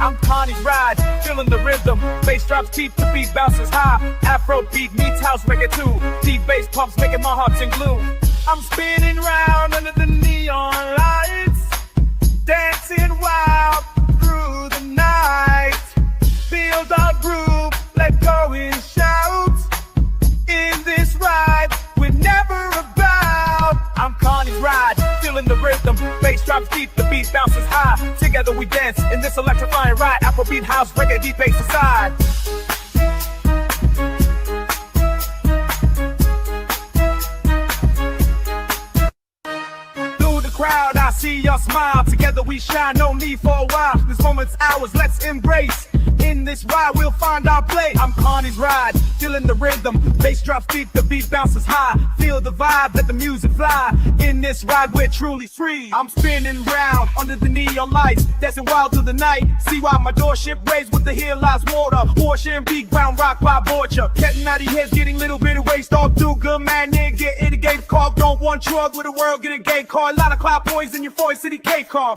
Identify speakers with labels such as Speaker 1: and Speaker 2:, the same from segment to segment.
Speaker 1: I'm CARNY'S ride, feeling the rhythm. Bass drops deep, the beat bounces high. Afro beat meets house reggae too. Deep bass pumps making my heart sing glue. I'm spinning round under the neon lights, dancing wild through the night. Feel the groove, let go and shout. In this ride, we're never about. I'm CARNY'S ride, feeling the rhythm. Bass drops deep, the beat bounces high. Together we dance in this electrifying ride. Afrobeat, house, reggae, deep bass aside. Through the crowd, I see your smile. Together we shine, no need for a while. This moment's ours, let's embrace. In this ride, we'll find our place. I'm CARNY'S ride, feeling the rhythm. Bass drops deep, the beat bounces high. Feel the vibe, let the music fly. In this ride, we're truly free. I'm spinning round under the neon lights, dancing wild through the night. See why my doorship raised with the hill lies water. Ocean, big ground rock by Borgia. Getting out of your heads, getting little bit of waste. All too good, man, nigga, get it a game call. Don't want drug with the world, get a gay car. A lot of cloud boys in your 4 city K car.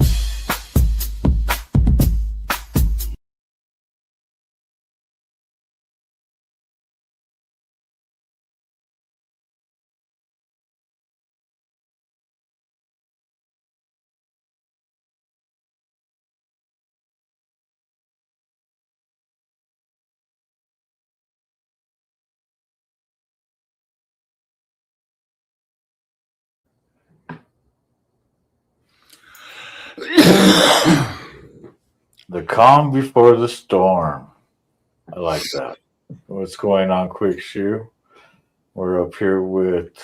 Speaker 2: The calm before the storm. I like that. What's going on, Quick Shoe? We're up here with...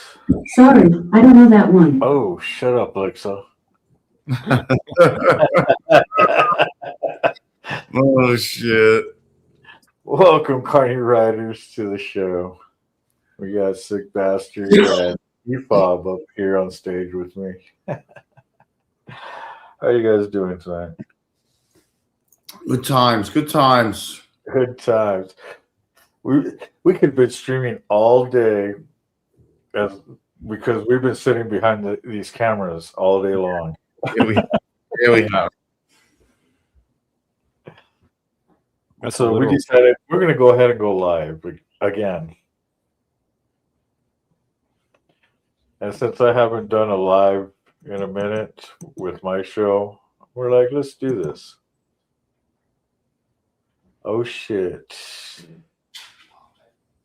Speaker 3: Sorry, I don't know that one.
Speaker 2: Oh, shut up, Alexa.
Speaker 4: Oh, shit.
Speaker 2: Welcome, Carney Riders, to the show. We got Sick Bastard and E-Fob up here on stage with me. How you guys doing tonight?
Speaker 4: Good times, good times.
Speaker 2: Good times. We could have been streaming all day because we've been sitting behind these cameras all day long.
Speaker 4: Yeah, we have.
Speaker 2: So we decided we're going to go ahead and go live again. And since I haven't done a live in a minute with my show, we're like, let's do this. Oh shit.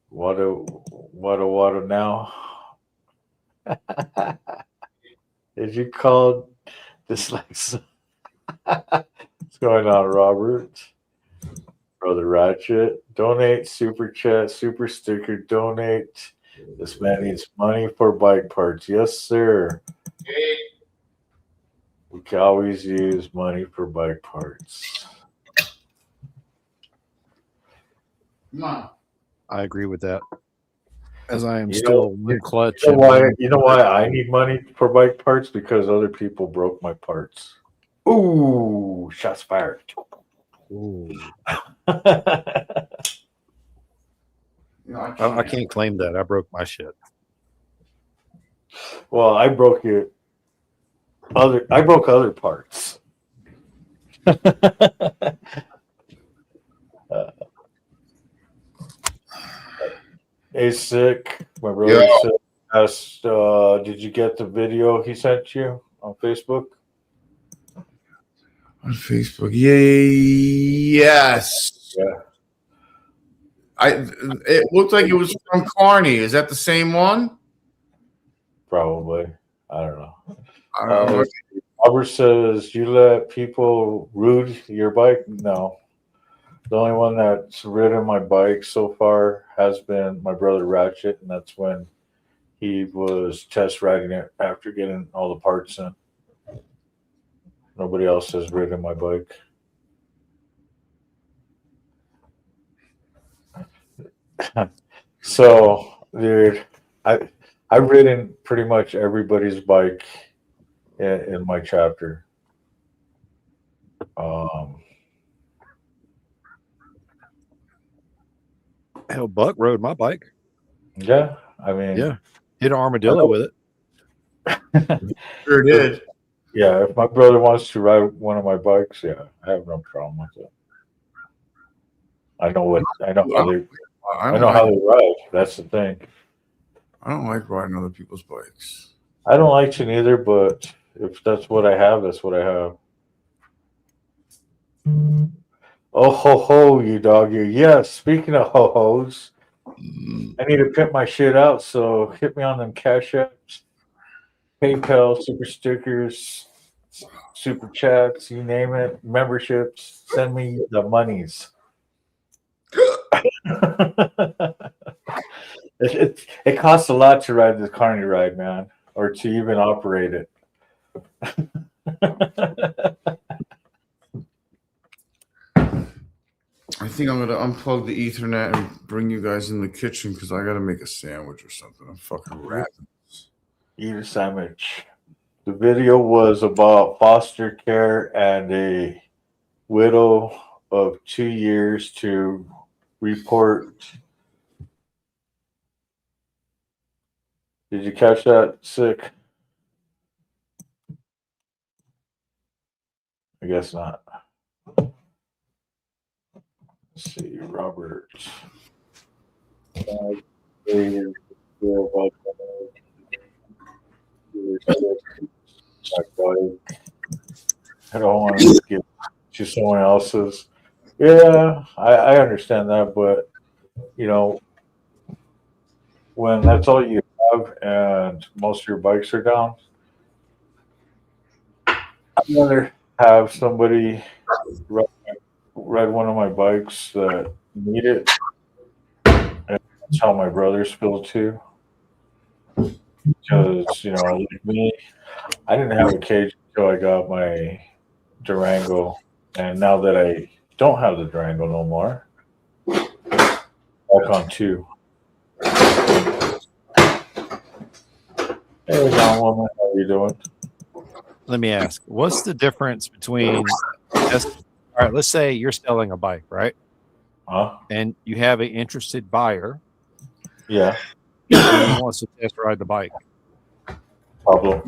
Speaker 2: What a now. Did you call this like what's going on, Robert? Brother Ratchet, donate, super chat, super sticker, donate. This man needs money for bike parts. Yes, sir. We can always use money for bike parts.
Speaker 4: Come on.
Speaker 5: I agree with that. As I am
Speaker 2: You
Speaker 5: still
Speaker 2: know-
Speaker 5: in clutch.
Speaker 2: You know why I need money for bike parts? Because other people broke my parts. Ooh, shots fired.
Speaker 5: Ooh.
Speaker 4: No,
Speaker 5: I can't claim that. I broke my shit.
Speaker 2: Well, I broke it. I broke other parts. Hey, Sick. My brother asked, did you get the video he sent you on Facebook?
Speaker 4: On Facebook. Yes.
Speaker 2: Yeah.
Speaker 4: It looked like it was from Carney. Is that the same one?
Speaker 2: Probably. I don't know.
Speaker 4: I don't know.
Speaker 2: Robert says, you let people rude your bike? No. The only one that's ridden my bike so far has been my brother Ratchet, and that's when he was test riding it after getting all the parts in. Nobody else has ridden my bike. So, dude, I've ridden pretty much everybody's bike in my chapter.
Speaker 5: Hell, Buck rode my bike.
Speaker 2: Yeah, I mean,
Speaker 5: Yeah. Hit an armadillo with it.
Speaker 4: Sure did.
Speaker 2: Yeah, if my brother wants to ride one of my bikes, yeah, I have no problem with it. I know how they
Speaker 4: I
Speaker 2: I
Speaker 4: don't
Speaker 2: know how
Speaker 4: like.
Speaker 2: they ride. That's the thing.
Speaker 4: I don't like riding other people's bikes.
Speaker 2: I don't like to neither, but if that's what I have, that's what I have. Oh ho ho, you dog, you. Yes. Speaking of ho hos, I need to pimp my shit out. So hit me on them Cash Apps, PayPal, super stickers, super chats, you name it, memberships. Send me the monies. It costs a lot to ride this Carney ride, man, or to even operate it.
Speaker 4: I think I'm gonna unplug the Ethernet and bring you guys in the kitchen because I gotta make a sandwich or something. I'm fucking ravenous.
Speaker 2: Eat a sandwich. The video was about foster care and a widow of 2 years to report. Did you catch that, Sick? I guess not. Let's see, Robert. I don't want to give to someone else's. Yeah, I understand that, but you know, when that's all you have and most of your bikes are down, I'd rather have somebody ride one of my bikes that need it. And that's how my brothers feel too. Because, like me, I didn't have a cage until I got my Durango. And now that I don't have the Durango no more, back on two. Hey, young woman, how you doing?
Speaker 5: Let me ask, what's the difference between all right, let's say you're selling a bike, right?
Speaker 2: Huh?
Speaker 5: And you have an interested buyer
Speaker 2: Yeah,
Speaker 5: who wants to test ride the bike.
Speaker 2: Pablo.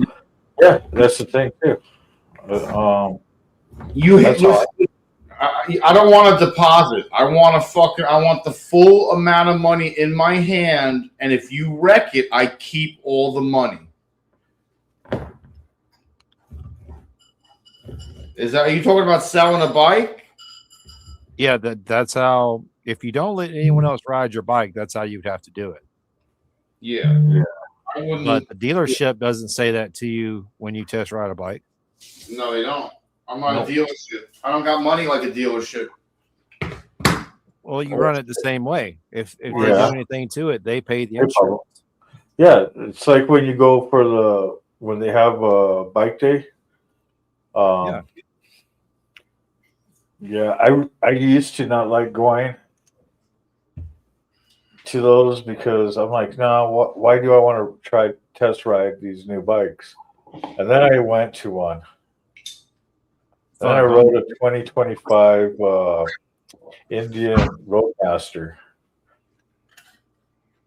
Speaker 2: Yeah, that's the thing too. That's all.
Speaker 4: I don't want a deposit. I want the full amount of money in my hand, and if you wreck it, I keep all the money. Are you talking about selling a bike?
Speaker 5: Yeah, that's how. If you don't let anyone else ride your bike, that's how you'd have to do it.
Speaker 4: Yeah. I wouldn't.
Speaker 5: But the dealership doesn't say that to you when you test ride a bike.
Speaker 4: No, they don't. I'm not a dealership. I don't got money like a dealership.
Speaker 5: Well, you run it the same way. If they do anything to it, they pay the
Speaker 2: Hey,
Speaker 5: insurance.
Speaker 2: Pablo. Yeah, it's like when you go for when they have a bike day. Yeah, I used to not like going to those because I'm like, no, why do I want to try test ride these new bikes? And then I went to one. Then I rode a 2025 Indian Roadmaster.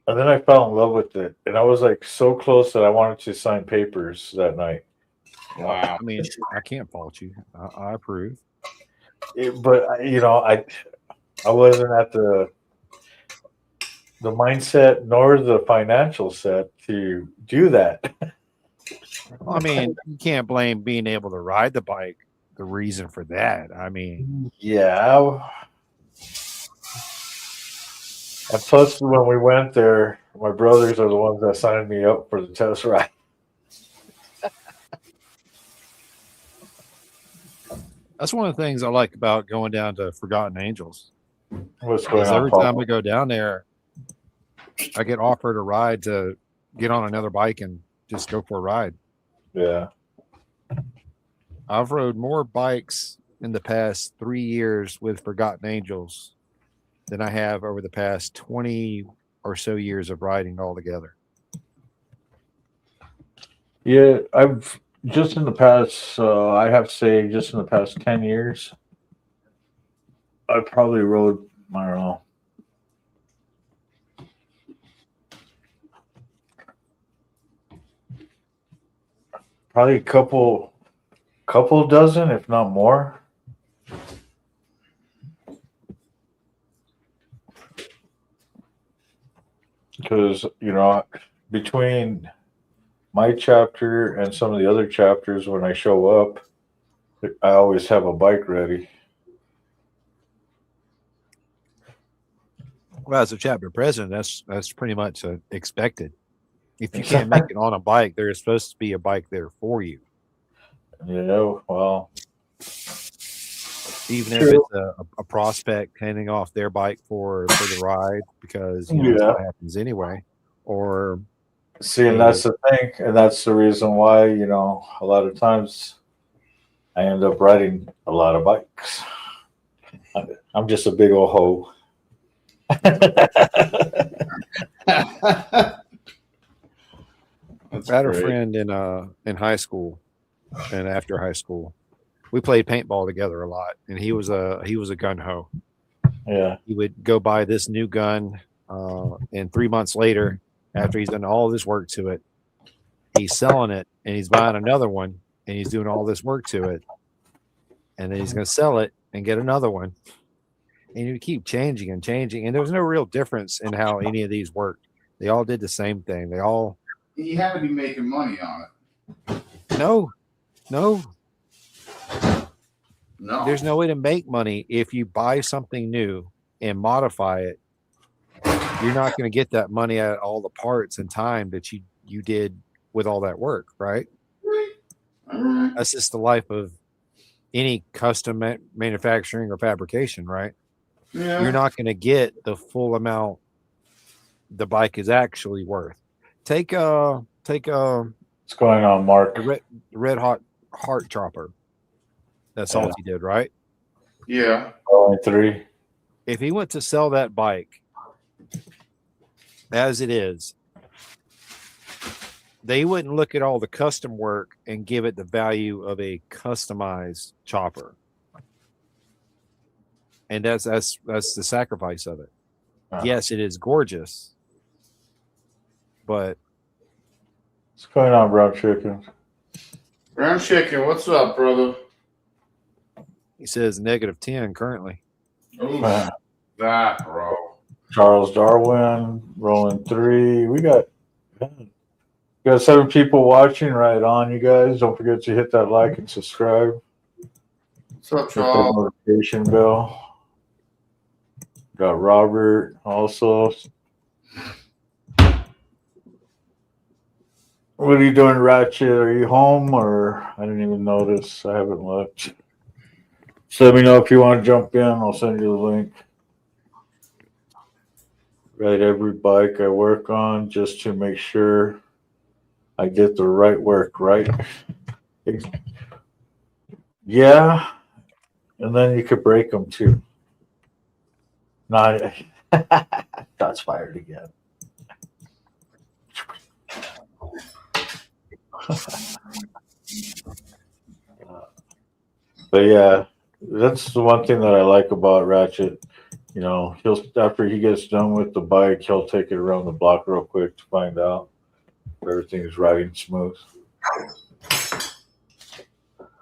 Speaker 2: And then I fell in love with it. And I was like so close that I wanted to sign papers that night.
Speaker 4: Wow.
Speaker 5: I mean, I can't fault you. I approve.
Speaker 2: But I wasn't at the mindset nor the financial set to do that.
Speaker 5: I mean, you can't blame being able to ride the bike the reason for that. I mean,
Speaker 2: Yeah. And plus, when we went there, my brothers are the ones that signed me up for the test ride.
Speaker 5: that's one of the things I like about going down to Forgotten Angels.
Speaker 2: What's going on,
Speaker 5: Every
Speaker 2: Paul?
Speaker 5: time I go down there, I get offered a ride to get on another bike and just go for a ride.
Speaker 2: Yeah.
Speaker 5: I've rode more bikes in the past 3 years with Forgotten Angels than I have over the past 20 or so years of riding altogether.
Speaker 2: Yeah, I've just in the past, I have to say, just in the past 10 years, I probably rode, I don't know, probably a couple dozen, if not more. because between my chapter and some of the other chapters, when I show up, I always have a bike ready.
Speaker 5: Well, as a chapter president, that's pretty much expected. If you can't make it on a bike, there's supposed to be a bike there for you.
Speaker 2: Yeah, well,
Speaker 5: Even if it's a prospect handing off their bike for the ride, because that's what happens anyway. Or
Speaker 2: see, and that's the thing, and that's the reason why a lot of times I end up riding a lot of bikes. I'm just a big old hoe.
Speaker 5: I had a friend in high school and after high school. We played paintball together a lot, and he was a gun hoe.
Speaker 2: Yeah.
Speaker 5: He would go buy this new gun, and 3 months later, after he's done all this work to it, he's selling it, and he's buying another one, and he's doing all this work to it, and then he's going to sell it and get another one. And you keep changing and changing, and there was no real difference in how any of these worked. They all did the same thing.
Speaker 4: He had to be making money on it.
Speaker 5: No.
Speaker 4: No.
Speaker 5: There's no way to make money if you buy something new and modify it. You're not going to get that money out of all the parts and time that you did with all that work, right? That's just the life of any custom manufacturing or fabrication, right?
Speaker 4: Yeah.
Speaker 5: You're not going to get the full amount the bike is actually worth. Take
Speaker 2: What's going on, Mark?
Speaker 5: the red hot heart chopper that Salty did, right?
Speaker 4: Yeah.
Speaker 2: Only 3.
Speaker 5: If he went to sell that bike as it is, they wouldn't look at all the custom work and give it the value of a customized chopper. And that's the sacrifice of it. Yes, it is gorgeous, but
Speaker 2: what's going on, Brown Chicken?
Speaker 4: Brown Chicken, what's up, brother?
Speaker 5: he says -10 currently.
Speaker 4: Ooh, that, bro.
Speaker 2: Charles Darwin, Rollin 3. We got 7 people watching. Right on, you guys. Don't forget to hit that like and subscribe.
Speaker 4: What's up,
Speaker 2: Hit that
Speaker 4: Charles?
Speaker 2: notification bell. Got Robert also. What are you doing, Ratchet? Are you home, or I didn't even notice? I haven't looked. So let me know if you want to jump in. I'll send you the link. Ride every bike I work on just to make sure I get the right work, right? Yeah. And then you could break them too. Not shots fired again. But yeah, that's the one thing that I like about Ratchet. He'll, after he gets done with the bike, he'll take it around the block real quick to find out if everything is riding smooth.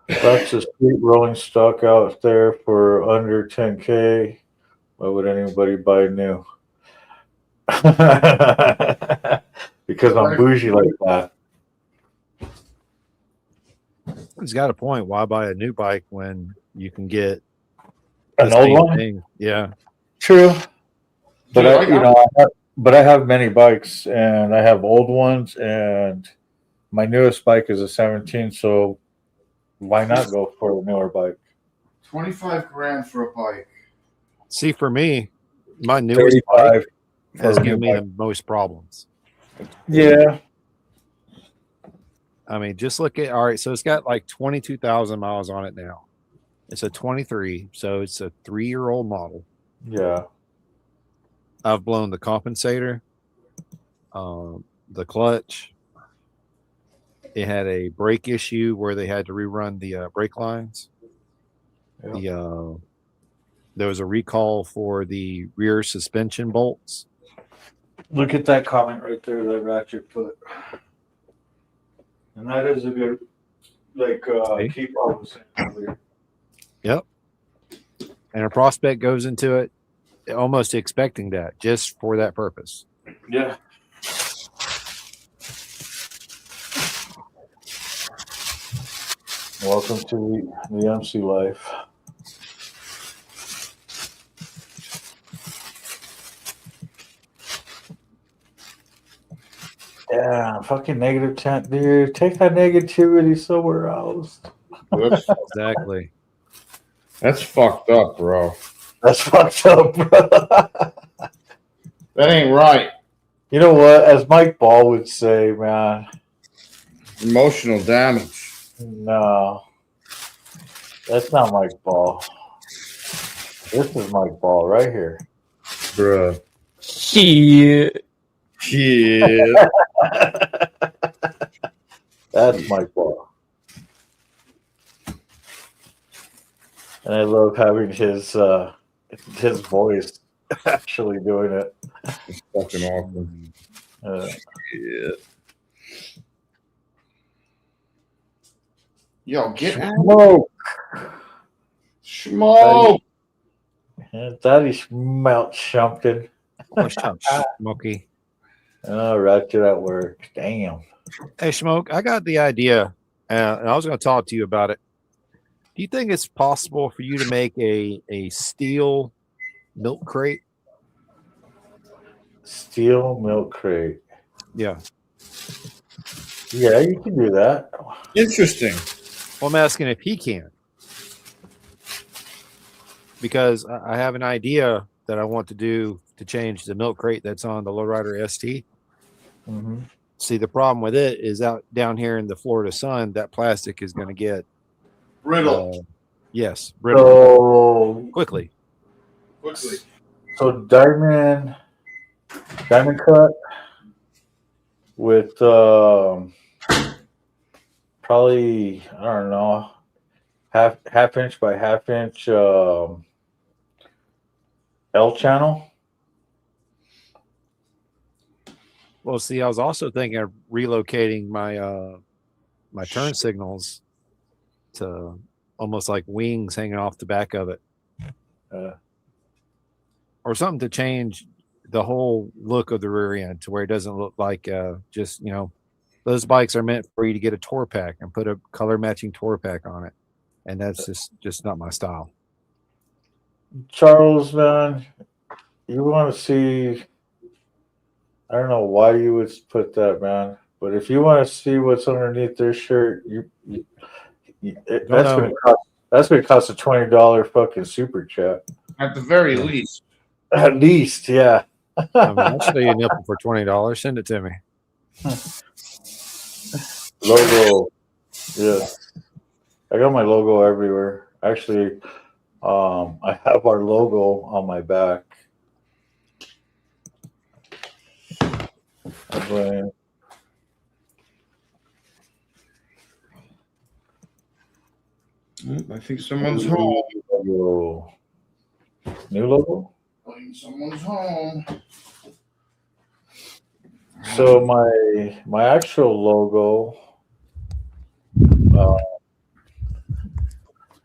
Speaker 2: That's a sweet rolling stock out there for under 10K. Why would anybody buy new? Because I'm bougie like that.
Speaker 5: He's got a point. Why buy a new bike when you can get
Speaker 2: An old one?
Speaker 5: thing? Yeah,
Speaker 2: True. But
Speaker 4: Dude,
Speaker 2: I have many bikes, and I have old ones, and my newest bike is a 17. So why not go for a newer bike?
Speaker 4: 25 grand for a bike.
Speaker 5: see, for me, my newest bike has
Speaker 2: for a
Speaker 5: given
Speaker 2: new
Speaker 5: me
Speaker 2: bike.
Speaker 5: the most problems.
Speaker 2: Yeah.
Speaker 5: I mean, just look at, all right, so it's got like 22,000 miles on it now. It's a 23, so it's a 3-year-old model.
Speaker 2: Yeah.
Speaker 5: I've blown the compensator, the clutch. It had a brake issue where they had to rerun the brake lines.
Speaker 2: Yeah.
Speaker 5: There was a recall for the rear suspension bolts.
Speaker 2: Look at that comment right there that Ratchet put. And that is a good, keep all the same earlier.
Speaker 5: Yep. And a prospect goes into it almost expecting that, just for that purpose.
Speaker 2: Yeah. Welcome to the MC life. Yeah, fucking negative 10, dude. Take that negativity somewhere else.
Speaker 4: That's
Speaker 5: Exactly.
Speaker 4: that's fucked up, bro.
Speaker 2: That's fucked up, bro.
Speaker 4: That ain't right.
Speaker 2: You know what? As Mike Ball would say, man,
Speaker 4: Emotional damage.
Speaker 2: no, that's not Mike Ball. This is Mike Ball right here.
Speaker 4: Bruh.
Speaker 6: Shit.
Speaker 4: Yeah.
Speaker 2: That's Mike Ball. And I love having his voice actually doing it.
Speaker 4: It's fucking awesome. Yeah. Yo, get out.
Speaker 2: Smoke.
Speaker 4: Smoke.
Speaker 2: Daddy smelt something.
Speaker 5: What's up, Smokey?
Speaker 2: Oh, ratchet at work. Damn.
Speaker 5: Hey, Smoke, I got the idea, and I was going to talk to you about it. Do you think it's possible for you to make a steel milk crate?
Speaker 2: Steel milk crate.
Speaker 5: Yeah.
Speaker 2: Yeah, you can do that.
Speaker 4: Interesting.
Speaker 5: Well, I'm asking if he can. Because I have an idea that I want to do to change the milk crate that's on the Lowrider ST.
Speaker 2: Mm-hmm.
Speaker 5: See, the problem with it is out down here in the Florida sun, that plastic is going to get
Speaker 4: Brittle.
Speaker 5: yes, brittle
Speaker 2: So
Speaker 5: quickly.
Speaker 4: Quickly.
Speaker 2: So diamond cut with probably, I don't know, half inch by half inch L channel.
Speaker 5: Well, see, I was also thinking of relocating my my turn signals to almost like wings hanging off the back of it, or something to change the whole look of the rear end to where it doesn't look like just, you know, those bikes are meant for you to get a tour pack and put a color matching tour pack on it, and that's just not my style.
Speaker 2: Charles, man, you want to see? I don't know why you would put that, man. But if you want to see what's underneath their shirt, that's gonna cost a $20 fucking super chat.
Speaker 4: At the very least.
Speaker 2: At least, yeah.
Speaker 5: I mean, I'll show you a nipple for $20. Send it to me.
Speaker 2: Logo, yeah. I got my logo everywhere. Actually, I have our logo on my back.
Speaker 4: I think someone's home.
Speaker 2: New logo?
Speaker 4: I think someone's home.
Speaker 2: So my actual logo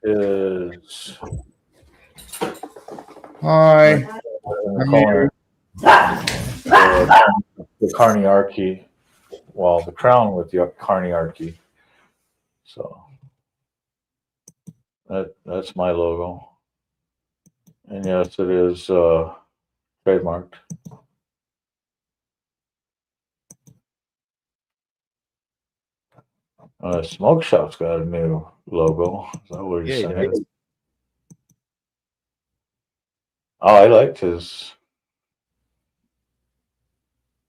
Speaker 2: is
Speaker 4: Hi.
Speaker 2: The CARNY'S. Well, the crown with the CARNY'S. So that's my logo. And yes, it is trademarked. Smoke Shop's got a new logo. Is that what you're saying?
Speaker 5: Does.
Speaker 2: Oh, I liked his.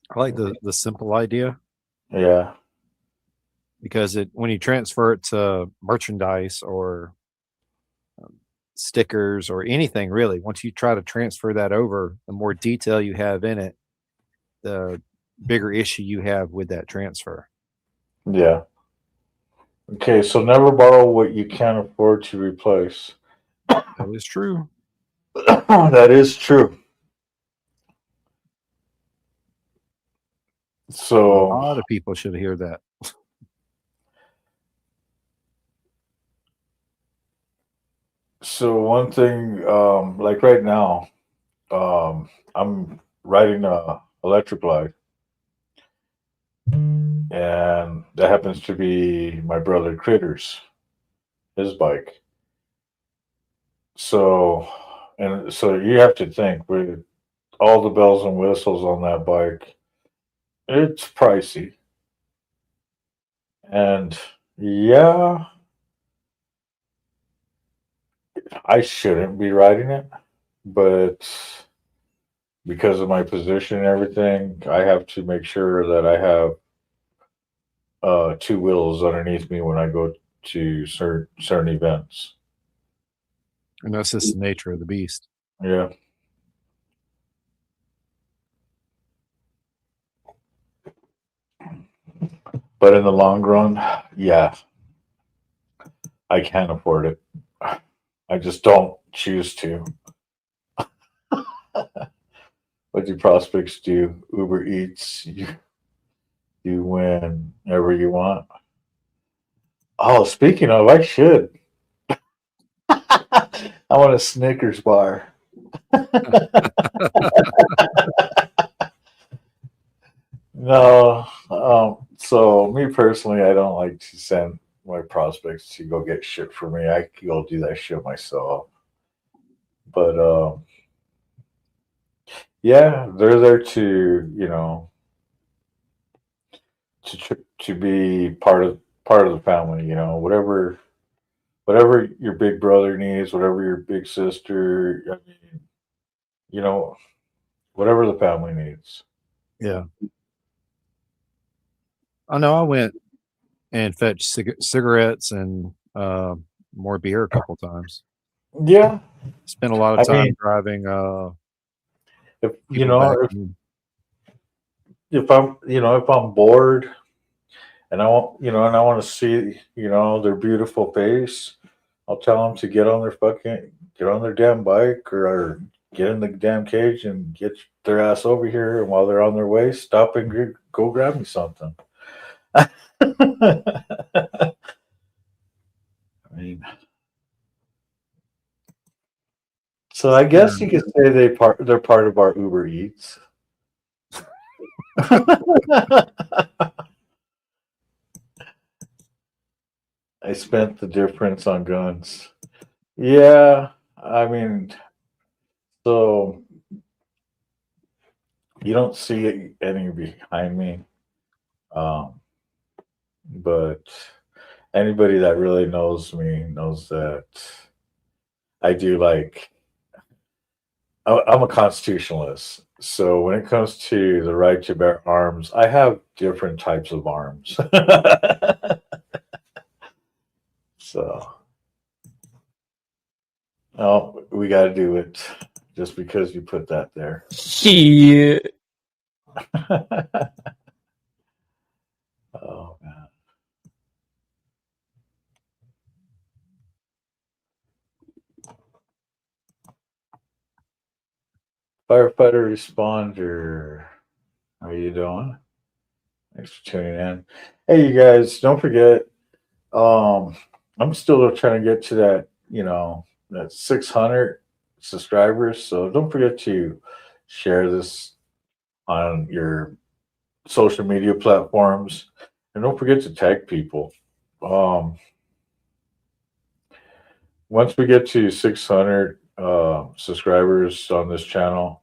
Speaker 5: I like the simple idea.
Speaker 2: Yeah.
Speaker 5: Because when you transfer it to merchandise or stickers or anything really, once you try to transfer that over, the more detail you have in it, the bigger issue you have with that transfer.
Speaker 2: Yeah. Okay, so never borrow what you can't afford to replace.
Speaker 5: That is true.
Speaker 2: That is true. So
Speaker 5: a lot of people should hear that.
Speaker 2: So one thing, like right now, I'm riding a electric glide, and that happens to be my brother Critter's. his bike. So, and so you have to think with all the bells and whistles on that bike, it's pricey. And yeah, I shouldn't be riding it, but because of my position and everything, I have to make sure that I have two wheels underneath me when I go to certain events.
Speaker 5: And that's just the nature of the beast.
Speaker 2: Yeah. But in the long run, yeah, I can't afford it. I just don't choose to. What do prospects do? Uber Eats, you win whenever you want. Oh, speaking of, I should. I want a Snickers bar. No, so me personally, I don't like to send my prospects to go get shit for me. I can go do that shit myself. But yeah, they're there to to be part of the family. Whatever your big brother needs, whatever your big sister. I mean, you know, whatever the family needs.
Speaker 5: Yeah. I know I went and fetched cigarettes and more beer a couple times.
Speaker 2: Yeah,
Speaker 5: Spent a lot of
Speaker 2: I
Speaker 5: time
Speaker 2: mean,
Speaker 5: driving
Speaker 2: if
Speaker 5: people back.
Speaker 2: if I'm bored and I want and I want to see their beautiful face, I'll tell them to get on their damn bike or get in the damn cage and get their ass over here. And while they're on their way, stop and go grab me something. I mean, so I guess you could say they're part of our Uber Eats. I spent the difference on guns. Yeah, I mean, so you don't see any behind me, um, but anybody that really knows me knows that I do like. I'm a constitutionalist, so when it comes to the right to bear arms, I have different types of arms. So, oh, we got to do it just because you put that there.
Speaker 6: Shit.
Speaker 2: Oh man. Firefighter responder. How you doing? Thanks for tuning in. Hey, you guys, don't forget. I'm still trying to get to that 600 subscribers. So don't forget to share this on your social media platforms, and don't forget to tag people. Um, Once we get to 600 subscribers on this channel,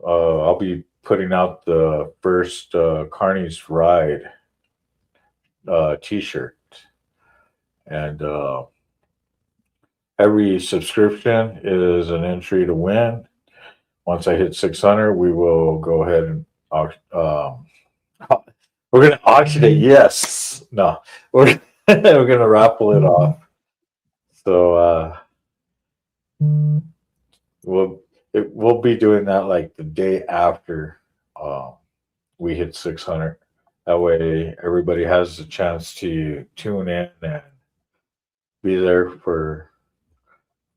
Speaker 2: I'll be putting out the first CARNY'S ride T-shirt, and every subscription is an entry to win. Once I hit 600, we will go ahead and we're going to auction it. Yes, no, we're we're going to raffle it off. So we'll be doing that like the day after we hit 600. That way, everybody has a chance to tune in and be there for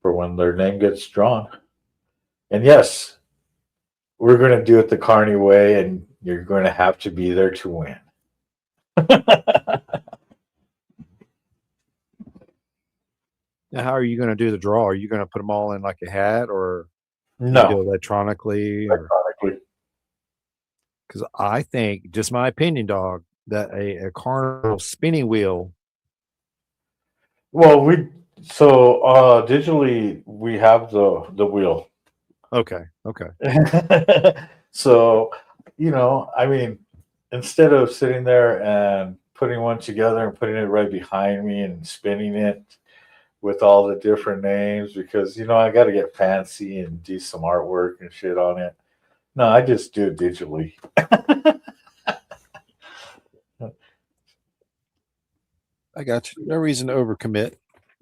Speaker 2: when their name gets drawn. And yes, we're going to do it the Carney way, and you're going to have to be there to win.
Speaker 5: Now, how are you going to do the draw? Are you going to put them all in like a hat, or do you do
Speaker 2: No,
Speaker 5: it electronically?
Speaker 2: electronically.
Speaker 5: Because I think, just my opinion, dog, that a carnival spinning wheel.
Speaker 2: Well, So digitally, we have the wheel.
Speaker 5: Okay. Okay.
Speaker 2: So, I mean, instead of sitting there and putting one together and putting it right behind me and spinning it with all the different names, because I got to get fancy and do some artwork and shit on it. No, I just do it digitally.
Speaker 5: I got you. No reason to overcommit.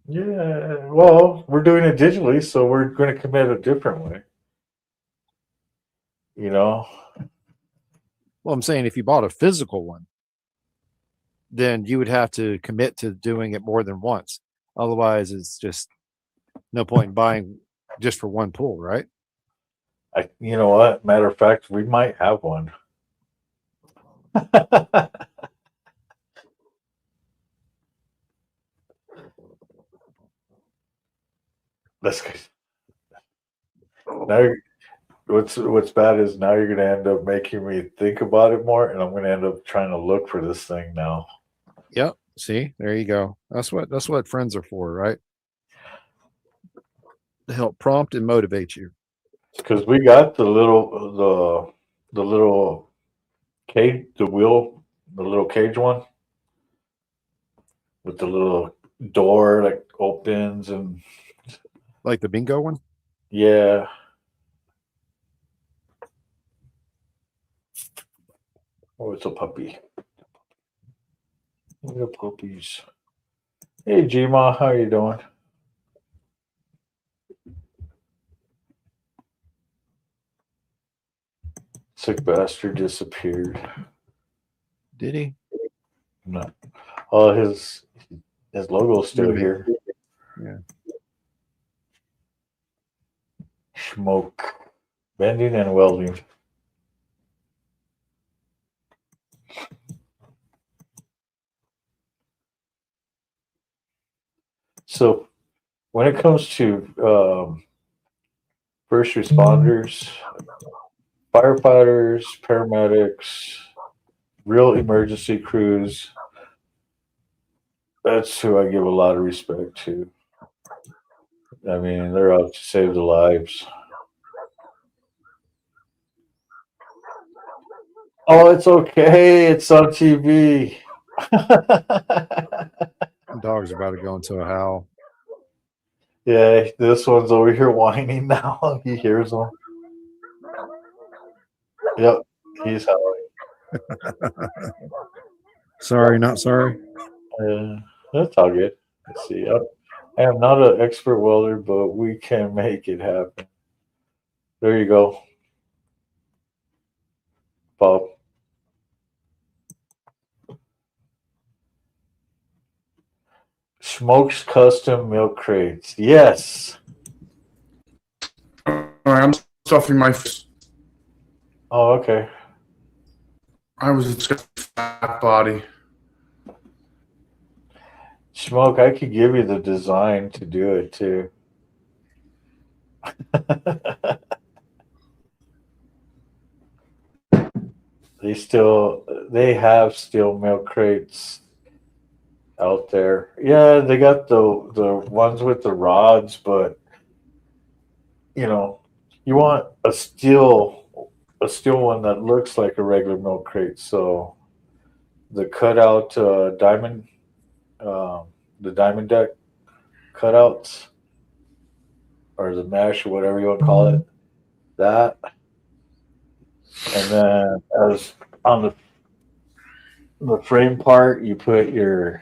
Speaker 2: Yeah, well, we're doing it digitally, so we're going to commit a different way. You know,
Speaker 5: Well, I'm saying if you bought a physical one, then you would have to commit to doing it more than once. Otherwise, it's just no point in buying just for one pull, right?
Speaker 2: you know what? Matter of fact, we might have one. That's good. Now, what's bad is now you're going to end up making me think about it more, and I'm going to end up trying to look for this thing now.
Speaker 5: Yep. See, there you go. That's what friends are for, right? To help prompt and motivate you.
Speaker 2: Because we got the little cage, the little cage one with the little door like opens and
Speaker 5: Like the bingo one.
Speaker 2: yeah. Oh, it's a puppy. Little puppies. Hey, Gma, how you doing? Sick bastard disappeared.
Speaker 5: Did he?
Speaker 2: No. Oh, his logo's still here.
Speaker 5: Yeah.
Speaker 2: Smoke. Bending and welding. So when it comes to first responders, firefighters, paramedics, real emergency crews, that's who I give a lot of respect to. I mean, they're out to save the lives. Oh, it's okay. It's on TV.
Speaker 5: Dog's about to go into a howl.
Speaker 2: Yeah, this one's over here whining now. He hears them. Yep, he's howling.
Speaker 5: Sorry, not sorry.
Speaker 2: That's all good. Let's see. I am not an expert welder, but we can make it happen. There you go, Bob. Smokes custom milk crates. Yes.
Speaker 4: All right, I'm stuffing my face.
Speaker 2: Oh, okay.
Speaker 4: I was a fat body.
Speaker 2: Smoke, I could give you the design to do it too. They have steel milk crates out there. Yeah, they got the ones with the rods, but you want a steel one that looks like a regular milk crate. So the cutout diamond, the diamond deck cutouts, or the mesh, or whatever you want to call it, that. And then as on the frame part, you put your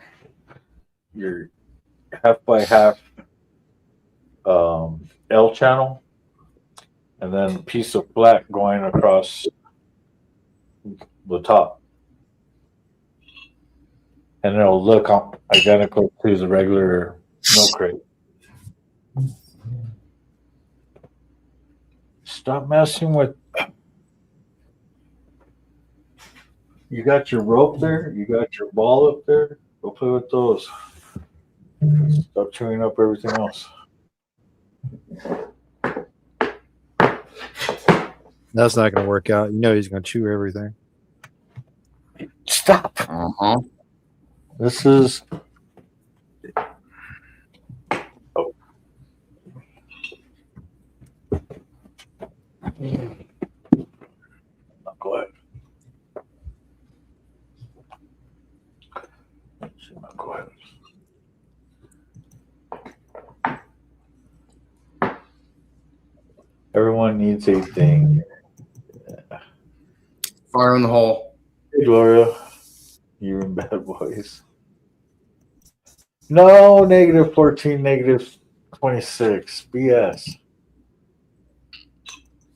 Speaker 2: half by half L channel, and then a piece of black going across the top, and it'll look identical to the regular milk crate. Stop messing with. You got your rope there. You got your ball up there. Go play with those. Stop chewing up everything else.
Speaker 5: That's not going to work out. You know he's going to chew everything.
Speaker 2: Stop.
Speaker 4: Uh-huh.
Speaker 2: This is Everyone needs a thing.
Speaker 4: Fire in the hole.
Speaker 2: Hey, Gloria. You and Bad Boys. No, negative 14, negative 26. BS.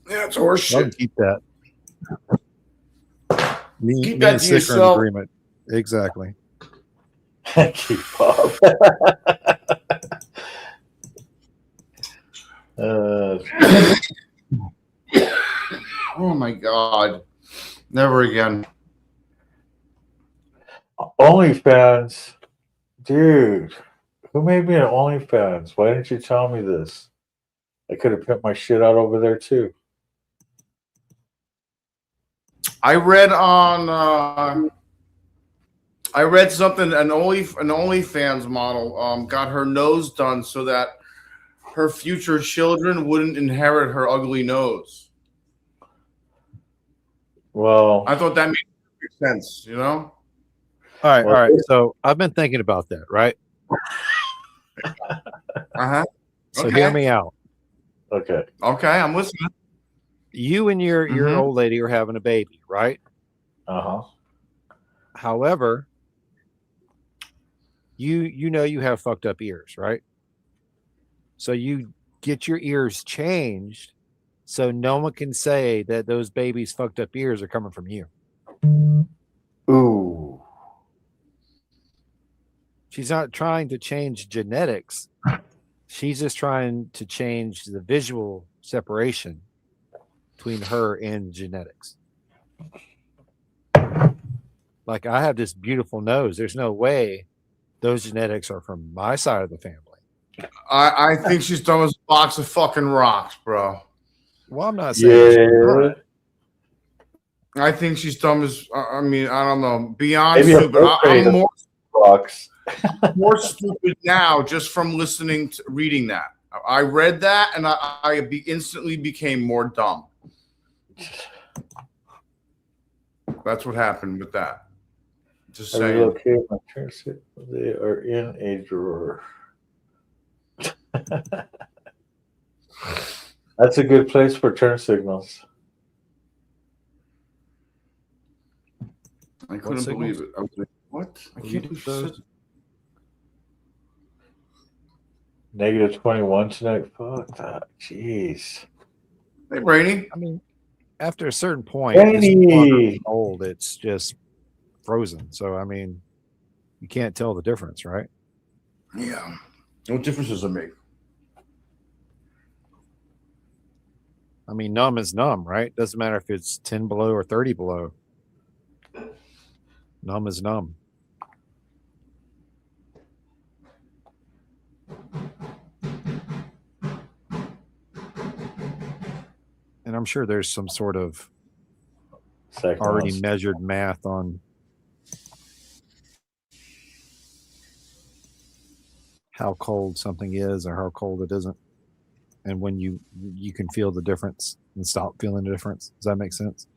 Speaker 4: Yeah, it's
Speaker 5: I can
Speaker 4: horseshit.
Speaker 5: keep that. Me,
Speaker 4: Keep
Speaker 5: me
Speaker 4: that
Speaker 5: and
Speaker 4: to
Speaker 5: Sick are in
Speaker 4: yourself.
Speaker 5: agreement. Exactly.
Speaker 2: Keep up. uh,
Speaker 4: Oh my god. Never again.
Speaker 2: OnlyFans. Dude, who made me an OnlyFans? Why didn't you tell me this? I could have pimped my shit out over there too.
Speaker 4: I read something, an OnlyFans model got her nose done so that her future children wouldn't inherit her ugly nose.
Speaker 2: Well,
Speaker 4: I thought that made perfect sense, you know?
Speaker 5: All
Speaker 2: Well,
Speaker 5: right. So I've been thinking about that, right?
Speaker 4: Uh-huh.
Speaker 5: So
Speaker 4: Okay.
Speaker 5: hear me out.
Speaker 2: okay.
Speaker 4: Okay, I'm listening.
Speaker 5: You and your
Speaker 4: Mhm.
Speaker 5: old lady are having a baby, right?
Speaker 2: Uh-huh.
Speaker 5: However, you know you have fucked up ears, right? So you get your ears changed so no one can say that those babies' fucked up ears are coming from you.
Speaker 2: Ooh.
Speaker 5: She's not trying to change genetics. She's just trying to change the visual separation between her and genetics. Like, I have this beautiful nose. There's no way those genetics are from my side of the family.
Speaker 4: I think she's dumb as a box of fucking rocks, bro.
Speaker 5: Well, I'm not saying she's
Speaker 2: Yeah.
Speaker 5: not.
Speaker 4: I think she's dumb as I mean, I don't know, beyond
Speaker 2: Maybe a
Speaker 4: stupid. I'm
Speaker 2: birthday box.
Speaker 4: more stupid now just from listening to reading that. I read that and I instantly became more dumb. That's what happened with that. Just
Speaker 2: I
Speaker 4: saying.
Speaker 2: relocate my parents. They are in a drawer. That's a good place for turn signals.
Speaker 4: I couldn't
Speaker 5: signals?
Speaker 4: believe it. I was like, what? I
Speaker 5: You
Speaker 4: can't
Speaker 5: did
Speaker 4: believe
Speaker 5: those?
Speaker 4: she said
Speaker 2: Negative 21 tonight. Fuck that. Jeez.
Speaker 4: Hey, Brainy.
Speaker 5: I mean, after a certain point, it's no longer old. It's just frozen. So, I mean, you can't tell the difference, right?
Speaker 4: Yeah. What difference does it make?
Speaker 5: I mean, numb is numb, right? Doesn't matter if it's 10 below or 30 below. Numb is numb. And I'm sure there's some sort of already measured math on how cold something is or how cold it isn't, and when you can feel the difference and stop feeling the difference. Does that make sense?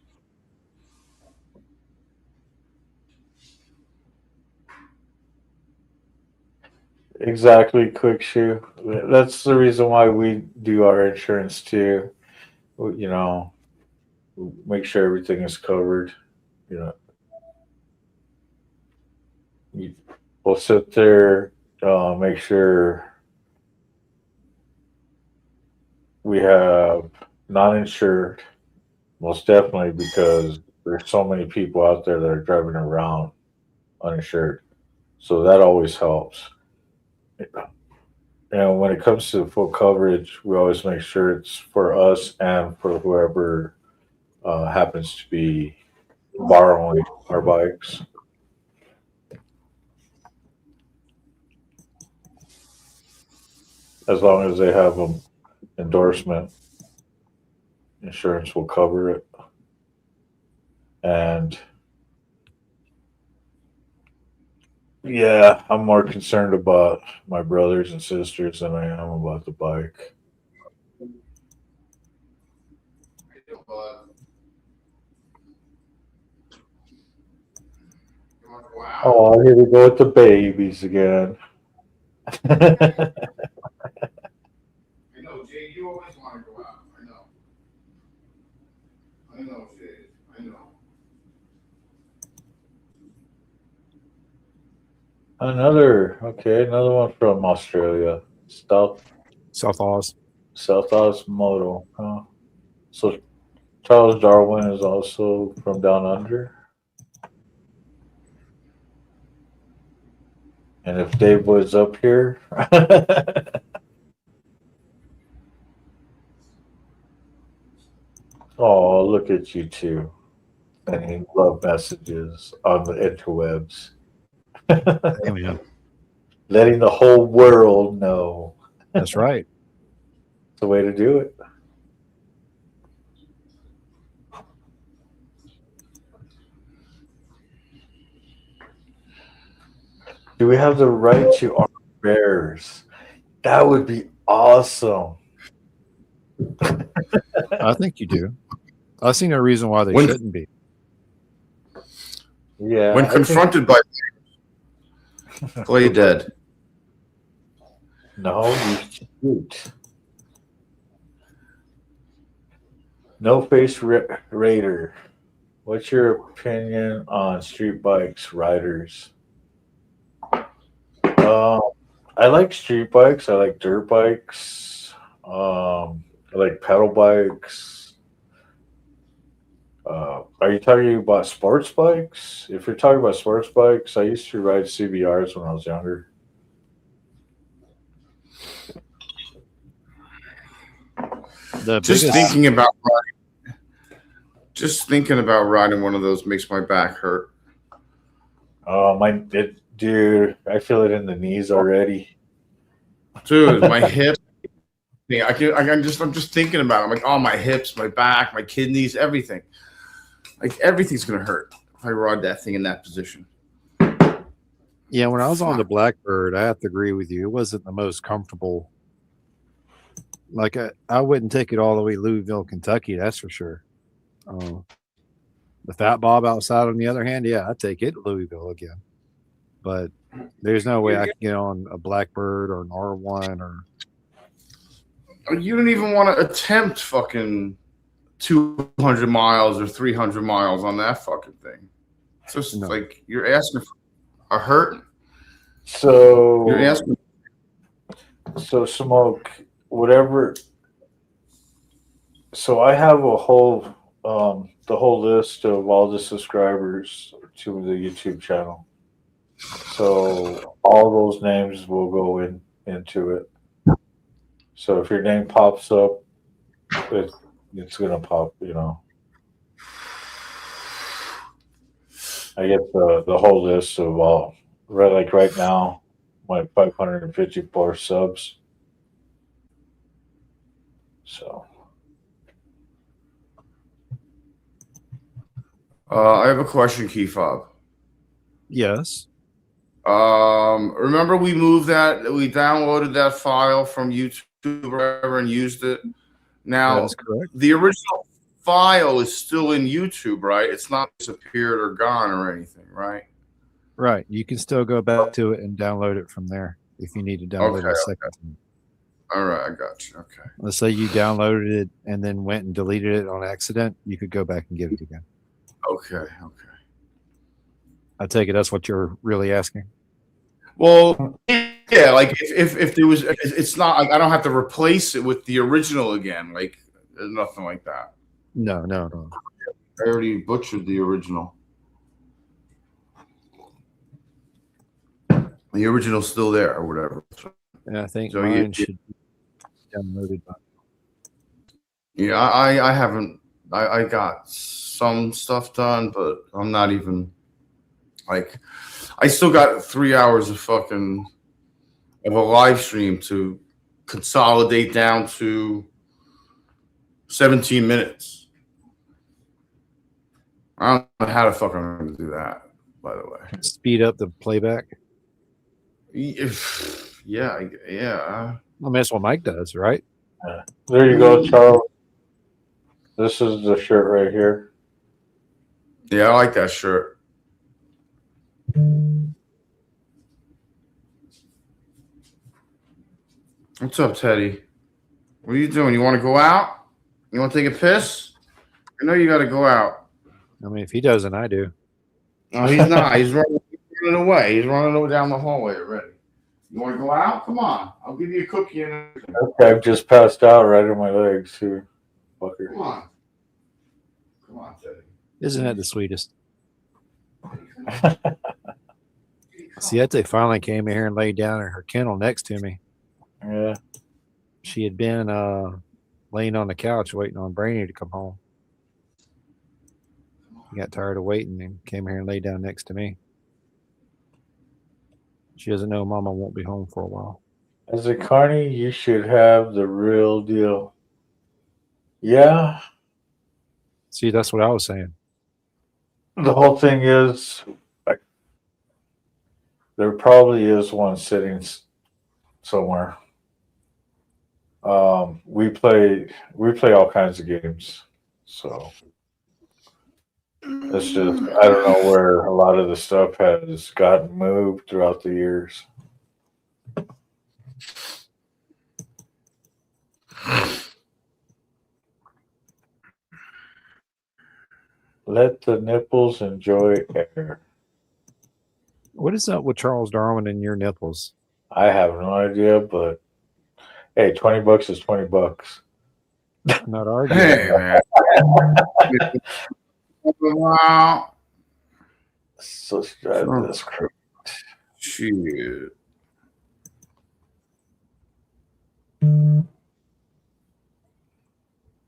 Speaker 2: Exactly, Quick Shoe. That's the reason why we do our insurance too. You know, make sure everything is covered. You know, we'll sit there, make sure we have non-insured, most definitely, because there's so many people out there that are driving around uninsured. So that always helps. And when it comes to full coverage, we always make sure it's for us and for whoever happens to be borrowing our bikes. As long as they have an endorsement, insurance will cover it. And yeah, I'm more concerned about my brothers and sisters than I am about the bike. Oh, here we go with the babies again.
Speaker 4: I know, Jay, you always want to go out. I know. I know, Jade. I know.
Speaker 2: Another one from Australia.
Speaker 5: South Oz.
Speaker 2: South Moto. Huh? So Charles Darwin is also from down under. And if Dave was up here, oh, look at you two sending love messages on the interwebs,
Speaker 5: Amen.
Speaker 2: letting the whole world know.
Speaker 5: That's right.
Speaker 2: It's the way to do it. Do we have the right to our bears? That would be awesome.
Speaker 5: I think you do. I see no reason why they
Speaker 4: When-
Speaker 5: shouldn't be.
Speaker 2: Yeah.
Speaker 4: When
Speaker 2: I think-
Speaker 4: confronted by play dead.
Speaker 2: No, you shoot. No face raider. What's your opinion on street bikes, riders? I like street bikes. I like dirt bikes. I like pedal bikes. Are you talking about sports bikes? If you're talking about sports bikes, I used to ride CBRs when I was younger.
Speaker 5: The
Speaker 4: Just
Speaker 5: biggest,
Speaker 4: thinking about riding one of those makes my back hurt.
Speaker 2: Dude, I feel it in the knees already.
Speaker 4: Dude, my hip. Yeah, I'm just thinking about it. I'm like, oh, my hips, my back, my kidneys, everything. Like everything's gonna hurt if I ride that thing in that position.
Speaker 5: yeah, when I was on the Blackbird, I have to agree with you. It wasn't the most comfortable. Like I wouldn't take it all the way to Louisville, Kentucky. That's for sure. The Fat Bob outside, on the other hand, yeah, I'd take it to Louisville again. But there's no way I can get on a Blackbird or an R1 or.
Speaker 4: You don't even want to attempt fucking 200 miles or 300 miles on that fucking thing. It's just
Speaker 5: No.
Speaker 4: like you're asking for a hurt.
Speaker 2: So
Speaker 4: You're asking.
Speaker 2: So smoke whatever. So I have a whole the whole list of all the subscribers to the YouTube channel. So all those names will go into it. So if your name pops up, it's gonna pop. You know, I get the whole list of all. Right now, my 554 subs. So
Speaker 4: I have a question, Key Fob.
Speaker 5: Yes.
Speaker 4: Remember we downloaded that file from YouTube or whatever and used it. Now
Speaker 5: That is correct.
Speaker 4: the original file is still in YouTube, right? It's not disappeared or gone or anything, right?
Speaker 5: Right. You can still go back to it and download it from there if you need to download it a second time.
Speaker 4: All right, I got you. Okay.
Speaker 5: Let's say you downloaded it and then went and deleted it on accident. You could go back and get it again.
Speaker 4: Okay.
Speaker 5: I take it that's what you're really asking.
Speaker 4: Well, yeah, like if there was, it's not like I don't have to replace it with the original again. Like there's nothing like that.
Speaker 5: No.
Speaker 4: I already butchered the original. The original's still there or whatever.
Speaker 5: And I think
Speaker 4: So
Speaker 5: mine should be downloaded.
Speaker 4: Yeah, I haven't. I got some stuff done, but I'm not even like. I still got 3 hours of a live stream to consolidate down to 17 minutes. I don't know how the fuck I'm going to do that. By the way,
Speaker 5: Speed up the playback.
Speaker 4: yeah.
Speaker 5: I mean, that's what Mike does, right?
Speaker 2: there you go, Charles. This is the shirt right here.
Speaker 4: Yeah, I like that shirt. What's up, Teddy? What are you doing? You want to go out? You want to take a piss? I know you got to go out.
Speaker 5: I mean, if he doesn't, I do.
Speaker 4: No, he's not. He's running away. He's running down the hallway already. You want to go out? Come on. I'll give you a cookie and everything.
Speaker 2: Okay, I've just passed out right in my legs too. Fucker.
Speaker 4: Come on. Come on, Teddy.
Speaker 5: Isn't that the sweetest? Siete finally came in here and laid down in her kennel next to me.
Speaker 2: Yeah.
Speaker 5: She had been laying on the couch waiting on Brainy to come home. He got tired of waiting and came here and laid down next to me. She doesn't know Mama won't be home for a while.
Speaker 2: As a carny, you should have the real deal. Yeah.
Speaker 5: See, that's what I was saying.
Speaker 2: The whole thing is, like, there probably is one sitting somewhere. We play all kinds of games, so it's just I don't know where a lot of the stuff has gotten moved throughout the years. Let the nipples enjoy air.
Speaker 5: What is up with Charles Darwin and your nipples?
Speaker 2: I have no idea, but hey, $20 is $20.
Speaker 5: I'm not arguing.
Speaker 4: Hey, man. Wow.
Speaker 2: So let's drive this crew.
Speaker 4: Shit.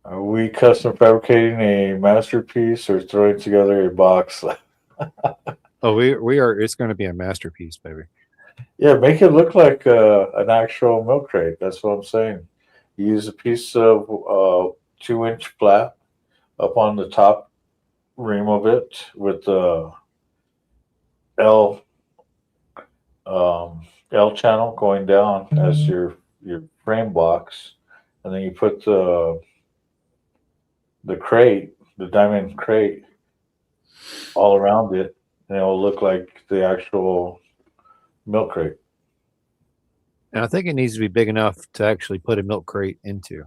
Speaker 2: Are we custom fabricating a masterpiece or throwing together a box?
Speaker 5: Oh, we are. It's going to be a masterpiece, baby.
Speaker 2: Yeah, make it look like an actual milk crate. That's what I'm saying. You use a piece of 2-inch flap up on the top rim of it with the L channel going down as your frame box, and then you put the crate, the diamond crate, all around it, and it'll look like the actual milk crate.
Speaker 5: And I think it needs to be big enough to actually put a milk crate into.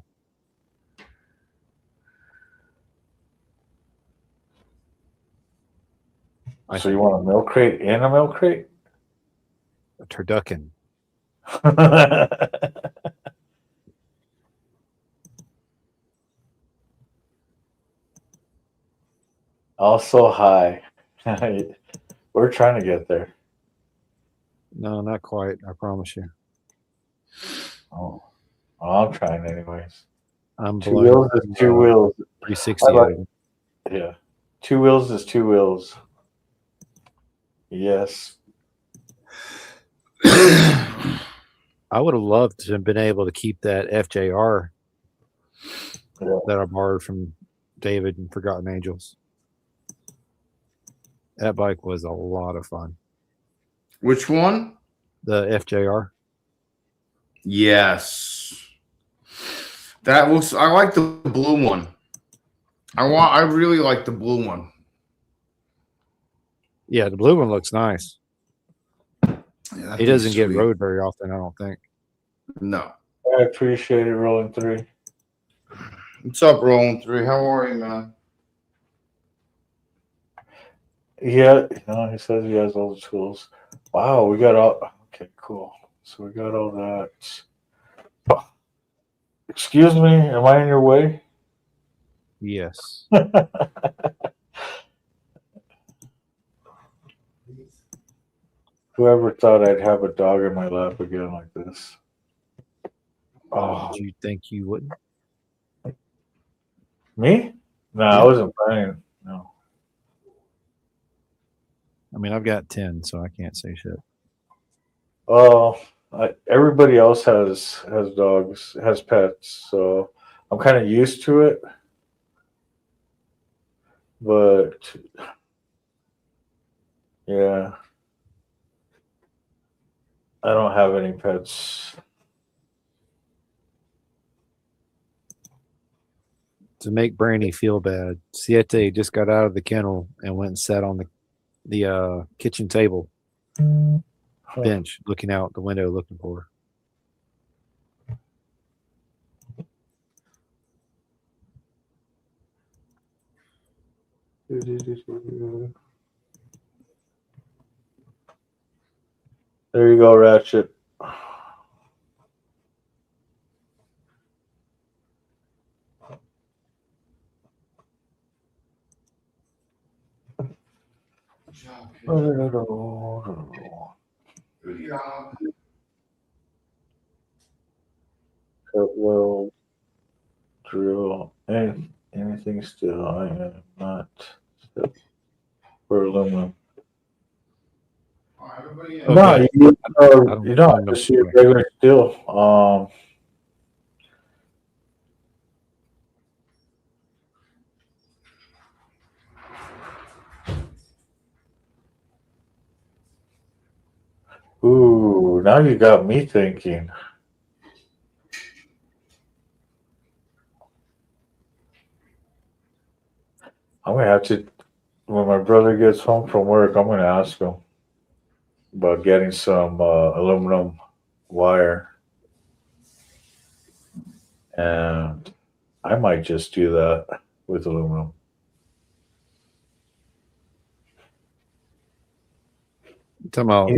Speaker 2: So you want a milk crate in a milk crate?
Speaker 5: A turducken.
Speaker 2: Also high. We're trying to get there.
Speaker 5: No, not quite. I promise you.
Speaker 2: Oh, I'm trying anyways.
Speaker 5: I'm
Speaker 2: Two wheels is two wheels.
Speaker 5: 360.
Speaker 2: I like- Yeah. 2 wheels is 2 wheels. Yes.
Speaker 5: I would have loved to have been able to keep that FJR that I borrowed from David and Forgotten Angels. That bike was a lot of fun.
Speaker 4: Which one?
Speaker 5: The FJR.
Speaker 4: Yes. That was. I like the blue one. I really like the blue one.
Speaker 5: Yeah, the blue one looks nice.
Speaker 4: Yeah,
Speaker 5: He doesn't get rode very often, I don't think.
Speaker 4: No.
Speaker 2: I appreciate it, Rolling 3.
Speaker 4: What's up, Rollin 3? How are you, man?
Speaker 2: Yeah, he says he has all the tools. Wow, we got all. Okay, cool. So we got all that. Oh, excuse me, am I in your way?
Speaker 5: Yes.
Speaker 2: Whoever thought I'd have a dog in my lap again like this? Oh,
Speaker 5: Did you think you wouldn't?
Speaker 2: me? No, I wasn't planning. No.
Speaker 5: I mean, I've got 10, so I can't say shit.
Speaker 2: Oh, everybody else has dogs, has pets, so I'm kind of used to it. But yeah, I don't have any pets.
Speaker 5: To make Brandy feel bad, Siete just got out of the kennel and went and sat on the kitchen table bench, looking out the window, looking for her.
Speaker 2: There you go, Ratchet. Cut weld, drill, anything still. I am not for aluminum.
Speaker 5: Okay.
Speaker 2: No, you
Speaker 5: don't
Speaker 2: you don't
Speaker 5: know.
Speaker 2: just see regular steel. Ooh, now you got me thinking. I'm gonna have to, when my brother gets home from work, I'm gonna ask him about getting some aluminum wire, and I might just do that with aluminum.
Speaker 5: You talking about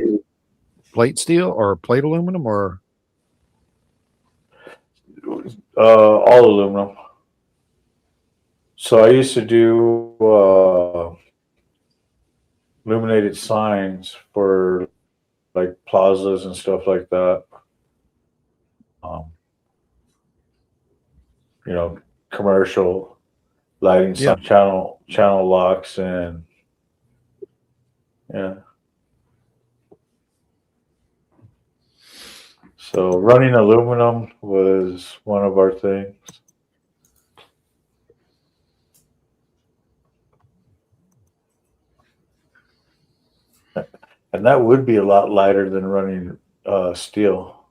Speaker 5: plate steel or plate aluminum or
Speaker 2: All aluminum. So I used to do illuminated signs for like plazas and stuff like that. Um, commercial lighting,
Speaker 5: Yeah.
Speaker 2: some channel locks, and yeah. So running aluminum was one of our things. And that would be a lot lighter than running steel.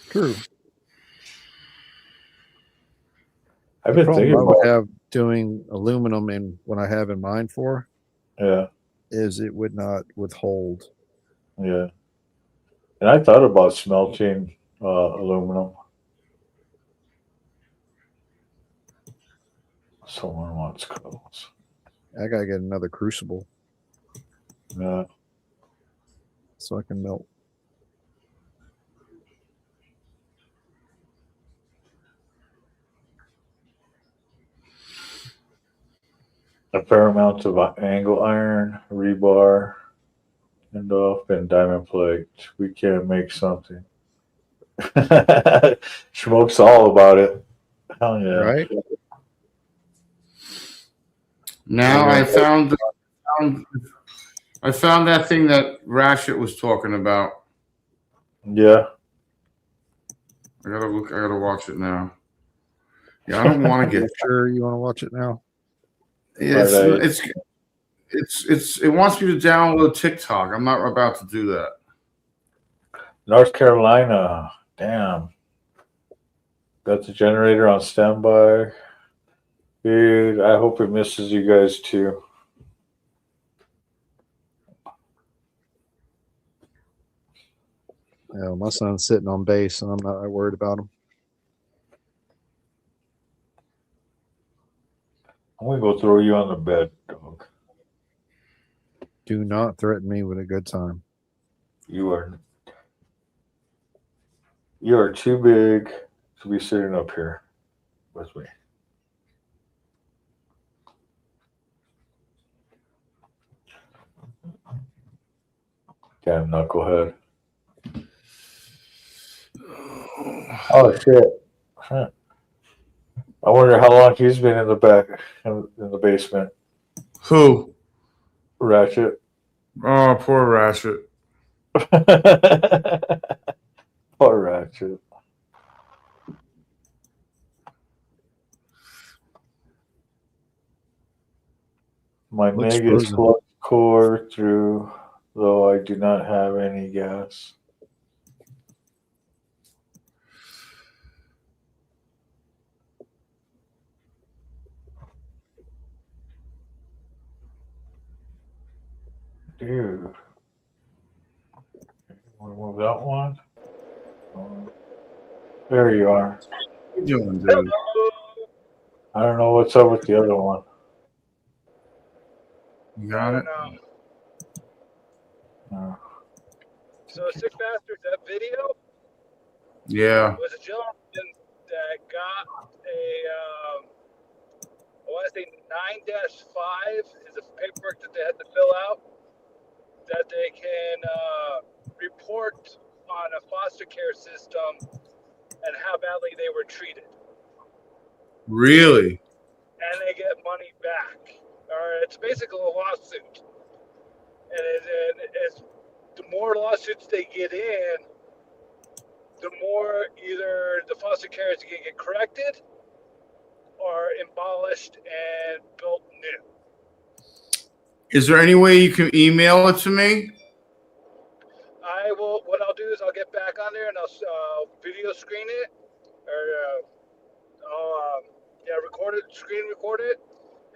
Speaker 5: true?
Speaker 2: I've
Speaker 5: The
Speaker 2: been
Speaker 5: problem
Speaker 2: thinking
Speaker 5: I would
Speaker 2: about,
Speaker 5: have doing aluminum in what I have in mind for
Speaker 2: yeah,
Speaker 5: is it would not withhold.
Speaker 2: yeah. And I thought about smelting aluminum. Someone wants clothes.
Speaker 5: I gotta get another crucible
Speaker 2: Yeah.
Speaker 5: so I can melt.
Speaker 2: A fair amount of angle iron, rebar, and off, and diamond plate. We can make something. Smoke's all about it. Hell yeah.
Speaker 5: Right?
Speaker 4: Now I found that thing that Ratchet was talking about.
Speaker 2: Yeah.
Speaker 4: I gotta watch it now. Yeah, I don't want to
Speaker 5: You
Speaker 4: get.
Speaker 5: sure you want to watch it now?
Speaker 4: It wants me to download TikTok. I'm not about to do that.
Speaker 2: North Carolina. Damn. Got the generator on standby. Dude, I hope it misses you guys too.
Speaker 5: Yeah, my son's sitting on base, and I'm not worried about him.
Speaker 2: I'm gonna go throw you on the bed, dog.
Speaker 5: Do not threaten me with a good time.
Speaker 2: You are too big to be sitting up here with me. Damn knucklehead. Oh shit. Huh. I wonder how long he's been in the back in the basement.
Speaker 4: Who?
Speaker 2: Ratchet.
Speaker 4: Oh, poor Ratchet.
Speaker 2: Poor Ratchet. My
Speaker 5: Looks
Speaker 2: MIG is
Speaker 5: frozen.
Speaker 2: flux core through, though I do not have any gas. Dude. Want to move that one? There you are.
Speaker 4: What you doing, dude?
Speaker 2: I don't know what's up with the other one.
Speaker 4: You
Speaker 7: I
Speaker 4: got
Speaker 7: don't
Speaker 4: it?
Speaker 7: know.
Speaker 2: Uh,
Speaker 7: So Sick Bastards, that video
Speaker 4: Yeah.
Speaker 7: was a gentleman that got a, I want to say 9-5 is a paperwork that they had to fill out that they can report on a foster care system and how badly they were treated.
Speaker 4: Really?
Speaker 7: And they get money back. Or it's basically a lawsuit. And it's the more lawsuits they get in, the more either the foster care is going to get corrected or abolished and built new.
Speaker 4: Is there any way you can email it to me?
Speaker 7: I will. What I'll do is I'll get back on there and I'll video screen it, or I'll record it, screen record it,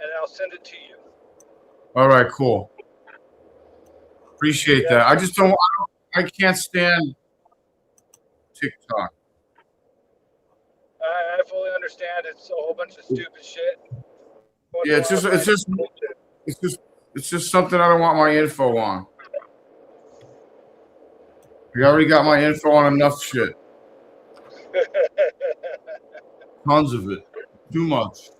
Speaker 7: and I'll send it to you.
Speaker 4: All right, cool. Appreciate that. I just don't. I can't stand TikTok.
Speaker 7: I fully understand. It's a whole bunch of stupid shit.
Speaker 4: Yeah, it's just something I don't want my info on. You already got my info on enough shit. Tons of it. Too much.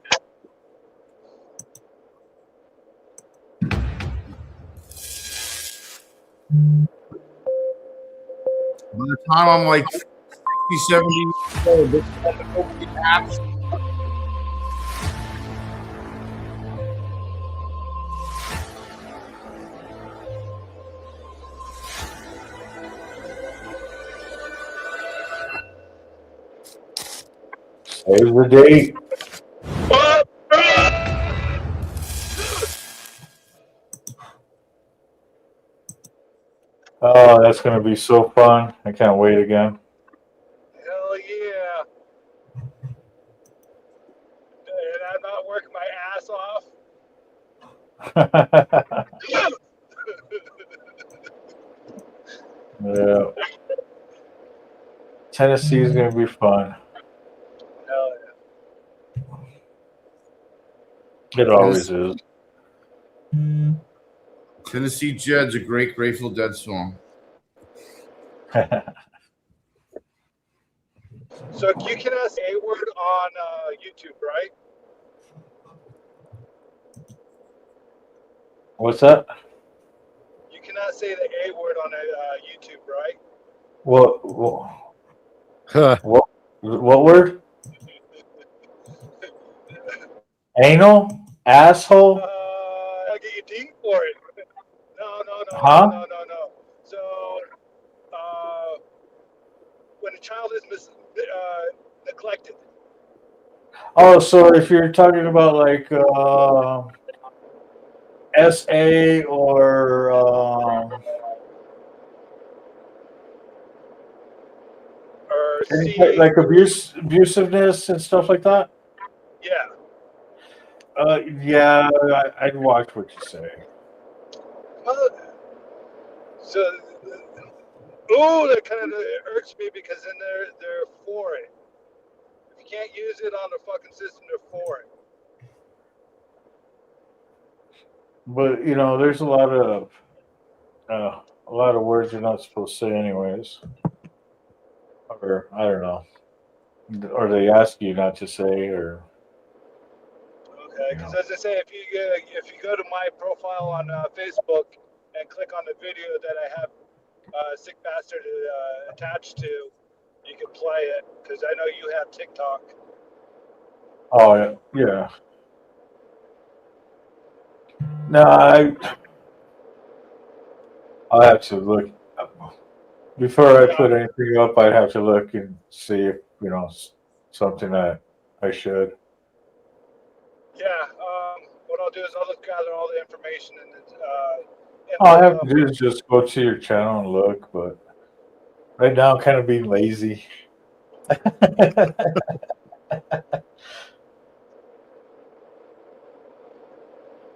Speaker 4: By the time I'm like 60, 70 years old, this apps.
Speaker 2: Save the date. Oh, that's gonna be so fun! I can't wait again.
Speaker 7: Hell yeah! And I'm not working my ass off.
Speaker 2: Yeah. Tennessee is gonna be fun.
Speaker 7: Hell yeah!
Speaker 2: It always is.
Speaker 4: Tennessee Jed's a great Grateful Dead song.
Speaker 7: So you cannot say a word on YouTube, right?
Speaker 2: What's that?
Speaker 7: You cannot say the A word on YouTube, right?
Speaker 2: What?
Speaker 5: Huh.
Speaker 2: What word? Anal? Asshole?
Speaker 7: I'll get you dinged for it. No.
Speaker 2: Huh?
Speaker 7: No. So, when a child is neglected.
Speaker 2: Oh, so if you're talking about like SA or
Speaker 7: Or C,
Speaker 2: like abusiveness and stuff like that.
Speaker 7: yeah.
Speaker 2: Yeah, I'd watch what you say.
Speaker 7: So, that kind of irks me because then they're for it. If you can't use it on the fucking system, they're for it.
Speaker 2: But you know, there's a lot of words you're not supposed to say, anyways. Or I don't know, or they ask you not to say, or
Speaker 7: Okay, because as I say, if you go to my profile on Facebook and click on the video that I have Sick Bastard attached to, you can play it because I know you have TikTok.
Speaker 2: oh yeah. No, I'll have to look before I put anything up. I'd have to look and see if something that I should.
Speaker 7: Yeah. What I'll do is I'll just gather all the information and
Speaker 2: All I have to do is just go to your channel and look. But right now, I'm kind of being lazy.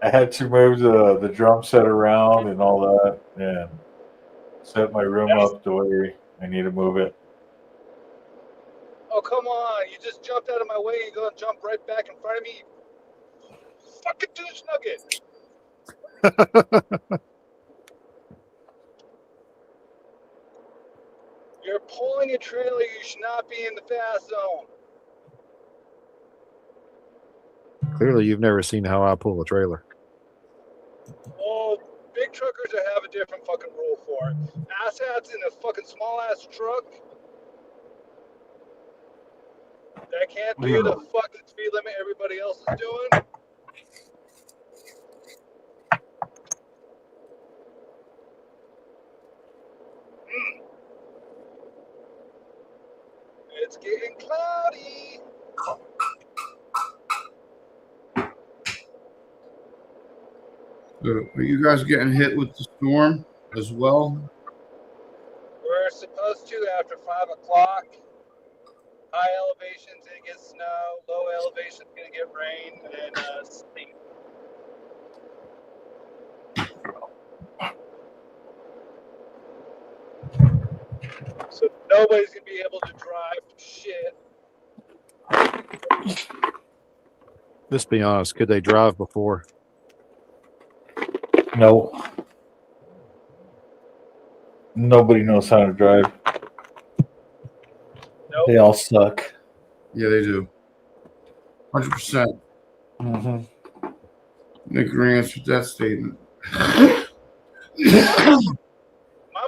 Speaker 2: I had to move the drum set around and all that, and set my room up the way I need to move it.
Speaker 7: Oh, come on. You just jumped out of my way. You're going to jump right back in front of me. Fucking douche nugget. You're pulling a trailer, you should not be in the fast zone.
Speaker 5: Clearly, you've never seen how I pull a trailer.
Speaker 7: Well, big truckers have a different fucking rule for it. Asshats in a fucking small ass truck that can't do the fucking speed limit everybody else is doing. It's getting cloudy.
Speaker 4: Are you guys getting hit with the storm as well?
Speaker 7: We're supposed to after 5 o'clock. High elevation's gonna get snow. Low elevation's gonna get rain and sleet. So nobody's gonna be able to drive shit.
Speaker 5: Let's be honest. Could they drive before?
Speaker 2: No. Nobody knows how to drive.
Speaker 7: Nope.
Speaker 2: They all suck.
Speaker 4: Yeah, they do. 100%.
Speaker 2: Mm-hmm.
Speaker 4: In agreement with that statement.
Speaker 7: My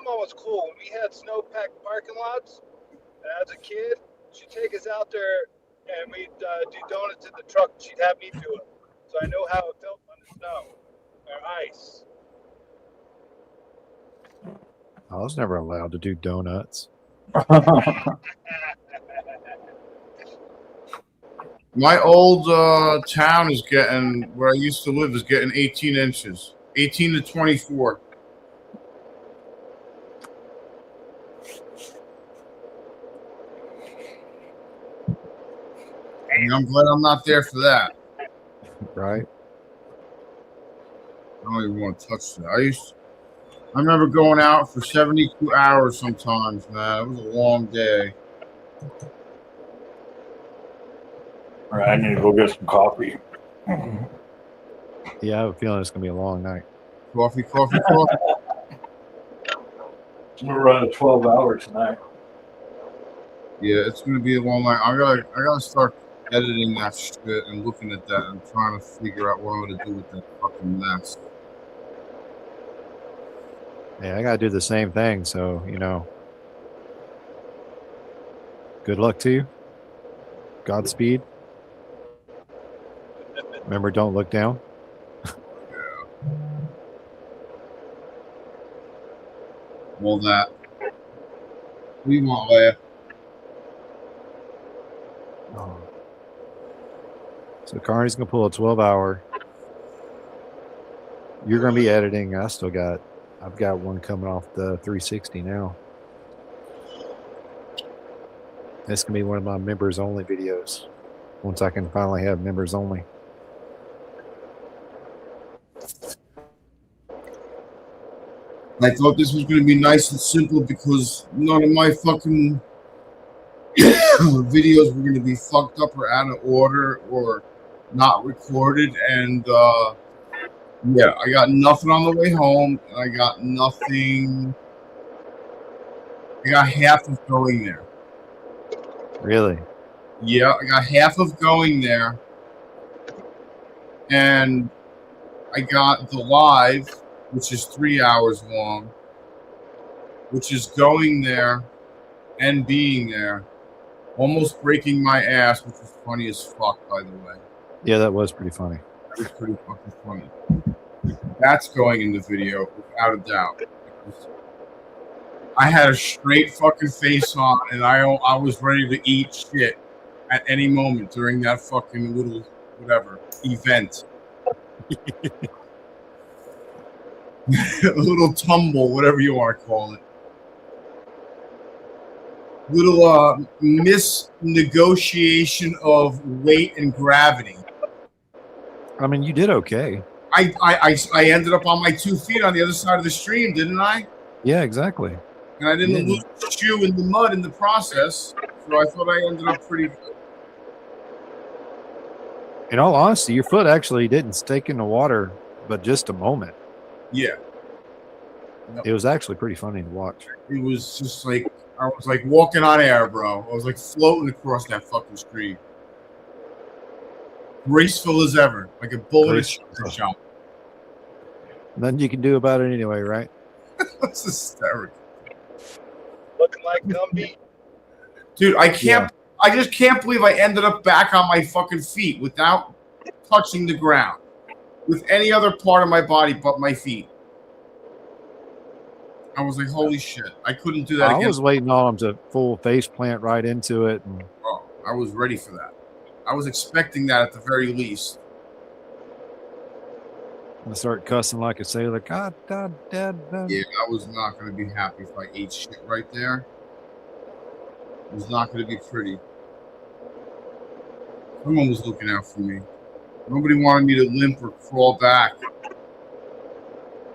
Speaker 7: mom was cool. When we had snow-packed parking lots, as a kid, she'd take us out there and we'd do donuts in the truck. She'd have me do it. So I know how it felt on the snow or ice.
Speaker 5: I was never allowed to do donuts.
Speaker 4: My old town is getting, where I used to live, is getting 18 inches. 18 to 24. And I'm glad I'm not there for that.
Speaker 5: Right?
Speaker 4: I don't even want to touch that. I remember going out for 72 hours sometimes, man. It was a long day.
Speaker 2: All right, I need to go get some coffee.
Speaker 5: Yeah, I have a feeling it's going to be a long night.
Speaker 4: Coffee, coffee, coffee.
Speaker 2: I'm gonna run a 12-hour tonight.
Speaker 4: Yeah, it's gonna be a long night. I gotta start editing that shit and looking at that and trying to figure out what I'm gonna do with that fucking mess.
Speaker 5: Yeah, I got to do the same thing. So, you know, good luck to you. Godspeed. Remember, don't look down.
Speaker 4: All that. We want laugh.
Speaker 5: Oh. So Carney's going to pull a 12-hour. You're going to be editing. I've got one coming off the 360 now. This can be one of my members only videos once I can finally have members only.
Speaker 4: I thought this was going to be nice and simple because none of my fucking videos were going to be fucked up or out of order or not recorded. And yeah, I got nothing on the way home. And I got nothing. I got half of going there.
Speaker 5: Really?
Speaker 4: Yeah, I got half of going there. And I got the live, which is 3 hours long, which is going there and being there, almost breaking my ass, which was funny as fuck, by the way.
Speaker 5: Yeah, that was pretty funny.
Speaker 4: That was pretty fucking funny. That's going in the video, without a doubt. I had a straight fucking face on, and I was ready to eat shit at any moment during that fucking little, whatever, event. A little tumble, whatever you want to call it. Little misnegotiation of weight and gravity.
Speaker 5: I mean, you did okay.
Speaker 4: I ended up on my 2 feet on the other side of the stream, didn't I?
Speaker 5: Yeah, exactly.
Speaker 4: And I didn't lose the shoe in the mud in the process, so I thought I ended up pretty good.
Speaker 5: In all honesty, your foot actually didn't stake in the water, but just a moment.
Speaker 4: Yeah.
Speaker 5: It was actually pretty funny to watch.
Speaker 4: It was just like I was like walking on air, bro. I was like floating across that fucking stream. Graceful as ever, like a bull in a shot.
Speaker 5: Nothing you can do about it anyway, right?
Speaker 4: That's hysterical.
Speaker 7: Looking like Gumby.
Speaker 4: Dude, I just can't believe I ended up back on my fucking feet without touching the ground with any other part of my body but my feet. I was like, holy shit. I couldn't do that again.
Speaker 5: I was waiting on him to full face plant right into it. And
Speaker 4: oh, I was ready for that. I was expecting that at the very least.
Speaker 5: and start cussing like a sailor. God, Dad.
Speaker 4: Yeah, I was not going to be happy if I ate shit right there. It was not going to be pretty. Someone was looking out for me. Nobody wanted me to limp or crawl back.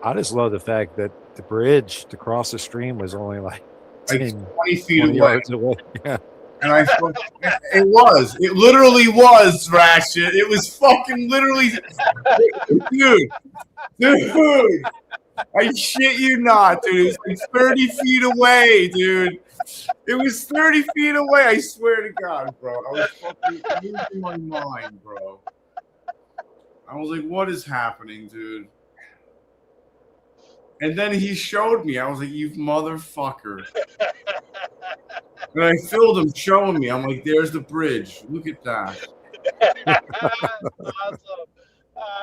Speaker 5: I just love the fact that the bridge to cross the stream was only like 10,
Speaker 4: 20 feet
Speaker 5: 20
Speaker 4: away.
Speaker 5: yards away. Yeah.
Speaker 4: And I thought, it literally was, Ratchet. It was fucking literally, dude, I shit you not, dude. It was like 30 feet away, dude. It was 30 feet away, I swear to God, bro. I was fucking losing my mind, bro. I was like, what is happening, dude? And then he showed me. I was like, you motherfucker. And I filmed him showing me. I'm like, there's the bridge. Look at that.
Speaker 7: Awesome.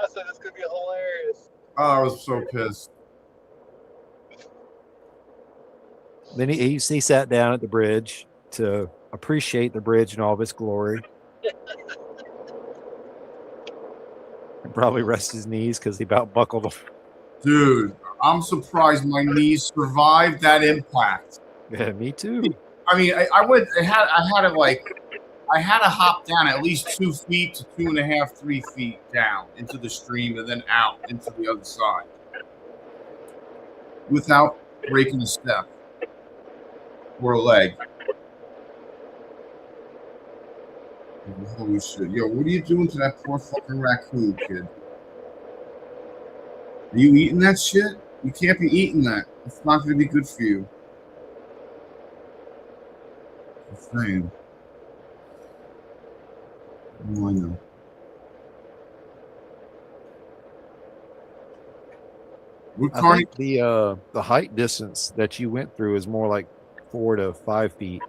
Speaker 7: So this could be hilarious.
Speaker 4: Oh, I was so pissed.
Speaker 5: Then he sat down at the bridge to appreciate the bridge in all of its glory. And probably rest his knees because he about buckled them.
Speaker 4: Dude, I'm surprised my knees survived that impact.
Speaker 5: Yeah, me too.
Speaker 4: I mean, I had to hop down at least 2 feet to 2.5, 3 feet down into the stream and then out into the other side without breaking a step or a leg. Holy shit. Yo, what are you doing to that poor fucking raccoon, kid? Are you eating that shit? You can't be eating that. It's not going to be good for you. I'm saying. Oh, I know.
Speaker 5: I think the height distance that you went through is more like 4 to 5 feet.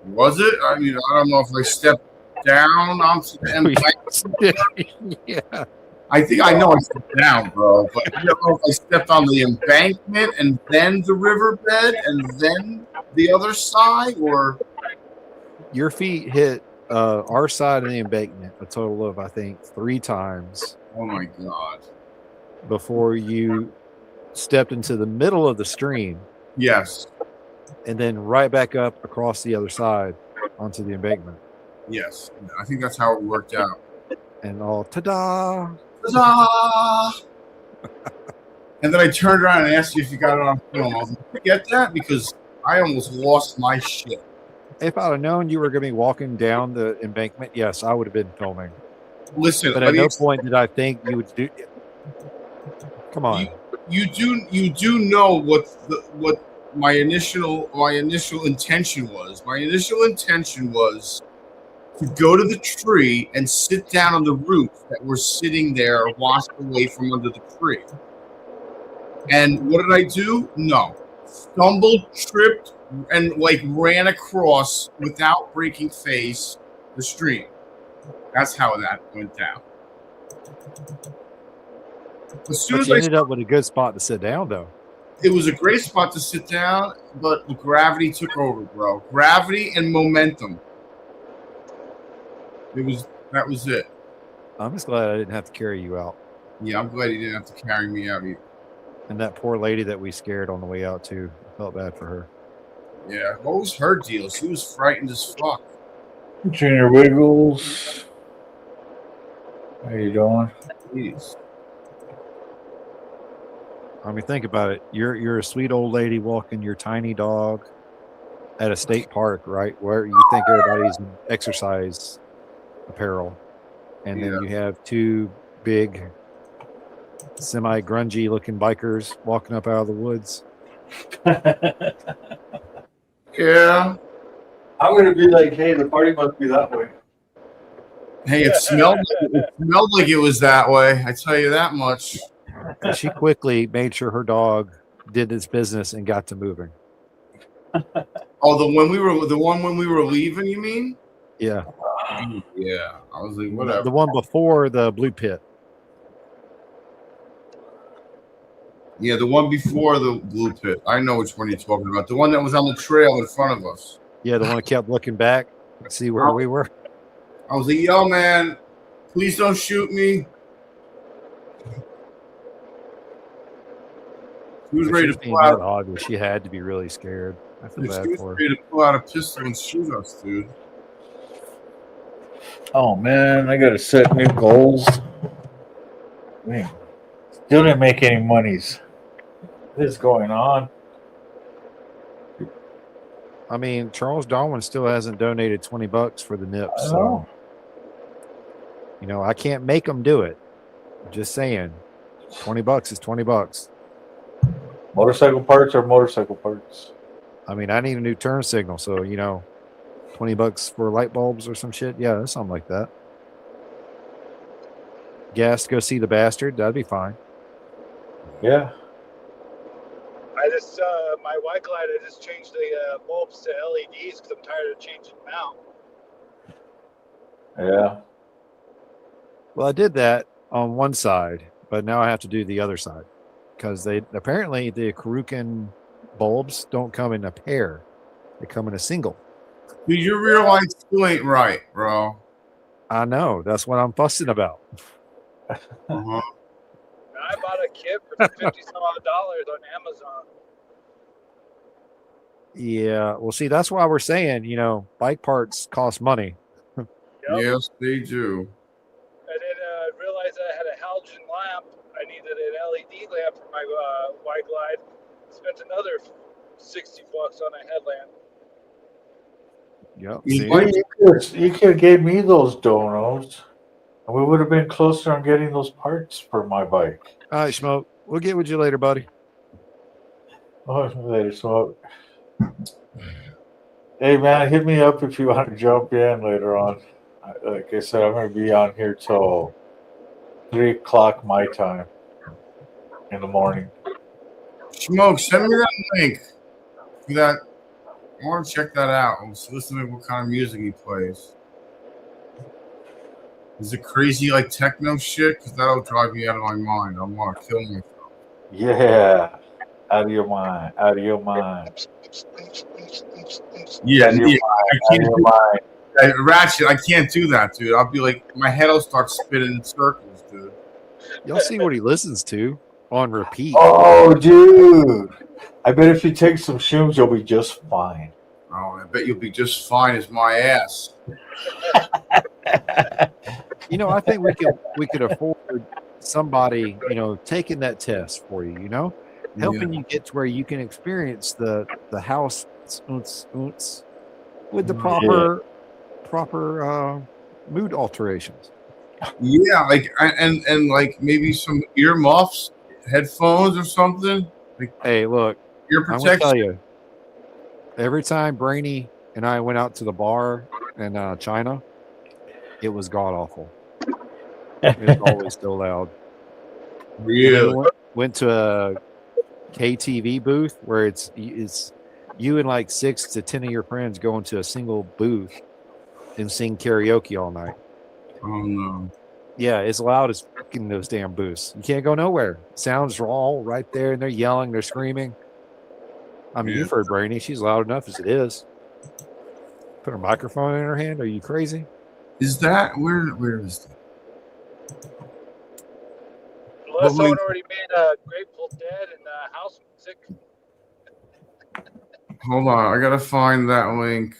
Speaker 4: Was it? I mean, I don't know if I stepped down onto the embankment.
Speaker 5: Yeah.
Speaker 4: I think I know I stepped down, bro, but I don't know if I stepped on the embankment and then the riverbed and then the other side, or
Speaker 5: Your feet hit our side of the embankment a total of, I think, 3 times
Speaker 4: oh my God.
Speaker 5: before you stepped into the middle of the stream
Speaker 4: Yes,
Speaker 5: and then right back up across the other side onto the embankment.
Speaker 4: yes. I think that's how it worked out.
Speaker 5: And all, ta-da!
Speaker 4: Huzzah! And then I turned around and asked you if you got it on film. I was like, forget that, because I almost lost my shit.
Speaker 5: If I'd have known you were going to be walking down the embankment, yes, I would have been filming.
Speaker 4: Listen,
Speaker 5: But at no point did I think you would do. Come on.
Speaker 4: You do know what my initial intention was. My initial intention was to go to the tree and sit down on the roots that were sitting there washed away from under the tree. And what did I do? No. Stumbled, tripped, and ran across without breaking face the stream. That's how that went down. As soon
Speaker 5: But
Speaker 4: as
Speaker 5: you
Speaker 4: I
Speaker 5: ended up with a good spot to sit down, though.
Speaker 4: it was a great spot to sit down, but the gravity took over, bro. Gravity and momentum. That was it.
Speaker 5: I'm just glad I didn't have to carry you out.
Speaker 4: Yeah, I'm glad you didn't have to carry me out either.
Speaker 5: And that poor lady that we scared on the way out, too. I felt bad for her.
Speaker 4: Yeah, what was her deal? She was frightened as fuck.
Speaker 2: Junior Wiggles. How you doing?
Speaker 4: Jeez.
Speaker 5: I mean, think about it. You're a sweet old lady walking your tiny dog at a state park, right? Where you think everybody's in exercise apparel. And then you have 2 big semi grungy looking bikers walking up out of the woods.
Speaker 4: Yeah.
Speaker 2: I'm gonna be like, hey, the party must be that way.
Speaker 4: Hey, it smelled like it was that way. I tell you that much.
Speaker 5: And she quickly made sure her dog did its business and got to moving.
Speaker 4: Oh, the one when we were leaving, you mean?
Speaker 5: Yeah.
Speaker 4: Yeah. I was like, whatever.
Speaker 5: The one before the blue pit.
Speaker 4: Yeah, the one before the blue pit. I know which one you're talking about. The one that was on the trail in front of us.
Speaker 5: Yeah, the one that kept looking back to see where we were.
Speaker 4: I was like, yo, man, please don't shoot me. She was ready to pull out.
Speaker 5: Obvious. She had to be really scared. I feel bad
Speaker 4: She was
Speaker 5: for her.
Speaker 4: ready to pull out a pistol and shoot us, dude.
Speaker 2: Oh man, I gotta set new goals. Man, still didn't make any monies. What is going on?
Speaker 5: I mean, Charles Darwin still hasn't donated $20 for the nips.
Speaker 2: I
Speaker 5: So,
Speaker 2: know.
Speaker 5: you know, I can't make them do it. I'm just saying, $20 is $20.
Speaker 2: Motorcycle parts are motorcycle parts.
Speaker 5: I mean, I need a new turn signal, so you know, $20 for light bulbs or some shit. Yeah, something like that. Gas to go see the bastard. That'd be fine.
Speaker 2: Yeah.
Speaker 7: I just, my white glide, I just changed the bulbs to LEDs because I'm tired of changing them out.
Speaker 2: Yeah.
Speaker 5: Well, I did that on one side, but now I have to do the other side because they apparently the Truckin bulbs don't come in a pair; they come in a single.
Speaker 4: Dude, your rear light still ain't right, bro.
Speaker 5: I know. That's what I'm fussing about.
Speaker 4: Uh-huh.
Speaker 7: I bought a kit for $50 on Amazon.
Speaker 5: Yeah. Well, see, that's why we're saying, you know, bike parts cost money.
Speaker 7: Yep.
Speaker 4: Yes, they do.
Speaker 7: And then I realized I had a halogen lamp. I needed an LED lamp for my white glide. Spent another $60 on a headlamp.
Speaker 5: Yep.
Speaker 4: You
Speaker 5: See?
Speaker 2: You could have gave me those donos. And we would have been closer on getting those parts for my bike.
Speaker 5: All right, Smoke. We'll get with you later, buddy.
Speaker 2: Oh, later, Smoke. Hey, man, hit me up if you want to jump in later on. Like I said, I'm going to be on here till 3 o'clock my time in the morning.
Speaker 4: Smoke, send me that link for that. I want to check that out. Let's listen to what kind of music he plays. Is it crazy like techno shit? Because that'll drive me out of my mind. I want to kill myself.
Speaker 2: Yeah. Out of your mind. Out of your mind.
Speaker 4: Yeah,
Speaker 2: Out of your mind. Out of your mind.
Speaker 4: Ratchet, I can't do that, dude. I'll be like, my head will start spinning in circles, dude.
Speaker 5: Y'all see what he listens to on repeat.
Speaker 2: Oh, dude. I bet if you take some shrooms, you'll be just fine.
Speaker 4: Oh, I bet you'll be just fine as my ass.
Speaker 5: You know, I think we could afford somebody, you know, taking that test for you, you know, helping you get to where you can experience the house with the proper mood alterations.
Speaker 4: Yeah, like and like maybe some earmuffs, headphones or something. Like
Speaker 5: Hey, look,
Speaker 4: ear
Speaker 5: I'm gonna
Speaker 4: protection.
Speaker 5: tell you, every time Brainy and I went out to the bar in China, it was god awful. It's always so loud.
Speaker 4: Really?
Speaker 5: Went to a KTV booth where it's you and like 6 to 10 of your friends go into a single booth and sing karaoke all night.
Speaker 4: Oh no.
Speaker 5: Yeah, it's loud as fucking those damn booths. You can't go nowhere. Sounds are all right there, and they're yelling, they're screaming. I mean,
Speaker 4: Yeah.
Speaker 5: you've heard Brainy. She's loud enough as it is. Put a microphone in her hand. Are you crazy?
Speaker 4: Is that where is that?
Speaker 7: Unless someone already made Grateful Dead and house music.
Speaker 4: Hold on, I gotta find that link.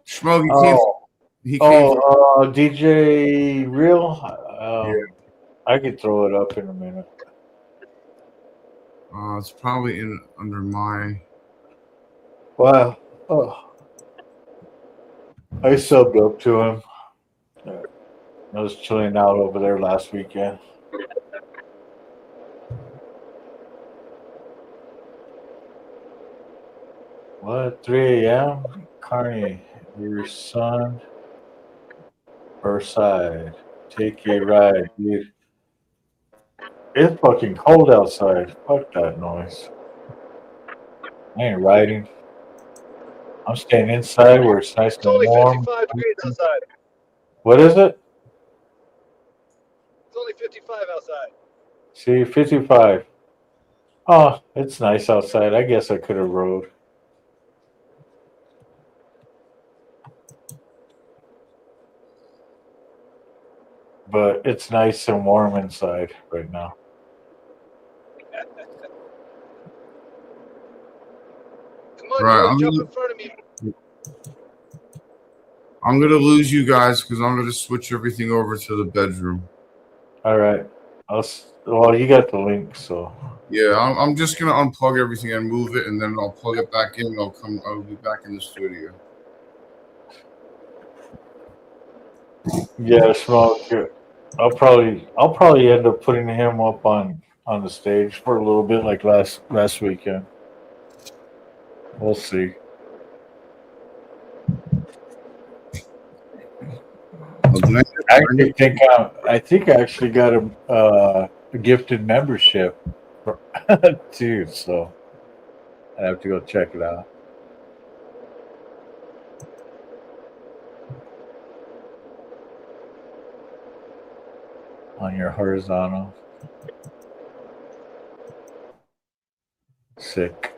Speaker 4: Schmo, he came
Speaker 2: DJ Real? I could throw it up in a minute.
Speaker 4: it's probably under my.
Speaker 2: Wow. Oh. I subbed up to him. I was chilling out over there last weekend. What? 3 a.m. Carney, your son or side? Take a ride, dude. It's fucking cold outside. Fuck that noise. I ain't riding. I'm staying inside where it's nice
Speaker 7: It's
Speaker 2: and
Speaker 7: only
Speaker 2: warm.
Speaker 7: 55 degrees outside.
Speaker 2: What is it?
Speaker 7: It's only 55 outside.
Speaker 2: See, 55. Oh, it's nice outside. I guess I could have rode. But it's nice and warm inside right now.
Speaker 7: Come on,
Speaker 4: Right,
Speaker 7: Joey, jump in front of me.
Speaker 4: I'm gonna lose you guys because I'm gonna switch everything over to the bedroom.
Speaker 2: All right. Well, you got the link, so.
Speaker 4: Yeah, I'm just gonna unplug everything and move it, and then I'll plug it back in. And I'll be back in the studio.
Speaker 2: Yeah, Smoke. I'll probably end up putting him up on the stage for a little bit, like last weekend. We'll see. I think I actually got a gifted membership too, so I have to go check it out. On your horizontal. Sick.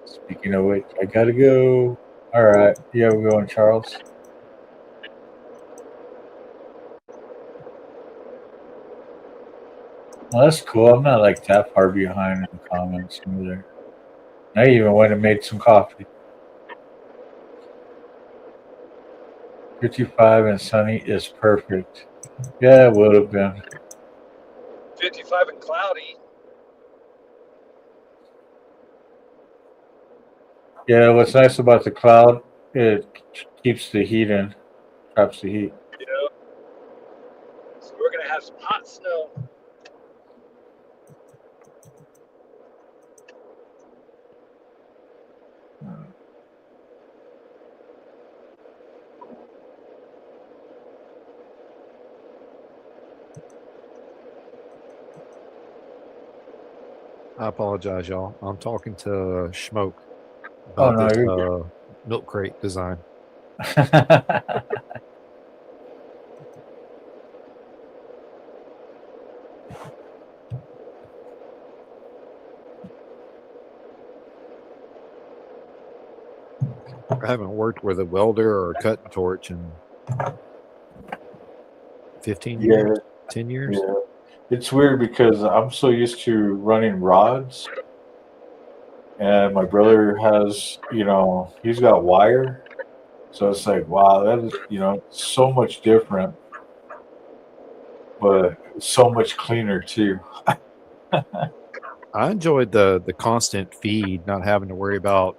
Speaker 2: Speaking of which, I gotta go. All right. Yeah, we're going, Charles. Well, that's cool. I'm not like that far behind in the comments either. I even went and made some coffee. 55 and sunny is perfect. Yeah, it would have been.
Speaker 7: 55 and cloudy.
Speaker 2: Yeah, what's nice about the cloud, it keeps the heat in, traps the heat.
Speaker 7: You know? So we're going to have some hot snow.
Speaker 5: I apologize, y'all. I'm talking to Smoke
Speaker 2: Oh,
Speaker 5: about
Speaker 2: no,
Speaker 5: this
Speaker 2: you're
Speaker 5: milk crate design. I haven't worked with a welder or a cutting torch in 15 years, 10 years.
Speaker 2: Yeah. It's weird because I'm so used to running rods, and my brother has, he's got wire. So it's like, wow, that is, so much different, but so much cleaner too.
Speaker 5: I enjoyed the constant feed, not having to worry about,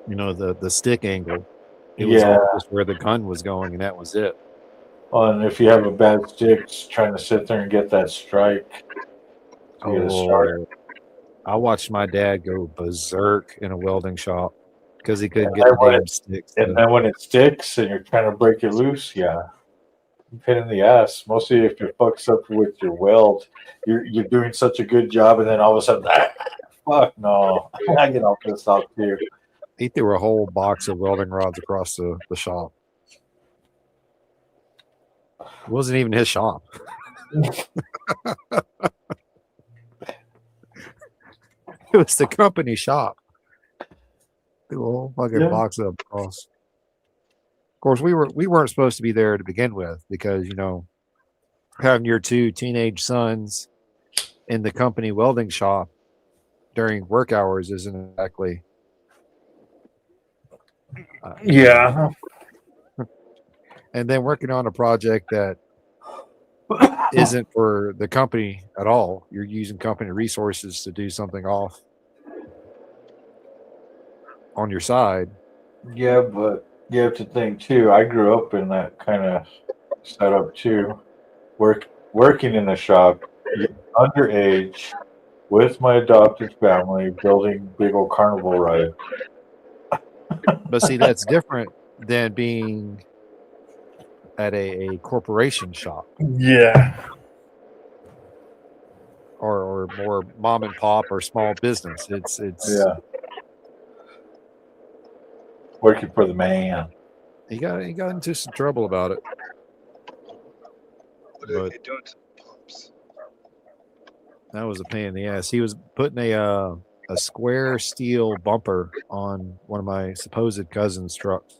Speaker 5: the stick angle. It was all just where the gun was going, and that was it.
Speaker 2: Well, and if you have a bad stick, just trying to sit there and get that strike.
Speaker 5: Oh, I watched my dad go berserk in a welding shop because he couldn't get
Speaker 2: And
Speaker 5: the damn sticks.
Speaker 2: And then when it sticks and you're trying to break it loose, yeah, pain in the ass. Mostly if it fucks up with your weld, you're doing such a good job, and then all of a sudden, fuck no, I get all pissed off too.
Speaker 5: He threw a whole box of welding rods across the shop. It wasn't even his shop. It was the company shop. Threw a whole fucking box of across. Of course, we weren't supposed to be there to begin with because having your two teenage sons in the company welding shop during work hours isn't exactly.
Speaker 2: Yeah.
Speaker 5: And then working on a project that isn't for the company at all. You're using company resources to do something off on your side.
Speaker 2: Yeah, but you have to think too. I grew up in that kind of setup too. Working in a shop, you're underage, with my adopted family, building big old carnival ride.
Speaker 5: But see, that's different than being at a corporation shop
Speaker 2: Yeah.
Speaker 5: or more mom and pop or small business. It's
Speaker 2: Yeah. Working for the man.
Speaker 5: he got into some trouble about it.
Speaker 7: What are
Speaker 5: But
Speaker 7: they doing to the pumps?
Speaker 5: that was a pain in the ass. He was putting a square steel bumper on one of my supposed cousin's trucks.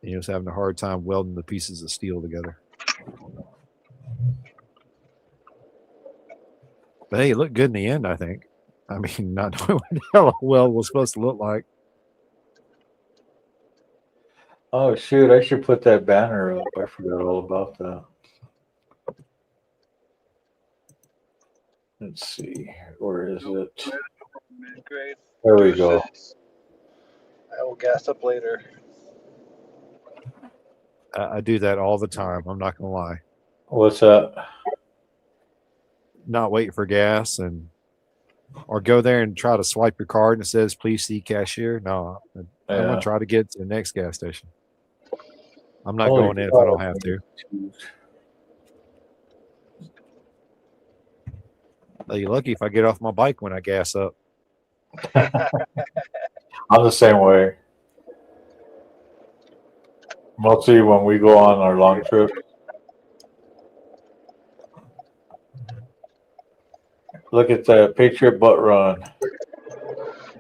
Speaker 5: He was having a hard time welding the pieces of steel together. But hey, it looked good in the end, I think. I mean, not knowing what the hell a weld was supposed to look like.
Speaker 2: Oh shoot! I should put that banner up. I forgot all about that. Let's see. Where is it?
Speaker 7: Great.
Speaker 2: There we go.
Speaker 7: I will gas up later.
Speaker 5: I do that all the time. I'm not going to lie.
Speaker 2: What's that?
Speaker 5: Not waiting for gas or go there and try to swipe your card and it says, please see cashier. No, I'm going to try to get to the next gas station. I'm not going in if I don't have to. You're lucky if I get off my bike when I gas up.
Speaker 2: I'm the same way. Mostly when we go on our long trip. Look at that Patriot butt run.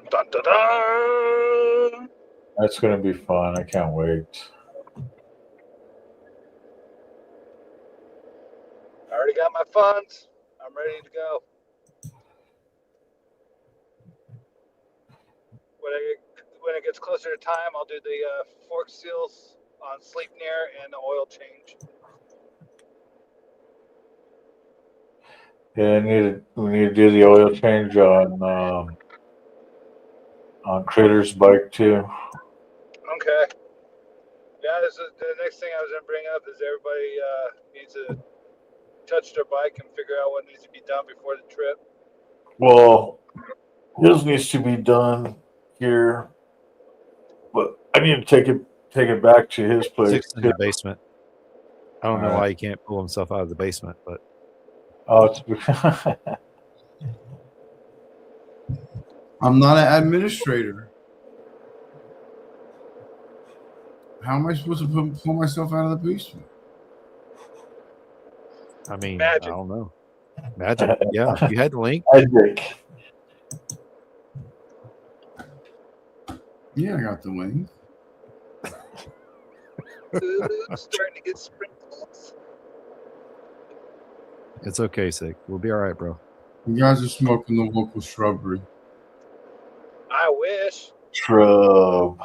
Speaker 7: Dun, dun, dun.
Speaker 2: That's going to be fun. I can't wait.
Speaker 7: I already got my funds. I'm ready to go. When it gets closer to time, I'll do the fork seals on Sleep Near and the oil change.
Speaker 2: Yeah, we need to do the oil change on Critter's bike too.
Speaker 7: Okay. Yeah, this is the next thing I was going to bring up is everybody needs to touch their bike and figure out what needs to be done before the trip.
Speaker 2: Well, this needs to be done here, but I need to take it back to his place.
Speaker 5: Six in the basement. I don't know why he can't pull himself out of the basement, but
Speaker 2: it's
Speaker 4: I'm not an administrator. How am I supposed to pull myself out of the basement?
Speaker 5: I mean,
Speaker 7: Magic.
Speaker 5: I don't know. Magic. Yeah, you had the link.
Speaker 2: Magic.
Speaker 4: Yeah, I got the link.
Speaker 7: Ooh, starting to get sprinkles.
Speaker 5: It's okay, Sick. We'll be all right, bro.
Speaker 4: You guys are smoking the local shrubbery.
Speaker 7: I wish.
Speaker 2: Shrub.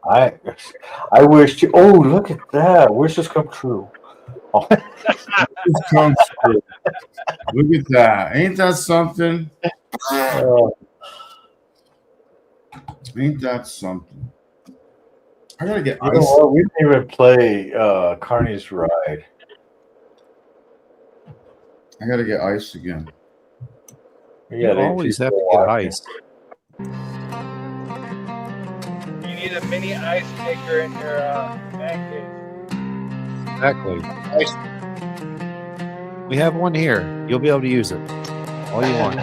Speaker 2: I wish to. Oh, look at that! Wishes come true. Oh.
Speaker 4: It comes true. Look at that. Ain't that something? Ain't that something? I gotta get
Speaker 2: You know
Speaker 4: ice.
Speaker 2: what? We didn't even play Carney's Ride.
Speaker 4: I gotta get ice again.
Speaker 5: You always have to get ice.
Speaker 7: You need a mini ice maker in your man cave.
Speaker 5: Exactly. We have one here. You'll be able to use it all you want.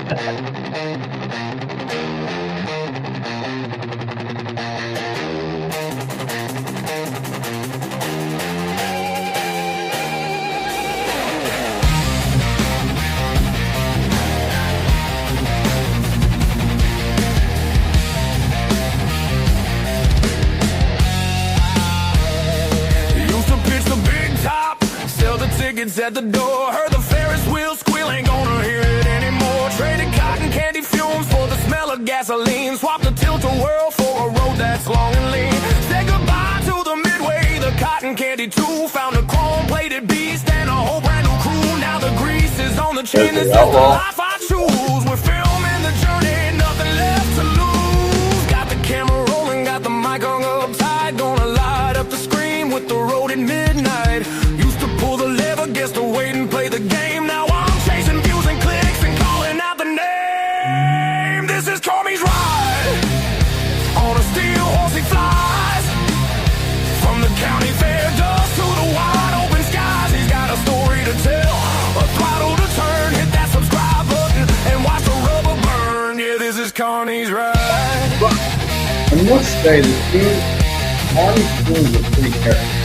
Speaker 1: Used to pitch the big top, sell the tickets at the door. Heard the Ferris wheel squeal, ain't gonna hear it anymore. Traded cotton candy fumes for the smell of gasoline. Swapped the tilt-a-whirl for a road that's long and lean. Said goodbye to the Midway, the cotton candy too. Found a chrome-plated beast and a whole brand new crew. Now the grease is on the chin, this is the life I choose. We're filming the journey, nothing left to lose. Got the camera rolling, got the mic hung up tight. Gonna light up the screen with the road at midnight. Used to pull the lever, get
Speaker 8: I must say, the team, Carney's team is pretty character.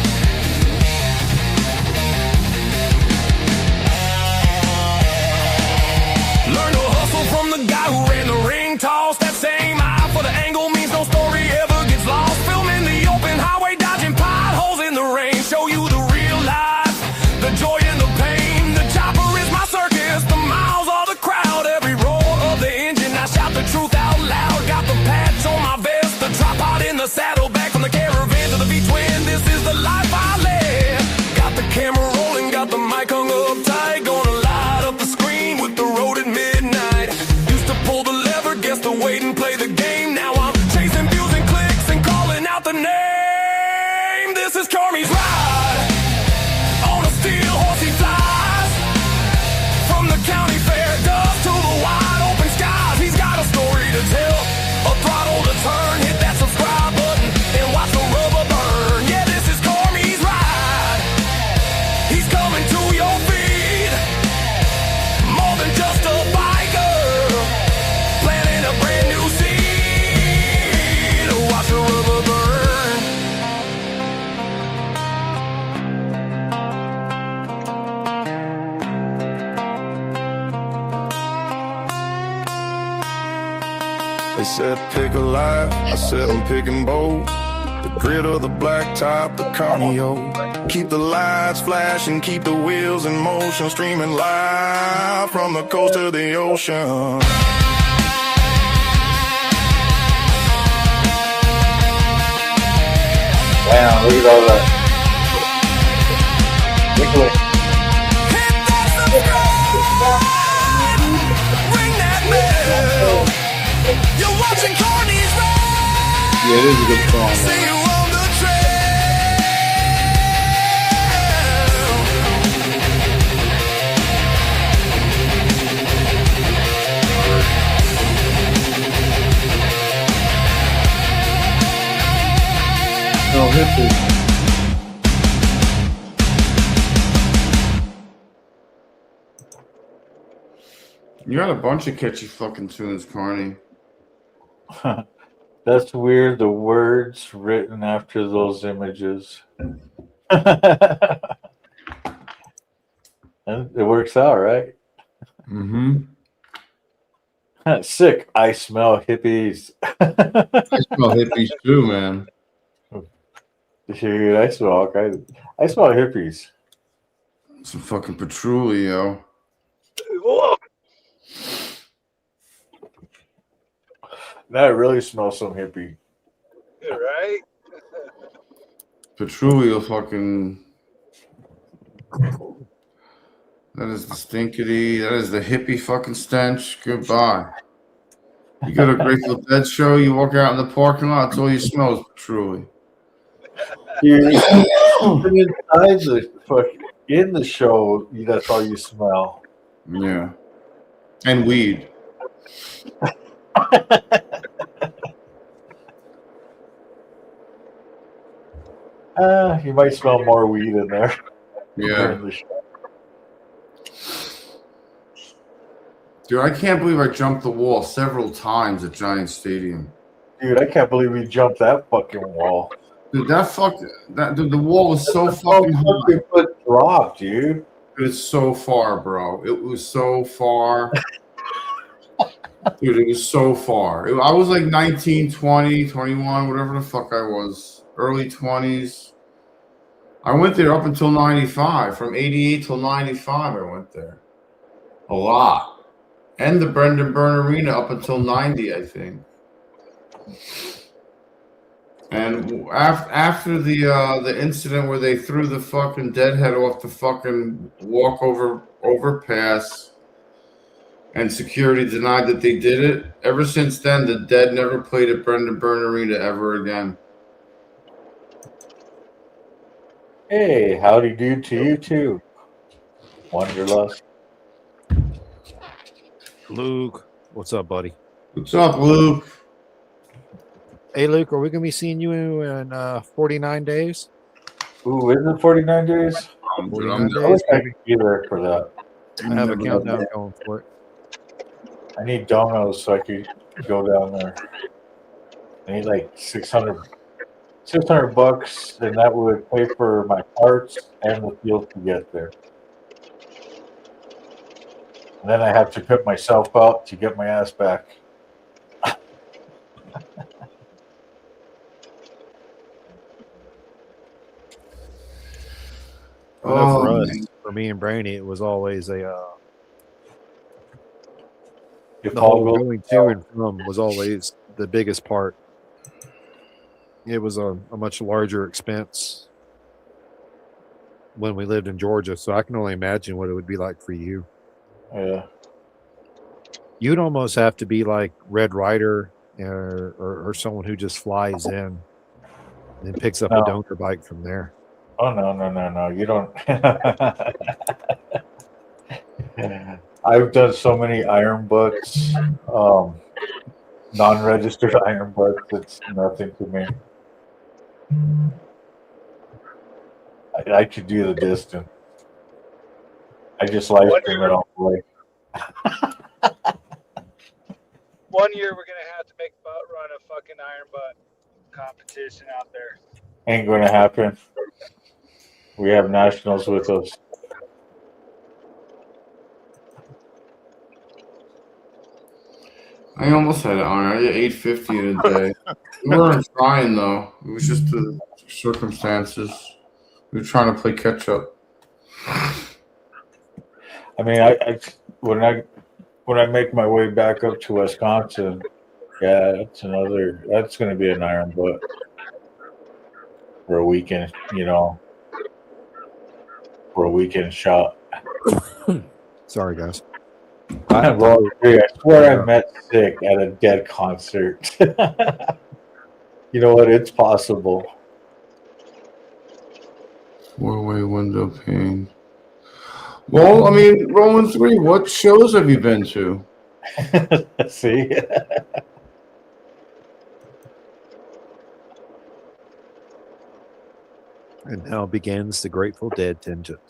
Speaker 1: Learn to hustle from the guy who ran the ring toss. That same eye for the angle means no story ever gets lost. Film in the open highway, dodging potholes in the rain. Show you the real life, the joy and the pain. The chopper is my circus, the miles are the crowd. Every roar of the engine, I shout the truth out loud. Got the patch on my vest, the tripod in the saddle. Back from the caravan to the V-twin, this is the life I live. Got the camera rolling, got the mic hung up tight. Gonna light up the screen with the road at midnight. Used to pull the lever, guess the wait and play the game. Now I'm chasing views and clicks and calling out the name. This is CARNY'S ride. On a steel horse he flies. From the county fair dust to the wide open skies. He's got a story to tell, a throttle to turn. Hit that subscribe button and watch the rubber burn. Yeah, this is CARNY'S ride. He's coming to your feet. More than just a biker, planting a brand new seed. Watch the rubber burn.
Speaker 9: They said pick a life, I said I'm picking bold. The grit of the black top, the carnio. Keep the lights flashing, keep the wheels in motion. Streaming live from the coast to the ocean.
Speaker 2: Wow, look at all that. Look at it.
Speaker 1: Hit that subscribe, ring that bell. You're watching CARNY'S ride.
Speaker 8: Yeah, it is a good song.
Speaker 1: See
Speaker 8: Man.
Speaker 1: you on the
Speaker 8: No, history.
Speaker 4: You got a bunch of catchy fucking tunes, Carney.
Speaker 2: That's weird. The words written after those images. And it works out, right?
Speaker 4: Mm-hmm.
Speaker 2: Sick. I smell hippies.
Speaker 4: I smell hippies too, man.
Speaker 2: Dude, I smell all kinds of, I smell hippies.
Speaker 4: Some fucking patchouli, yo.
Speaker 7: Whoa.
Speaker 2: That really smells some hippie.
Speaker 7: Right?
Speaker 4: Patchouli will fucking. That is the stinkity. That is the hippie fucking stench. Goodbye. You go to a Grateful Dead show, you walk out in the parking lot, it's all you smell is patchouli.
Speaker 2: Dude, inside the fucking in the show, that's all you smell.
Speaker 4: Yeah. And weed.
Speaker 2: You might smell more weed in there.
Speaker 4: Yeah.
Speaker 2: during the show.
Speaker 4: Dude, I can't believe I jumped the wall several times at Giant Stadium.
Speaker 2: Dude, I can't believe we jumped that fucking wall.
Speaker 4: Dude, dude, the wall was so fucking high.
Speaker 2: Foot drop, dude.
Speaker 4: It's so far, bro. It was so far. Dude, it was so far. I was like 19, 20, 21, whatever the fuck I was. Early 20s. I went there up until 95. From 88 till 95, I went there. A lot. And the Brendan Byrne Arena up until 90, I think. And after the incident where they threw the fucking deadhead off the fucking walkover overpass and security denied that they did it, ever since then, the Dead never played at Brendan Byrne Arena ever again.
Speaker 2: Hey, howdy do to you too. Wanderlust.
Speaker 5: Luke, what's up, buddy?
Speaker 4: What's up, Luke?
Speaker 5: Hey, Luke, are we going to be seeing you in 49 days?
Speaker 2: Ooh, is it 49 days?
Speaker 4: Dude,
Speaker 2: I
Speaker 4: I'm
Speaker 2: wish I could be there for that.
Speaker 5: I have a countdown going for it.
Speaker 2: I need donuts so I could go down there. I need like 600 bucks, and that would pay for my parts and the fuel to get there. And then I have to put myself out to get my ass back.
Speaker 5: I know for us,
Speaker 4: man.
Speaker 5: for me and Brainy, it was always a
Speaker 2: If
Speaker 5: the
Speaker 2: all
Speaker 5: whole
Speaker 2: goes
Speaker 5: going to and from was always the biggest part. It was a much larger expense when we lived in Georgia, so I can only imagine what it would be like for you.
Speaker 2: yeah.
Speaker 5: You'd almost have to be like Red Ryder or someone who just flies in and then picks up a
Speaker 2: No.
Speaker 5: donor bike from there.
Speaker 2: Oh no! You don't. I've done so many iron butts, non-registered iron butts. It's nothing to me. I could do the distance. I just live stream it all the way.
Speaker 7: One year we're gonna have to make butt run a fucking iron butt competition out there.
Speaker 2: Ain't going to happen. We have nationals with us.
Speaker 4: I almost had it on. I did 850 in a day. We weren't trying though. It was just the circumstances. We were trying to play catch up.
Speaker 2: I mean, when I make my way back up to Wisconsin, yeah, that's going to be an iron butt for a weekend, for a weekend shot.
Speaker 5: Sorry, guys.
Speaker 2: I swear I met Sick at a Dead concert. You know what? It's possible.
Speaker 4: Four-way window pane. Well, I mean, Rollin 3, what shows have you been to?
Speaker 2: See?
Speaker 5: And now begins the Grateful Dead tangent.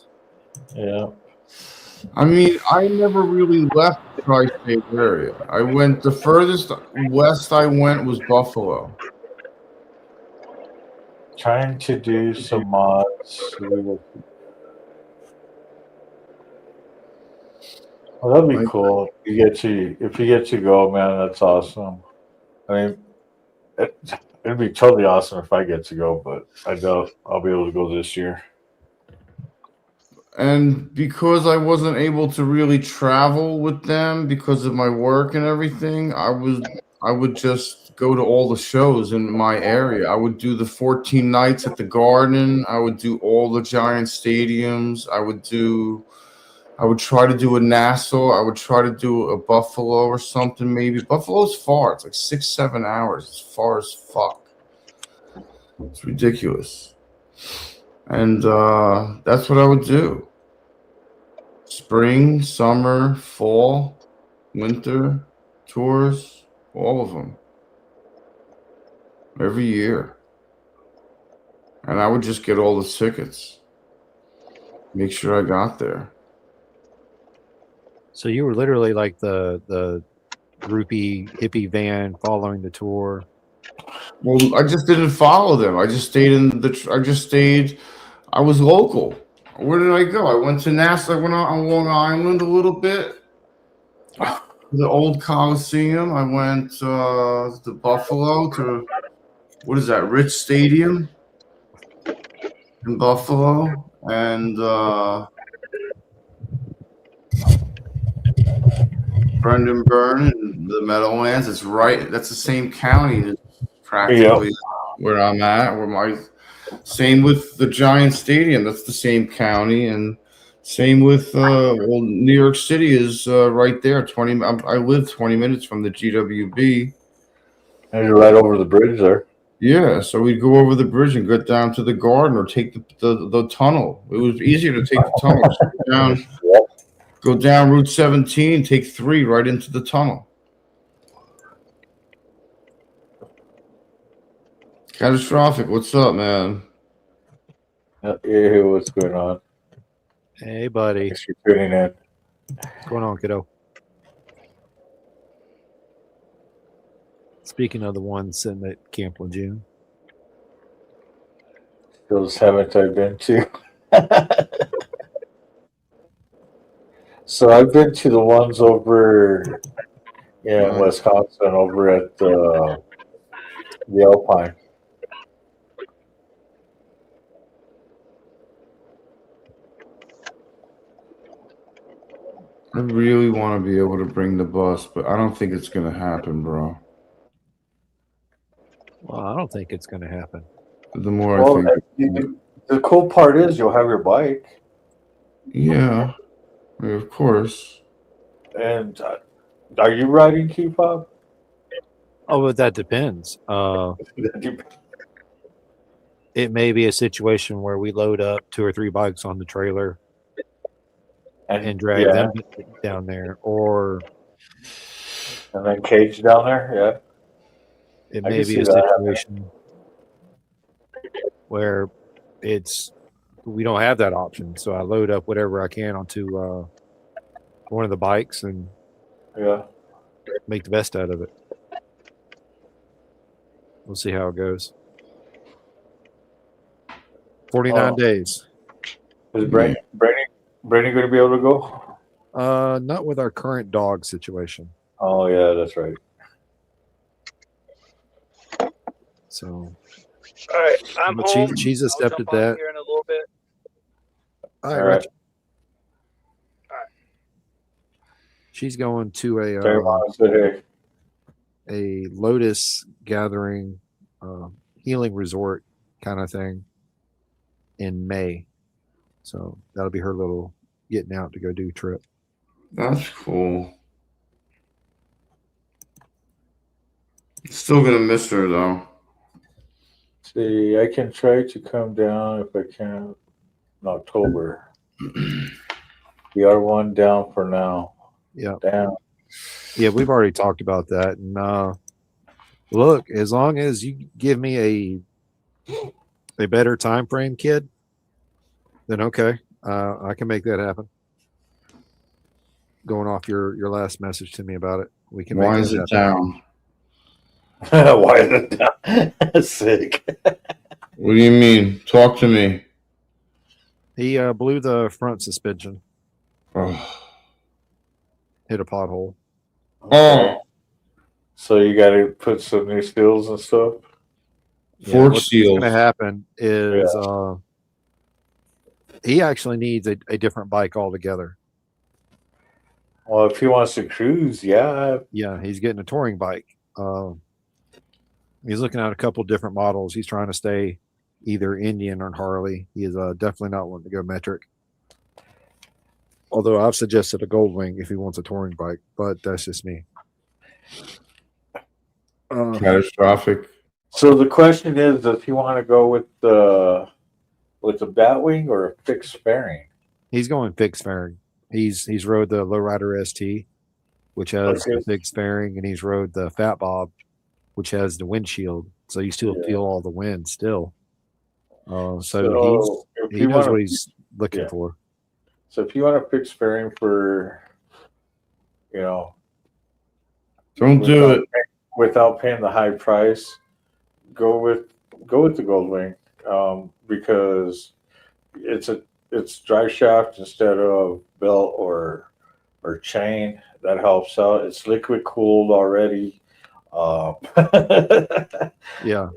Speaker 2: Yeah.
Speaker 4: I mean, I never really left the tri-state area. I went, the furthest west I went was Buffalo.
Speaker 2: Trying to do some mods. Well, that'd be cool. If you get to go, man, that's awesome. I mean, it'd be totally awesome if I get to go, but I doubt I'll be able to go this year.
Speaker 4: And because I wasn't able to really travel with them because of my work and everything, I would just go to all the shows in my area. I would do the 14 nights at the Garden. I would do all the giant stadiums. I would try to do a Nassau. I would try to do a Buffalo or something maybe. Buffalo's far. It's like 6-7 hours. It's far as fuck. It's ridiculous. And that's what I would do. Spring, summer, fall, winter, tours, all of them. Every year. And I would just get all the tickets. Make sure I got there.
Speaker 5: So you were literally like the groupie hippie van following the tour.
Speaker 4: Well, I just didn't follow them. I just stayed. I was local. Where did I go? I went to Nassau. I went on Long Island a little bit. The old Coliseum. I went to Buffalo to, what is that, Rich Stadium in Buffalo. And Brendan Byrne and the Meadowlands. It's right. That's the same county. Practically where I'm at. Same with the Giant Stadium. That's the same county, and same with New York City is right there. I live 20 minutes from the GWB.
Speaker 2: And you're right over the bridge there.
Speaker 4: Yeah, so we'd go over the bridge and get down to the Garden or take the tunnel. It was easier to take the tunnel. Go down Route 17, take 3 right into the tunnel. Catastrophic. What's up, man?
Speaker 2: Hey, what's going on?
Speaker 5: Hey, buddy.
Speaker 2: Thanks for tuning in.
Speaker 5: What's going on, kiddo? Speaking of the ones sitting at Camp Lejeune,
Speaker 2: Those haven't I been to. So I've been to the ones over in Wisconsin, over at the Alpine.
Speaker 4: I really want to be able to bring the bus, but I don't think it's gonna happen, bro.
Speaker 5: well, I don't think it's going to happen.
Speaker 4: The more
Speaker 2: Well,
Speaker 4: I think,
Speaker 2: the cool part is you'll have your bike,
Speaker 4: yeah, of course.
Speaker 2: and are you riding K-pop?
Speaker 5: Oh, but that depends. It may be a situation where we load up 2 or 3 bikes on the trailer and drag them down there, or
Speaker 2: and then cage down there. Yeah,
Speaker 5: it
Speaker 2: I
Speaker 5: may
Speaker 2: can
Speaker 5: be
Speaker 2: see
Speaker 5: a
Speaker 2: that
Speaker 5: situation where we don't have that option. So I load up whatever I can onto one of the bikes and
Speaker 2: yeah.
Speaker 5: make the best out of it. We'll see how it goes. 49 days.
Speaker 2: Is Brady going to be able to go?
Speaker 5: Not with our current dog situation.
Speaker 2: Oh yeah, that's right.
Speaker 5: So,
Speaker 7: All right, I'm
Speaker 5: but
Speaker 7: home.
Speaker 5: she's
Speaker 7: I'll
Speaker 5: accepted
Speaker 7: jump on
Speaker 5: that.
Speaker 7: here in a little bit.
Speaker 5: All right,
Speaker 2: All right.
Speaker 5: Rich. She's going to
Speaker 2: Fairmont said,
Speaker 5: a Lotus gathering healing resort kind of thing in May. So that'll be her little getting out to go do trip.
Speaker 4: That's cool. Still gonna miss her though.
Speaker 2: See, I can try to come down if I can in October. The R1 down for now.
Speaker 5: Yeah.
Speaker 2: Down.
Speaker 5: Yeah, we've already talked about that. And look, as long as you give me a better time frame, kid, then okay, I can make that happen. Going off your last message to me about it, we can.
Speaker 4: Why
Speaker 5: make
Speaker 4: is
Speaker 5: that
Speaker 4: it
Speaker 5: happen.
Speaker 4: down?
Speaker 2: Why is it down? Sick.
Speaker 4: What do you mean? Talk to me.
Speaker 5: He blew the front suspension,
Speaker 4: Oh.
Speaker 5: hit a pothole.
Speaker 4: Oh.
Speaker 2: So you got to put some new seals and stuff.
Speaker 4: Fork
Speaker 5: what's
Speaker 4: seals.
Speaker 5: going to happen is he actually needs a different bike altogether.
Speaker 2: Well, if he wants to cruise, yeah.
Speaker 5: Yeah, he's getting a touring bike. He's looking at a couple different models. He's trying to stay either Indian or Harley. He is definitely not wanting to go metric. Although I've suggested a Goldwing if he wants a touring bike, but that's just me.
Speaker 4: Catastrophic.
Speaker 2: So the question is, does he want to go with the Batwing or a fixed fairing?
Speaker 5: He's going fixed fairing. He's rode the Lowrider ST, which has the fixed fairing, and he's rode the Fat Bob, which has the windshield. So you still feel all the wind still. So he knows what he's looking for.
Speaker 2: So if you want a fixed fairing for,
Speaker 4: don't do it
Speaker 2: without paying the high price, go with the Goldwing, because it's drive shaft instead of belt or chain. That helps out. It's liquid cooled already.
Speaker 5: Yeah.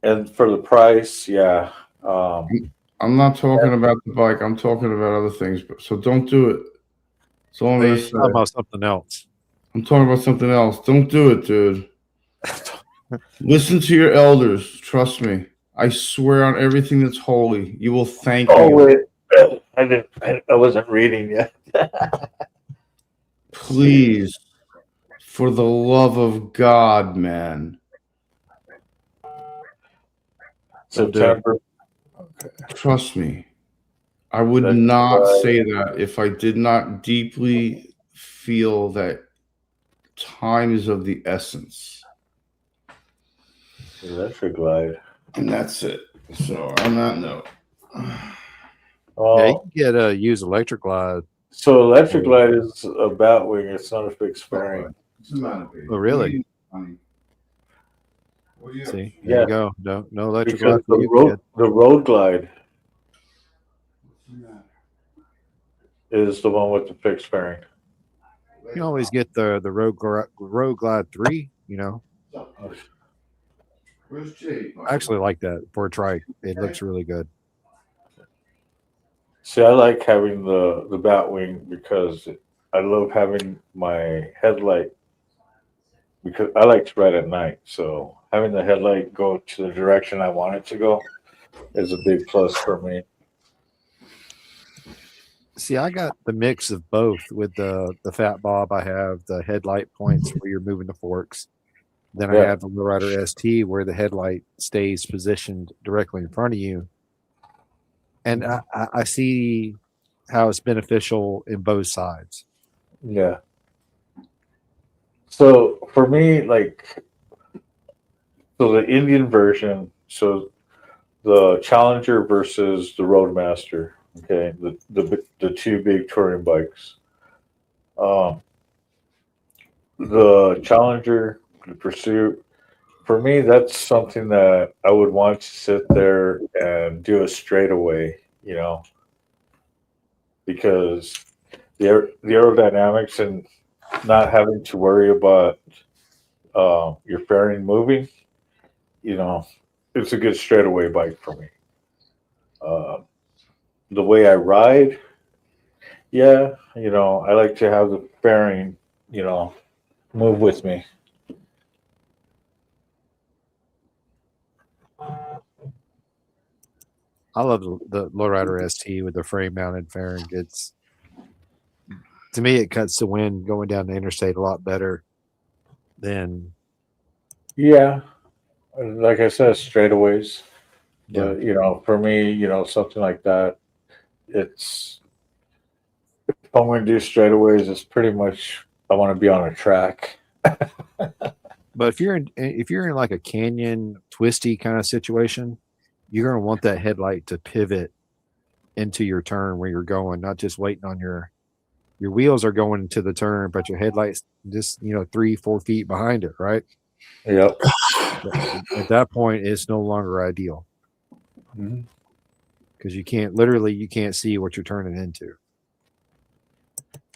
Speaker 2: And for the price, yeah.
Speaker 4: I'm not talking about the bike. I'm talking about other things. So don't do it. That's all I'm going to say.
Speaker 5: Talking about something else.
Speaker 4: I'm talking about something else. Don't do it, dude. Listen to your elders. Trust me. I swear on everything that's holy, you will thank me.
Speaker 2: Oh wait, I wasn't reading yet.
Speaker 4: Please, for the love of God, man.
Speaker 2: September.
Speaker 4: Okay. Trust me. I would not say that if I did not deeply feel that time is of the essence.
Speaker 2: Electric glide.
Speaker 4: And that's it. So on that note.
Speaker 5: Yeah, you can get a used electric glide.
Speaker 2: So electric glide is a Batwing. It's not a fixed fairing.
Speaker 5: Oh, really?
Speaker 4: honey. What do you
Speaker 5: See,
Speaker 2: Yeah.
Speaker 5: there you go. No electric
Speaker 2: Because
Speaker 5: glide for you, kid.
Speaker 2: the road glide
Speaker 4: What's the matter?
Speaker 2: is the one with the fixed fairing.
Speaker 5: You can always get the Road Glide 3. You know,
Speaker 4: Where's Jay?
Speaker 5: I actually like that for a trike. It looks really good.
Speaker 2: See, I like having the Batwing because I love having my headlight because I like to ride at night. So having the headlight go to the direction I want it to go is a big plus for me.
Speaker 5: See, I got the mix of both with the Fat Bob. I have the headlight points where you're moving the forks. Then I
Speaker 2: Yeah.
Speaker 5: have the Lowrider ST where the headlight stays positioned directly in front of you. And I see how it's beneficial in both sides.
Speaker 2: Yeah. So for me, like, so the Indian version, so the Challenger versus the Roadmaster, okay, the two big touring bikes. The Challenger, the Pursuit, for me, that's something that I would want to sit there and do a straightaway, you know, because the aerodynamics and not having to worry about your fairing moving, you know, it's a good straightaway bike for me. Uh, the way I ride, yeah, you know, I like to have the fairing, you know, move with me.
Speaker 5: I love the Lowrider ST with the frame mounted fairing. It's, to me, it cuts the wind going down the interstate a lot better than,
Speaker 2: Yeah, like I said, straightaways.
Speaker 5: yeah.
Speaker 2: But you know, for me, you know, something like that, it's if I'm going to do straightaways, it's pretty much I want to be on a track.
Speaker 5: But if you're in like a canyon twisty kind of situation, you're going to want that headlight to pivot into your turn where you're going, not just waiting on your wheels are going into the turn, but your headlights just 3-4 feet behind it, right?
Speaker 2: Yep.
Speaker 5: At that point, it's no longer ideal because you can't see what you're turning into.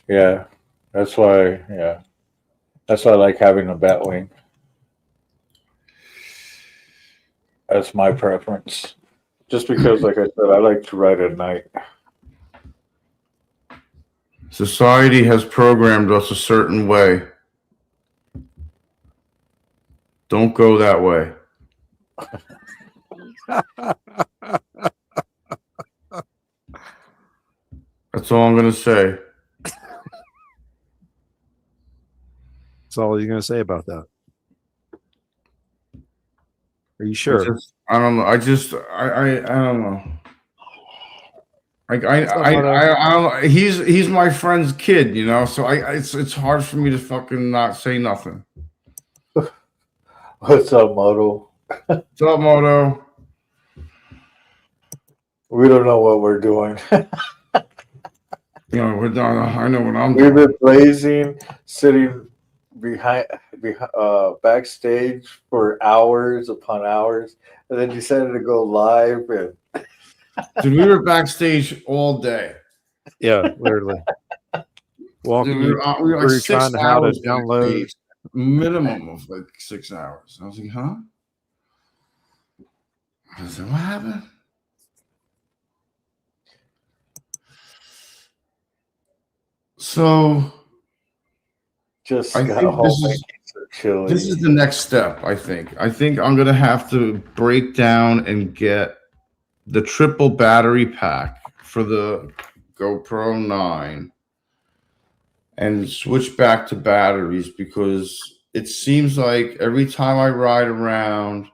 Speaker 2: Yeah, that's why. Yeah, that's why I like having a Batwing. That's my preference. Just because, like I said, I like to ride at night.
Speaker 4: Society has programmed us a certain way. Don't go that way. That's all I'm going to say.
Speaker 5: That's all you're going to say about that. Are you sure?
Speaker 4: I don't know. I don't know. I don't know. He's my friend's kid, you know. So it's hard for me to fucking not say nothing.
Speaker 2: What's up, Moto?
Speaker 4: What's up, Moto?
Speaker 2: We don't know what we're doing.
Speaker 4: You know, we're done. I know what I'm
Speaker 2: We've
Speaker 4: doing.
Speaker 2: been blazing, sitting behind backstage for hours upon hours, and then decided to go live. And
Speaker 4: Dude, we were backstage all day.
Speaker 5: Yeah, literally. Walking
Speaker 4: Dude, we were like 6
Speaker 5: trying to how to
Speaker 4: hours
Speaker 5: download.
Speaker 4: backstage. Minimum of like 6 hours. I was like, huh? I said, what happened? So
Speaker 2: just
Speaker 4: I
Speaker 2: got
Speaker 4: think
Speaker 2: home and chilling.
Speaker 4: this is the next step, I think. I think I'm gonna have to break down and get the triple battery pack for the GoPro 9 and switch back to batteries because it seems like every time I ride around,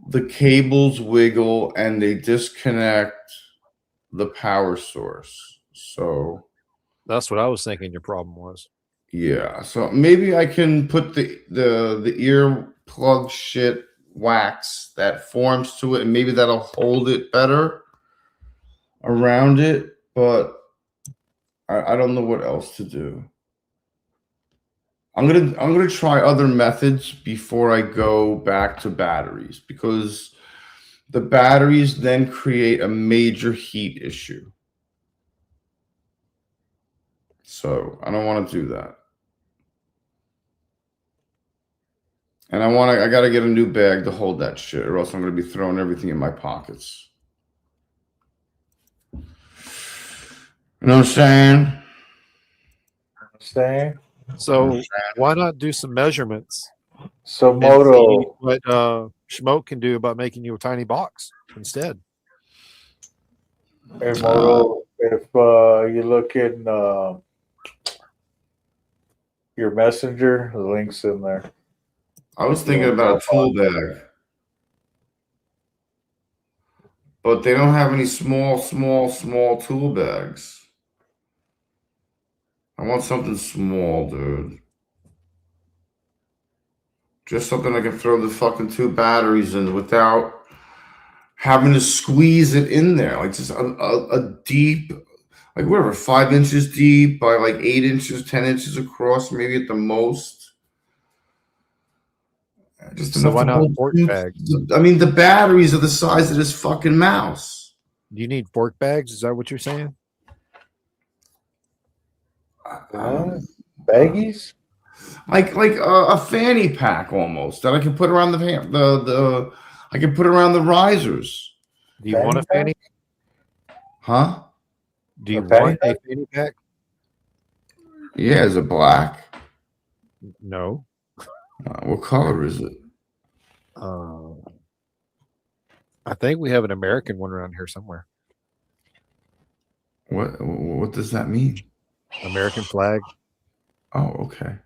Speaker 4: the cables wiggle and they disconnect the power source. So
Speaker 5: That's what I was thinking your problem was.
Speaker 4: yeah, so maybe I can put the ear plug shit wax that forms to it, and maybe that'll hold it better around it. But I don't know what else to do. I'm gonna try other methods before I go back to batteries, because the batteries then create a major heat issue. So I don't want to do that. And I gotta get a new bag to hold that shit, or else I'm gonna be throwing everything in my pockets. You know what I'm saying?
Speaker 2: Saying
Speaker 5: So why not do some measurements
Speaker 2: so
Speaker 5: and see
Speaker 2: moto.
Speaker 5: what Schmoke can do about making you a tiny box instead?
Speaker 2: Hey, moto. If you look in your messenger, the link's in there.
Speaker 4: I was thinking about a tool bag, but they don't have any small tool bags. I want something small, dude. Just something I can throw the fucking 2 batteries in without having to squeeze it in there. Like just a deep, like whatever, 5 inches deep by like 8 inches, 10 inches across, maybe at the most. Just
Speaker 5: So
Speaker 4: enough
Speaker 5: why
Speaker 4: to
Speaker 5: not
Speaker 4: hold
Speaker 5: fork
Speaker 4: 2.
Speaker 5: bags?
Speaker 4: I mean, the batteries are the size of this fucking mouse.
Speaker 5: Do you need fork bags? Is that what you're saying?
Speaker 2: Baggies?
Speaker 4: Like a fanny pack almost that I can put around I can put around the risers.
Speaker 5: Do you want a fanny?
Speaker 4: Huh?
Speaker 5: Do you
Speaker 2: A fanny
Speaker 5: want a fanny pack?
Speaker 4: Yeah, is it black?
Speaker 5: No.
Speaker 4: What color is it?
Speaker 5: I think we have an American one around here somewhere.
Speaker 4: What does that mean?
Speaker 5: American flag.
Speaker 4: Oh, okay.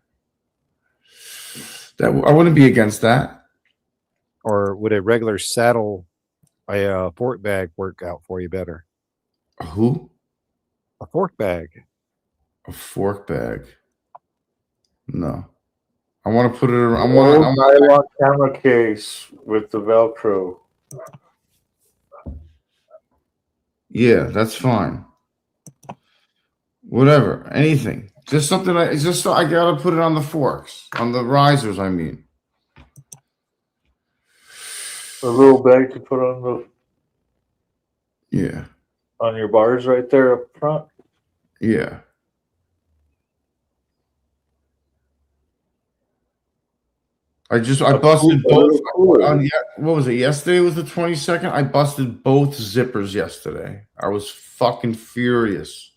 Speaker 4: That I wouldn't be against that.
Speaker 5: Or would a regular saddle, a fork bag, work out for you better?
Speaker 4: A who?
Speaker 5: A fork bag.
Speaker 4: A fork bag. No. I want to put it around.
Speaker 2: Nylon camera case with the Velcro.
Speaker 4: Yeah, that's fine. Whatever, anything. Just something. I gotta put it on the forks, on the risers. I mean,
Speaker 2: A little bag to put on
Speaker 4: yeah,
Speaker 2: your bars right there up front.
Speaker 4: yeah. I busted both. What was it? Yesterday was the 22nd. I busted both zippers yesterday. I was fucking furious.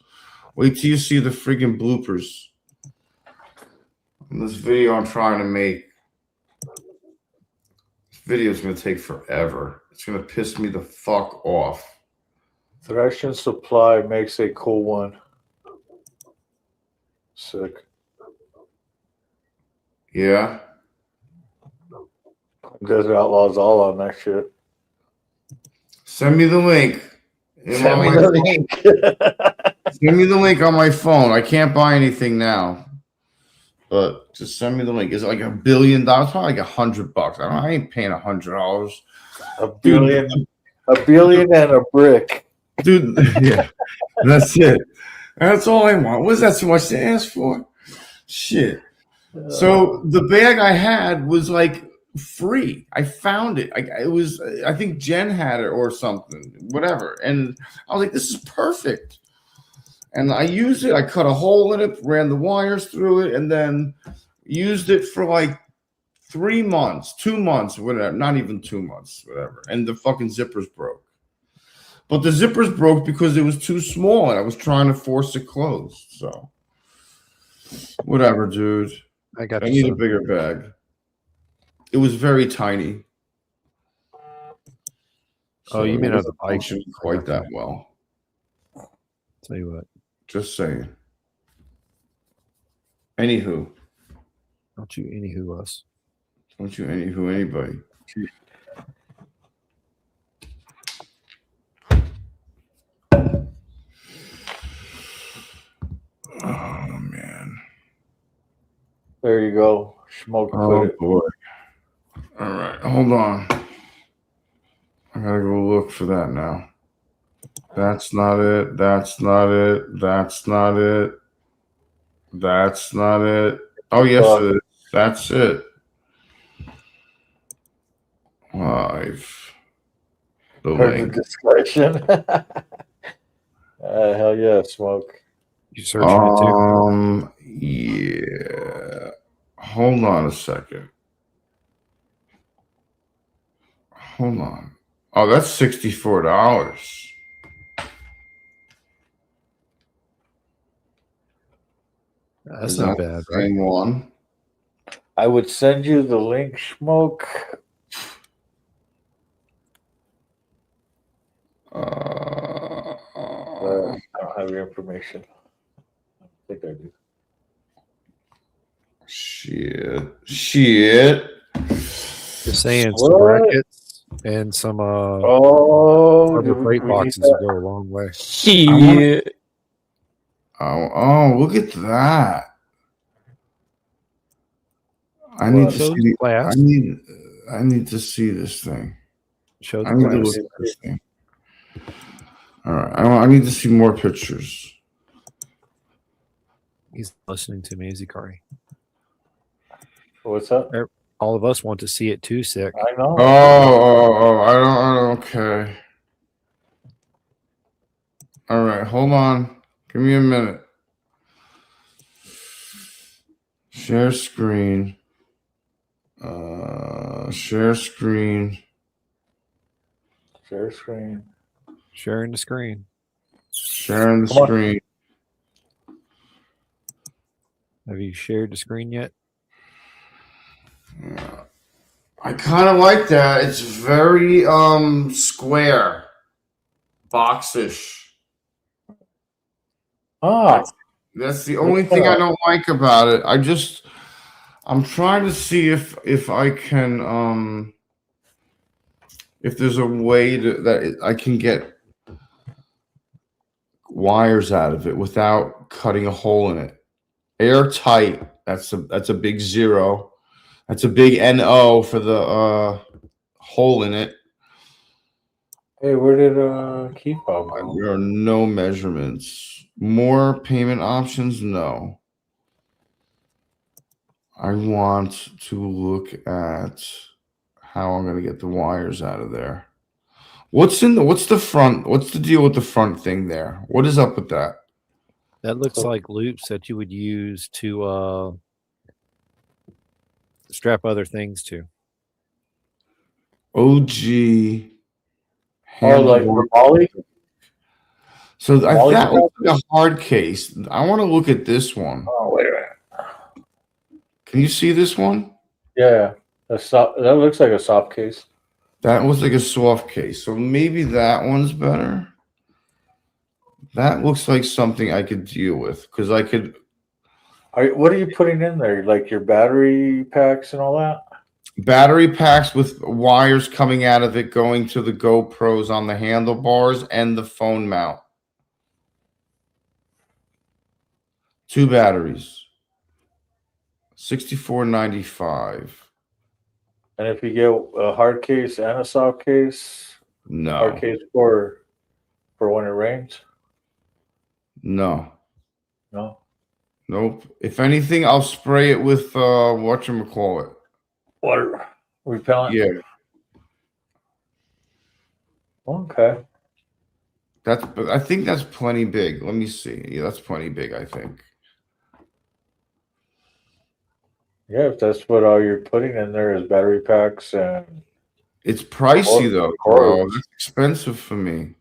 Speaker 4: Wait till you see the freaking bloopers in this video I'm trying to make. This video is going to take forever. It's going to piss me the fuck off.
Speaker 2: Thresh Supply makes a cool one. Sick.
Speaker 4: Yeah.
Speaker 2: Desert Outlaws all on that shit.
Speaker 4: Send me the link.
Speaker 2: Send me the link.
Speaker 4: Send me the link on my phone. I can't buy anything now, but just send me the link. Is it like $1 billion? Probably like $100. I ain't paying $100.
Speaker 2: $1 billion, $1 billion and a brick,
Speaker 4: dude. Yeah, that's it. That's all I want. Was that too much to ask for? Shit. So the bag I had was like free. I found it. I think Jen had it or something, whatever. And I was like, this is perfect. And I used it. I cut a hole in it, ran the wires through it, and then used it for like 3 months, 2 months, whatever. Not even 2 months, whatever. And the fucking zippers broke. But the zippers broke because it was too small, and I was trying to force it closed. So whatever, dude. I need a bigger bag. It was very tiny.
Speaker 5: So you mean
Speaker 4: it
Speaker 5: the bike?
Speaker 4: functioned quite that well.
Speaker 5: Tell you what.
Speaker 4: Just saying. Anywho.
Speaker 5: Don't you anywho us.
Speaker 4: Don't you anywho anybody. Oh man.
Speaker 2: There you go. Smoke.
Speaker 4: Oh boy. All right, hold on. I gotta go look for that now. That's not it. That's not it. That's not it. That's not it. Oh, yes, it is. That's it. Live. The
Speaker 2: Heard the
Speaker 4: link.
Speaker 2: discussion. Hell yeah, smoke.
Speaker 5: You searching it too?
Speaker 4: Yeah. Hold on a second. Hold on. Oh, that's $64.
Speaker 5: That's
Speaker 4: Is
Speaker 5: not
Speaker 4: that
Speaker 5: bad,
Speaker 4: the
Speaker 5: right?
Speaker 4: same one?
Speaker 2: I would send you the link, smoke. I don't have your information. I think I do.
Speaker 4: Shit.
Speaker 5: Just saying some
Speaker 2: What?
Speaker 5: brackets and some
Speaker 2: Oh,
Speaker 5: Harbor Freight
Speaker 2: we need
Speaker 5: boxes
Speaker 2: that.
Speaker 5: will go a long way.
Speaker 6: Shit.
Speaker 4: Oh, look at that. I need
Speaker 2: What?
Speaker 4: to
Speaker 5: Show
Speaker 4: see.
Speaker 5: the class.
Speaker 4: I need to see this thing.
Speaker 5: Show the
Speaker 4: I need to
Speaker 5: class.
Speaker 4: look at this thing. All right. I need to see more pictures.
Speaker 5: He's listening to me, is he, Carney?
Speaker 2: What's up?
Speaker 5: All of us want to see it too, sick.
Speaker 2: I know.
Speaker 4: I don't. Okay. All right. Hold on. Give me a minute. Share screen. Share screen.
Speaker 2: Share screen.
Speaker 5: Sharing the screen.
Speaker 4: Sharing the
Speaker 2: Come on.
Speaker 4: screen.
Speaker 5: Have you shared the screen yet?
Speaker 4: Yeah. I kind of like that. It's very square, boxish.
Speaker 2: Ah,
Speaker 4: That's the only thing I don't like about it. I'm trying to see if I can if there's a way I can get wires out of it without cutting a hole in it. Airtight. That's a big 0. That's a big NO for the hole in it.
Speaker 2: hey, where did Keith Bob go?
Speaker 4: There are no measurements. More payment options? No. I want to look at how I'm gonna get the wires out of there. What's the front? What's the deal with the front thing there? What is up with that?
Speaker 5: That looks like loops that you would use to strap other things to.
Speaker 4: OG
Speaker 2: Oh, like
Speaker 4: handlebar.
Speaker 2: Molly?
Speaker 4: So
Speaker 2: Molly
Speaker 4: that looks
Speaker 2: patches?
Speaker 4: like a hard case. I want to look at this one.
Speaker 2: Oh, wait a minute.
Speaker 4: Can you see this one?
Speaker 2: Yeah, that looks like a soft case.
Speaker 4: That was like a soft case. So maybe that one's better. That looks like something I could deal with because I could.
Speaker 2: What are you putting in there? Like your battery packs and all that?
Speaker 4: Battery packs with wires coming out of it going to the GoPros on the handlebars and the phone mount. 2 batteries. $64.95.
Speaker 2: And if you get a hard case and a soft case,
Speaker 4: No.
Speaker 2: hard case for when it rains?
Speaker 4: No.
Speaker 2: No.
Speaker 4: Nope. If anything, I'll spray it with whatchamacallit.
Speaker 2: Water repellent?
Speaker 4: Yeah.
Speaker 2: Okay.
Speaker 4: I think that's plenty big. Let me see. Yeah, that's plenty big, I think.
Speaker 2: Yeah, if that's what all you're putting in there is battery packs and
Speaker 4: It's pricey though, bro.
Speaker 2: cords.
Speaker 4: That's expensive for me.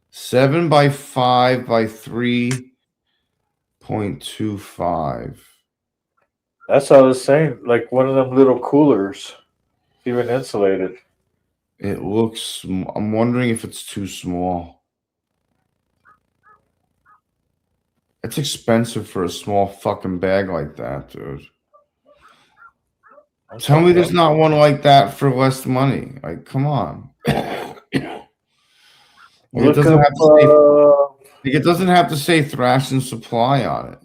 Speaker 4: 7 by 5 by 3.25.
Speaker 2: That's what I was saying. Like one of them little coolers, even insulated.
Speaker 4: It looks. I'm wondering if it's too small. It's expensive for a small fucking bag like that, dude. Tell me there's not one like that for less money. Like, come on. It doesn't have to say Thrash and Supply on it.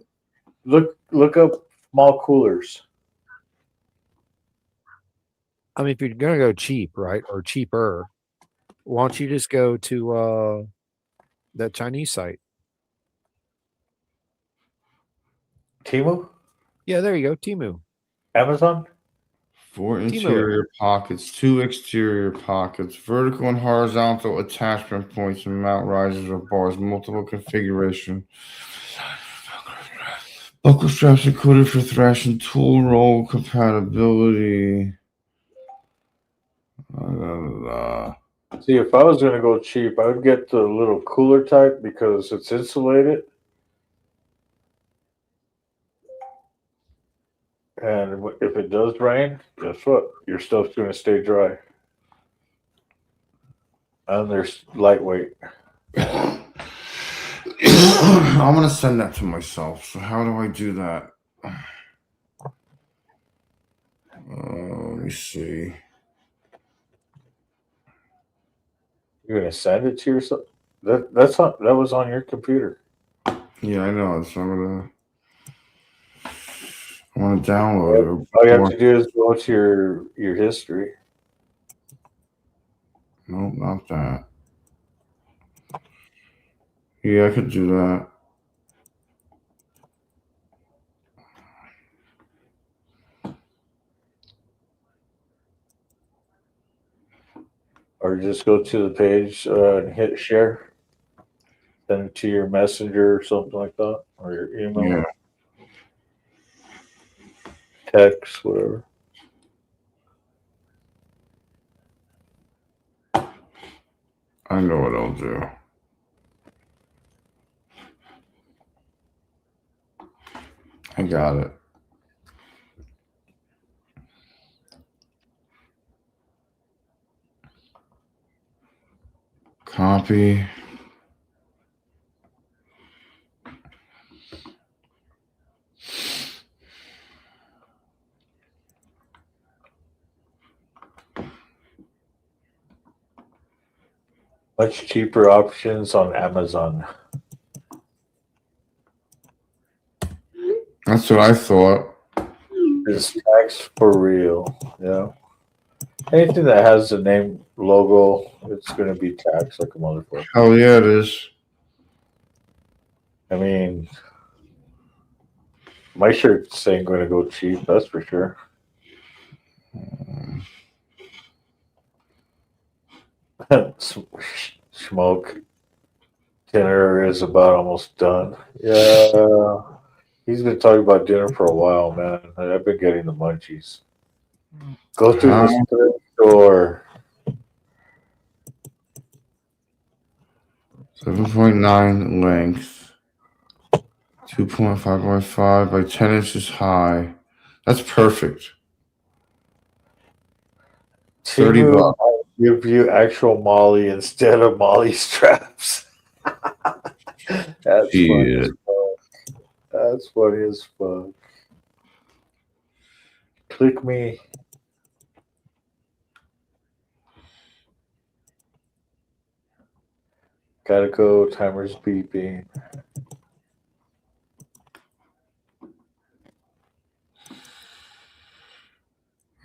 Speaker 2: Look up small coolers.
Speaker 5: I mean, if you're gonna go cheap, right, or cheaper, why don't you just go to that Chinese site?
Speaker 2: Temu?
Speaker 5: Yeah, there you go. Timu.
Speaker 2: Amazon?
Speaker 4: 4
Speaker 5: Timo it.
Speaker 4: interior pockets, 2 exterior pockets, vertical and horizontal attachment points and mount risers or bars, multiple configuration. Buckle straps included for thrashing, tool roll compatibility.
Speaker 2: See, if I was going to go cheap, I would get the little cooler type because it's insulated. And if it does rain, guess what? Your stuff's going to stay dry. And they're lightweight.
Speaker 4: I'm gonna send that to myself. So how do I do that? Let me see.
Speaker 2: You're going to send it to yourself? That was on your computer.
Speaker 4: Yeah, I know. So I want to download it.
Speaker 2: All you have to do is go to your history.
Speaker 4: Nope, not that. Yeah, I could do that.
Speaker 2: Or just go to the page and hit share. Send it to your messenger or something like that. Or your email.
Speaker 4: Yeah.
Speaker 2: Text, whatever.
Speaker 4: I know what I'll do. I got it. Copy.
Speaker 2: Much cheaper options on Amazon.
Speaker 4: That's what I thought.
Speaker 2: It's tax for real. Yeah. Anything that has the name logo, it's going to be taxed like a motherfucker.
Speaker 4: Hell yeah, it is.
Speaker 2: I mean, my shirt's ain't going to go cheap. That's for sure. Smoke dinner is about almost done. Yeah. He's been talking about dinner for a while, man. I've been getting the munchies. Go through the thrift store.
Speaker 4: 7.9 length. 2.5 by 5 by 10 inches high. That's perfect. 30
Speaker 2: Timu
Speaker 4: bucks.
Speaker 2: might give you actual Molly instead of Molly straps. That's funny as fuck. That's funny as fuck. Click me. Gotta go. Timer's beeping.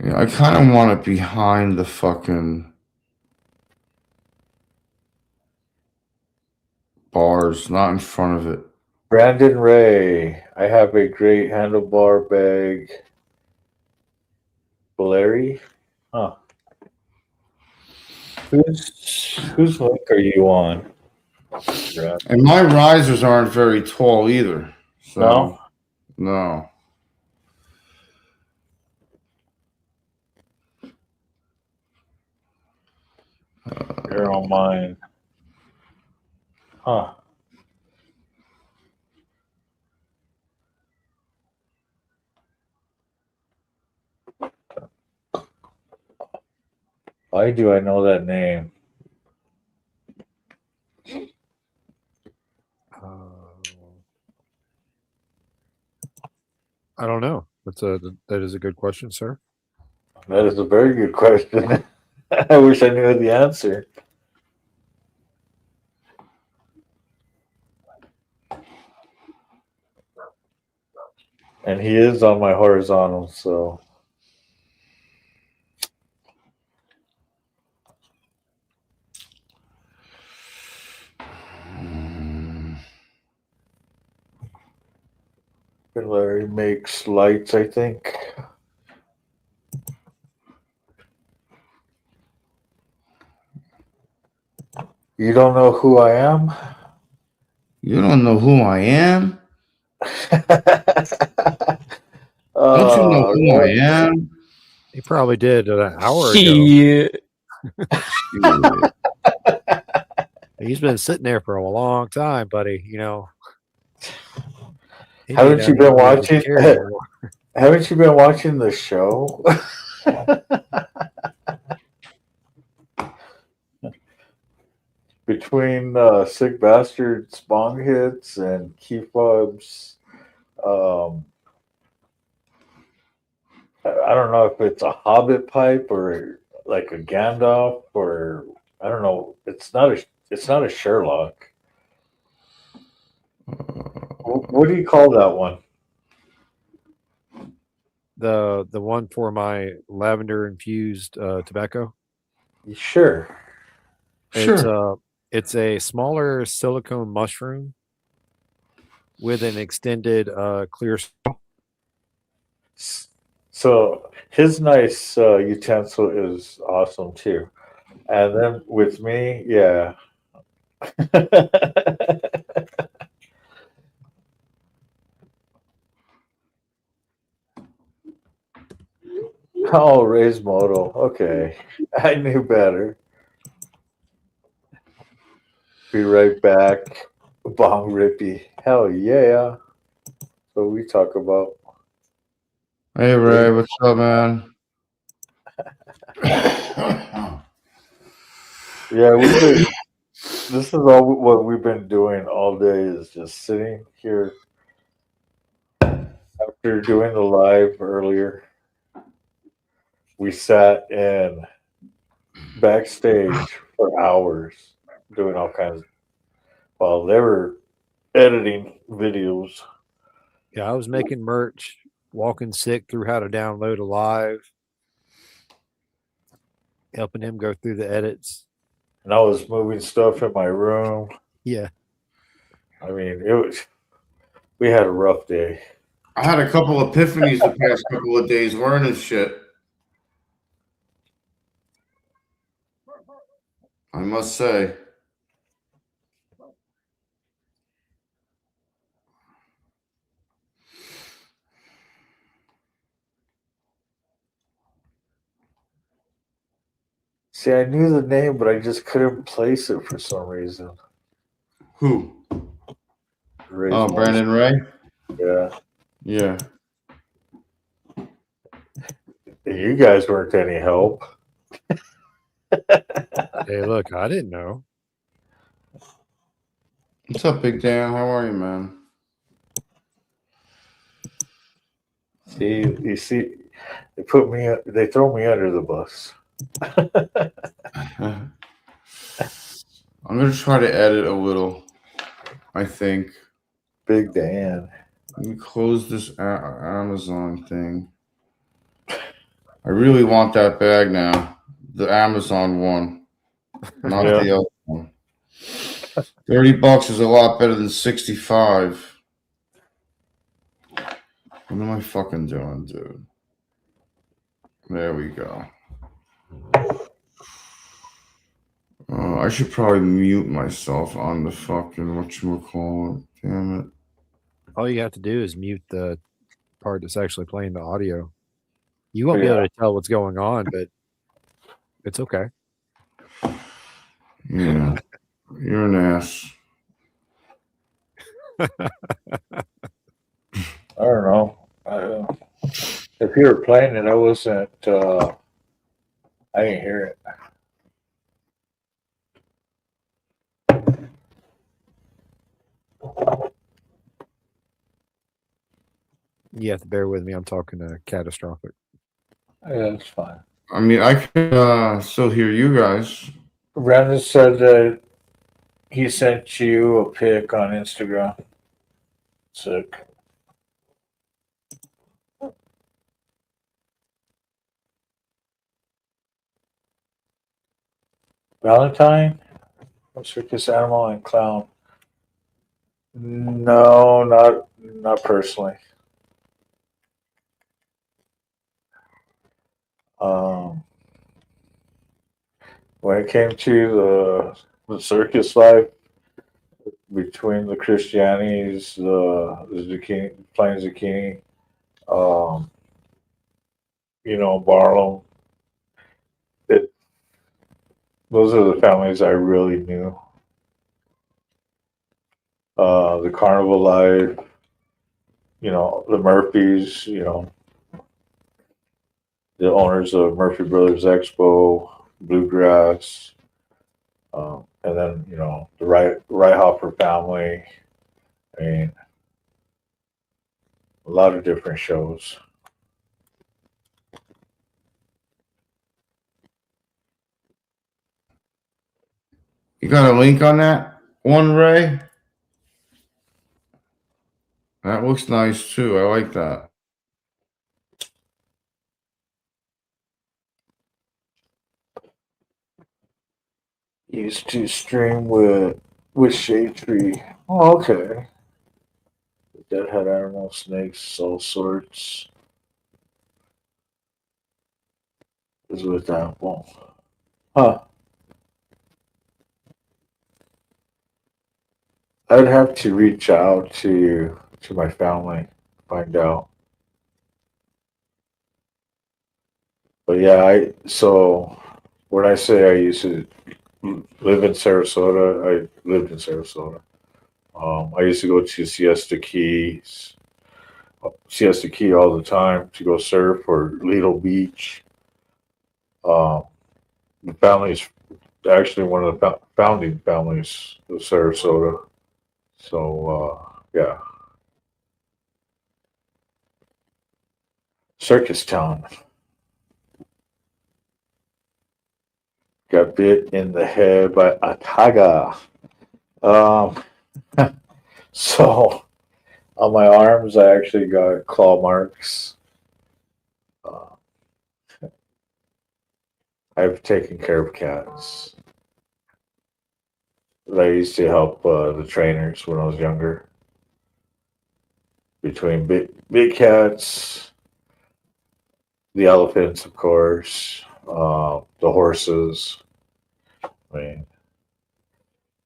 Speaker 4: Yeah, I kind of want it behind the fucking bars, not in front of it.
Speaker 2: Brandon Ray. I have a great handlebar bag. Valeri? Huh. Whose link are you on? Yeah.
Speaker 4: And my risers aren't very tall either. So, no.
Speaker 2: You're on mine. Huh. Why do I know that name?
Speaker 5: I don't know. That is a good question, sir.
Speaker 2: That is a very good question. I wish I knew the answer. And he is on my horizontal, so. Larry makes lights, I think. You don't know who I am?
Speaker 4: You don't know who I am? Don't you know who I am?
Speaker 5: He probably did an hour ago.
Speaker 6: Shit.
Speaker 4: Shit.
Speaker 5: He's been sitting there for a long time, buddy. You know. He may
Speaker 2: Haven't
Speaker 5: not
Speaker 2: you been
Speaker 5: even need to
Speaker 2: watching?
Speaker 5: care anymore.
Speaker 2: Haven't you been watching the show? Between Sick Bastard's bong hits and Key Fob's, I don't know if it's a Hobbit pipe or like a Gandalf or I don't know. It's not a Sherlock. What do you call that one?
Speaker 5: The one for my lavender infused tobacco.
Speaker 2: Sure.
Speaker 5: It's a smaller silicone mushroom with an extended clear straw.
Speaker 2: So his nice utensil is awesome too. And then with me, yeah. Oh, Ray's Moto. Okay. I knew better. Be right back. Bong Rippy. Hell yeah. So we talk about.
Speaker 4: Hey Ray, what's up, man?
Speaker 2: Yeah, this is all what we've been doing all day is just sitting here after doing the live earlier. We sat in backstage for hours doing all kinds while they were editing videos.
Speaker 5: Yeah, I was making merch, walking sick through how to download a live, helping him go through the edits.
Speaker 2: And I was moving stuff in my room.
Speaker 5: Yeah.
Speaker 2: I mean, we had a rough day.
Speaker 4: I had a couple epiphanies the past couple of days learning shit. I must say.
Speaker 2: See, I knew the name, but I just couldn't place it for some reason.
Speaker 4: Who?
Speaker 2: Ray's
Speaker 4: Oh, Brandon Ray?
Speaker 2: Yeah.
Speaker 4: Yeah.
Speaker 2: You guys weren't any help.
Speaker 5: Hey, look, I didn't know.
Speaker 4: What's up, Big Dan? How are you, man?
Speaker 2: See, you see, they throw me under the bus.
Speaker 4: I'm gonna try to edit a little. I think.
Speaker 2: Big Dan.
Speaker 4: Let me close this Amazon thing. I really want that bag now. The Amazon one, not the other one. $30 is a lot better than 65. What am I fucking doing, dude? There we go. I should probably mute myself on the fucking whatchamacallit. Damn it.
Speaker 5: All you have to do is mute the part that's actually playing the audio. You won't be able to tell what's going on, but it's okay.
Speaker 4: Yeah. You're an ass.
Speaker 2: I don't know. If you were playing it, I wasn't. I didn't hear it.
Speaker 5: You have to bear with me. I'm talking catastrophic.
Speaker 2: Yeah, that's fine.
Speaker 4: I mean, I can still hear you guys.
Speaker 2: Brandon said that he sent you a pic on Instagram. Sick. Valentine? Circus animal and clown. No, not personally. Um, when it came to the circus life between the Christianities, the zucchini, plain zucchini, um, Barlow, it, those are the families I really knew. The carnival life, the Murphys, the owners of Murphy Brothers Expo, Bluegrass, and then the Hopper family. I mean, a lot of different shows.
Speaker 4: You got a link on that one, Ray? That looks nice too. I like that.
Speaker 2: Used to stream with Shade Tree. Oh, okay. That had animal snakes, all sorts. Is with Apple. Huh. I'd have to reach out to my family, find out. But yeah, so when I say I used to live in Sarasota, I lived in Sarasota. I used to go to Siesta Key all the time to go surf or Lido Beach. Um, the family's actually one of the founding families of Sarasota. So yeah, Circus Town. Got bit in the head by a tiger. Um, so on my arms, I actually got claw marks. Uh, I've taken care of cats. I used to help the trainers when I was younger. Between big cats, the elephants, of course, the horses. I mean,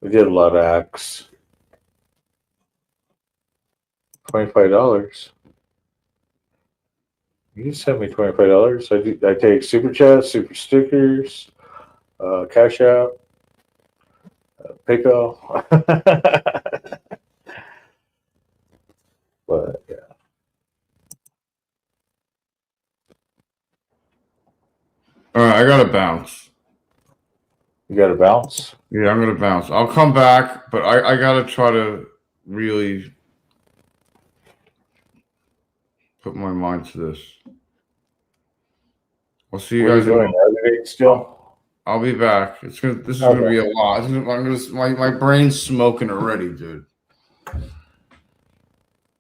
Speaker 2: we did a lot of acts. $25. You can send me $25. I take super chats, super stickers, cash out, Pico. But yeah,
Speaker 4: All right, I gotta bounce.
Speaker 2: you got to bounce.
Speaker 4: Yeah, I'm gonna bounce. I'll come back, but I gotta try to really put my mind to this. I'll see you
Speaker 2: What are you
Speaker 4: guys in a
Speaker 2: doing? Editing still?
Speaker 4: I'll be back. This is gonna
Speaker 2: Okay.
Speaker 4: be a lot. My brain's smoking already, dude.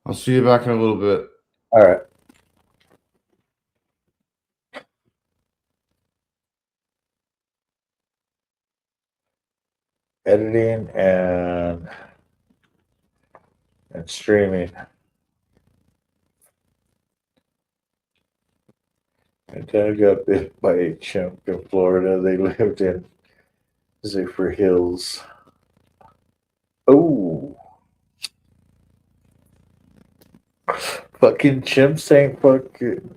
Speaker 4: I'll see you back in a little bit.
Speaker 2: All right. Editing and streaming. My dad got bit by a chimp in Florida. They lived in Zephyr Hills. Oh, fucking chimps ain't fucking.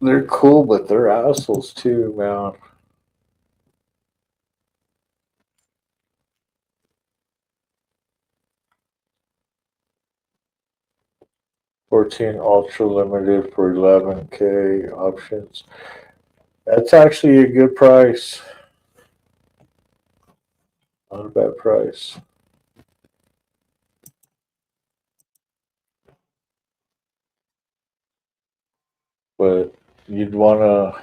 Speaker 2: They're cool, but they're assholes too, man. 14 ultra limited for 11K options. That's actually a good price. Not a bad price. But you'd want to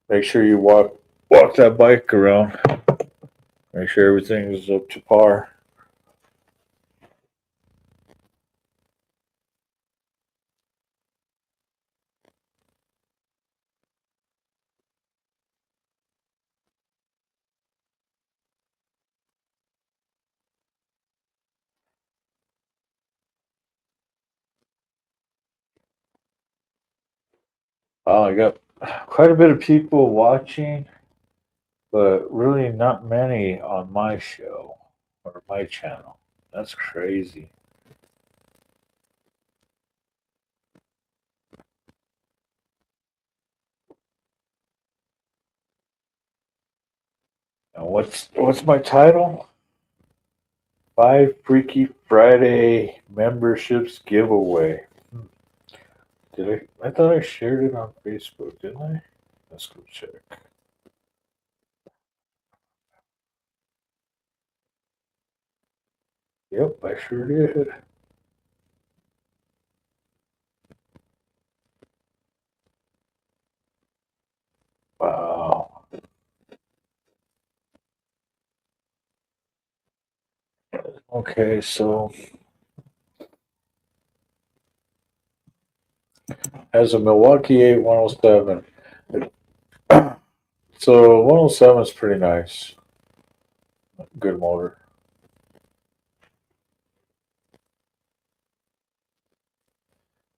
Speaker 2: make sure you walk that bike around. Make sure everything is up to par. I got quite a bit of people watching, but really not many on my show or my channel. That's crazy. Now what's my title? 5 Freaky Friday memberships giveaway. Did I thought I shared it on Facebook, didn't I? Let's go check. Yep, I sure did. Wow. Okay, so has a Milwaukee 8107. So 107 is pretty nice. Good motor.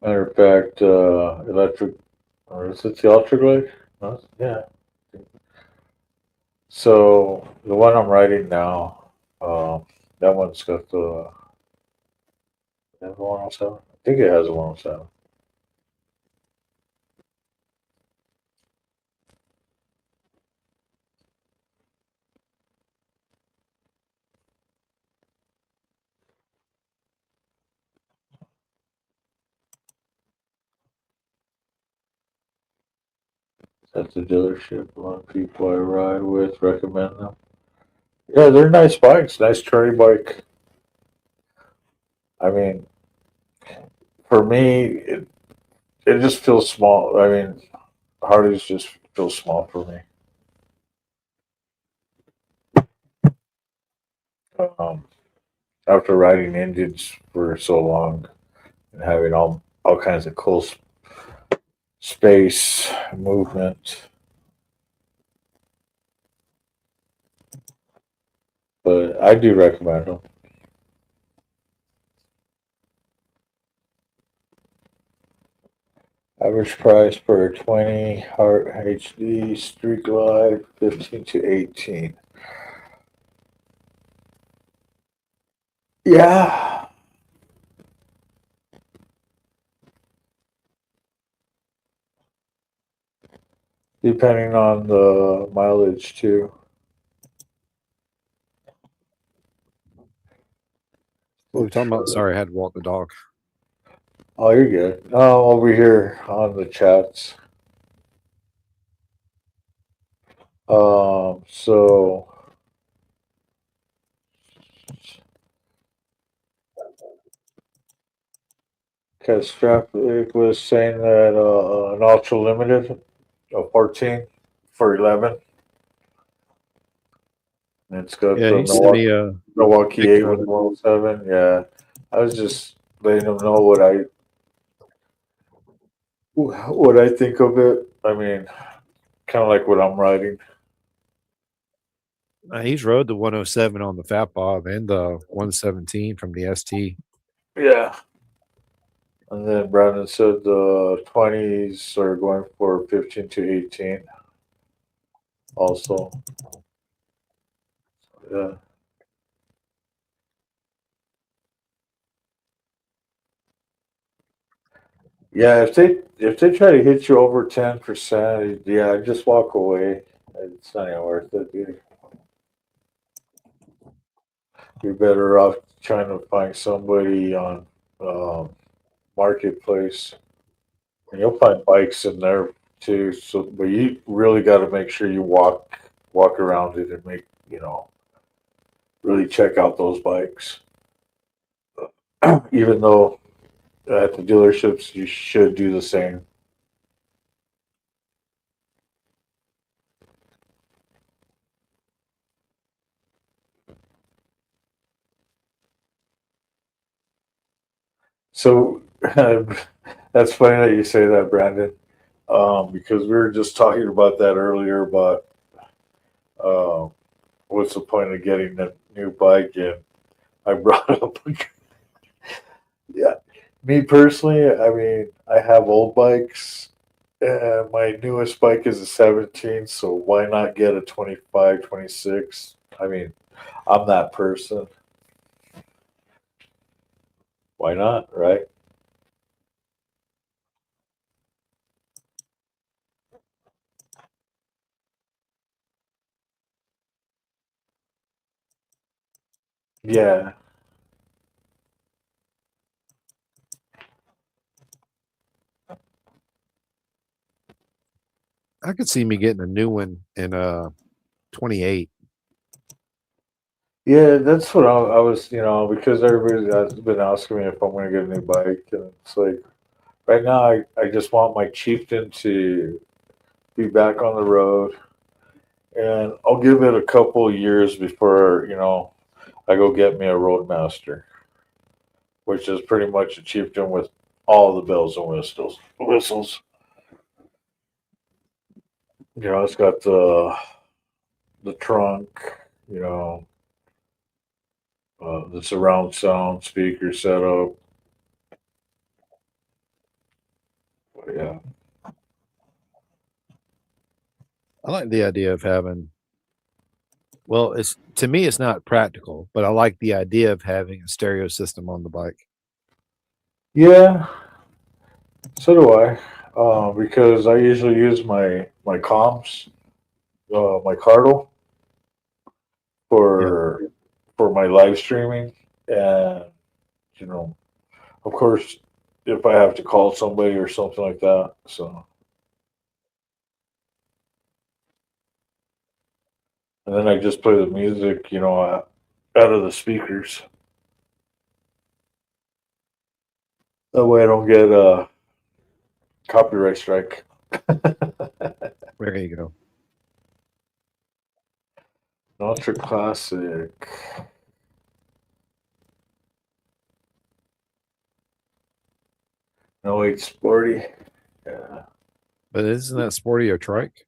Speaker 2: Matter of fact, electric, or is it the electric light? No, yeah. So the one I'm riding now, that one's got the 107. I think it has a 107. At the dealership. A lot of people I ride with recommend them. Yeah, they're nice bikes. Nice touring bike. I mean, for me, it just feels small. I mean, Harleys just feel small for me. Um, After riding Indians for so long and having all kinds of cool space movement, but I do recommend them. Average price for a 20 Heart HD Street Glide, 15 to 18. Yeah. Depending on the mileage too.
Speaker 5: What are we talking about? Sorry, I had to walk the dog.
Speaker 2: Oh, you're good. Oh, over here on the chats. So Castraphic was saying that an ultra limited of 14 for 11. And it's got
Speaker 5: Yeah,
Speaker 2: the
Speaker 5: he sent me a
Speaker 2: Milwaukee
Speaker 5: picture of it.
Speaker 2: 8107. Yeah, I was just letting them know what I think of it. I mean, kind of like what I'm riding.
Speaker 5: He's rode the 107 on the Fat Bob and the 117 from the ST.
Speaker 2: Yeah. And then Brandon said the 20s are going for 15 to 18. Also, yeah. Yeah, if they try to hit you over 10%, yeah, just walk away. It's not even worth it, dude. You're better off trying to find somebody on um, marketplace, and you'll find bikes in there too. So, but you really got to make sure you walk around it and really check out those bikes. Even though at the dealerships you should do the same. So that's funny that you say that, Brandon, because we were just talking about that earlier about uh, what's the point of getting a new bike, and I brought up, yeah, me personally, I mean, I have old bikes, My newest bike is a 17, so why not get a 25, 26? I mean, I'm that person. Why not, right? Yeah.
Speaker 5: I could see me getting a new one in 28.
Speaker 2: Yeah, that's what I was, because everybody has been asking me if I'm going to get a new bike. And it's like, right now, I just want my Chieftain to be back on the road. And I'll give it a couple of years before, I go get me a Roadmaster, which is pretty much a Chieftain with all the bells and whistles. It's got the trunk, the surround sound speaker setup. But yeah.
Speaker 5: I like the idea of having, well, it's to me, it's not practical, but I like the idea of having a stereo system on the bike.
Speaker 2: Yeah, so do I. Because I usually use my comms, my Cardle
Speaker 5: Yeah.
Speaker 2: for my live streaming, and you know, of course, if I have to call somebody or something like that. So, and then I just play the music, out of the speakers. That way, I don't get a copyright strike.
Speaker 5: There you go.
Speaker 2: Ultra classic. No, it's sporty. Yeah.
Speaker 5: But isn't that sporty or trike?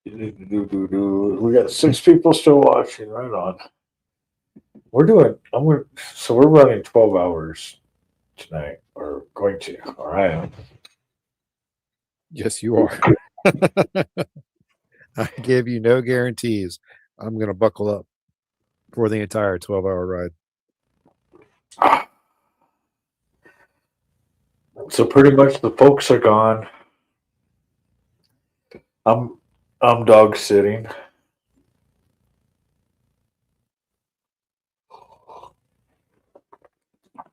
Speaker 2: We got 6 people still watching. Right on. So we're running 12 hours tonight, or going to. All right.
Speaker 5: Yes, you are. I give you no guarantees. I'm going to buckle up for the entire 12-hour ride.
Speaker 2: So pretty much the folks are gone. I'm I'm dog sitting.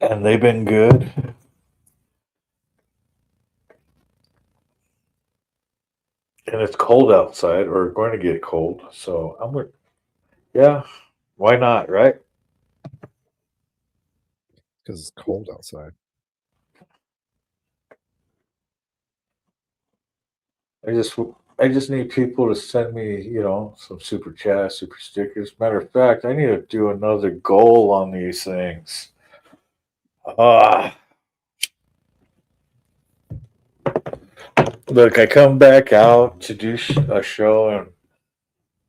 Speaker 2: And they've been good. And it's cold outside, or going to get cold. So yeah, why not, right?
Speaker 5: Because it's cold outside.
Speaker 2: I just need people to send me, some super chats, super stickers. Matter of fact, I need to do another goal on these things. Ah, look, I come back out to do a show,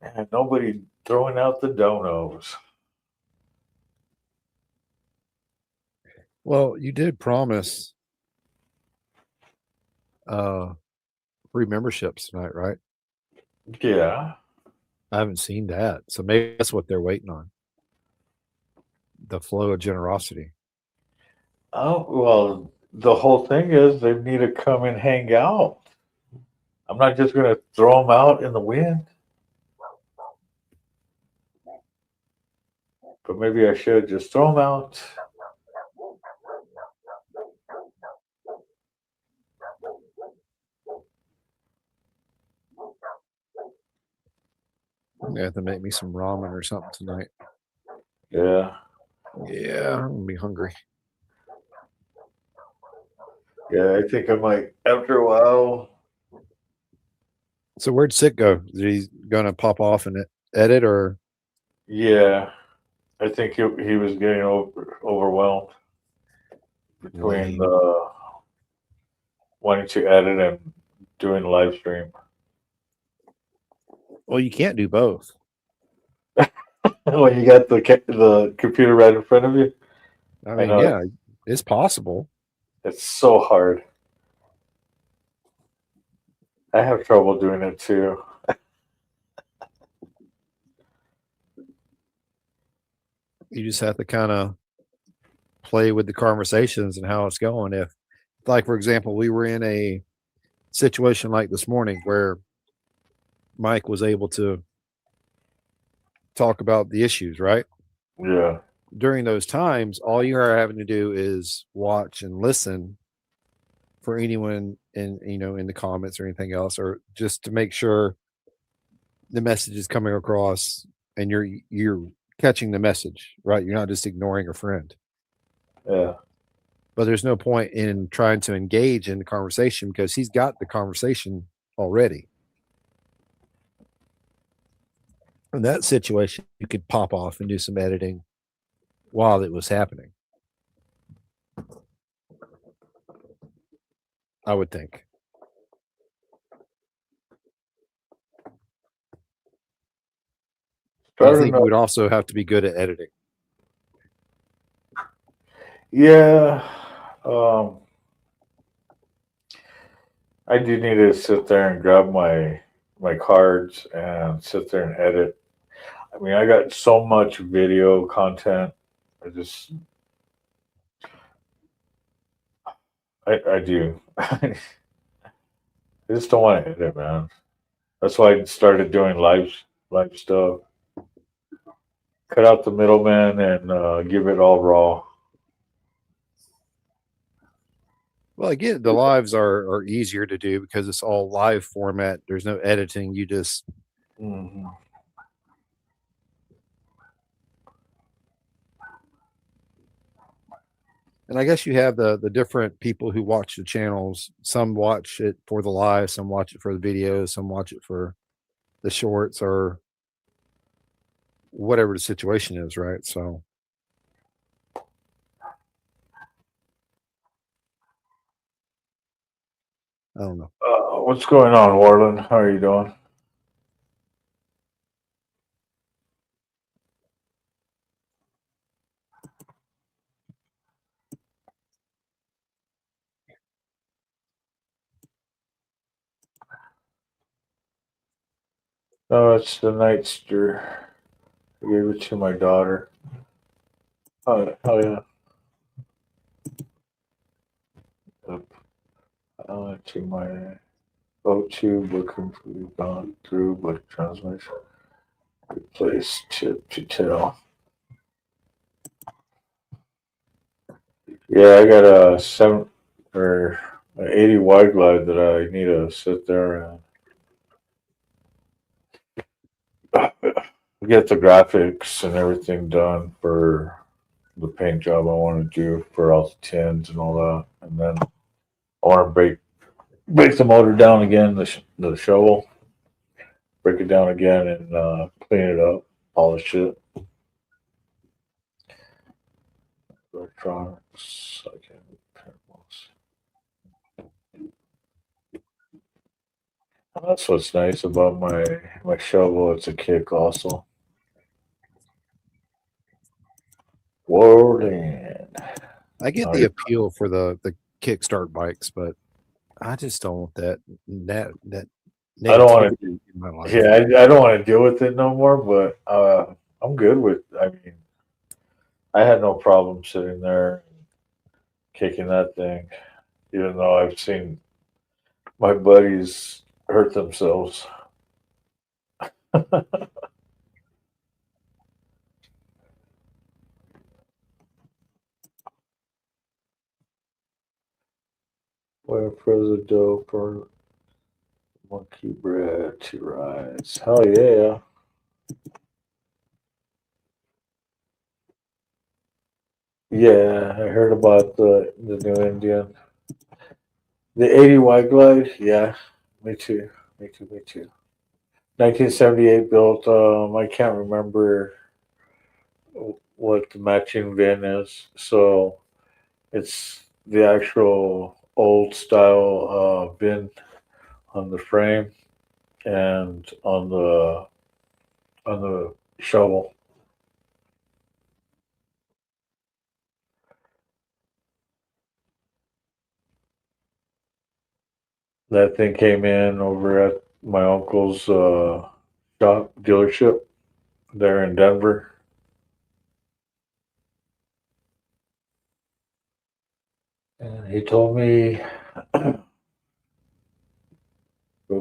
Speaker 2: and nobody throwing out the donos.
Speaker 5: Well, you did promise free memberships tonight, right?
Speaker 2: Yeah.
Speaker 5: I haven't seen that. So maybe that's what they're waiting on. The flow of generosity.
Speaker 2: Oh, well, the whole thing is they need to come and hang out. I'm not just going to throw them out in the wind. But maybe I should just throw them out.
Speaker 5: I'm gonna have to make me some ramen or something tonight.
Speaker 2: Yeah.
Speaker 5: Yeah, I'm gonna be hungry.
Speaker 2: Yeah, I think I might, after a while.
Speaker 5: So where'd Sick go? Is he gonna pop off and edit, or
Speaker 2: Yeah. I think he was getting overwhelmed between
Speaker 5: Lame.
Speaker 2: the wanting to edit and doing live stream.
Speaker 5: Well, you can't do both.
Speaker 2: When you got the computer right in front of you,
Speaker 5: I
Speaker 2: I
Speaker 5: mean,
Speaker 2: know
Speaker 5: yeah, it's possible.
Speaker 2: it's so hard. I have trouble doing it too.
Speaker 5: You just have to kind of play with the conversations and how it's going. If, like, for example, we were in a situation like this morning where Mike was able to talk about the issues, right?
Speaker 2: Yeah,
Speaker 5: During those times, all you are having to do is watch and listen for anyone in the comments or anything else, or just to make sure the message is coming across and you're catching the message, right? You're not just ignoring a friend.
Speaker 2: yeah.
Speaker 5: But there's no point in trying to engage in the conversation because he's got the conversation already. In that situation, you could pop off and do some editing while it was happening. I would think. But I think you would also have to be good at editing.
Speaker 2: Yeah. I do need to sit there and grab my cards and sit there and edit. I mean, I got so much video content. I do. I just don't want to edit, man. That's why I started doing live stuff. Cut out the middleman and give it all raw.
Speaker 5: Well, again, the lives are easier to do because it's all live format. There's no editing. You just
Speaker 2: Mhm.
Speaker 5: And I guess you have the different people who watch the channels. Some watch it for the live, some watch it for the videos, some watch it for the shorts or whatever the situation is, right? So I don't know.
Speaker 2: What's going on, Warland? How are you doing? Oh, it's the Nightster. I gave it to my daughter. Oh yeah. To my O2 booking we've gone through, but transmission replace tip to tail. Yeah, I got a 80 wide glide that I need to sit there and get the graphics and everything done for the paint job I want to do for all the tins and all that, and then I want to break the motor down again, the shovel, break it down again and clean it up, polish it. Electronics, I can repair most. That's what's nice about my shovel. It's a kick also. Rollin.
Speaker 5: I get the appeal for the kickstart bikes, but I just don't want that
Speaker 2: I don't want
Speaker 5: negativity in my life.
Speaker 2: Yeah, I don't want to deal with it no more. But I'm good with. I mean, I had no problem sitting there kicking that thing, even though I've seen my buddies hurt themselves. Where for the dope or monkey bread to rise? Hell yeah! Yeah, I heard about the new Indian, the 80 White Glide. Yeah, me too. Me too. Me too. 1978 built. I can't remember what the matching VIN is. So it's the actual old style VIN on the frame and on the shovel. That thing came in over at my uncle's shop dealership there in Denver. And he told me go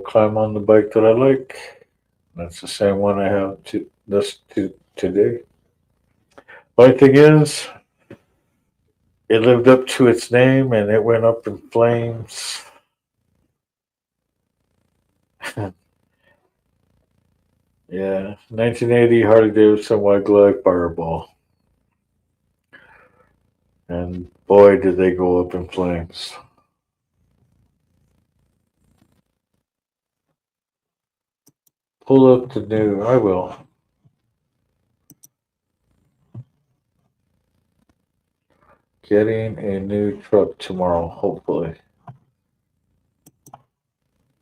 Speaker 2: climb on the bike that I like. That's the same one I have today. Only thing is, it lived up to its name and it went up in flames. Yeah, 1980 Harley Davidson White Glove Fireball. And boy, did they go up in flames. Pull up the new, I will. Getting a new truck tomorrow, hopefully.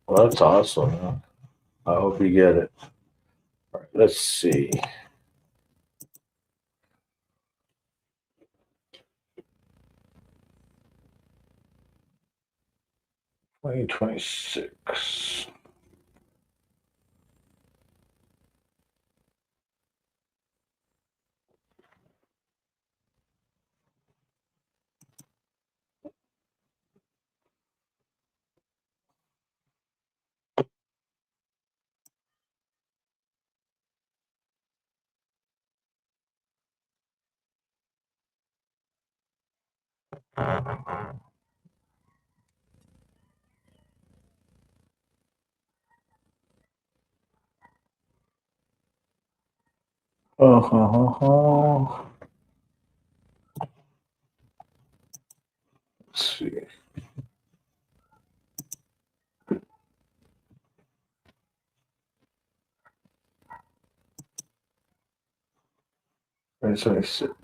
Speaker 2: Well, that's awesome. Huh? I hope you get it. All right, let's see. $2026. Uh-huh. Let's see. $2026.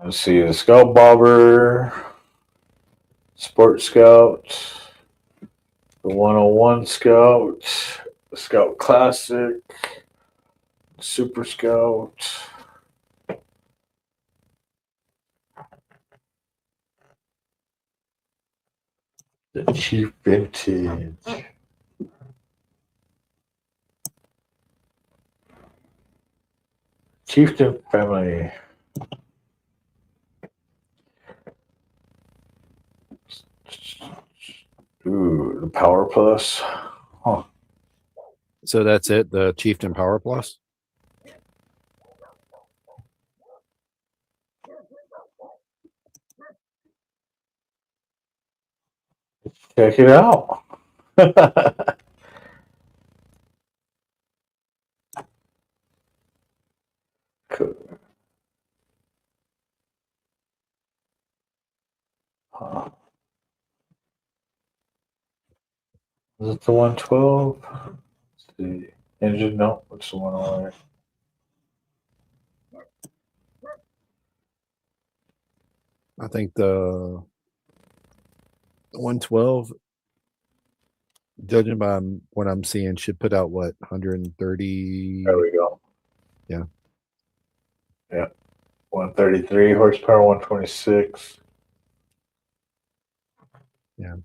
Speaker 2: Let's see. The Scout Bobber, Sport Scout, the 101 Scout, the Scout Classic, Super Scout. The Chief Vintage. Chieftain Family. Ooh, the Power Plus. Huh.
Speaker 5: So that's it, the Chieftain Power Plus?
Speaker 2: Check it out. Cool. Huh. Is it the 112? Let's see. Engine? No, it's the 108.
Speaker 5: I think the 112, judging by what I'm seeing, should put out what, 130?
Speaker 2: There we go.
Speaker 5: Yeah.
Speaker 2: Yeah. 133 horsepower, 126.
Speaker 5: Yeah.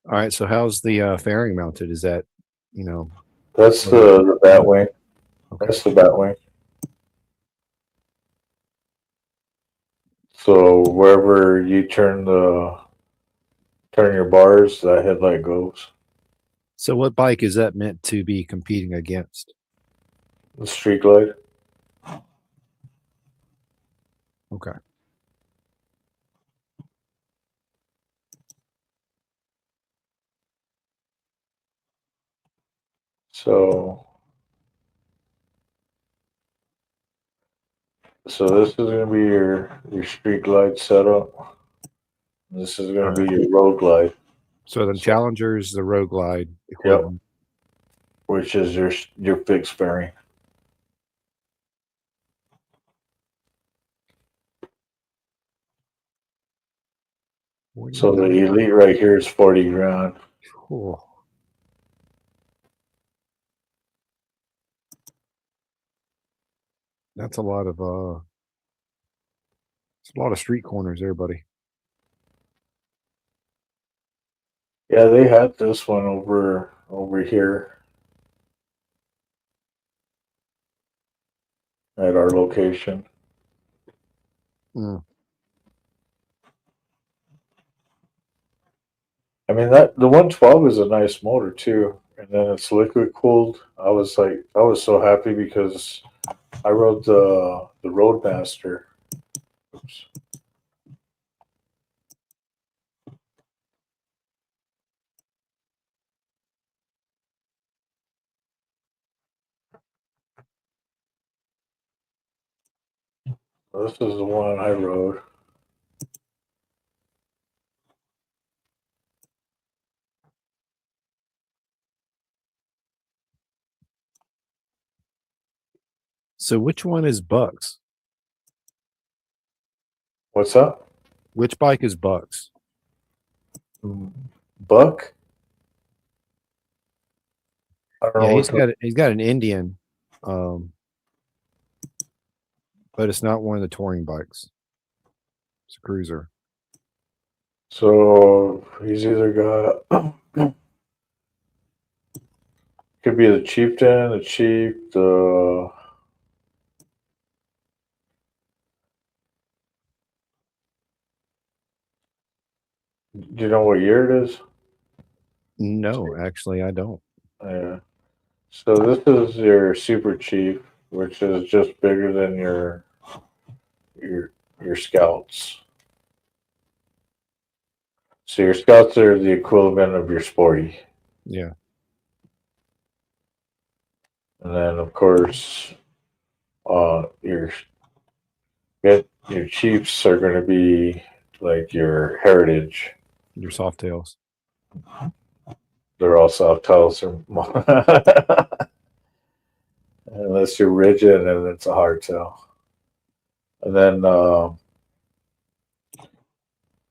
Speaker 5: All right. So how's the fairing mounted? Is that, you know?
Speaker 2: That's the bat wing.
Speaker 5: Okay.
Speaker 2: That's the bat wing. So wherever you turn your bars, that headlight goes.
Speaker 5: So what bike is that meant to be competing against?
Speaker 2: The street glide.
Speaker 5: Okay.
Speaker 2: So So this is gonna be your street glide setup. This is gonna be your road glide.
Speaker 5: So the Challenger's the Road Glide
Speaker 2: Yep.
Speaker 5: equivalent.
Speaker 2: Which is your fixed fairing. So the Elite right here is 40 grand.
Speaker 5: Cool. That's a lot of it's a lot of street corners there, buddy.
Speaker 2: Yeah, they had this one over here at our location.
Speaker 5: Mm.
Speaker 2: I mean that the 112 is a nice motor too, and then it's liquid cooled. I was so happy because I rode the Roadmaster. Oops. This is the one I rode.
Speaker 5: So which one is Bucks?
Speaker 2: What's up?
Speaker 5: Which bike is Bucks?
Speaker 2: Buck? I don't know
Speaker 5: Yeah,
Speaker 2: what
Speaker 5: he's got an Indian, but it's not one of the touring bikes. It's a cruiser.
Speaker 2: So he's either got could be the Chieftain, the Chief, the do you know what year it is?
Speaker 5: No, actually, I don't.
Speaker 2: Yeah. So this is your Super Chief, which is just bigger than your Scouts. So your Scouts are the equivalent of your Sporty.
Speaker 5: Yeah.
Speaker 2: And then of course your Chiefs are gonna be like your Heritage.
Speaker 5: Your Softails.
Speaker 2: They're all soft tails or unless you're rigid and it's a hardtail. And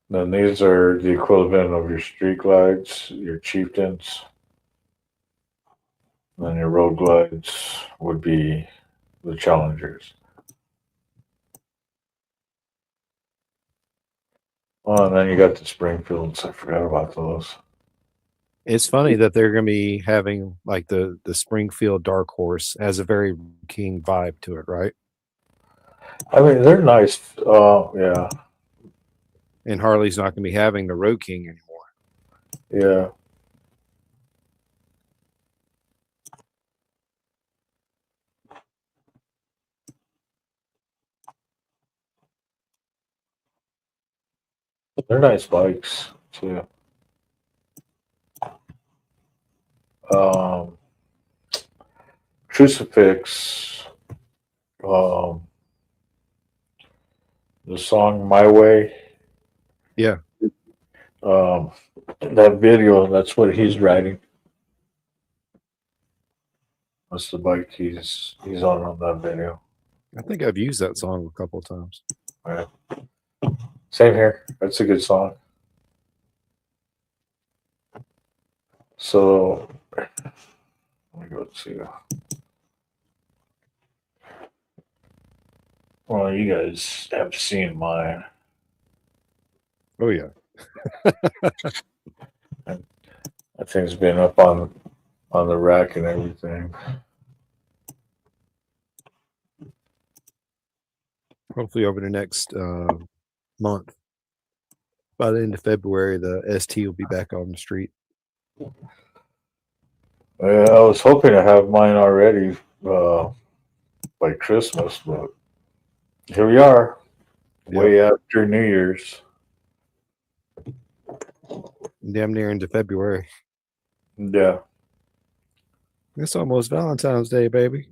Speaker 2: then these are the equivalent of your street glides, your Chieftains. And then your road glides would be the Challengers. Oh, and then you got the Springfields. I forgot about those.
Speaker 5: It's funny that they're going to be having like the Springfield Dark Horse has a very King vibe to it, right?
Speaker 2: I mean, they're nice. Yeah,
Speaker 5: And Harley's not going to be having the Road King anymore.
Speaker 2: yeah. They're nice bikes too. Um, Crucifix. The song "My Way."
Speaker 5: Yeah.
Speaker 2: That video. That's what he's riding. That's the bike he's on that video.
Speaker 5: I think I've used that song a couple of times.
Speaker 2: Yeah. Same here. That's a good song. So let me go to. Well, you guys have seen mine.
Speaker 5: Oh yeah.
Speaker 2: That thing's been up on the rack and everything.
Speaker 5: Hopefully over the next month. By the end of February, the ST will be back on the street.
Speaker 2: Yeah, I was hoping to have mine already by Christmas, but here we are, way after New Year's.
Speaker 5: Damn near into February.
Speaker 2: Yeah.
Speaker 5: It's almost Valentine's Day, baby.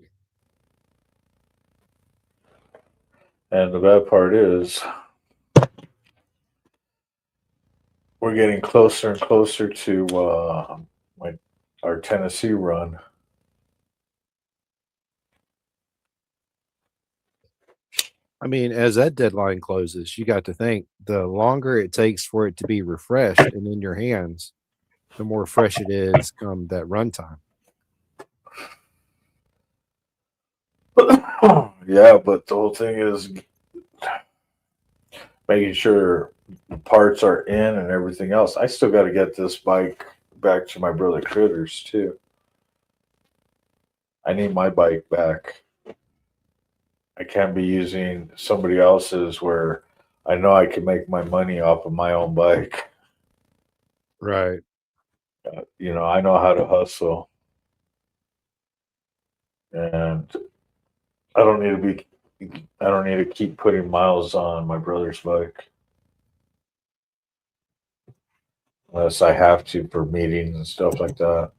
Speaker 2: And the bad part is, we're getting closer and closer to our Tennessee run.
Speaker 5: I mean, as that deadline closes, you got to think the longer it takes for it to be refreshed and in your hands, the more fresh it is come that runtime.
Speaker 2: Yeah, but the whole thing is making sure the parts are in and everything else. I still got to get this bike back to my brother Critters too. I need my bike back. I can't be using somebody else's where I know I can make my money off of my own bike.
Speaker 5: Right.
Speaker 2: I know how to hustle, and I don't need to be. I don't need to keep putting miles on my brother's bike unless I have to for meetings and stuff like that.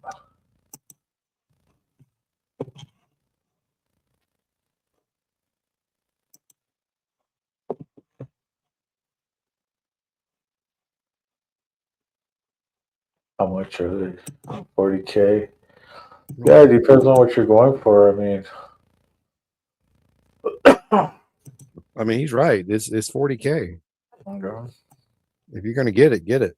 Speaker 2: How much are they? 40K. Yeah, it depends on what you're going for. I mean,
Speaker 5: I mean, he's right. It's 40K.
Speaker 2: okay.
Speaker 5: If you're gonna get it, get it.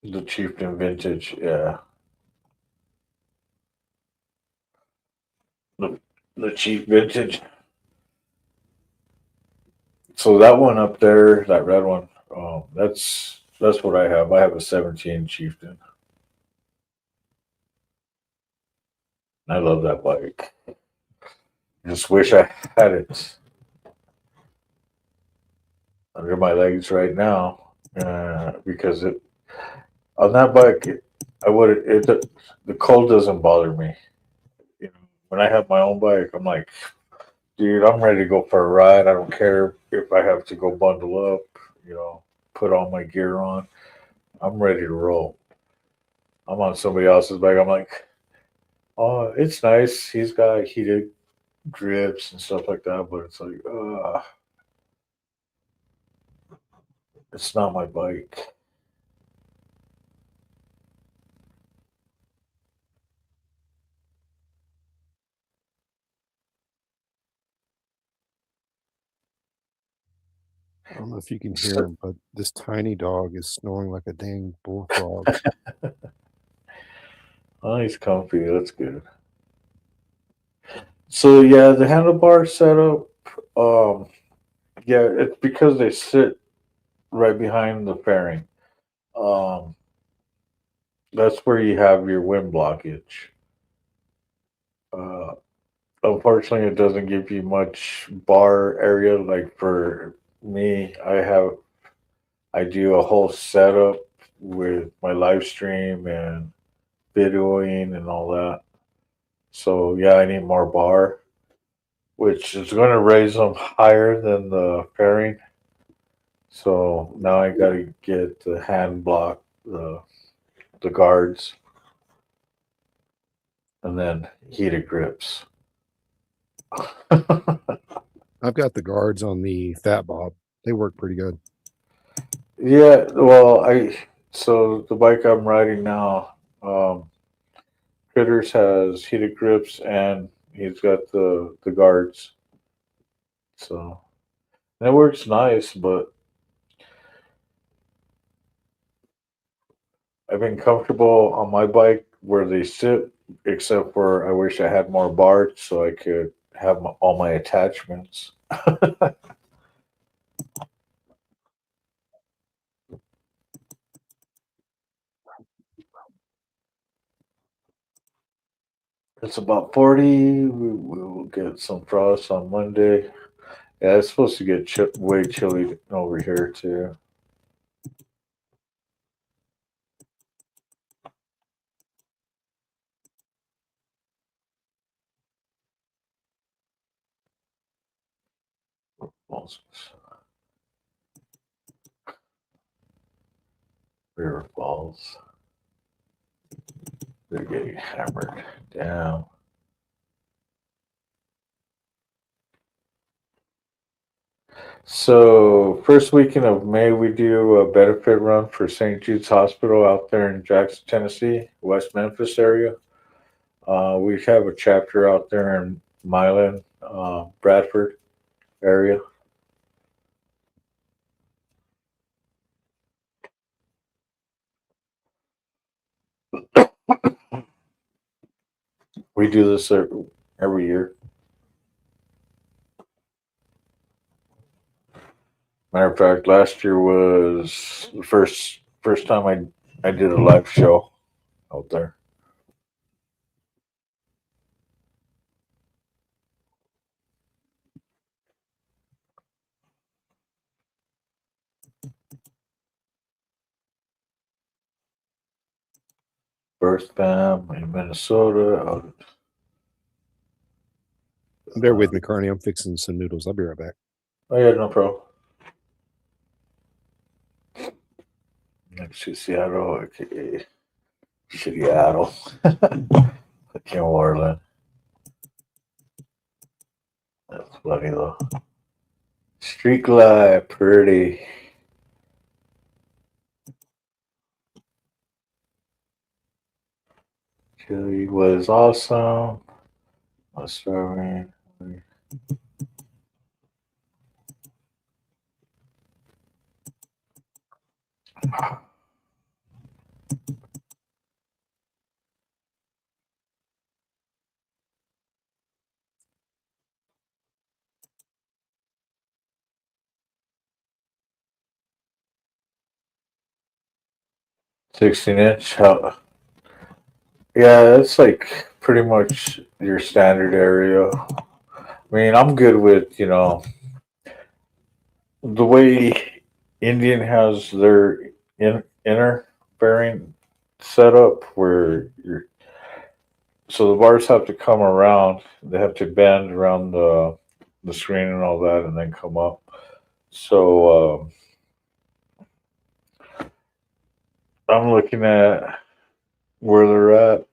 Speaker 2: The Chieftain Vintage, yeah. The cheap vintage. So that one up there, that red one, that's what I have. I have a 17 Chieftain. I love that bike. Just wish I had it under my legs right now, because it on that bike, I would it the cold doesn't bother me. When I have my own bike, I'm like, dude, I'm ready to go for a ride. I don't care if I have to go bundle up, put all my gear on. I'm ready to roll. I'm on somebody else's bike. I'm like, oh, it's nice. He's got heated grips and stuff like that, but it's like, it's not my bike.
Speaker 5: I don't know if you can hear him, but this tiny dog is snoring like a dang bullfrog.
Speaker 2: Oh, he's comfy. That's good. So yeah, the handlebar setup, um, yeah, it's because they sit right behind the fairing. Um, that's where you have your wind blockage. Uh, Unfortunately, it doesn't give you much bar area. Like for me, I do a whole setup with my live stream and videoing and all that. So yeah, I need more bar, which is going to raise them higher than the fairing. So now I got to get the hand block, the guards, and then heated grips.
Speaker 5: I've got the guards on the Fat Bob. They work pretty good.
Speaker 2: Yeah, well, so the bike I'm riding now, Critters has heated grips and he's got the guards. So and it works nice, but I've been comfortable on my bike where they sit, except for I wish I had more bar so I could have all my attachments. It's about 40. We will get some frost on Monday. Yeah, it's supposed to get way chilly over here too. River Falls. They're getting hammered down. So first weekend of May, we do a benefit run for St. Jude's Hospital out there in Jackson, Tennessee, West Memphis area. We have a chapter out there in Milan, Bradford area. We do this every year. Matter of fact, last year was the first time I did a live show out there. Birth Bam in Minnesota.
Speaker 5: Bear with me, Carney. I'm fixing some noodles. I'll be right back.
Speaker 2: Oh yeah, no problem. Next to Seattle, aka Seattle. King Warland. That's funny though. Street glide, pretty. Chili was awesome. Australian. 16-inch. Yeah, it's like pretty much your standard area. I mean, I'm good with, the way Indian has their inner bearing set up where so the bars have to come around, they have to bend around the screen and all that and then come up. So I'm looking at where they're at.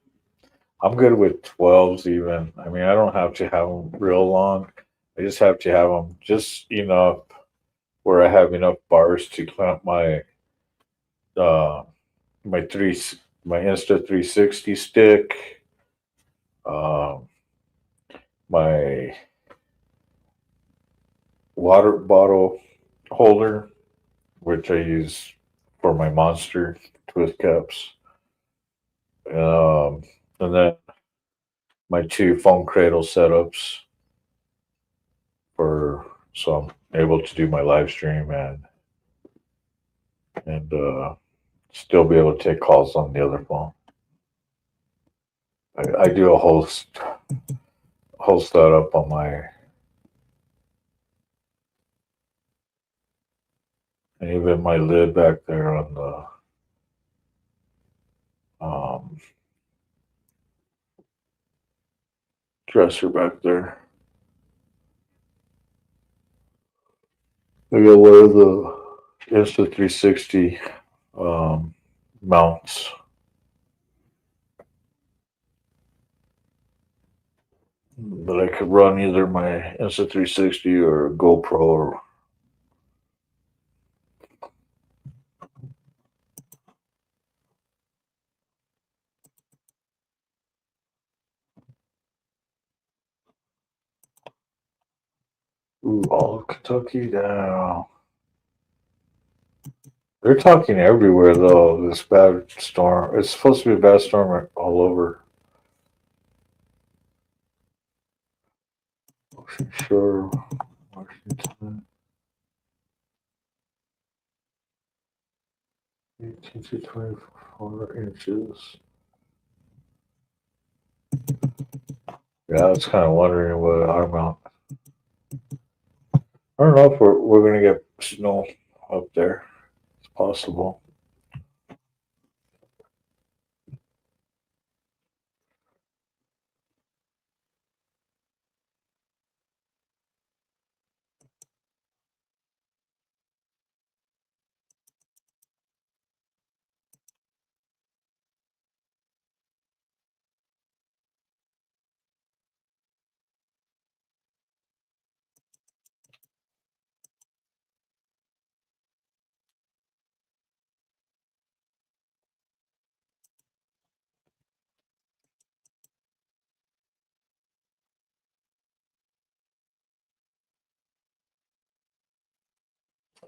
Speaker 2: I'm good with 12s even. I mean, I don't have to have them real long. I just have to have them just enough where I have enough bars to clamp uh my three my Insta 360 stick, um, my water bottle holder, which I use for my monster twist caps, and then my two phone cradle setups for so I'm able to do my live stream and still be able to take calls on the other phone. I do a whole setup on my and even my lid back there on the dresser back there. I got one of the Insta 360 mounts. But I could run either my Insta 360 or GoPro or all of Kentucky down. They're talking everywhere though. This bad storm. It's supposed to be a bad storm all over. Ocean Shore, Washington. 18 to 24 inches. Yeah, I was kind of wondering what our mount. I don't know if we're gonna get snow up there. It's possible.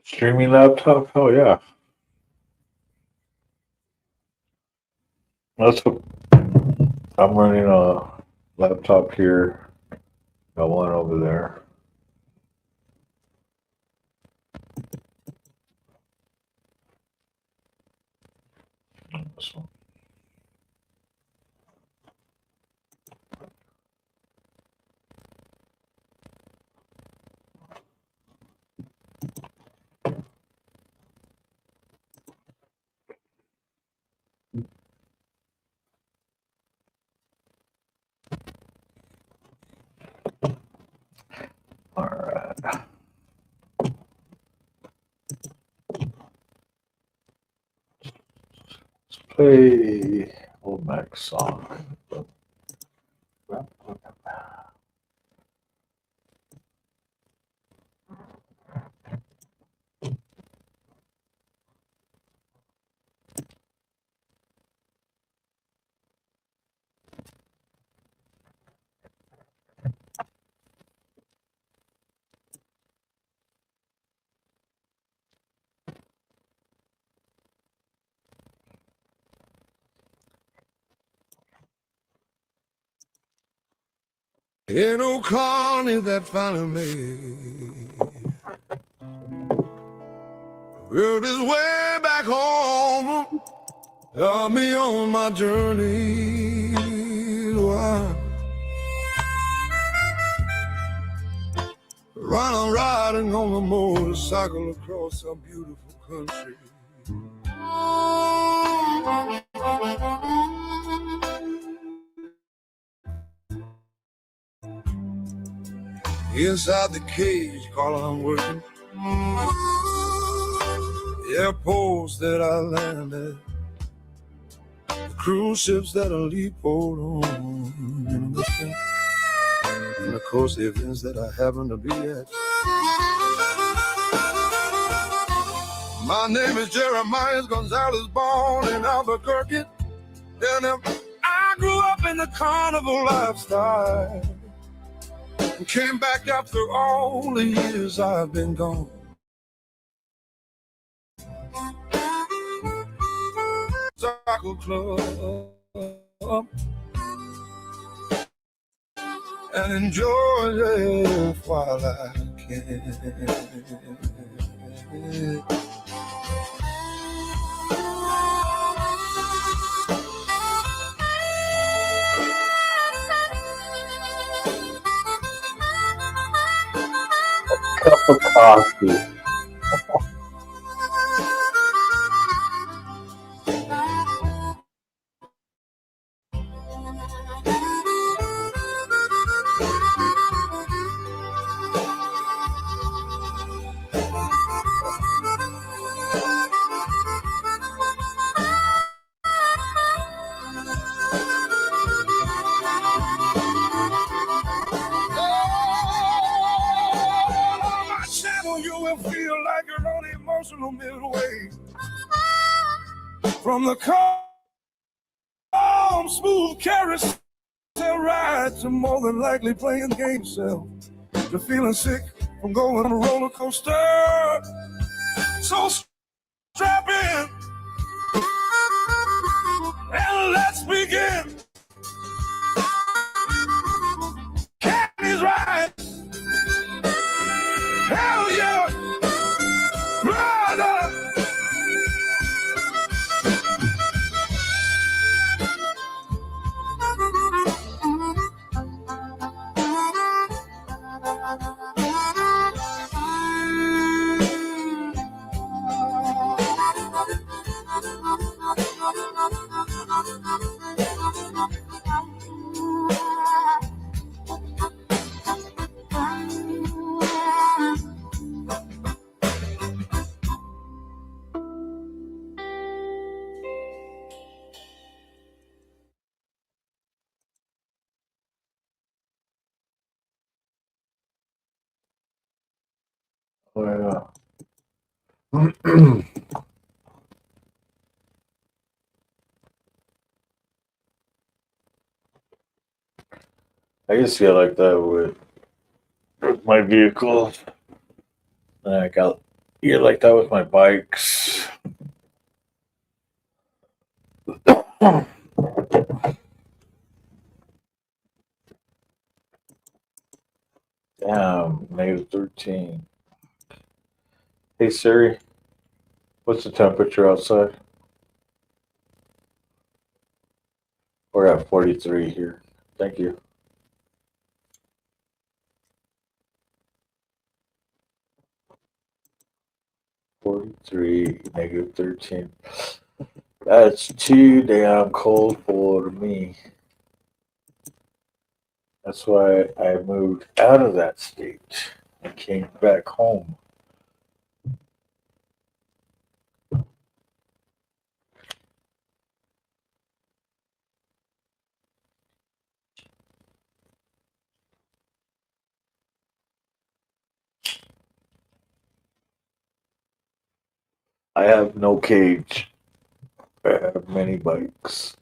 Speaker 2: Streaming laptop? Oh yeah. That's what I'm running a laptop here. Got one over there. This one. All right. Let's play old Mac song.
Speaker 9: Ain't no Carney that finally made rode his way back home. Got me on my journey. I'm riding on a motorcycle across a beautiful country. Inside the cage, Carl, I'm working. Airports that I landed, the cruise ships that I leap on, and of course the events that I happen to be at. My name is Jeremiah Gonzalez, born in Albuquerque, and I grew up in the carnival lifestyle and came back after all the years I've been gone. Cycle club and enjoy it while I can.
Speaker 2: Cup of coffee.
Speaker 9: You will feel like you're on the emotional midway from the calm, smooth carousel ride to more than likely playing game cell, to feeling sick from going on a roller coaster. So strap in and let's begin. Candy's right. Hell yeah, brother.
Speaker 2: Oh yeah. I used to get like that with my vehicle. And I got get like that with my bikes. Damn, -13. Hey Siri, what's the temperature outside? We're at 43 here. Thank you. 43, -13. That's too damn cold for me. That's why I moved out of that state and came back home. I have no cage. I have many bikes.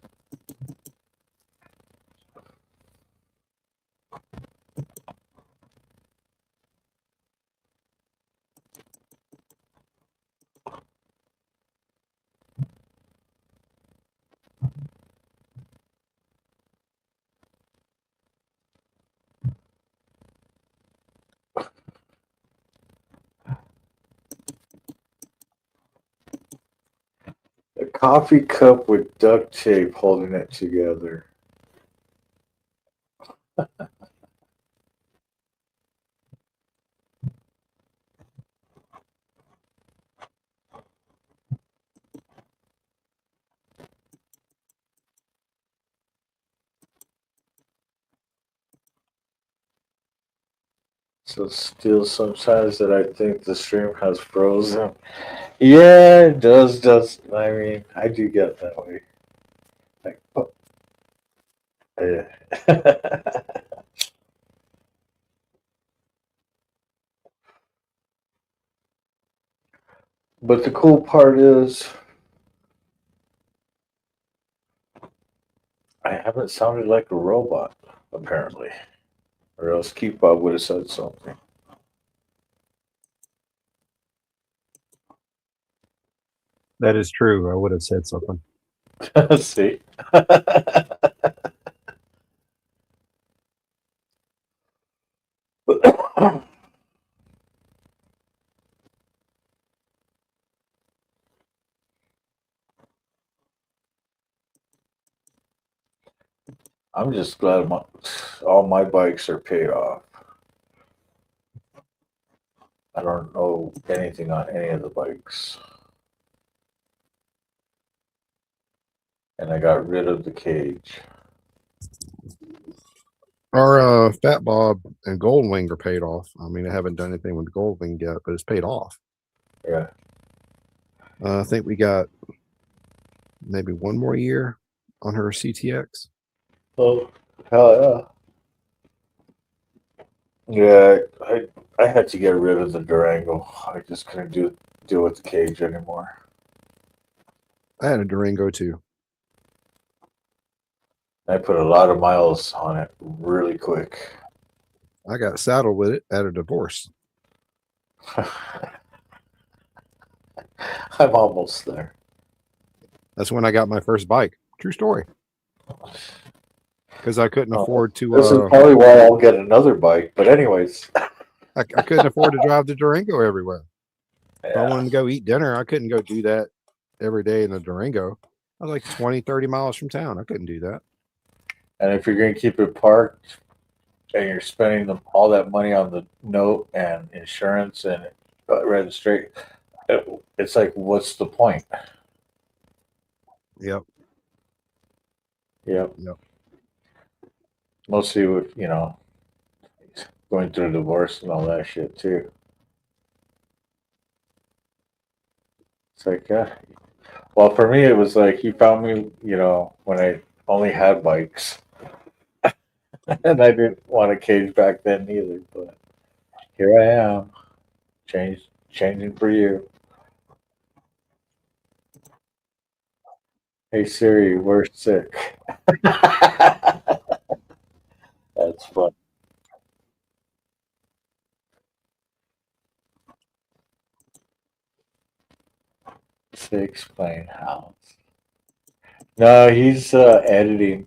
Speaker 2: A coffee cup with duct tape holding it together. So still sometimes that I think the stream has frozen. Yeah, it does. I mean, I do get that way. Like, oh, yeah. But the cool part is I haven't sounded like a robot, apparently. Or else Keep Bob would have said something.
Speaker 5: That is true. I would have said something.
Speaker 2: See? I'm just glad all my bikes are paid off. I don't know anything on any of the bikes. And I got rid of the cage.
Speaker 5: Our Fat Bob and Goldwing are paid off. I mean, I haven't done anything with Goldwing yet, but it's paid off.
Speaker 2: Yeah.
Speaker 5: I think we got maybe one more year on her CTX.
Speaker 2: Oh, hell yeah. Yeah, I had to get rid of the Durango. I just couldn't deal with the cage anymore.
Speaker 5: I had a Durango too.
Speaker 2: I put a lot of miles on it really quick.
Speaker 5: I got saddled with it at a divorce.
Speaker 2: I'm almost there.
Speaker 5: That's when I got my first bike. True story. Because I couldn't afford to.
Speaker 2: This is probably why I'll get another bike. But anyways,
Speaker 5: I couldn't afford to drive the Durango everywhere.
Speaker 2: yeah.
Speaker 5: If I wanted to go eat dinner, I couldn't go do that every day in a Durango. I was like 20, 30 miles from town. I couldn't do that.
Speaker 2: And if you're going to keep it parked and you're spending all that money on the note and insurance and registration, it's like, what's the point?
Speaker 5: Yep.
Speaker 2: Yep.
Speaker 5: Yep.
Speaker 2: Mostly with, going through a divorce and all that shit too. It's like, well, for me, it was like he found me, when I only had bikes. And I didn't want a cage back then either, but here I am, changing for you. Hey Siri, we're sick. That's fun. To explain how. No, he's editing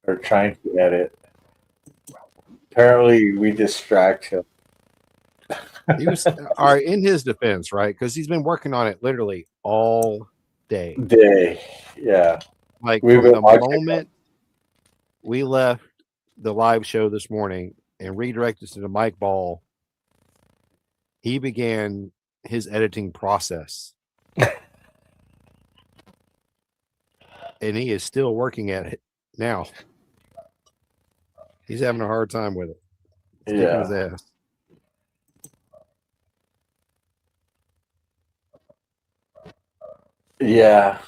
Speaker 2: or trying to edit. Apparently, we distract him.
Speaker 5: He was all right in his defense, right? Because he's been working on it literally all day.
Speaker 2: Yeah.
Speaker 5: Like
Speaker 2: We've
Speaker 5: from
Speaker 2: been
Speaker 5: the
Speaker 2: watching
Speaker 5: moment we left the live show this morning and redirected to the Mike Ball, he began his editing process. And he is still working at it now. He's having a hard time with it. It's kicking his ass.
Speaker 2: Yeah.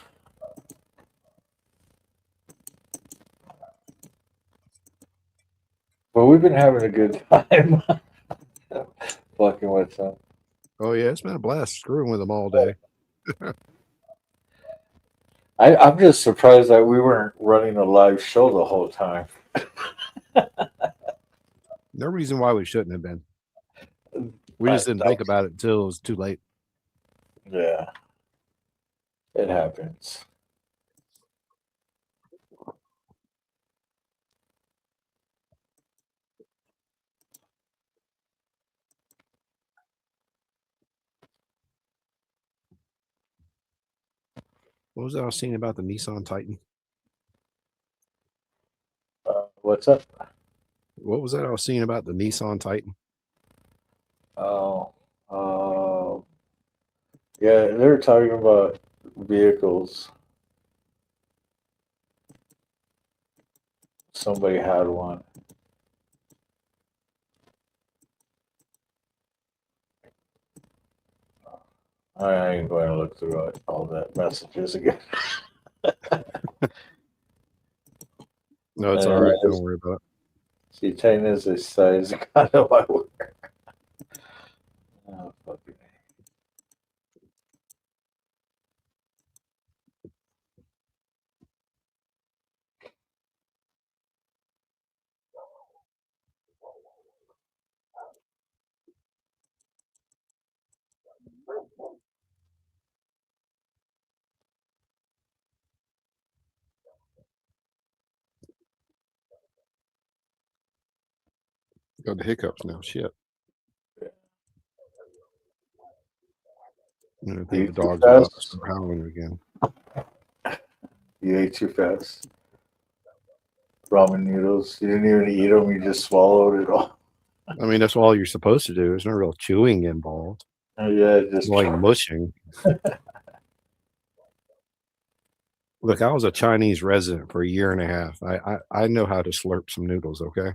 Speaker 2: Well, we've been having a good time fucking with them.
Speaker 5: Oh yeah, it's been a blast screwing with them all day.
Speaker 2: I'm just surprised that we weren't running a live show the whole time.
Speaker 5: No reason why we shouldn't have been. We just didn't think about it until it was too late.
Speaker 2: Yeah. It happens.
Speaker 5: What was that I was seeing about the Nissan Titan?
Speaker 2: What's up?
Speaker 5: What was that I was seeing about the Nissan Titan?
Speaker 2: Oh, yeah, they were talking about vehicles. Somebody had one. I ain't going to look through all that messages again.
Speaker 5: No, it's all right. Don't worry about it.
Speaker 2: See, Titan is a size kind of my work. Oh, fucking.
Speaker 5: Got the hiccups now. Shit. I think the dog's about to start howling again.
Speaker 2: You ate too fast. Ramen noodles. You didn't even eat them. You just swallowed it all.
Speaker 5: I mean, that's all you're supposed to do. There's no real chewing involved.
Speaker 2: Yeah, just
Speaker 5: like mushing. Look, I was a Chinese resident for a year and a half. I know how to slurp some noodles, okay?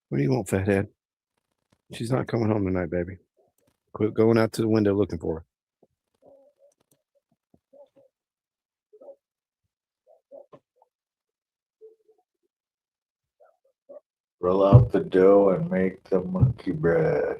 Speaker 5: What do you want, fathead? She's not coming home tonight, baby. Quit going out to the window looking for her.
Speaker 2: roll out the dough and make the monkey bread.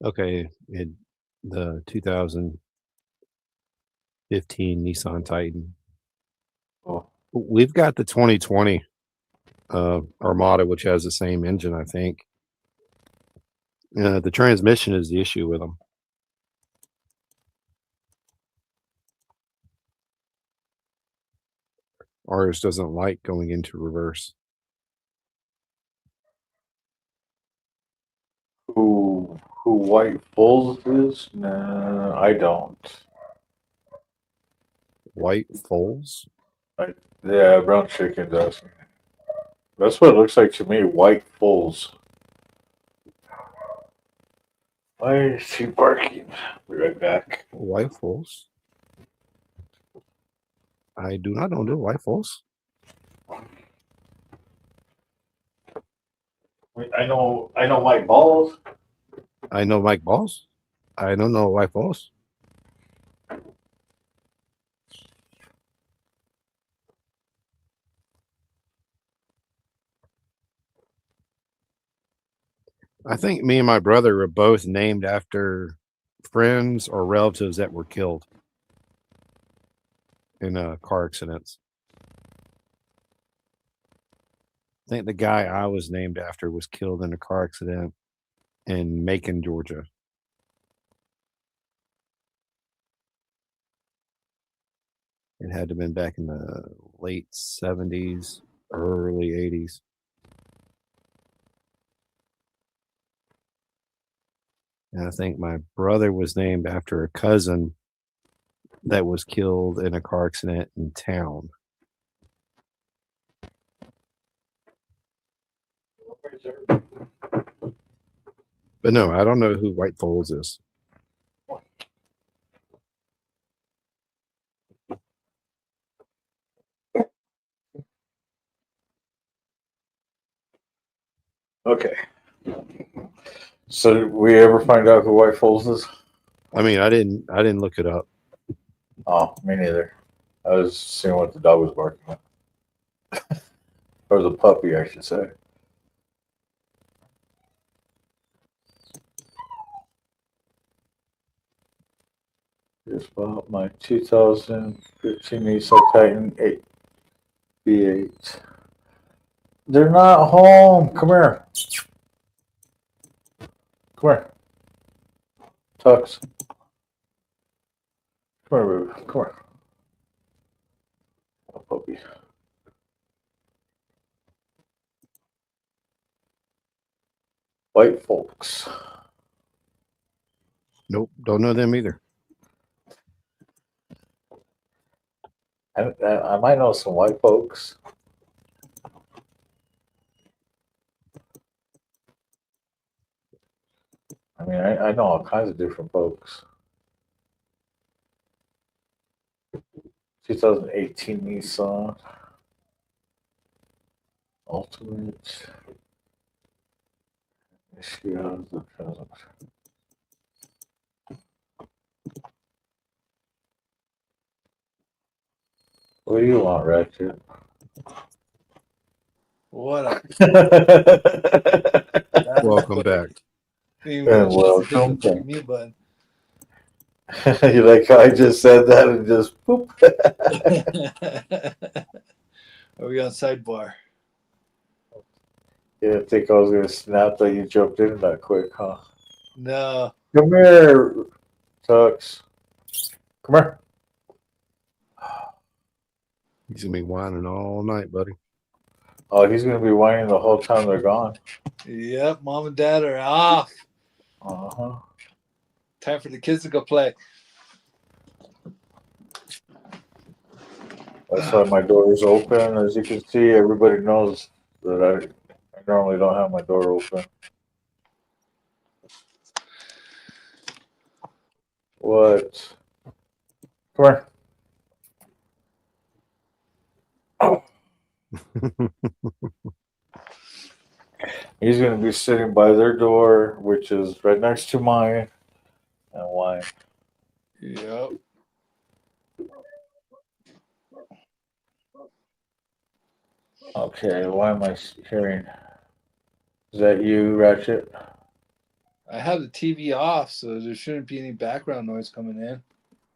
Speaker 5: Okay, the 2015 Nissan Titan.
Speaker 2: Oh.
Speaker 5: We've got the 2020 Armada, which has the same engine, I think. The transmission is the issue with them. Ours doesn't like going into reverse.
Speaker 2: Who White Bulls is? Nah, I don't.
Speaker 5: White Foals?
Speaker 2: Yeah, brown chicken does. That's what it looks like to me. White Bulls. Why is he barking? Be right back.
Speaker 5: White Foals? I do not know the White Foals.
Speaker 2: I know White Balls.
Speaker 5: I know Mike Balls. I don't know White Foals. I think me and my brother were both named after friends or relatives that were killed in car accidents. I think the guy I was named after was killed in a car accident in Macon, Georgia. It had to have been back in the late 70s, early 80s. And I think my brother was named after a cousin that was killed in a car accident in town. But no, I don't know who White Foals is.
Speaker 2: Okay. So did we ever find out who White Foals is?
Speaker 5: I mean, I didn't look it up.
Speaker 2: Oh, me neither. I was seeing what the dog was barking at. Or the puppy, I should say. Just bought my 2015 Nissan Titan 8 V8. They're not home. Come here. Come here. Tux. Come here, baby. Come here. Oh, puppy. White folks.
Speaker 5: Nope, don't know them either.
Speaker 2: I might know some white folks. I mean, I know all kinds of different folks. 2018 Nissan Ultimate. What do you want, Ratchet?
Speaker 7: What up?
Speaker 5: Welcome back.
Speaker 2: And welcome back.
Speaker 7: Mute button.
Speaker 2: You like how I just said that and just poop?
Speaker 7: Are we on sidebar?
Speaker 2: You didn't think I was going to snap that you jumped in that quick, huh?
Speaker 7: No.
Speaker 2: Come here, Tux. Come here.
Speaker 5: He's gonna be whining all night, buddy.
Speaker 2: Oh, he's going to be whining the whole time they're gone.
Speaker 7: Yep, mom and dad are off.
Speaker 2: Uh-huh.
Speaker 7: Time for the kids to go play.
Speaker 2: That's why my door is open. As you can see, everybody knows that I normally don't have my door open. What? Come here. Oh. He's going to be sitting by their door, which is right next to mine, and whine.
Speaker 7: Yep.
Speaker 2: Okay, why am I hearing? Is that you, Ratchet?
Speaker 7: I have the TV off, so there shouldn't be any background noise coming in.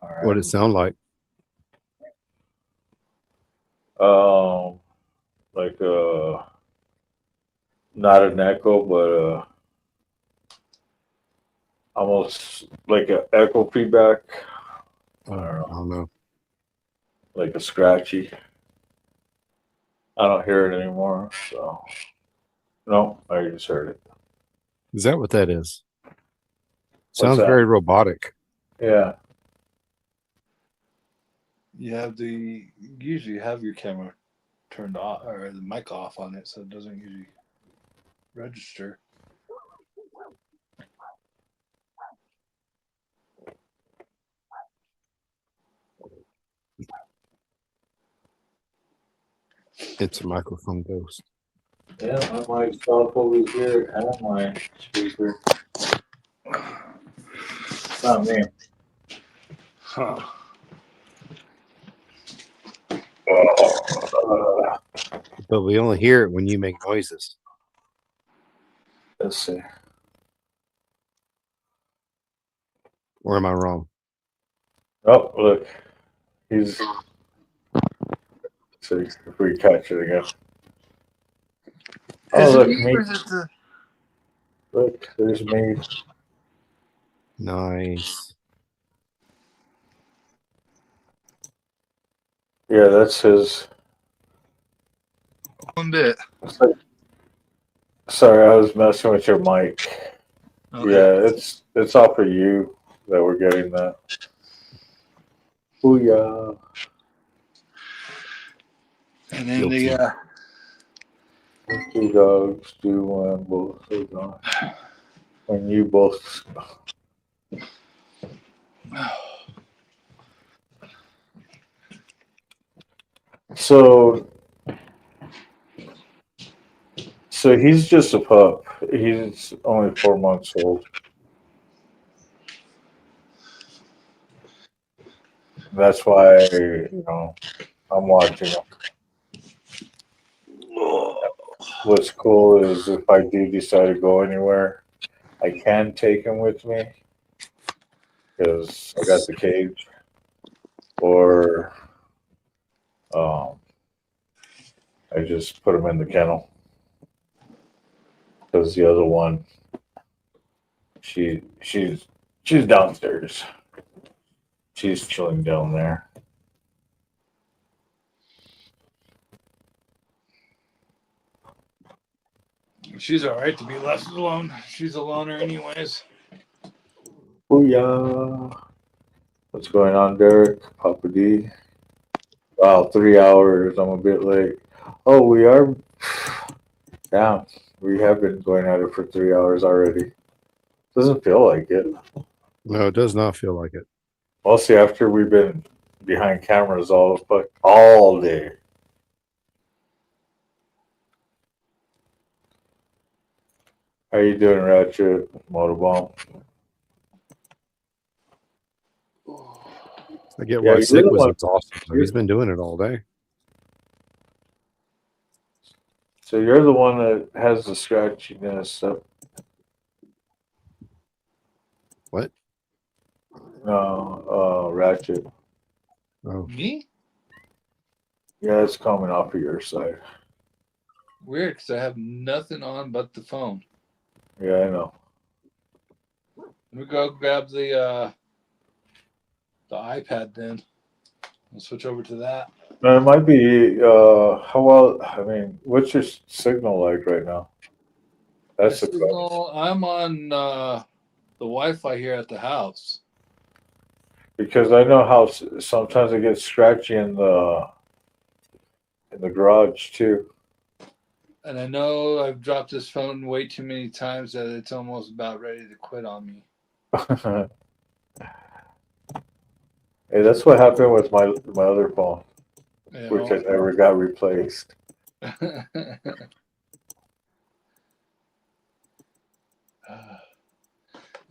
Speaker 2: All right.
Speaker 5: What it sound like?
Speaker 2: Like not an echo, but almost like an echo feedback. I don't know. Like a scratchy. I don't hear it anymore, so no, I just heard it.
Speaker 5: Is that what that is? Sounds very robotic.
Speaker 2: Yeah.
Speaker 7: You usually have your camera turned off or the mic off on it, so it doesn't usually register.
Speaker 5: It's a microphone ghost.
Speaker 2: Yeah, I might stop over here and my speaker. Not me.
Speaker 7: Huh.
Speaker 5: But we only hear it when you make noises.
Speaker 2: Let's see.
Speaker 5: Or am I wrong?
Speaker 2: Oh, look. He's. See if we catch it again. Oh, look, me. Look, there's me.
Speaker 5: Nice.
Speaker 2: Yeah, that's his.
Speaker 7: One bit.
Speaker 2: Sorry, I was messing with your mic.
Speaker 7: Okay.
Speaker 2: Yeah, it's off of you that we're getting that. Booyah.
Speaker 7: And then the
Speaker 2: Two dogs do one, both are gone. When you both. So he's just a pup. He's only 4 months old. That's why I'm watching him. What's cool is if I do decide to go anywhere, I can take him with me because I got the cage, or I just put him in the kennel because the other one, she's downstairs. She's chilling down there.
Speaker 7: she's all right to be left alone. She's a loner, anyways.
Speaker 2: Booyah! What's going on, Derek? Papa D. Wow, 3 hours. I'm a bit late. Oh, we are. Damn, we have been going at it for 3 hours already. Doesn't feel like it.
Speaker 5: No, it does not feel like it.
Speaker 2: Well, see, after we've been behind cameras all day. How you doing, Ratchet? Motorbomb?
Speaker 5: I get
Speaker 2: Yeah,
Speaker 5: why
Speaker 2: you're
Speaker 5: Sick
Speaker 2: the
Speaker 5: was
Speaker 2: one-
Speaker 5: exhausted. He's been doing it all day.
Speaker 2: So you're the one that has the scratchiness up.
Speaker 5: What?
Speaker 2: No, Ratchet.
Speaker 5: Oh,
Speaker 7: Me?
Speaker 2: Yeah, it's coming off of your side.
Speaker 7: Weird, because I have nothing on but the phone.
Speaker 2: Yeah, I know.
Speaker 7: Let me go grab the iPad then. I'll switch over to that.
Speaker 2: No, it might be. How well? I mean, what's your signal like right now? That's the question.
Speaker 7: Signal, I'm on the Wi-Fi here at the house.
Speaker 2: Because I know how sometimes it gets scratchy in the garage too.
Speaker 7: And I know I've dropped this phone way too many times that it's almost about ready to quit on me.
Speaker 2: Hey, that's what happened with my other phone,
Speaker 7: You
Speaker 2: which
Speaker 7: know?
Speaker 2: I never got replaced.
Speaker 7: Let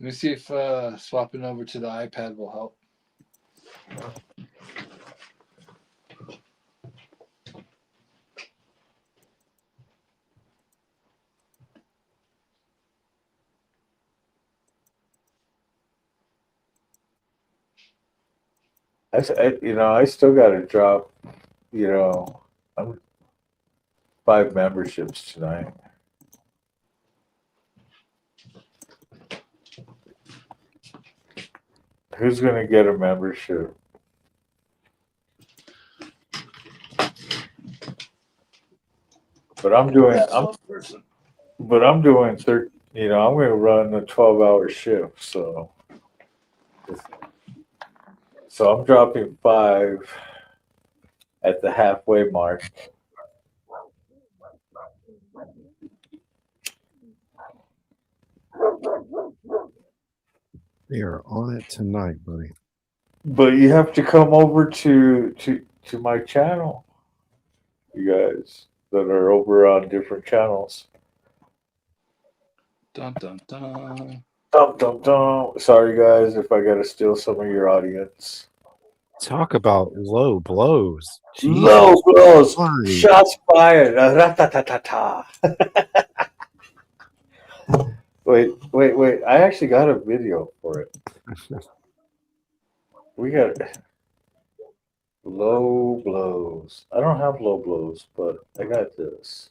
Speaker 7: me see if swapping over to the iPad will help.
Speaker 2: I still got to drop, I'm 5 memberships tonight. Who's gonna get a membership? But I'm doing 30. I'm going to run a 12-hour shift, so I'm dropping 5 at the halfway mark.
Speaker 5: they are on it tonight, buddy.
Speaker 2: But you have to come over to my channel, you guys that are over on different channels.
Speaker 7: Dun, dun, dun.
Speaker 2: Dum, dum, dum. Sorry, guys, if I got to steal some of your audience.
Speaker 5: Talk about low blows.
Speaker 2: Low blows.
Speaker 5: Christ.
Speaker 2: Shots fired. Ra-ta-ta-ta-ta. Wait. I actually got a video for it. We got low blows. I don't have low blows, but I got this.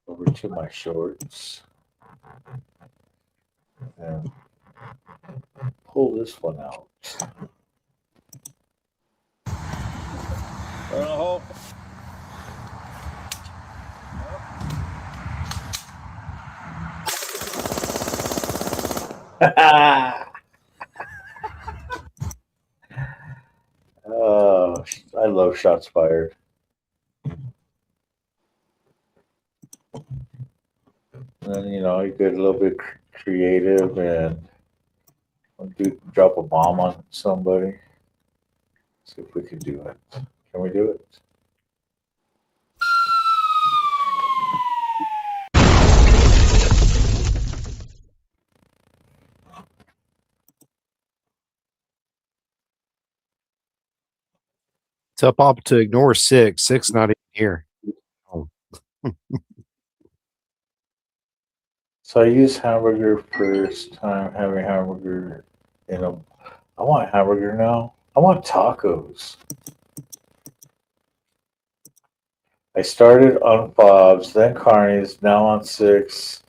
Speaker 2: Over to my shorts and pull this one out.
Speaker 7: Burn a hole.
Speaker 2: Oh, I love shots fired. And you get a little bit creative and drop a bomb on somebody. See if we can do it. Can we do it?
Speaker 5: Tell Papa to ignore six. Six not even here. Oh.
Speaker 2: So I use hamburger first time having hamburger in a. I want hamburger now. I want tacos. I started on Bob's, then Carney's, now on Six.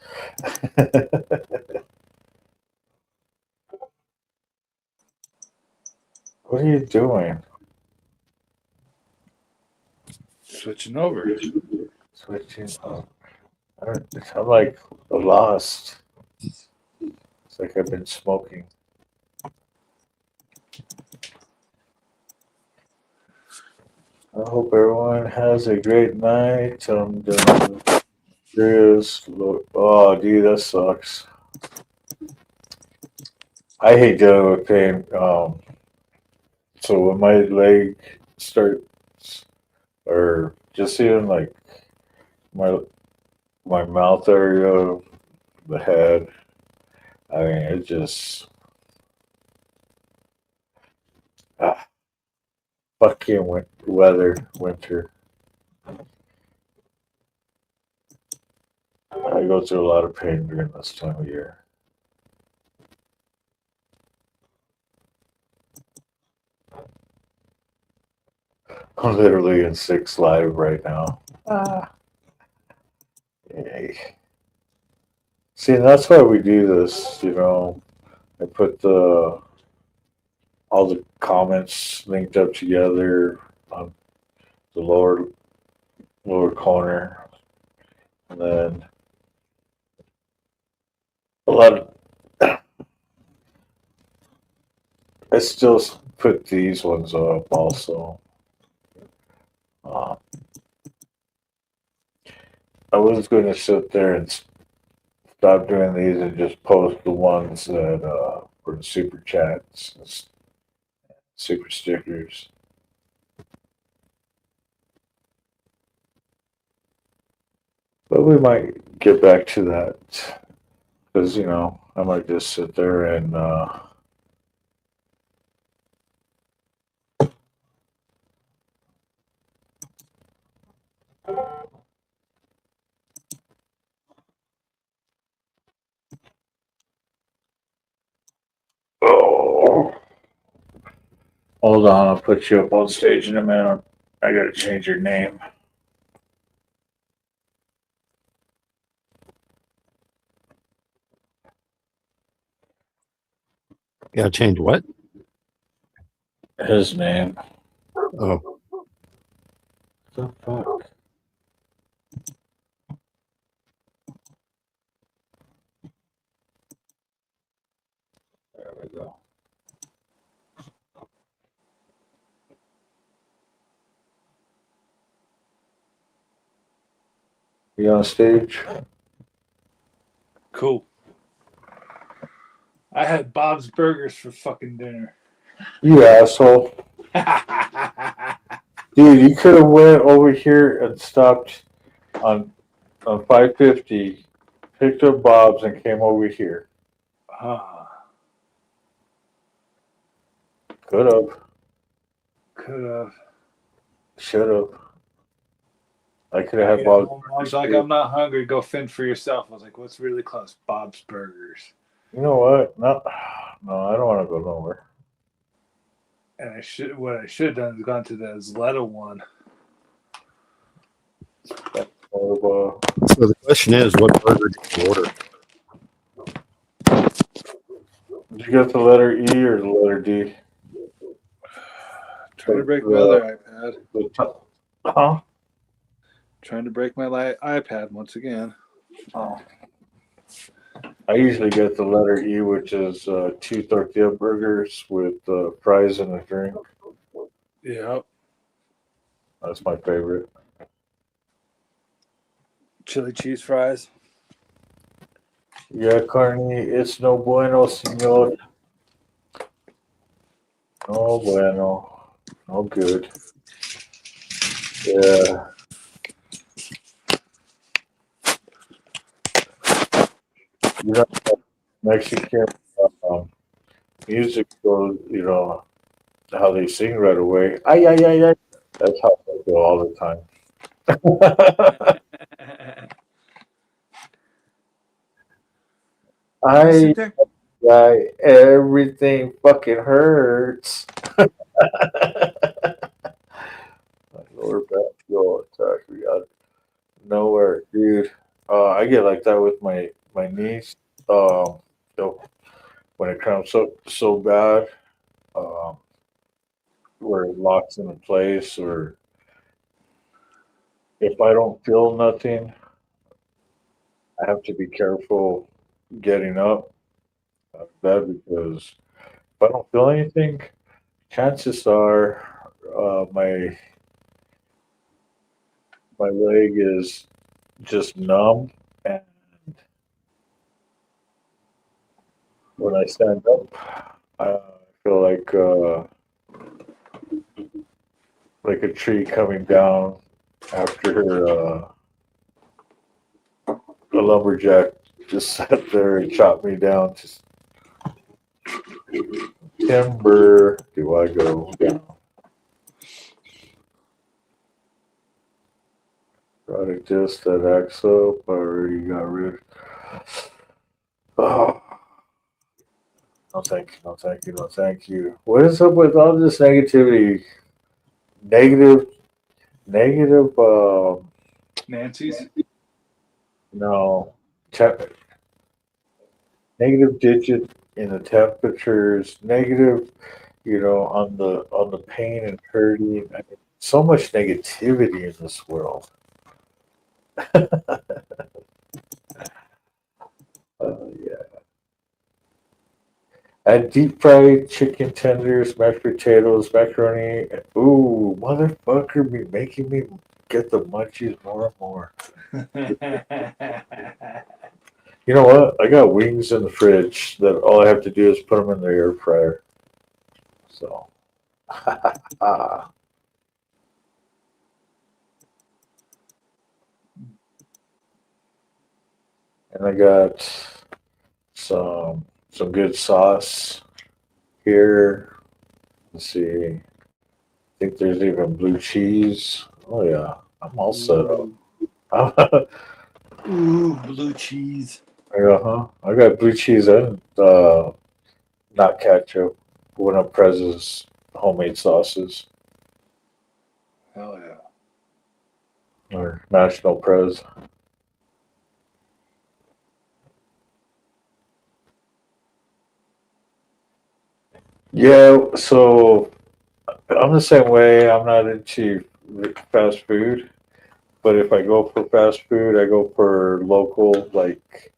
Speaker 2: What are you doing?
Speaker 7: Switching over.
Speaker 2: Switching up. I'm like lost. It's like I've been smoking. I hope everyone has a great night. I'm done. Oh, dude, that sucks. I hate dealing with pain. So when my leg starts, or just even like my my mouth area, the head, I mean, it just ah, fucking winter. I go through a lot of pain during this time of year. I'm literally in Six Live right now. Yay. See, and that's why we do this. I put all the comments linked up together on the lower corner, and then a lot of I still put these ones up also. Uh, I was going to sit there and stop doing these and just post the ones that were super chats, and super stickers. But we might get back to that because I might just sit there and oh, hold on, I'll put you up on stage in a minute. I gotta change your name.
Speaker 5: Gotta change what?
Speaker 2: His name.
Speaker 5: Oh,
Speaker 2: The fuck? There we go. You on stage?
Speaker 7: Cool. I had Bob's Burgers for fucking dinner.
Speaker 2: You asshole. Dude, you could have went over here and stopped on 550, picked up Bob's and came over here. Could have.
Speaker 7: Could have.
Speaker 2: Should have. I could have had
Speaker 1: I
Speaker 2: Bob's.
Speaker 1: was like, I'm not hungry. Go fend for yourself. I was like, what's really close? Bob's Burgers.
Speaker 2: You know what? No, I don't want to go nowhere.
Speaker 1: And what I should have done is gone to the Zleta one.
Speaker 2: Or,
Speaker 5: So the question is, what burger did you order?
Speaker 2: did you get the letter E or the letter D?
Speaker 1: Trying to break my other iPad.
Speaker 2: Huh?
Speaker 1: Trying to break my iPad once again.
Speaker 2: Oh. I usually get the letter E, which is 2 tortilla burgers with fries and a drink.
Speaker 1: Yep.
Speaker 2: That's my favorite.
Speaker 1: Chili cheese fries.
Speaker 2: Yeah, Carney, it's no bueno, senor. No bueno. No good. Yeah. You know, Mexican music goes, how they sing right away. Ay, ay, ay, ay. That's how they go all the time. I, everything fucking hurts. My lower back fuel attack. We got nowhere, dude. I get like that with my knees. So when it comes up so bad, um, where it locks into place, or if I don't feel nothing, I have to be careful getting up out of bed, because if I don't feel anything, chances are my leg is just numb, and when I stand up, I feel like a tree coming down after a lumberjack just sat there and chopped me down. Just timber, do I go down? Product this, that acts up. I already got rid. Oh, no thank you, no thank you, no thank you. What is up with all this negativity? Negative,
Speaker 1: Nancy's.
Speaker 2: no, negative digit in the temperatures, negative, on the pain and hurting. I mean, so much negativity in this world. Yeah. And deep fried chicken tenders, mashed potatoes, macaroni. Ooh, motherfucker, be making me get the munchies more and more. You know what? I got wings in the fridge that all I have to do is put them in the air fryer. So, and I got some good sauce here. Let's see. I think there's even blue cheese. Oh yeah, I'm all set up.
Speaker 1: Ooh, blue cheese.
Speaker 2: Uh-huh. I got blue cheese and not ketchup. One of Prez's homemade sauces,
Speaker 1: Hell yeah.
Speaker 2: or National Prez. Yeah, so I'm the same way. I'm not into fast food, but if I go for fast food, I go for local. Like,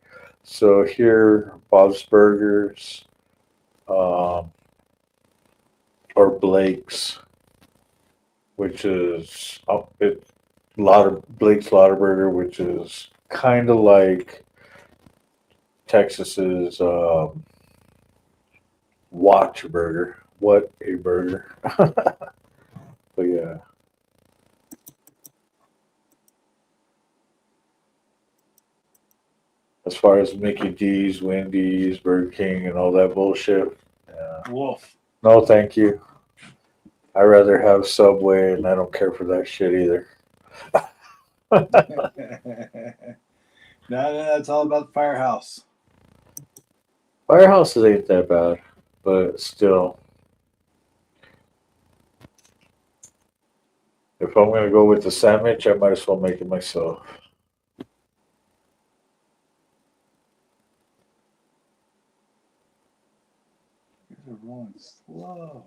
Speaker 2: so here, Bob's Burgers, or Blake's, which is Blake's Lauderburger, which is kind of like Texas's Watch Burger. What a burger! But yeah. As far as Mickey D's, Wendy's, Burger King, and all that bullshit, yeah.
Speaker 1: Wolf.
Speaker 2: No, thank you. I rather have Subway, and I don't care for that shit either.
Speaker 10: No, it's all about the firehouse.
Speaker 2: Firehouses ain't that bad, but still. If I'm gonna go with the sandwich, I might as well make it myself.
Speaker 10: They're rolling slow.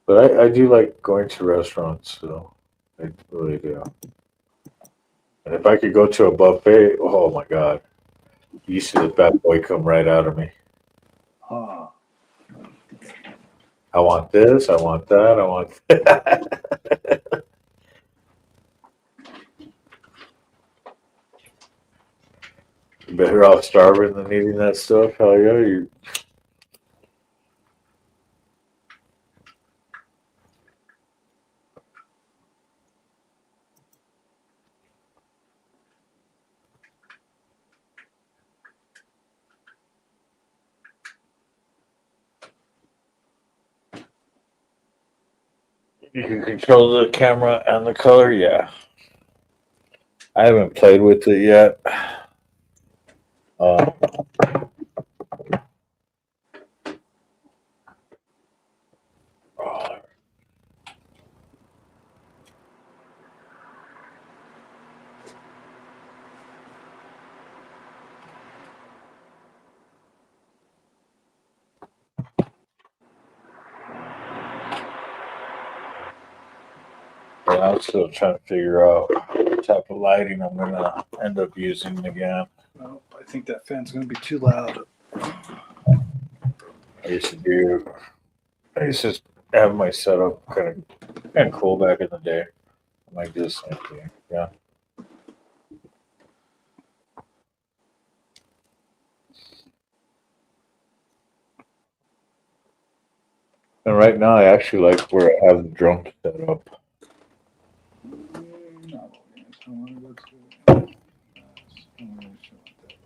Speaker 2: But I do like going to restaurants, so I really do. And if I could go to a buffet, oh my God, you see the bad boy come right out of me.
Speaker 10: Huh.
Speaker 2: I want this, I want that, I want that. You're better off starving than eating that stuff. Hell yeah, you. You can control the camera and the color, yeah. I haven't played with it yet. Uh, yeah, I'm still trying to figure out what type of lighting I'm gonna end up using again.
Speaker 10: Well, I think that fan's going to be too loud.
Speaker 2: I used to do. I used to have my setup kind of cool back in the day. I might do the same thing. Yeah. And right now, I actually like where I have the drum set up.
Speaker 10: No, I want to go to. I want to show it that way.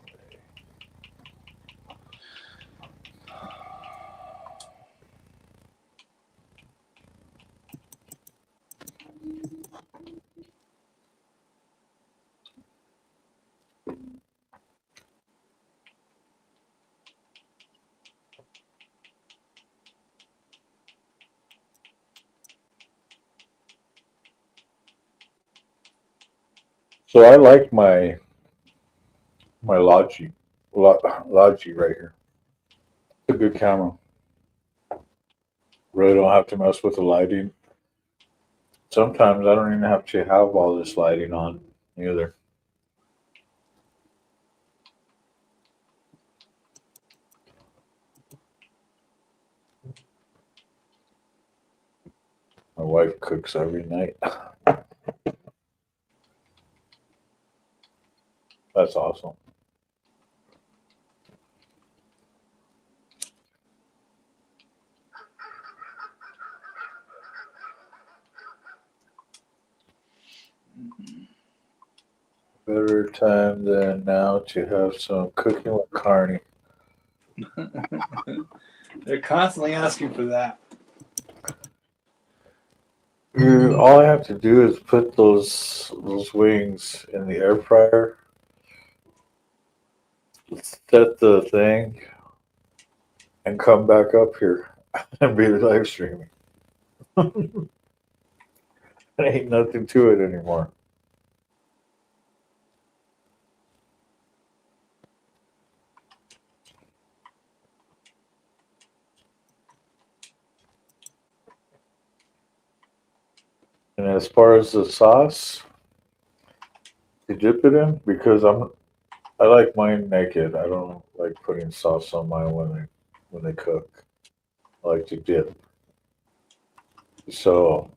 Speaker 2: So I like my Logi right here. It's a good camera. Really don't have to mess with the lighting. Sometimes I don't even have to have all this lighting on either. My wife cooks every night. That's awesome. Better time than now to have some cooking with Carney.
Speaker 10: They're constantly asking for that.
Speaker 2: All I have to do is put those wings in the air fryer, set the thing, and come back up here and be live streaming. There ain't nothing to it anymore. And as far as the sauce to dip it in, because I like mine naked. I don't like putting sauce on mine when they cook. I like to dip. So,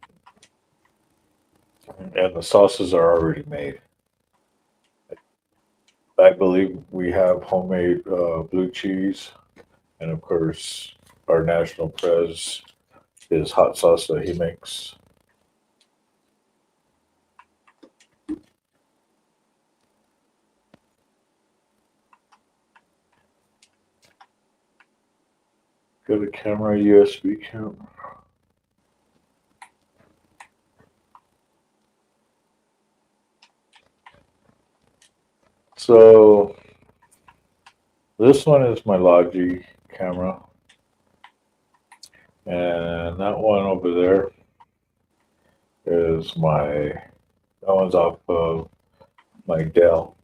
Speaker 2: and the sauces are already made. I believe we have homemade blue cheese, and of course, our national prez is hot sauce that he makes. Got a camera, USB camera. So this one is my Logi camera, and that one over there is that one's off of my Dell.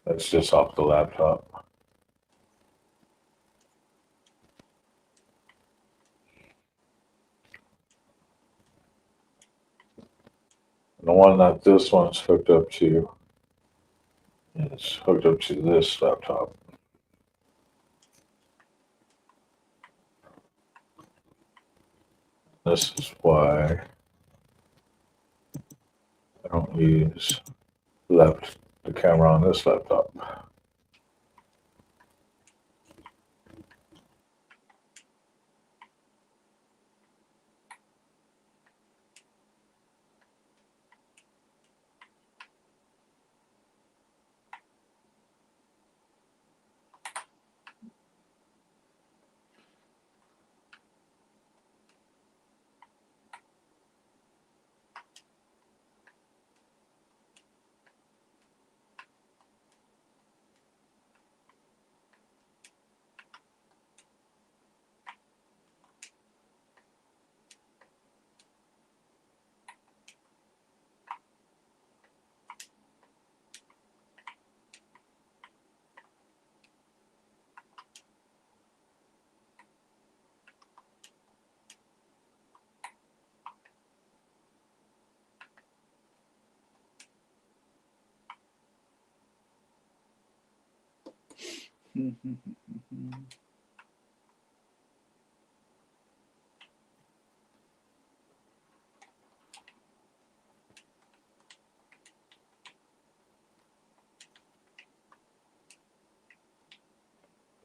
Speaker 2: That's just off the laptop. And the one that this one's hooked up to is hooked up to this laptop. This is why I don't use the camera on this laptop.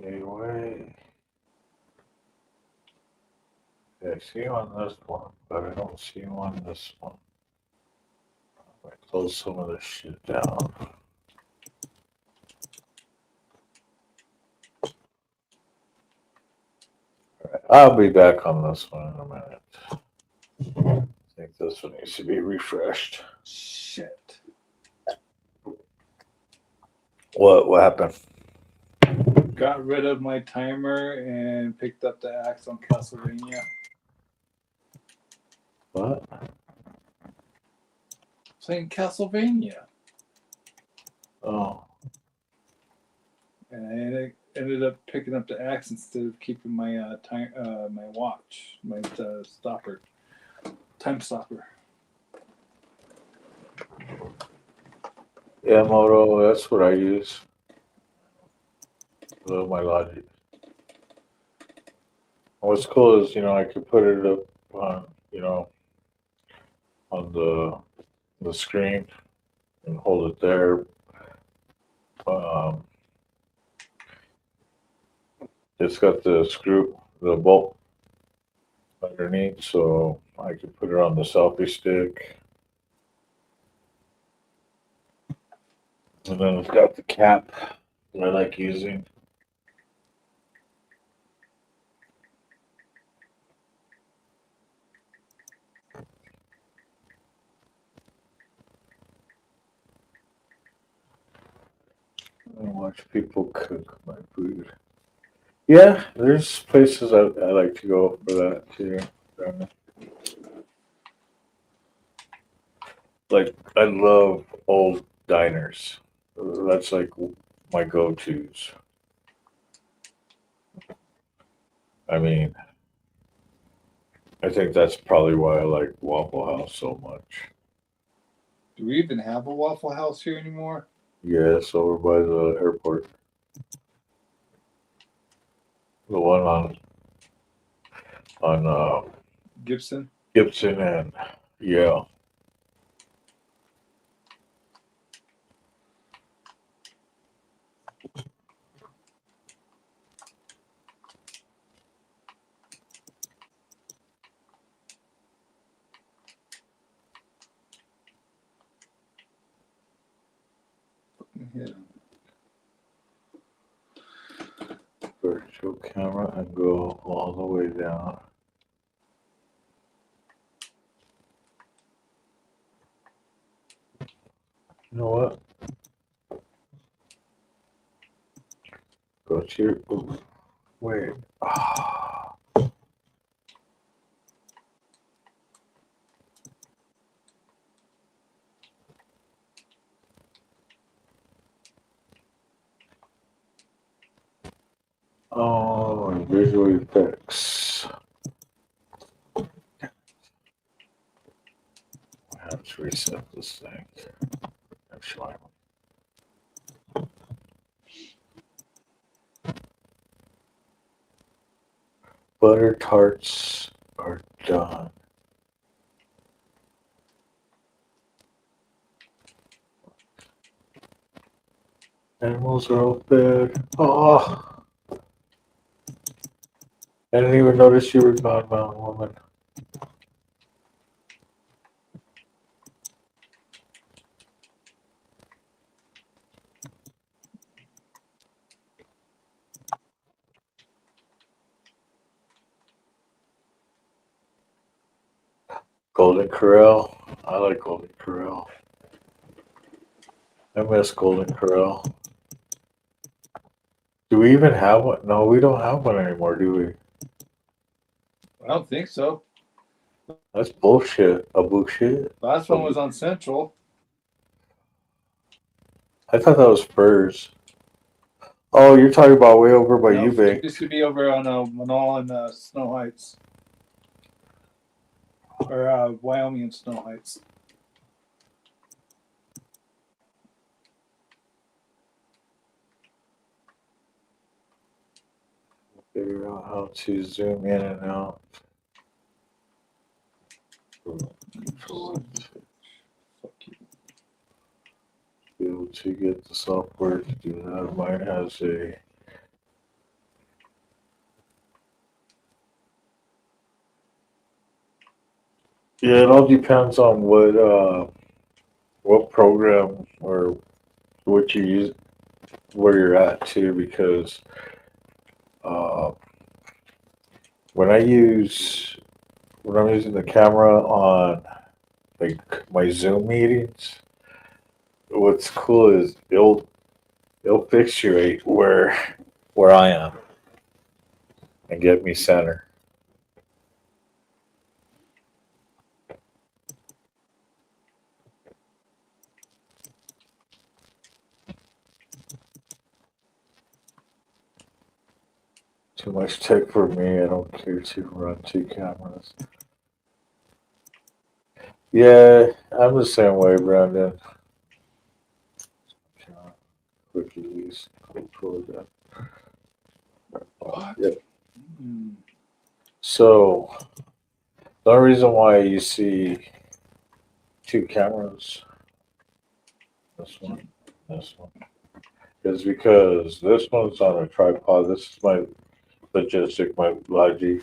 Speaker 2: Anyway, I see you on this one, but I don't see you on this one. I close some of this shit down. I'll be back on this one in a minute. I think this one needs to be refreshed.
Speaker 10: Shit.
Speaker 2: What happened?
Speaker 10: Got rid of my timer and picked up the axe on Castlevania.
Speaker 2: What?
Speaker 10: Playing Castlevania.
Speaker 2: Oh.
Speaker 10: And I ended up picking up the axe instead of keeping my my watch, my stopper, time stopper.
Speaker 2: Yeah, Moto, that's what I use. Love my Logic. What's cool is, I could put it up on, on the screen and hold it there. It's got the bolt underneath, so I can put it on the selfie stick. And then it's got the cap that I like using. I watch people cook my food. Yeah, there's places I like to go for that too. Like, I love old diners. That's like my go-tos. I mean, I think that's probably why I like Waffle House so much.
Speaker 10: Do we even have a Waffle House here anymore?
Speaker 2: Yes, over by the airport. The one on
Speaker 10: Gibson?
Speaker 2: Gibson and yeah.
Speaker 10: Yeah.
Speaker 2: Virtual camera and go all the way down. You know what? Go to your. Ooh, wait. Ah. Oh, and visual effects. I have to reset this thing. Actually, butter tarts are done. Animals are all fed. Oh, I didn't even notice you were gone, mountain woman. Golden Corral. I like Golden Corral. I miss Golden Corral. Do we even have one? No, we don't have one anymore, do we?
Speaker 10: I don't think so.
Speaker 2: That's bullshit. A bullshit.
Speaker 10: Last one was on Central.
Speaker 2: I thought that was furs. Oh, you're talking about way over by
Speaker 10: No,
Speaker 2: Eubank.
Speaker 10: it used to be over on Manal and Snow Heights. Or Wyoming and Snow Heights.
Speaker 2: Figure out how to zoom in and out.
Speaker 10: Fuck you.
Speaker 2: Be able to get the software to do that. Mine has a. Yeah, it all depends on what program or what you use, where you're at too, because uh, when I'm using the camera on like my Zoom meetings, what's cool is it'll fixate where I am and get me center. Too much tech for me. I don't care to run two cameras. Yeah, I'm the same way, Brandon. Quickly use control that.
Speaker 10: What?
Speaker 2: Yep.
Speaker 10: Mm.
Speaker 2: So the only reason why you see two cameras, this one, is because this one's on a tripod. This is my logistic, my Logi,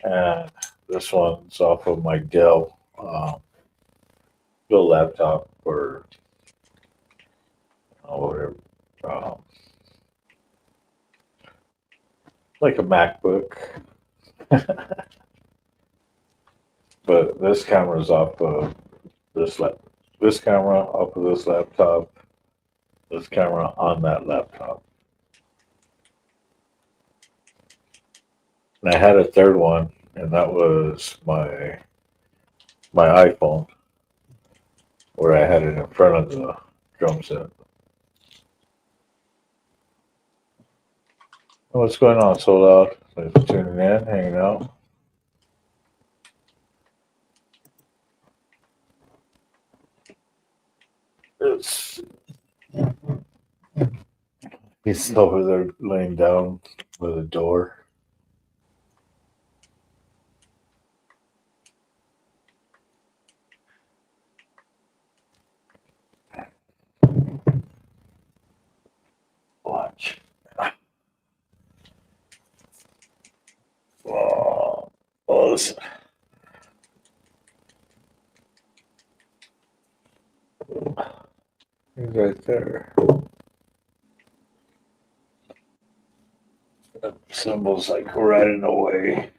Speaker 2: and this one's off of my Dell, Dell laptop or whatever, um, like a MacBook. But this camera's off of this camera off of this laptop, this camera on that laptop. And I had a third one, and that was my iPhone, where I had it in front of the drum set. What's going on, so loud? Thanks for tuning in, hanging out. It's he's over there laying down by the door. Watch. Oh, listen. He's right there. That symbol's like right in the way.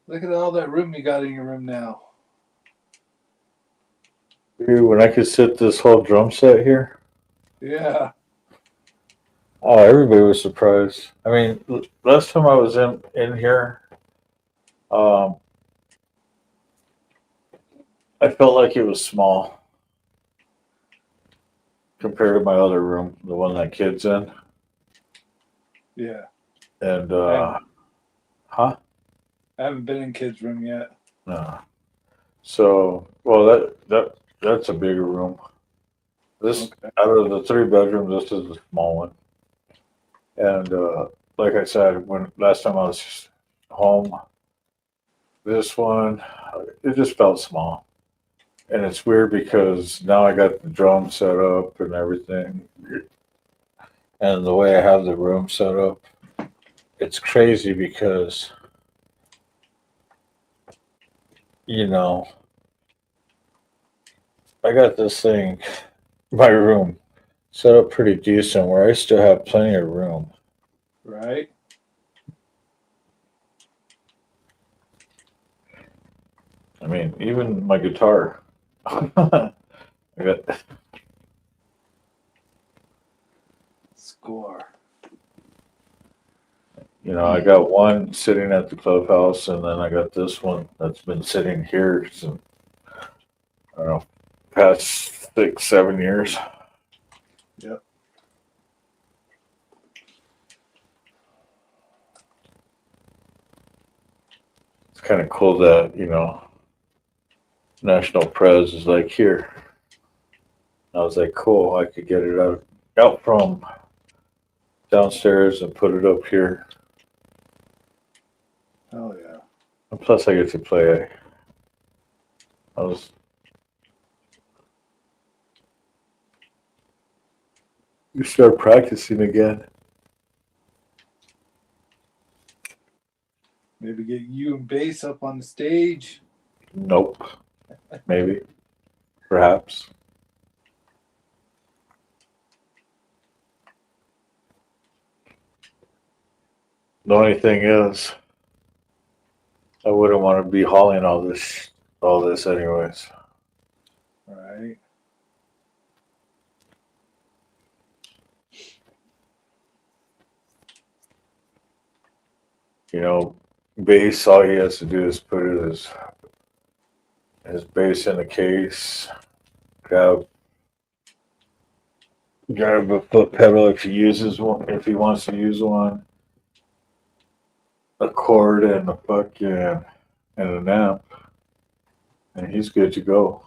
Speaker 10: Look at all that room you got in your room now.
Speaker 2: Dude, when I could sit this whole drum set here,
Speaker 10: Yeah.
Speaker 2: oh, everybody was surprised. I mean, last time I was in here, um, I felt like it was small compared to my other room, the one that kid's in.
Speaker 10: Yeah.
Speaker 2: And
Speaker 10: I
Speaker 2: huh?
Speaker 10: haven't been in kids' room yet.
Speaker 2: No. So, well, that's a bigger room. This
Speaker 10: Okay.
Speaker 2: out of the 3 bedrooms, this is the small one. And like I said, when last time I was home, this one it just felt small. And it's weird because now I got the drum set up and everything, and the way I have the room set up, it's crazy because you know I got this thing, my room set up pretty decent where I still have plenty of room.
Speaker 10: Right?
Speaker 2: I mean, even my guitar. I got,
Speaker 10: Score.
Speaker 2: I got one sitting at the clubhouse, and then I got this one that's been sitting here since, I don't know, past 6, 7 years.
Speaker 10: Yep.
Speaker 2: It's kind of cool that, National Prez is like here. I was like, cool, I could get it out from downstairs and put it up here.
Speaker 10: Oh yeah.
Speaker 2: And plus, I get to play. You start practicing again.
Speaker 10: Maybe get you and bass up on the stage.
Speaker 2: Nope. Maybe. Perhaps. The only thing is, I wouldn't want to be hauling all this anyways.
Speaker 10: Right.
Speaker 2: Bass, all he has to do is put his bass in a case, grab a foot pedal if he uses one, if he wants to use one, a cord and a fucking and an amp, and he's good to go.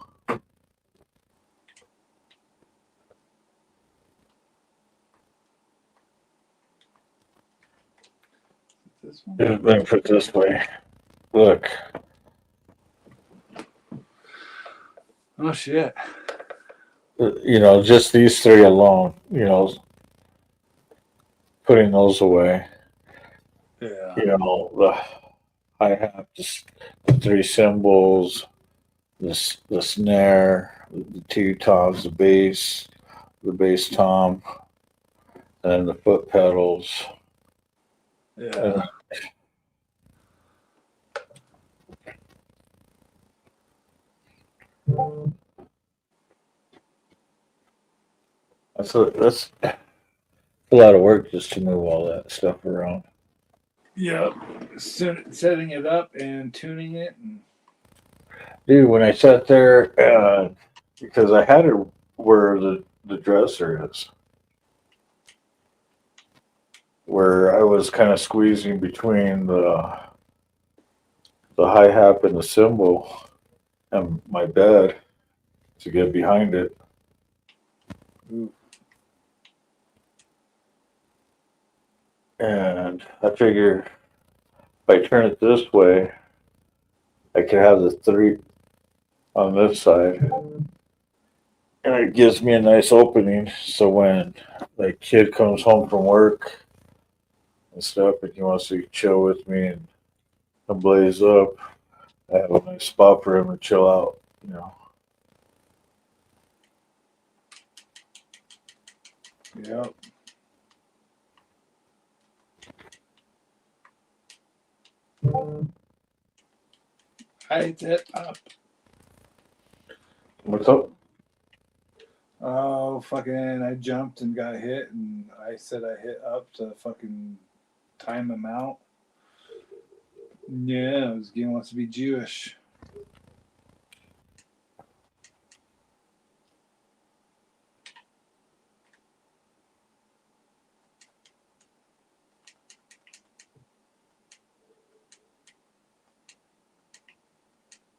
Speaker 10: This one.
Speaker 2: Let me put it this way. Look,
Speaker 10: Oh shit.
Speaker 2: just these three alone, putting those away.
Speaker 10: Yeah.
Speaker 2: The hi-hat, the 3 cymbals, the snare, the 2 toms, the bass tom, and the foot pedals.
Speaker 10: Yeah.
Speaker 2: That's a lot of work just to move all that stuff around.
Speaker 10: Yep. Setting it up and tuning it.
Speaker 2: Dude, when I sat there, because I had it where the dresser is, where I was kind of squeezing between the hi-hat and the cymbal and my bed to get behind it.
Speaker 10: Ooh.
Speaker 2: And I figure if I turn it this way, I could have the 3 on this side. And it gives me a nice opening. So when the kid comes home from work and stuff and he wants to chill with me and blaze up, I have a nice spot for him to chill out,
Speaker 10: Yep. I hit up.
Speaker 2: What's up?
Speaker 10: Oh, fucking, I jumped and got hit, and I said I hit up to fucking time him out. Yeah, this game wants to be Jewish.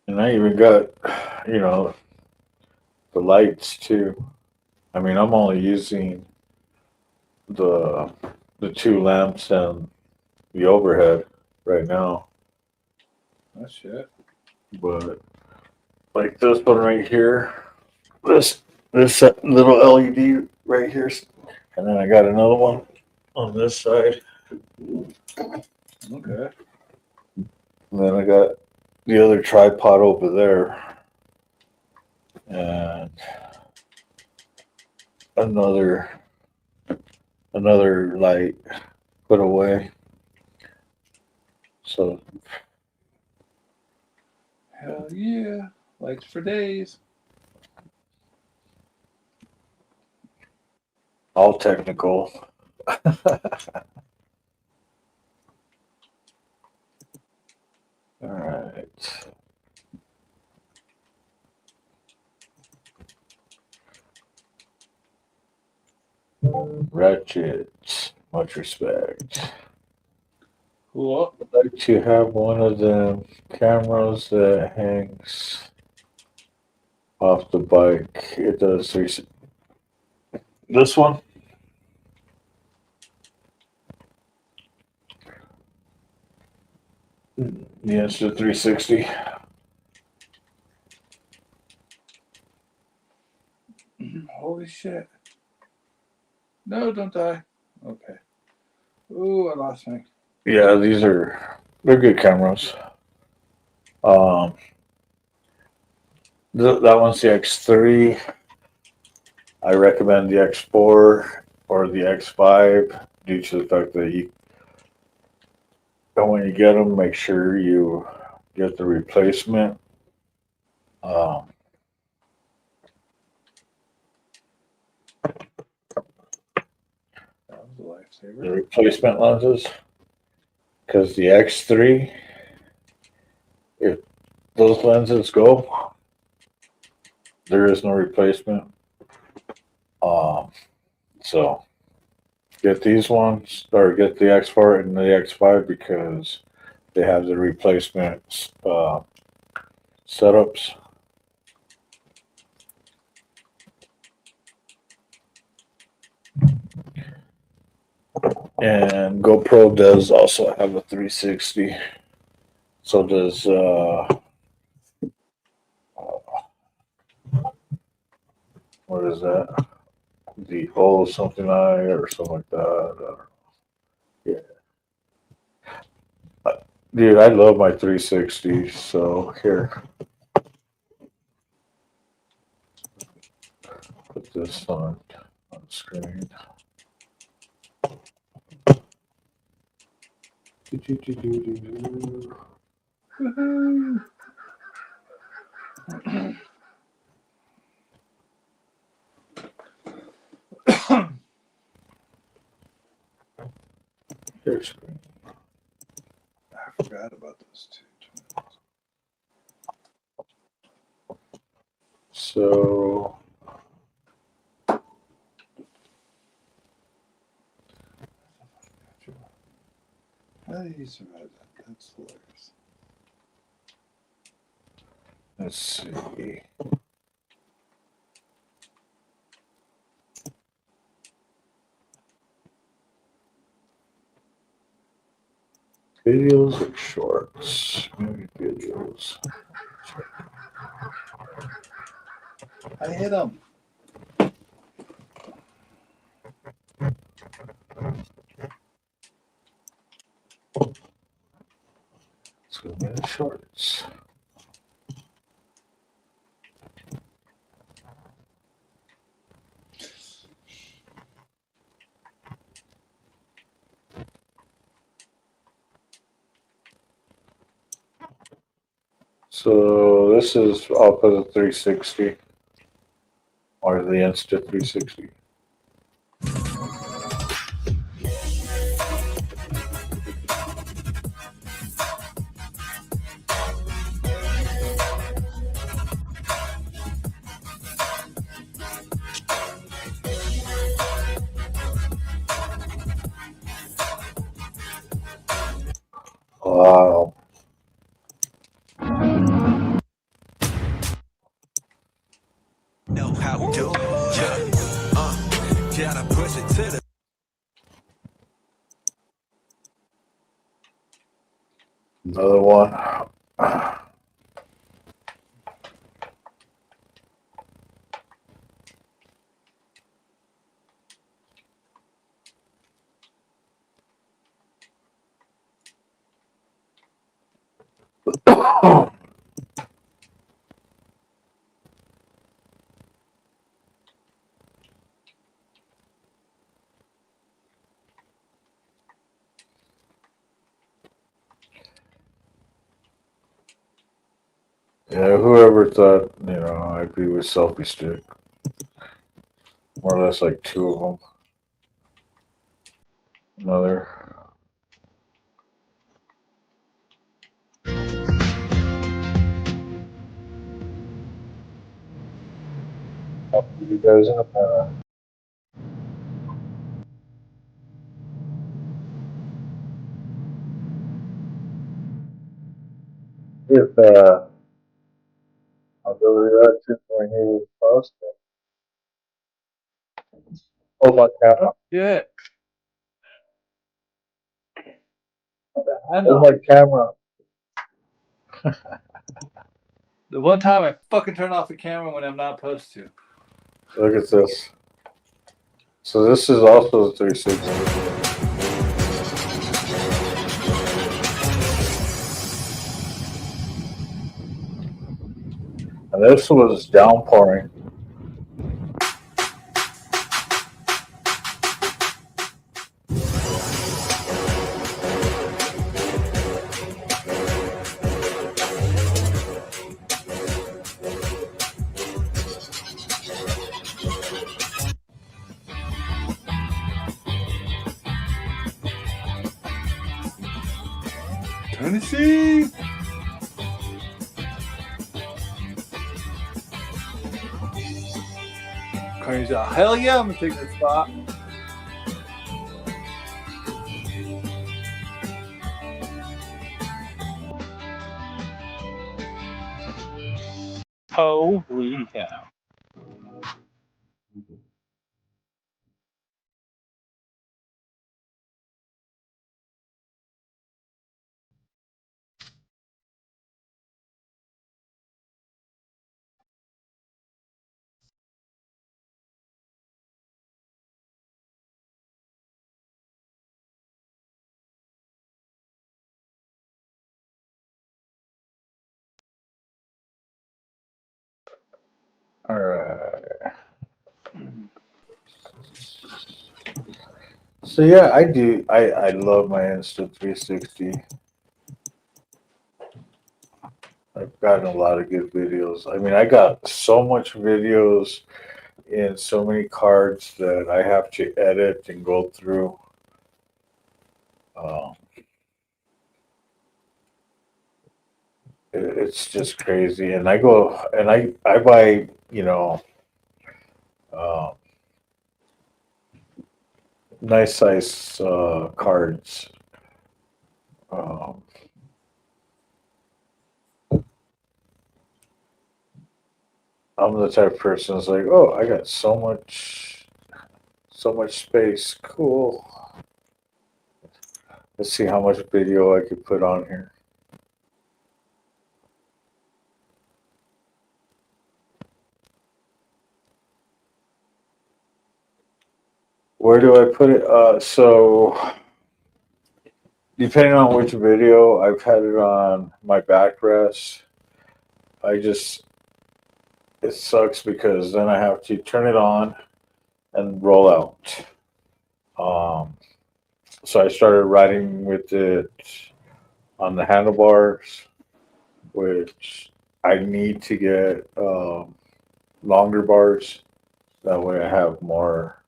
Speaker 2: And I even got, you know, the lights too. I mean, I'm only using the two lamps and the overhead right now,
Speaker 10: Oh, shit.
Speaker 2: but like this one right here, this little LED right here, and then I got another one on this side,
Speaker 10: Okay.
Speaker 2: and then I got the other tripod over there, and another light put away. So
Speaker 10: Hell yeah. Lights for days.
Speaker 2: all technical. All right. Ratchet, much respect.
Speaker 10: Cool.
Speaker 2: I'd like to have one of them cameras that hangs off the bike. It does this one. Yeah, it's the 360.
Speaker 10: Holy shit. No, don't die. Okay. Ooh, I lost my.
Speaker 2: Yeah, they're good cameras. Um, that one's the X3. I recommend the X4 or the X5 due to the fact that when you get them, make sure you get the replacement. Um,
Speaker 10: That was a lifesaver.
Speaker 2: the replacement lenses, because the X3, if those lenses go, there is no replacement. So get these ones or get the X4 and the X5 because they have the replacement setups. And GoPro does also have a 360. So does what is that? The O something I or something like that. Yeah. Dude, I love my 360. So here, put this on screen.
Speaker 10: Woohoo.
Speaker 2: Here, screen.
Speaker 10: I forgot about those two.
Speaker 2: So
Speaker 10: How did you survive that? That's hilarious.
Speaker 2: let's see. Videos or shorts? Maybe videos.
Speaker 10: I hit him.
Speaker 2: Let's go to the shorts. So this is I'll put a 360 or the Insta 360. Wow.
Speaker 1: Know how we do. Gotta push it to the
Speaker 2: Another one. Yeah, whoever thought, I'd be with selfie stick. More or less like two of them. Another. I'll put you guys in a minute. If I'll go to that too when you post it. Oh my camera.
Speaker 10: Yeah, I
Speaker 2: Oh
Speaker 10: know.
Speaker 2: my camera.
Speaker 10: The one time I fucking turn off the camera when I'm not supposed to.
Speaker 2: Look at this. So this is also the 360. And this was downpouring.
Speaker 10: Tennessee. Carney's out. Hell yeah, I'm gonna take this spot.
Speaker 6: Holy cow.
Speaker 2: All right. So yeah, I do. I love my Insta 360. I've gotten a lot of good videos. I mean, I got so much videos in so many cards that I have to edit and go through. Um, it's just crazy, and I go and I buy um, nice size cards. Um, I'm the type of person that's like, oh, I got so much space. Cool. Let's see how much video I could put on here. Where do I put it? So depending on which video, I've had it on my backrest. It sucks because then I have to turn it on and roll out. So I started riding with it on the handlebars. which I need to get longer bars. That way I have more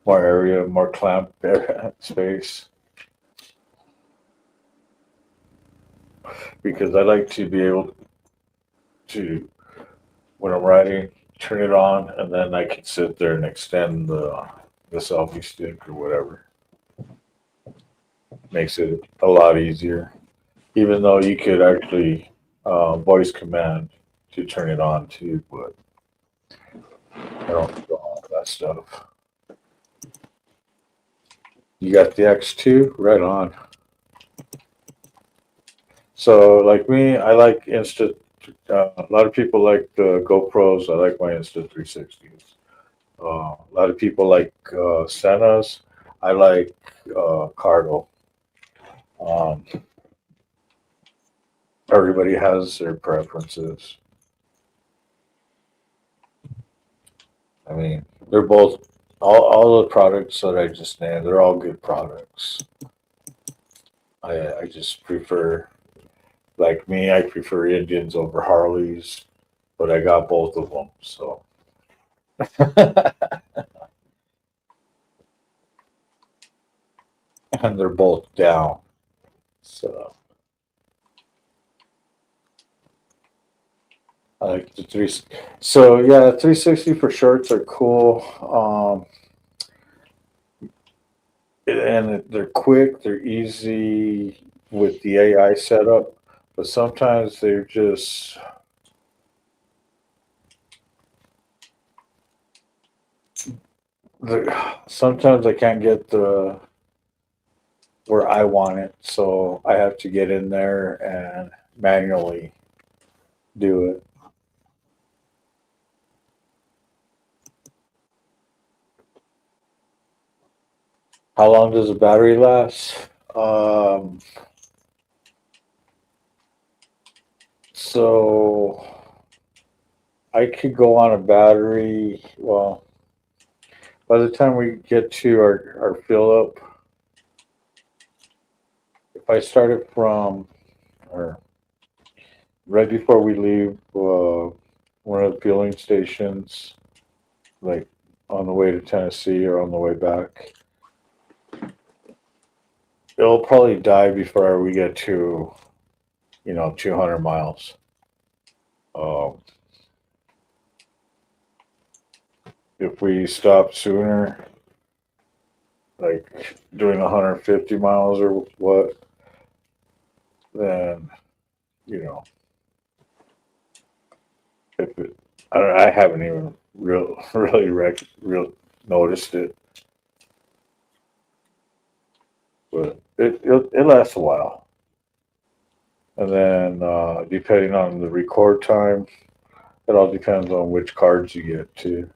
Speaker 2: area, more clamp space. Because I like to be able to, when I'm riding, turn it on, and then I can sit there and extend the selfie stick or whatever. Makes it a lot easier. Even though you could actually voice command to turn it on too, but I don't do all that stuff. You got the X2? Right on. So, like me, I like Insta. A lot of people like the GoPros. I like my Insta 360s. A lot of people like Senna's. I like Cardo. Um, everybody has their preferences. I mean, they're both all the products that I just named. They're all good products. I just prefer, like me, I prefer Indians over Harleys, but I got both of them. So. And they're both down. So I like the three. So yeah, 360 for shorts are cool. And they're quick. They're easy with the AI setup, but sometimes they're just. Sometimes I can't get the where I want it, so I have to get in there and manually do it. How long does the battery last? So I could go on a battery. Well, by the time we get to our fill up, if I started from or right before we leave one of the fueling stations, like on the way to Tennessee or on the way back, it'll probably die before we get to 200 miles. If we stop sooner, like doing 150 miles or what, then if it, I haven't even really noticed it, but it lasts a while. And then depending on the record time, it all depends on which cards you get too.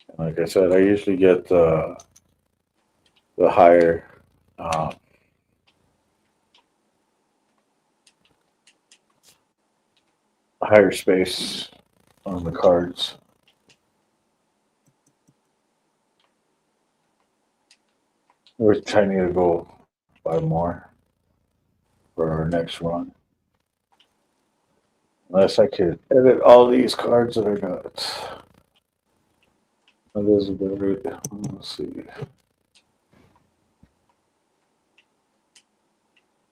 Speaker 2: And like I said, I usually get the higher. Higher space on the cards. Which I need to go buy more for our next run. Unless I could edit all these cards that I got. That is about it. Let's see.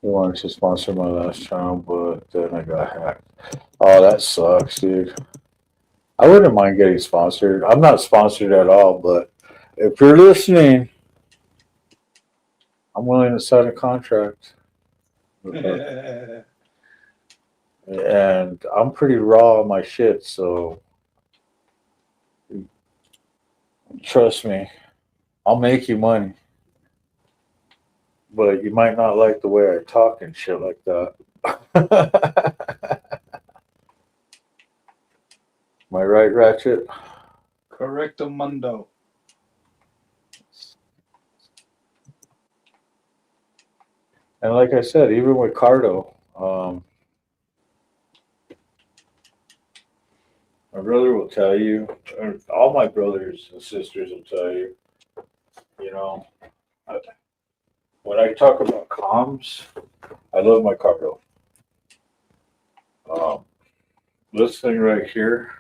Speaker 2: They wanted to sponsor my last channel, but then I got hacked. Oh, that sucks, dude. I wouldn't mind getting sponsored. I'm not sponsored at all, but if you're listening, I'm willing to sign a contract. And I'm pretty raw on my shit, so trust me, I'll make you money. But you might not like the way I talk and shit like that. Am I right, Ratchet?
Speaker 10: Correcto mundo.
Speaker 2: And like I said, even with Cardo, my brother will tell you, or all my brothers and sisters will tell you, when I talk about comms, I love my Cardo. this thing right here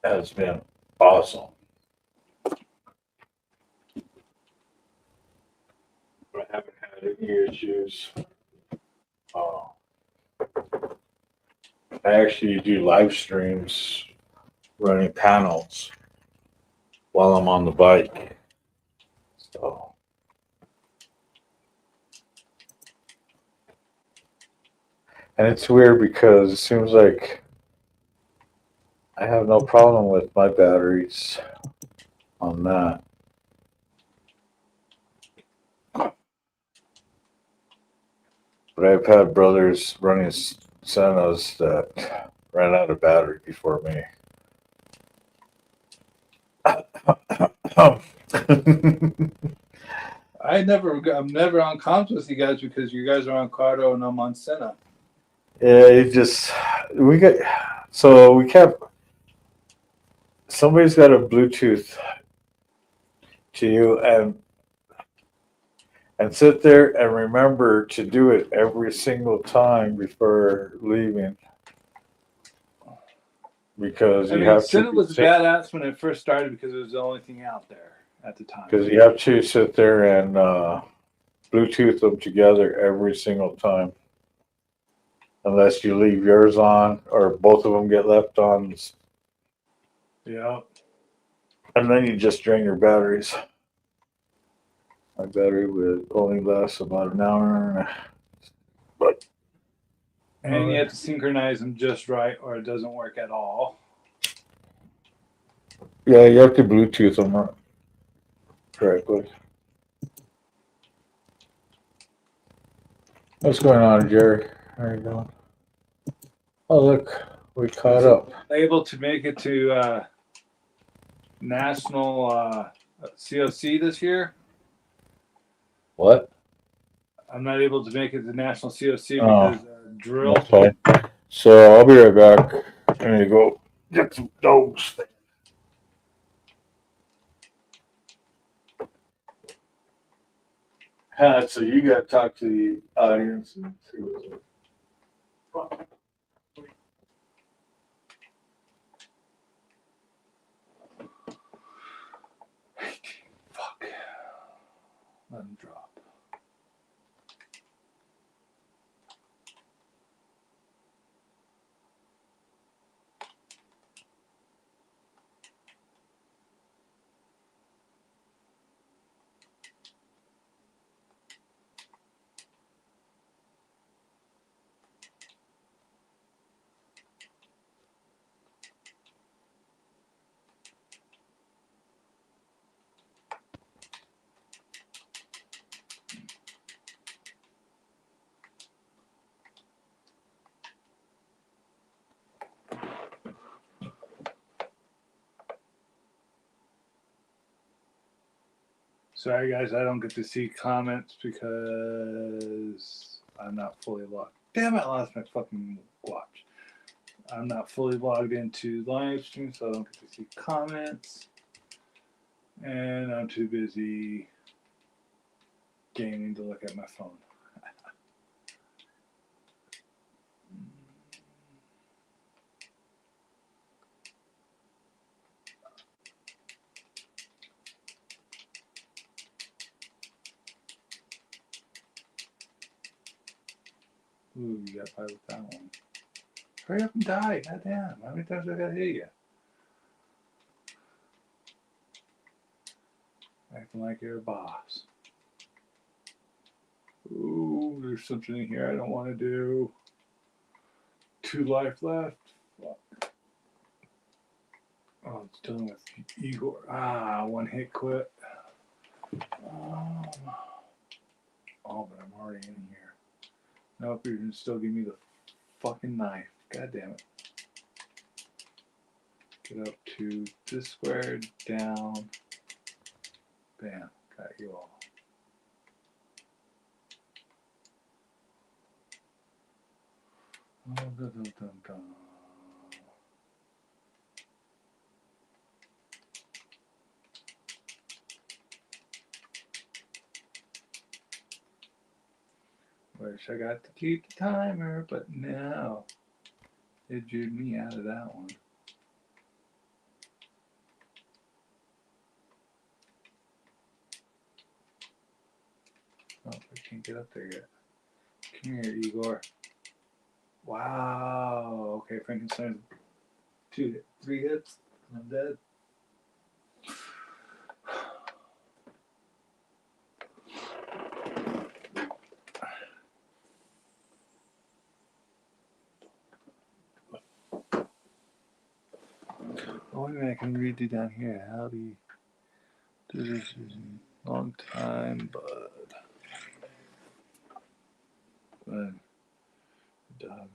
Speaker 2: has been awesome. I haven't had any issues. Uh, I actually do live streams running panels while I'm on the bike. So, and it's weird because it seems like I have no problem with my batteries on that. But I've had brothers running Sennas that ran out of battery before me.
Speaker 10: I'm never on comms with you guys because you guys are on Cardo and I'm on Senna.
Speaker 2: Yeah, we kept, somebody's got a Bluetooth to you and sit there and remember to do it every single time before leaving. Because you have
Speaker 10: Senna
Speaker 2: to
Speaker 10: was badass when it first started because it was the only thing out there at the time.
Speaker 2: because you have to sit there and Bluetooth them together every single time. Unless you leave yours on or both of them get left on.
Speaker 10: Yeah.
Speaker 2: And then you just drain your batteries. My battery would only last about an hour. But
Speaker 10: And you have to synchronize them just right or it doesn't work at all.
Speaker 2: yeah, you have to Bluetooth them correctly. What's going on, Jerry? How are you doing? Oh, look, we caught up.
Speaker 10: Able to make it to national COC this year.
Speaker 2: What?
Speaker 10: I'm not able to make it to national COC
Speaker 2: Oh,
Speaker 10: because drill.
Speaker 2: that's fine. So I'll be right back. I'm gonna go get some dogs. So you got to talk to the audience and see what's up.
Speaker 10: Fuck. Let him drop. Sorry, guys, I don't get to see comments because I'm not fully logged. Damn it, I lost my fucking watch. I'm not fully logged into live stream, so I don't get to see comments. And I'm too busy gaming to look at my phone. Ooh, you got by with that one. Hurry up and die. Goddamn. How many times do I gotta hit you? Acting like you're a boss. Ooh, there's something in here I don't want to do. 2 life left. Fuck. Oh, it's dealing with Igor. Ah, 1 hit quit. Oh, but I'm already in here. Nope, you can still give me the fucking knife. God damn it. Get up to this square, down. Bam, got you all. Oh, dun, dun, dun, dun. Wish I got to keep the timer, but no. It drew me out of that one. Oh, I can't get up there yet. Come here, Igor. Wow. Okay, Frankenstein. 3 hits. I'm dead. Oh, wait a minute. I can redo down here. How do you do this? Long time, bud. Bud. Dog.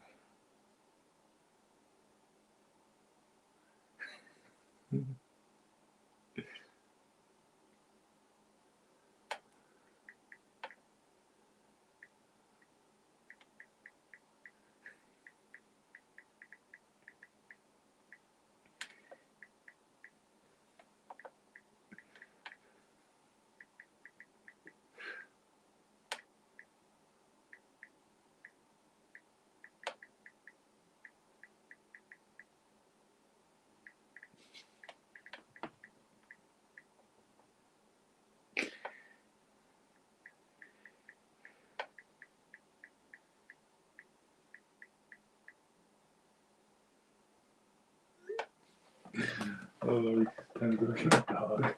Speaker 10: Oh, time to go get the dog.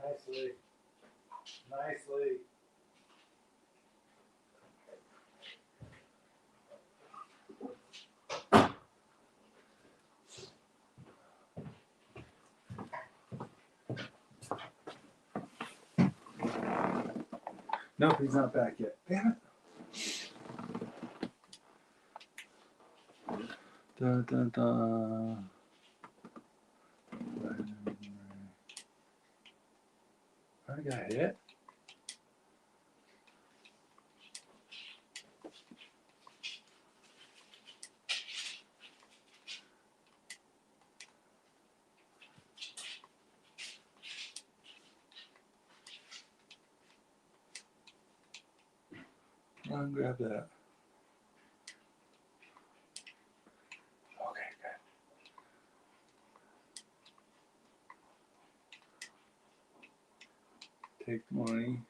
Speaker 10: Nicely. Nicely. Nope, he's not back yet. Damn it. Dun, dun, dun. I got hit. Come on, grab that. Okay, good. Take the money.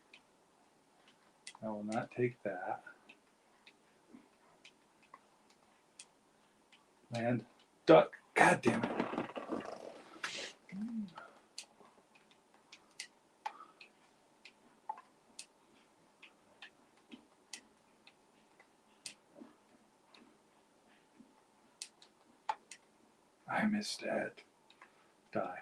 Speaker 10: I will not take that. Land. Duck. God damn it. I missed that. Die.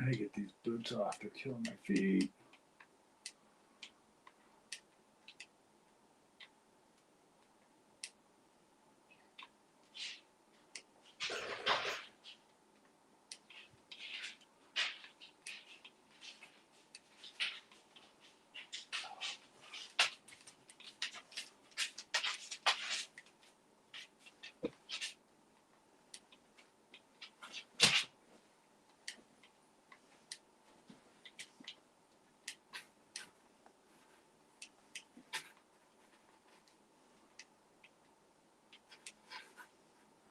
Speaker 10: I gotta get these boots off. They're killing my feet.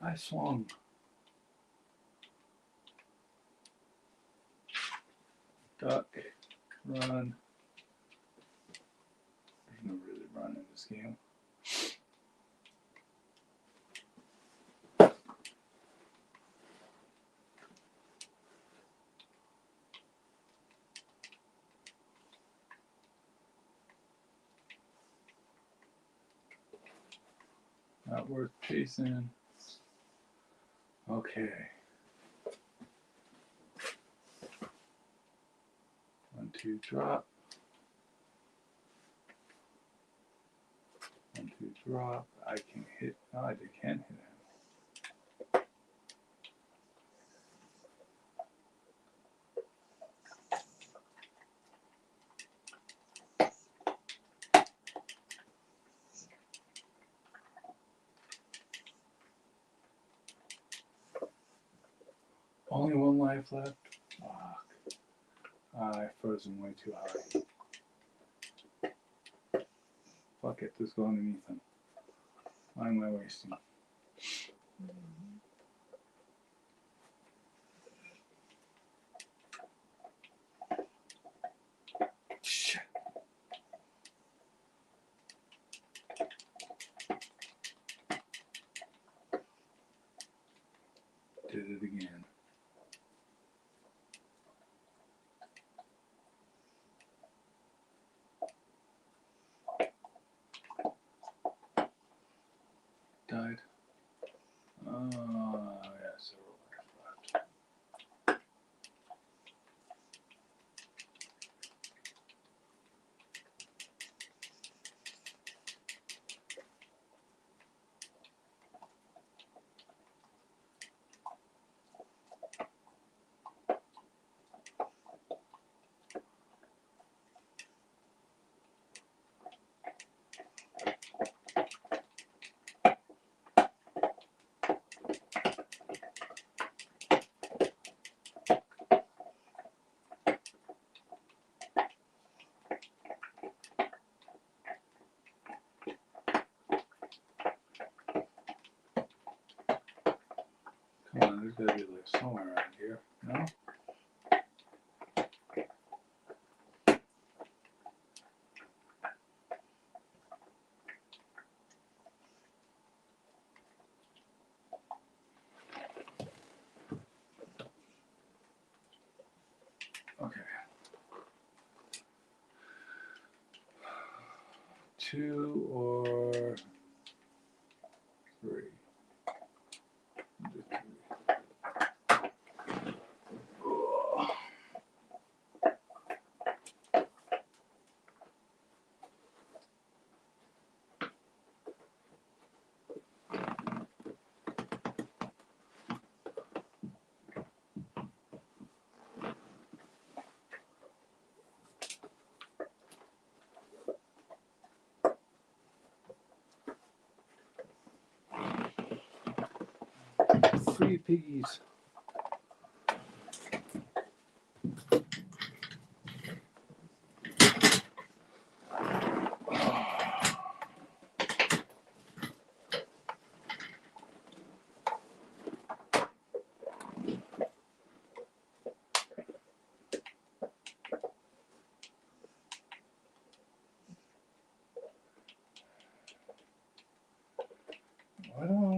Speaker 10: I swung. Duck. Run. There's no really run in this game. Not worth chasing. Okay. 1, 2, drop. 1, 2, drop. I can hit. No, I can't hit him. Only 1 life left. Fuck. I froze him way too high. Fuck it, just go underneath him. Why am I wasting? Shit. Did it again. Died. Oh, yes, there were left. Come on, there's gotta be like somewhere around here. No? Okay. 2 or 3. Ugh. Free piggies. I don't.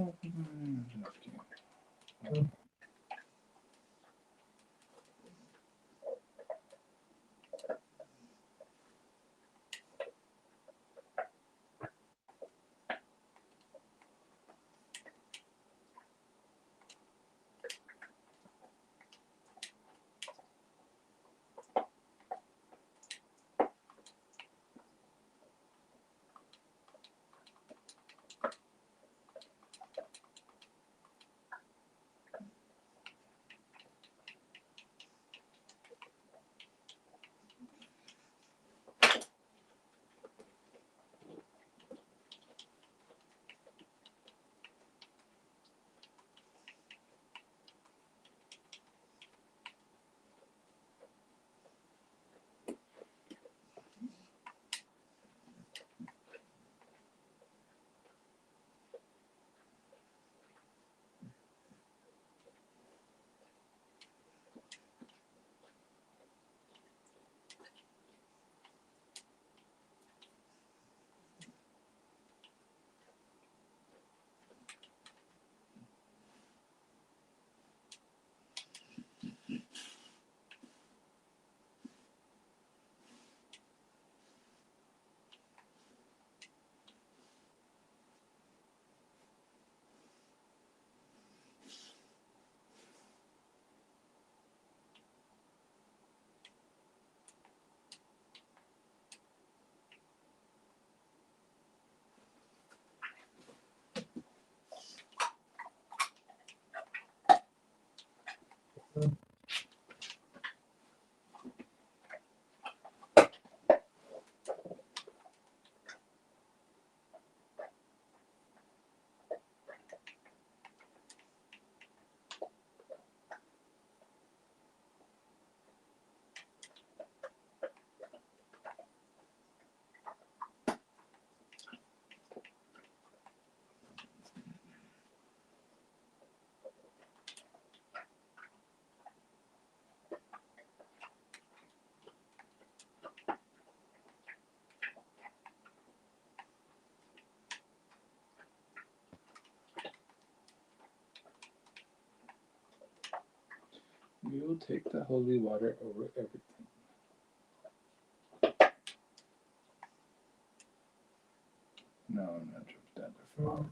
Speaker 10: will take the holy water over everything. No, I'm not jumping down there far.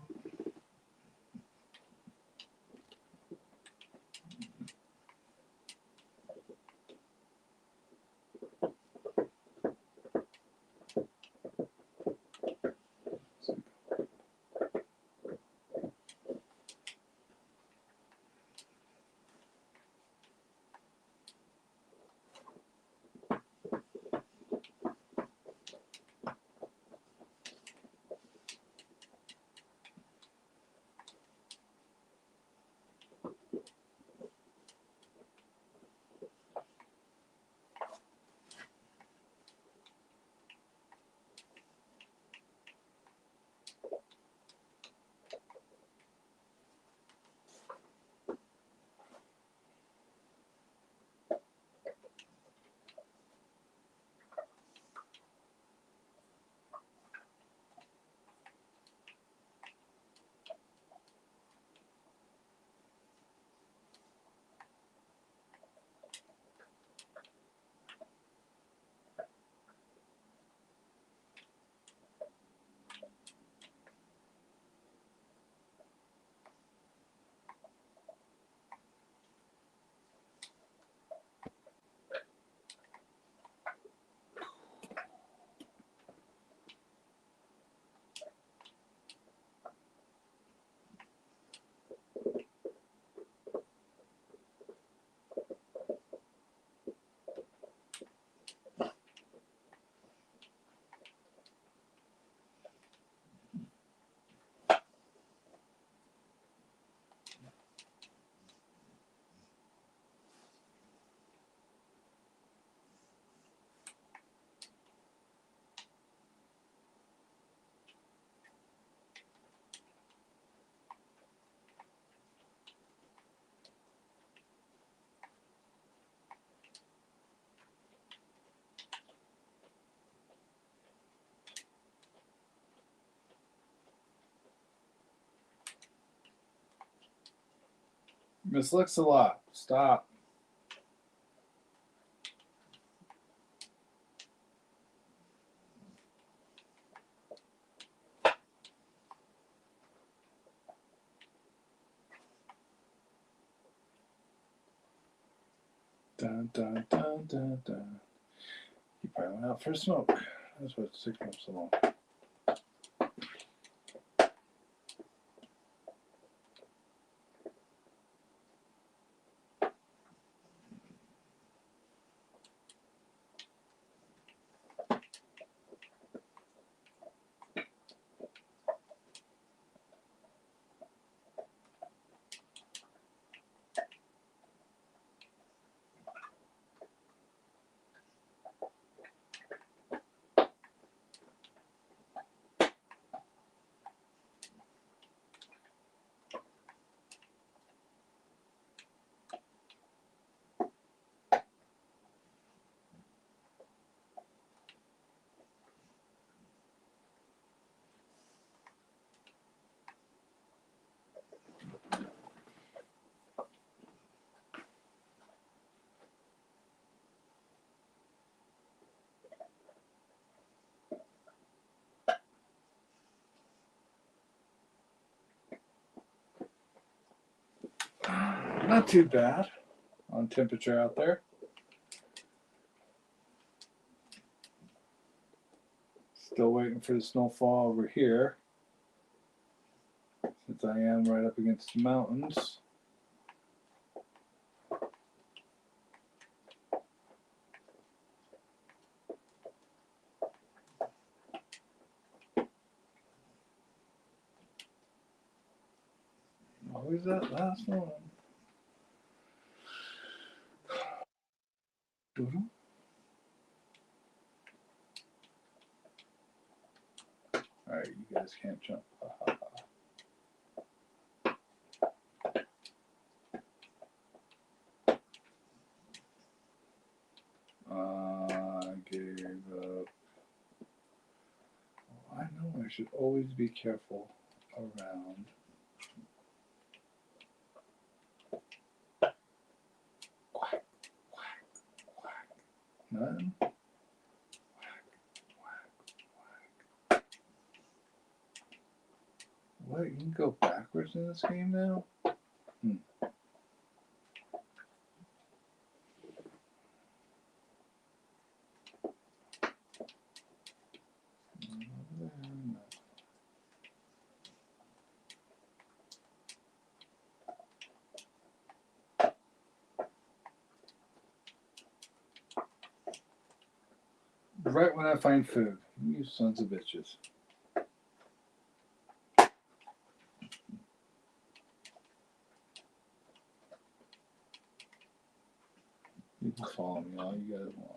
Speaker 10: Miss Lix-a-Lot, stop. Dun, dun, dun, dun, dun. He probably went out for a smoke. That's what it's taking him so long. Not too bad on temperature out there. Still waiting for the snowfall over here, since I am right up against the mountains. Who's that last one? Alright, you guys can't jump. I gave up. I know I should always be careful around. Quack. Nothing. What? You can go backwards in this game now? Right when I find food. You sons of bitches. You can follow me all you guys want.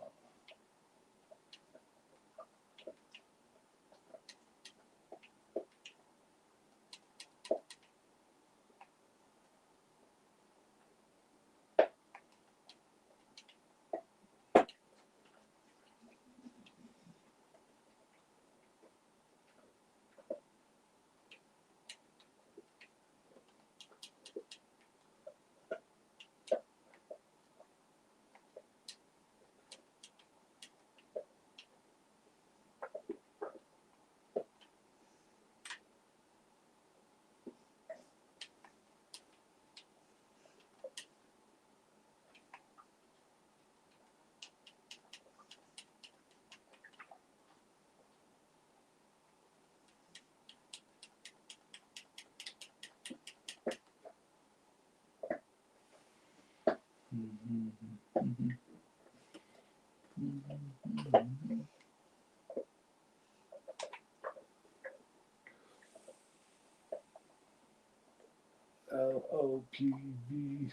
Speaker 10: LOPV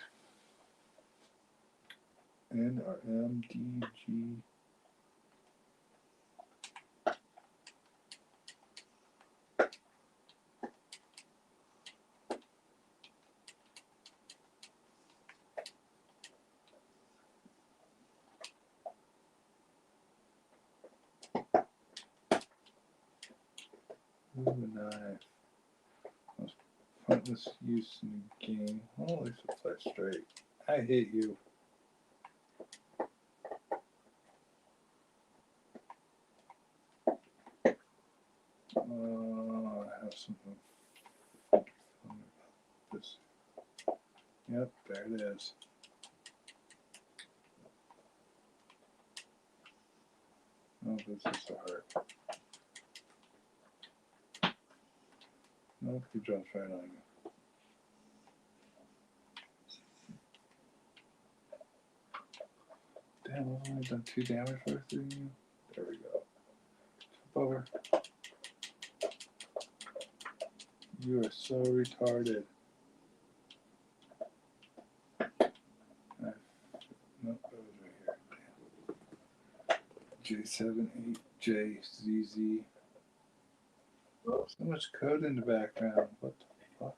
Speaker 10: NRMDG. Ooh, nice. Most pointless use in the game. Oh, at least it's like straight. I hate you. I have something funny about this. Yep, there it is. Oh, this is so hard. Nope, he jumps right on you. Damn, I've only done 2 damage for you. There we go. Flip over. You are so retarded. Nope, that was right here. Damn. J78JZZ. So much code in the background. What the fuck?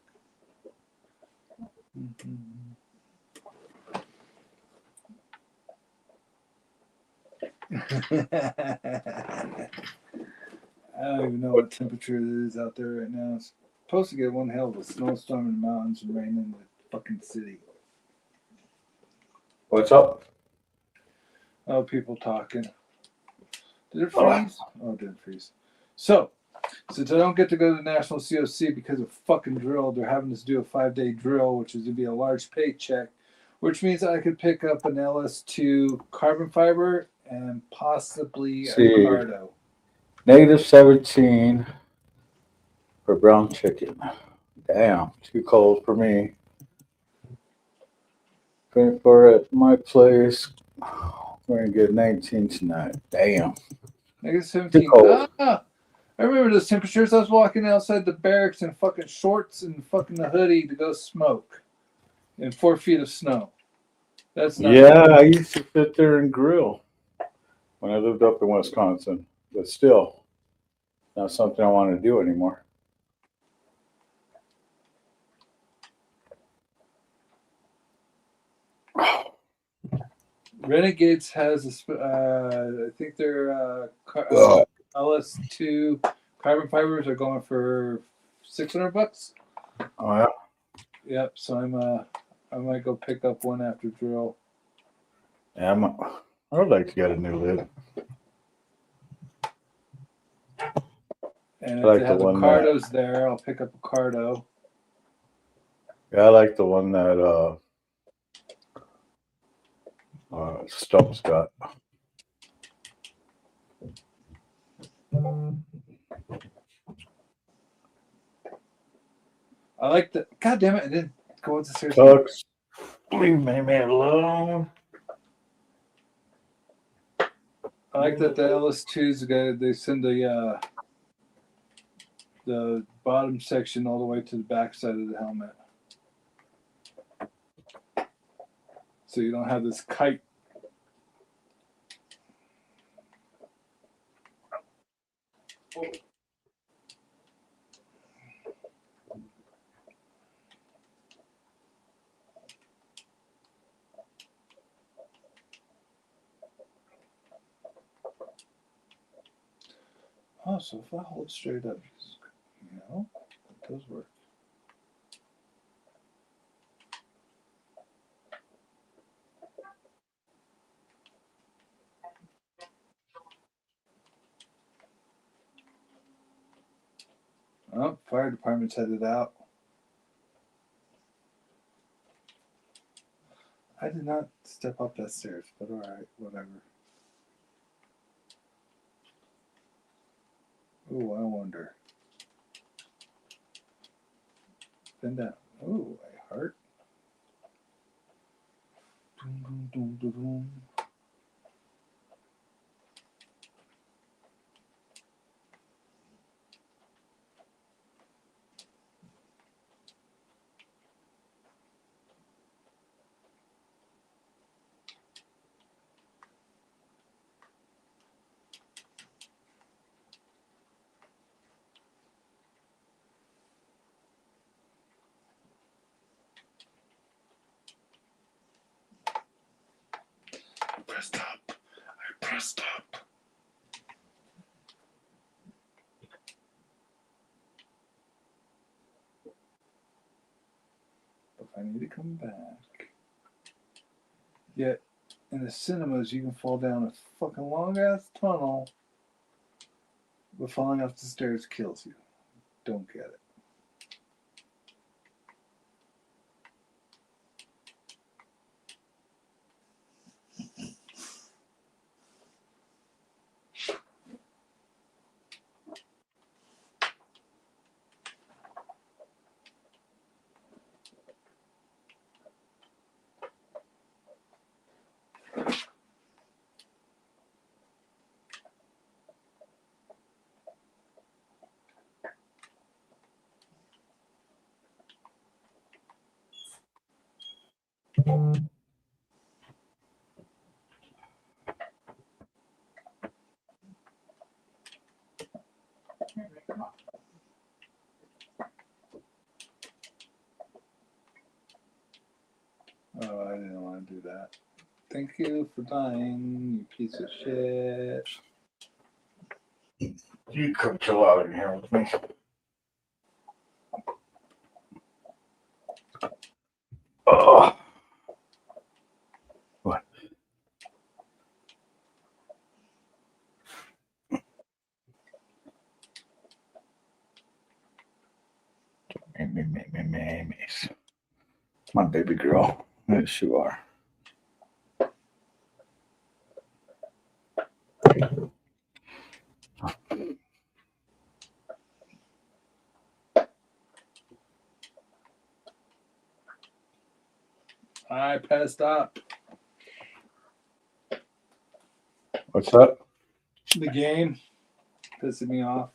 Speaker 10: I don't even know what temperature it is out there right now. It's supposed to get one hell of a snowstorm in the mountains and rain in the fucking city.
Speaker 2: What's up?
Speaker 10: Oh, people talking. Did it freeze? Oh, it didn't freeze. So, since I don't get to go to the National COC because of fucking drill, they're having us do a 5-day drill, which is going to be a large paycheck, which means I could pick up an LS2 carbon fiber and possibly a Cardo.
Speaker 2: -17 for brown chicken. Damn, too cold for me. 24 at my place. We're going to get 19 tonight. Damn.
Speaker 10: -17.
Speaker 2: Too cold.
Speaker 10: Ah! I remember those temperatures. I was walking outside the barracks in fucking shorts and fucking a hoodie to go smoke in 4 feet of snow. That's not
Speaker 2: Yeah, I used to sit there and grill when I lived up in Wisconsin, but still, not something I want to do anymore.
Speaker 10: Renegades has I think their LS2 carbon fibers are going for $600.
Speaker 2: Oh yeah.
Speaker 10: Yep. So I might go pick up one after drill.
Speaker 2: Yeah, I would like to get a new lid.
Speaker 10: And
Speaker 2: I
Speaker 10: if
Speaker 2: like
Speaker 10: they
Speaker 2: the
Speaker 10: have a
Speaker 2: one
Speaker 10: Cardo's there, I'll pick up a Cardo.
Speaker 2: Yeah, I like the one that Stump's got.
Speaker 10: I like the. God damn it! I didn't go with the series.
Speaker 2: Tucks. Leave me alone.
Speaker 10: I like that the LS2s they send the bottom section all the way to the back side of the helmet, so you don't have this kite. Oh, so if I hold straight up, you know, it does work. Oh, fire department's headed out. I did not step up that stairs, but all right, whatever. Oh, I wonder. Bend down. Oh, a heart. Dum, dum, dum, dum. Pressed up. I pressed up. If I need to come back. Yet, in the cinemas, you can fall down a fucking long ass tunnel, but falling off the stairs kills you. Don't get it. Oh, I didn't want to do that. Thank you for dying, you piece of shit.
Speaker 2: You come chill out in here with me. Oh. What? My baby girl. Yes, you are.
Speaker 10: I passed up.
Speaker 2: What's that?
Speaker 10: The game pissing me off.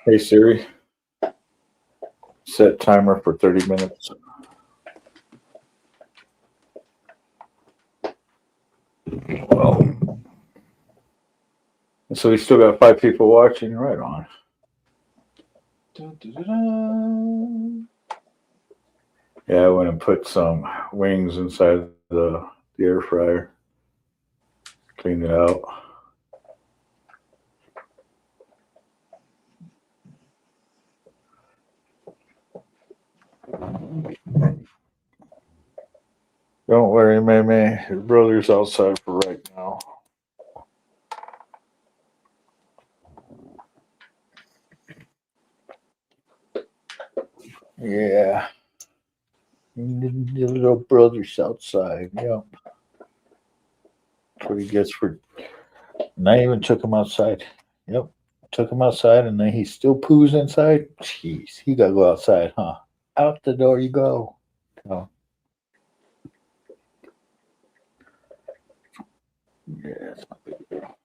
Speaker 2: Hey Siri, set timer for 30 minutes. Oh. So we still got 5 people watching. Right on.
Speaker 10: Dun, dun, dun, dun.
Speaker 2: Yeah, I went and put some wings inside the air fryer. Cleaned it out. Don't worry, May. Your brother's outside for right now. Yeah. Your little brother's outside. Yep. That's what he gets for. And I even took him outside. Yep. Took him outside and then he still poos inside. Jeez, he gotta go outside, huh? Out the door you go. Oh. Yeah, that's my baby girl.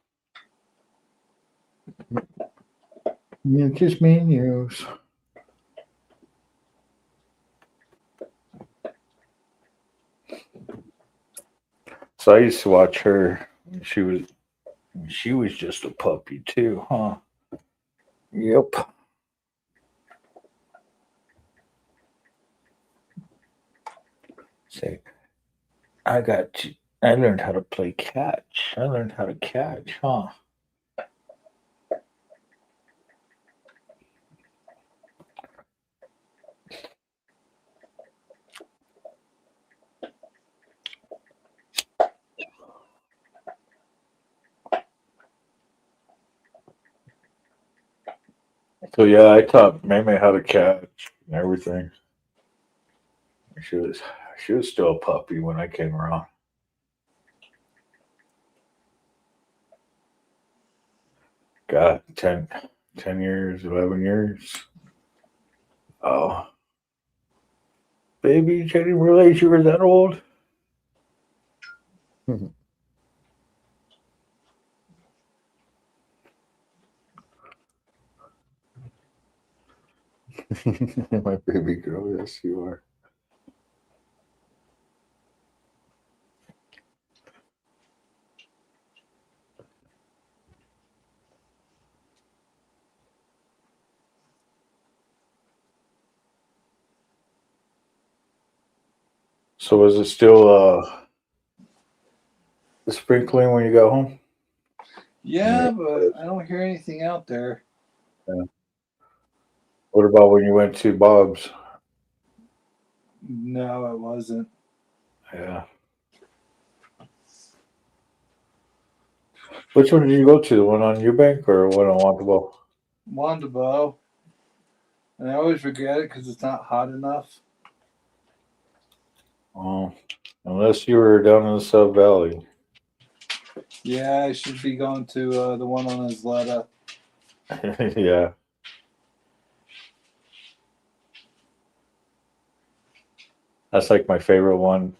Speaker 2: Yeah, just me and you. So I used to watch her when she was just a puppy too, huh? Yep. Say, I learned how to play catch. I learned how to catch, huh? So yeah, I taught Meme how to catch and everything. She was she was still a puppy when I came around. God, 10 years, 11 years. Oh, baby, I didn't realize you were that old. My baby girl, yes, you are. So is it still sprinkling when you got home?
Speaker 10: Yeah, but I don't hear anything out there.
Speaker 2: Yeah. What about when you went to Bob's?
Speaker 10: No, it wasn't.
Speaker 2: Yeah. Which one did you go to? The one on Eubank or one on Wantabo?
Speaker 10: Wandabo. And I always forget it because it's not hot enough.
Speaker 2: Oh, unless you were down in the Sub Valley.
Speaker 10: Yeah, I should be going to the one on Isleta.
Speaker 2: Yeah. That's like my favorite one.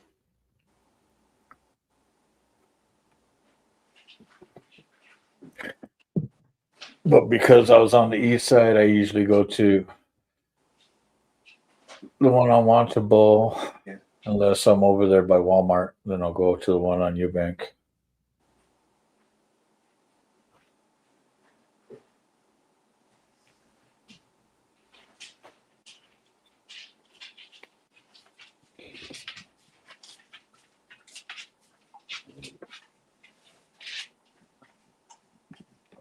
Speaker 2: But because I was on the east side, I usually go to the one on Wantabo.
Speaker 10: Yeah.
Speaker 2: Unless I'm over there by Walmart, then I'll go to the one on Eubank.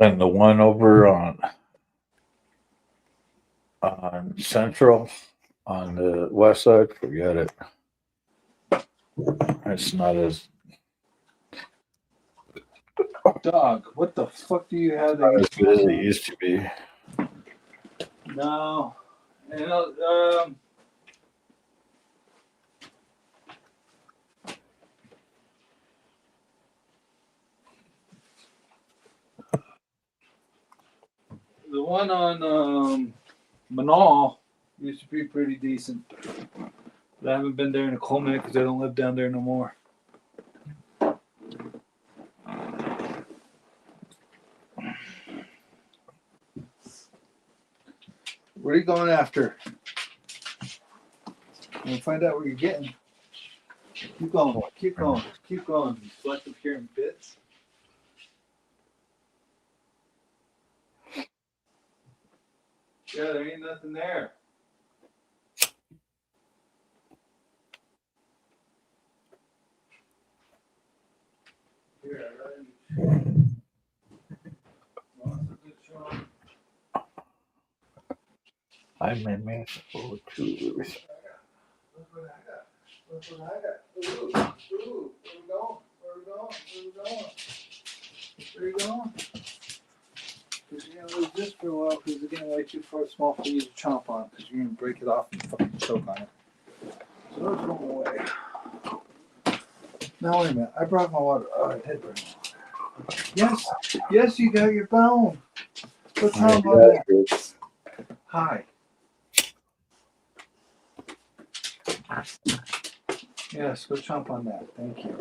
Speaker 2: And the one over on Central on the west side, forget it. It's not as
Speaker 10: Dog, what the fuck do you have
Speaker 2: not
Speaker 10: that
Speaker 2: as good as it used to be.
Speaker 10: No. You know, the one on Manal used to be pretty decent. But I haven't been there in a cold minute because I don't live down there no more. What are you going after? We'll find out what you're getting. Keep going, keep going, keep going. Selective hearing bits. Yeah, there ain't nothing there. Here,
Speaker 2: I may miss forward to
Speaker 10: Look what I got. Look what I got. Ooh, where we going? Where we going? Because you're going to lose this for a while because it's getting way too far small for you to chomp on because you're going to break it off and fucking choke on it. So it's going away. Now, wait a minute. I brought my water. Oh, I did bring my water. Yes, you got your bone. What's wrong with that? Hi. Yes, go chomp on that. Thank you.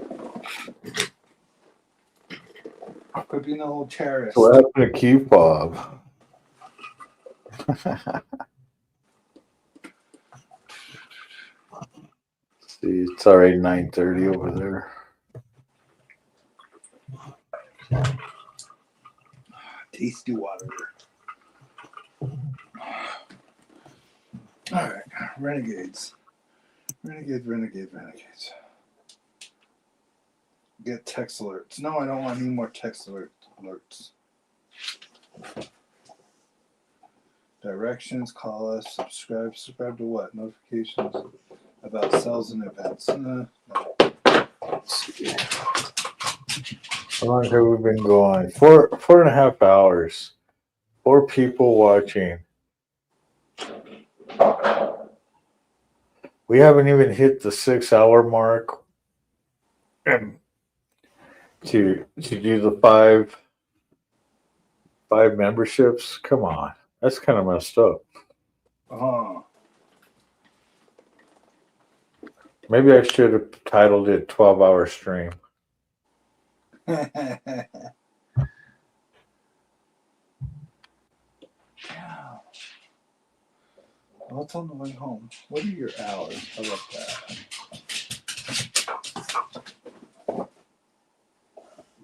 Speaker 10: Could be no old terrorist.
Speaker 2: What happened to Cube Bob? See, it's already 9:30 over there.
Speaker 10: Tasty water. All right, renegades. Renegades. Get text alerts. No, I don't want any more text alerts. Directions, call us, subscribe. Subscribe to what? Notifications about sales and events. No. Let's see.
Speaker 2: How long have we been going? 4.5 hours. 4 people watching. We haven't even hit the 6-hour mark. And to do the five memberships, come on, that's kind of messed up. Maybe I should have titled it 12-hour stream.
Speaker 10: Well, it's on the way home. What are your hours? How about that?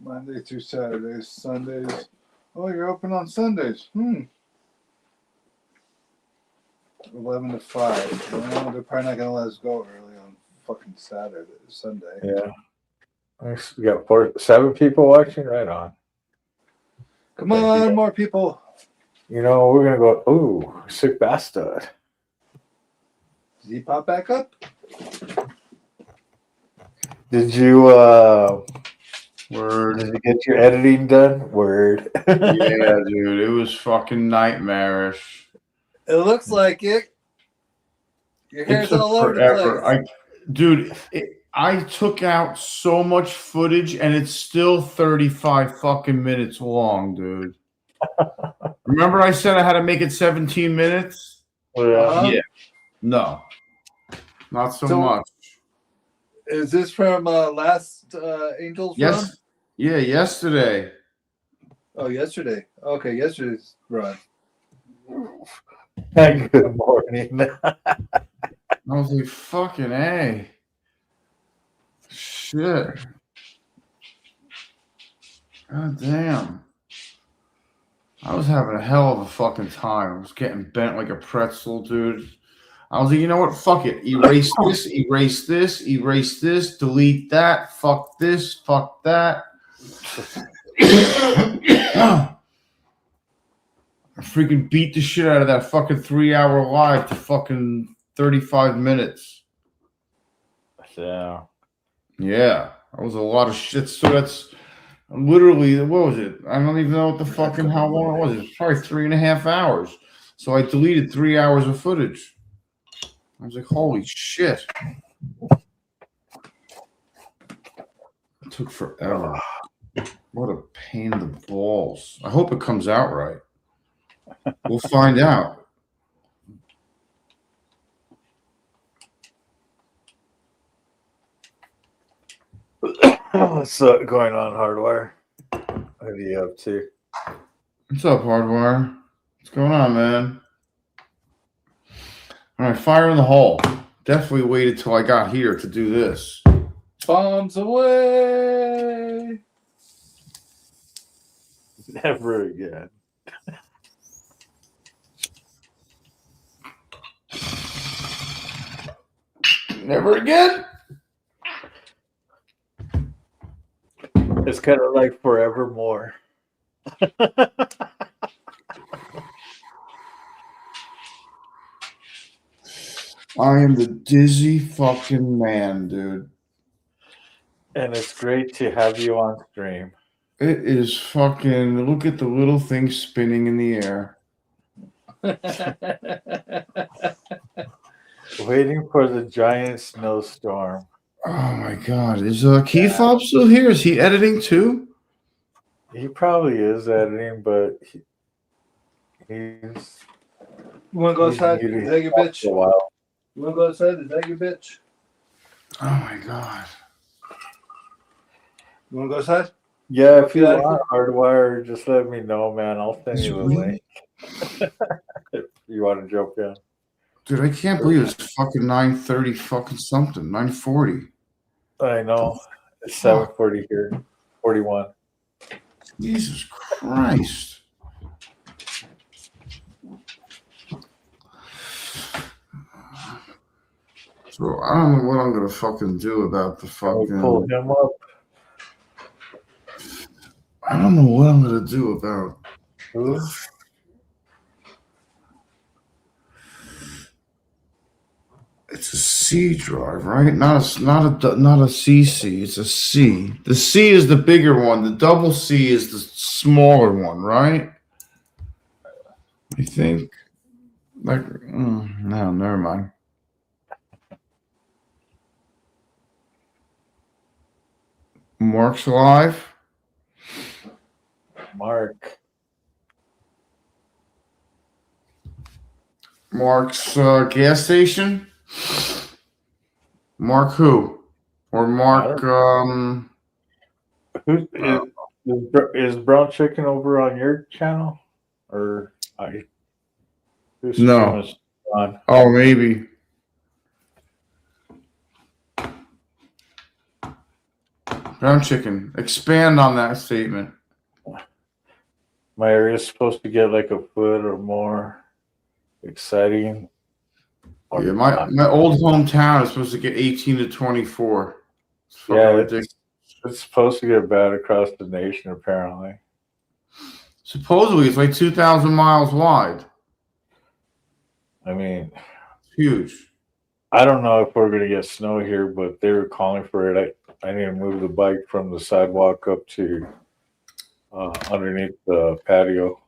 Speaker 10: Monday through Saturdays, Sundays. Oh, you're open on Sundays. 11 to 5. Well, they're probably not going to let us go early on fucking Sunday.
Speaker 2: Yeah. We got 7 people watching. Right on.
Speaker 10: Come on, more people.
Speaker 2: You know, we're going to go, ooh, sick bastard.
Speaker 10: Does he pop back up?
Speaker 2: Did you
Speaker 4: Word.
Speaker 2: did you get your editing done? Word.
Speaker 4: Yeah, dude, it was fucking nightmarish.
Speaker 10: It looks like it. Your hair's all over the place.
Speaker 4: Dude, I took out so much footage and it's still 35 fucking minutes long, dude. Remember I said I had to make it 17 minutes? Yeah. No. Not so much.
Speaker 10: Is this from last Angels
Speaker 4: Yes.
Speaker 10: run?
Speaker 4: Yeah, yesterday.
Speaker 10: Oh, yesterday. Okay, yesterday's run.
Speaker 2: Good morning.
Speaker 4: I was like, fucking A. Shit. God damn. I was having a hell of a fucking time. I was getting bent like a pretzel, dude. I was like, you know what? Fuck it. Erase this, delete that, fuck this, fuck that. I freaking beat the shit out of that fucking 3-hour live to fucking 35 minutes.
Speaker 2: Yeah.
Speaker 4: Yeah. That was a lot of shit. So that's literally, what was it? I don't even know what the fucking, how long it was. It was probably 3.5 hours. So I deleted 3 hours of footage. I was like, holy shit. It took forever. What a pain in the balls. I hope it comes out right. We'll find out.
Speaker 2: What's going on, Hardwire? What are you up to?
Speaker 4: What's up, Hardwire? What's going on, man? All right, fire in the hole. Definitely waited till I got here to do this.
Speaker 10: Bombs away.
Speaker 2: Never again.
Speaker 4: Never again?
Speaker 2: It's kind of like forevermore.
Speaker 4: I am the dizzy fucking man, dude.
Speaker 2: And it's great to have you on stream.
Speaker 4: It is fucking. Look at the little thing spinning in the air.
Speaker 2: Waiting for the giant snowstorm.
Speaker 4: Oh my god! Is Key Fob still here? Is he editing too?
Speaker 2: He probably is editing, but he's.
Speaker 10: You want to go
Speaker 2: he's
Speaker 10: outside?
Speaker 2: muted
Speaker 10: Is that your
Speaker 2: for
Speaker 10: bitch?
Speaker 2: a while.
Speaker 10: You want to go outside? Is that your bitch?
Speaker 4: Oh my god!
Speaker 10: You want to go outside?
Speaker 2: Yeah, if you
Speaker 10: Yeah, I
Speaker 2: want hardwire, just let me know, man. I'll send
Speaker 4: It's
Speaker 2: you the
Speaker 4: really-
Speaker 2: link. If you want to jump in.
Speaker 4: Dude, I can't believe it's fucking 9:30 fucking something. 9:40.
Speaker 2: I know. It's 7:40 here. 41.
Speaker 4: Jesus Christ. So I don't know what I'm gonna fucking do about the
Speaker 2: Pull
Speaker 4: fucking.
Speaker 2: him up.
Speaker 4: I don't know what I'm gonna do about.
Speaker 2: Who?
Speaker 4: It's a C drive, right? Not a CC. It's a C. The C is the bigger one. The double C is the smaller one, right? I think. Like, no, never mind. Mark's live.
Speaker 2: Mark.
Speaker 4: Mark's gas station. Mark who? Or Mark?
Speaker 2: Who is Brown Chicken over on your channel? Or who's
Speaker 4: No.
Speaker 2: stream is on?
Speaker 4: Oh, maybe. Brown Chicken. Expand on that statement.
Speaker 2: My area is supposed to get like a foot or more exciting.
Speaker 4: Yeah, my old hometown is supposed to get 18 to 24. It's fucking
Speaker 2: Yeah,
Speaker 4: ridiculous.
Speaker 2: it's supposed to get bad across the nation, apparently.
Speaker 4: Supposedly, it's like 2,000 miles wide.
Speaker 2: I mean,
Speaker 4: it's huge.
Speaker 2: I don't know if we're going to get snow here, but they were calling for it. I need to move the bike from the sidewalk up to underneath the patio.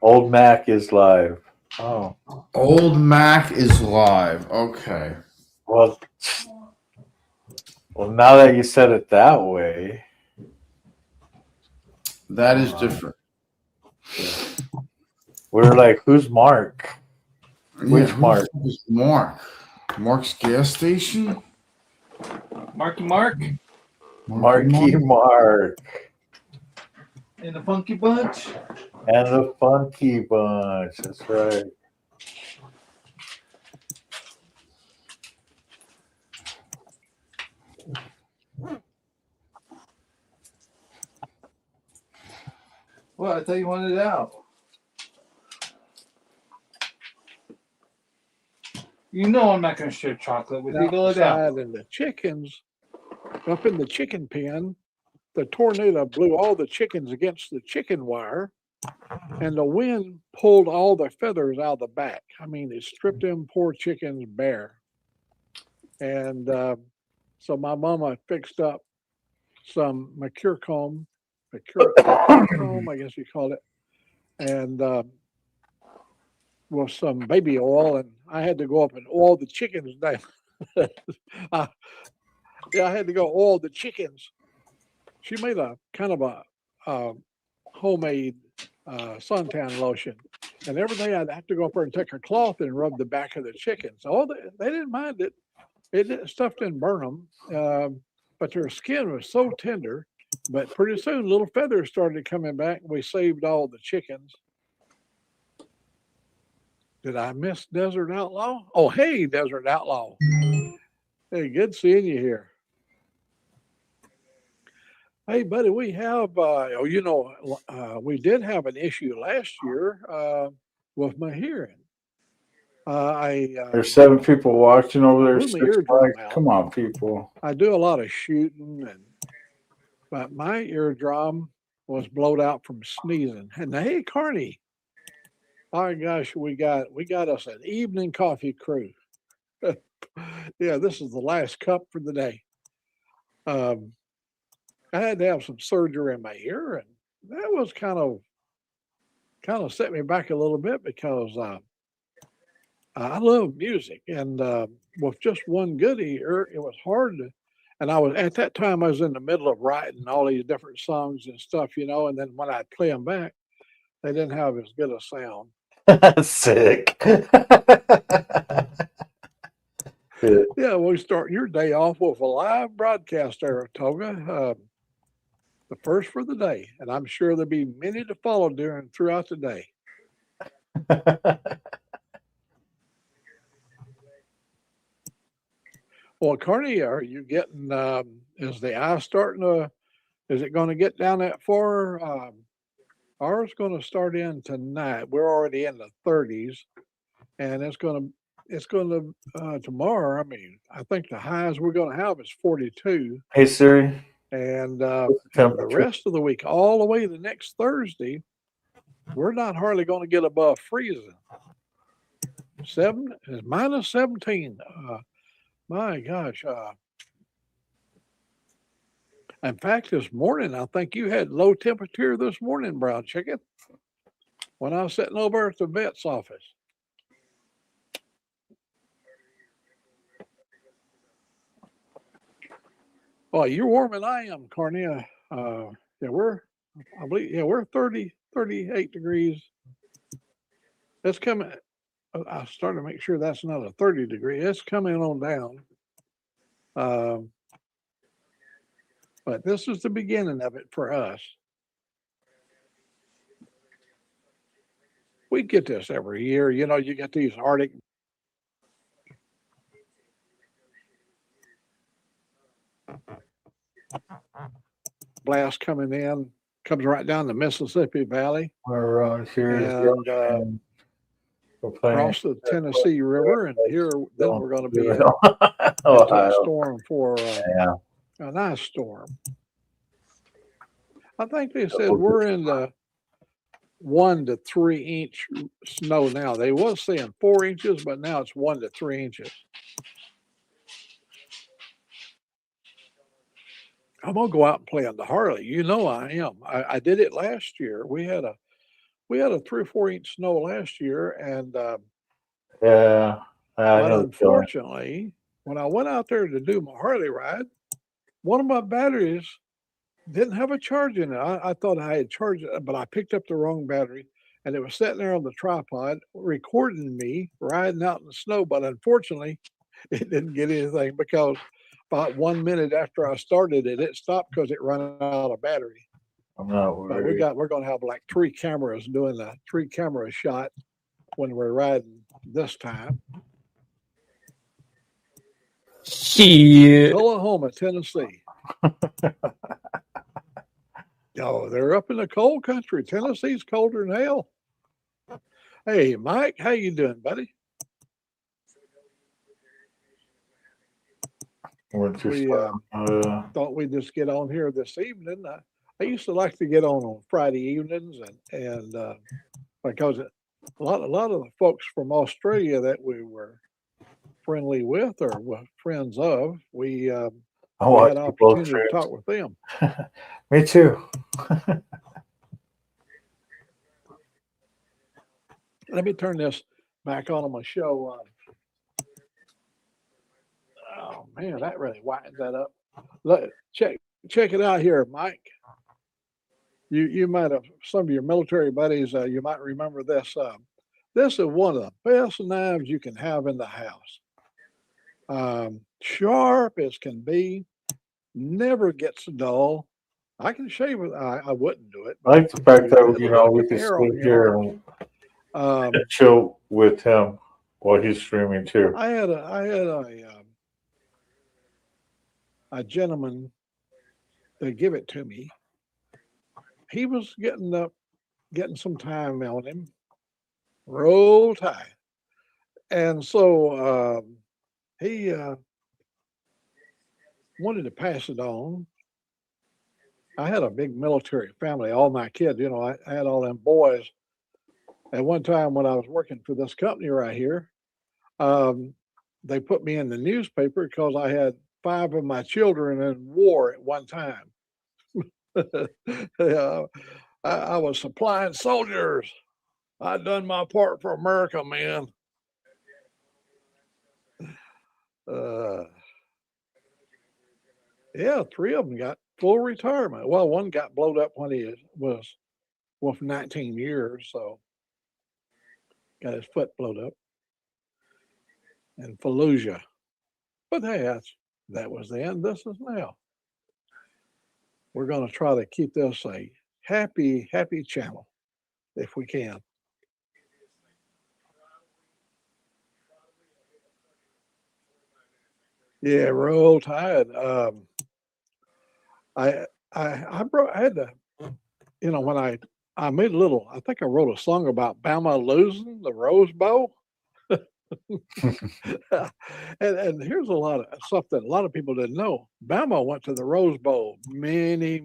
Speaker 2: Old Mac is live. Oh.
Speaker 4: Old Mac is live. Okay.
Speaker 2: Well, now that you said it that way.
Speaker 4: That is different.
Speaker 2: We're like, who's Mark? Which Mark?
Speaker 4: Who's Mark? Mark's gas station?
Speaker 10: Marky Mark
Speaker 2: Marky Mark.
Speaker 10: and the Funky Bunch.
Speaker 2: And the Funky Bunch. That's right.
Speaker 10: Well, I thought you wanted it out. You know I'm not going to share chocolate with you. Go down.
Speaker 11: And the chickens, up in the chicken pen, the tornado blew all the chickens against the chicken wire, and the wind pulled all the feathers out of the back. I mean, it stripped them poor chickens bare. And so my mama fixed up some mercure comb, I guess you call it, and with some baby oil, and I had to go up and oil the chickens down. I had to go oil the chickens. She made a kind of a homemade suntan lotion, and every day I'd have to go up there and take a cloth and rub the back of the chickens. They didn't mind it. Stuff didn't burn them, but their skin was so tender. But pretty soon, little feathers started coming back. We saved all the chickens. Did I miss Desert Outlaw? Oh, hey, Desert Outlaw. Hey, good seeing you here. Hey, buddy, we have, we did have an issue last year with my hearing.
Speaker 2: There's 7 people watching over there.
Speaker 11: blew my
Speaker 2: 6
Speaker 11: eardrum
Speaker 2: likes.
Speaker 11: out.
Speaker 2: Come on, people.
Speaker 11: I do a lot of shooting, but my eardrum was blowed out from sneezing. And hey, Carney, oh gosh, we got us an evening coffee crew. Yeah, this is the last cup for the day. I had to have some surgery in my ear, and that was kind of set me back a little bit because I love music, and with just one good ear, it was hard to. And I was at that time I was in the middle of writing all these different songs and stuff, and then when I'd play them back, they didn't have as good a sound.
Speaker 2: Sick.
Speaker 11: Yeah, we start your day off with a live broadcast, Saratoga. The first for the day, and I'm sure there'll be many to follow throughout the day. Well, Carney, are you getting? Is the ice starting to? Is it going to get down that far? Ours going to start in tonight. We're already in the 30s, and it's going to tomorrow. I mean, I think the highs we're going to have is 42.
Speaker 2: Hey Siri.
Speaker 11: And
Speaker 2: What's the
Speaker 11: the
Speaker 2: temperature?
Speaker 11: rest of the week, all the way to next Thursday, we're not hardly going to get above freezing. Is minus 17. My gosh. In fact, this morning, I think you had low temperature this morning, brown chicken, when I was sitting over at the vet's office. Oh, you're warmer than I am, Carney. Yeah, we're 30, 38 degrees. It's coming. I started to make sure that's not a 30 degree. It's coming on down. But this is the beginning of it for us. We get this every year. You get these Arctic blast coming in, comes right down the Mississippi Valley.
Speaker 2: We're around here.
Speaker 11: And across the Tennessee River, and here then we're going to be into a storm for an ice storm. I think they said we're in the 1 to 3 inch snow now. They was saying 4 inches, but now it's 1 to 3 inches. I'm gonna go out and play on the Harley. I am. I did it last year. We had a 3 or 4 inch snow last year, and
Speaker 2: yeah.
Speaker 11: But unfortunately, when I went out there to do my Harley ride, one of my batteries didn't have a charge in it. I thought I had charged it, but I picked up the wrong battery, and it was sitting there on the tripod recording me riding out in the snow. But unfortunately, it didn't get anything because about 1 minute after I started it, it stopped because it ran out of battery.
Speaker 2: I'm not worried.
Speaker 11: But we're going to have like 3 cameras doing the 3 camera shot when we're riding this time.
Speaker 6: Shit.
Speaker 11: Tullahoma, Tennessee. Oh, they're up in the cold country. Tennessee's colder than hell. Hey, Mike, how you doing, buddy? We thought we'd just get on here this evening. I used to like to get on Friday evenings, and because a lot of the folks from Australia that we were friendly with or were friends of, we had an opportunity to talk with them.
Speaker 2: Me too.
Speaker 11: Let me turn this back on my show. Oh man, that really widens that up. Check it out here, Mike. You might have, some of your military buddies, you might remember this. This is one of the best knives you can have in the house. Sharp as can be, never gets dull. I can shave it. I wouldn't do it.
Speaker 2: I like the fact that we can sit here and chill with him while he's streaming too.
Speaker 11: I had a gentleman that give it to me. He was getting some time on him, roll tide, and so he wanted to pass it on. I had a big military family. All my kids, I had all them boys. At one time when I was working for this company right here, they put me in the newspaper because I had 5 of my children in war at one time. Yeah, I was supplying soldiers. I done my part for America, man. Yeah, 3 of them got full retirement. Well, one got blowed up when he was for 19 years, so got his foot blowed up in Fallujah. But hey, that was then. This is now. We're going to try to keep this a happy channel if we can. Yeah, roll tide. I had to, when I made a little, I think I wrote a song about Bama losing the Rose Bowl. and here's a lot of stuff that a lot of people didn't know. Bama went to the Rose Bowl many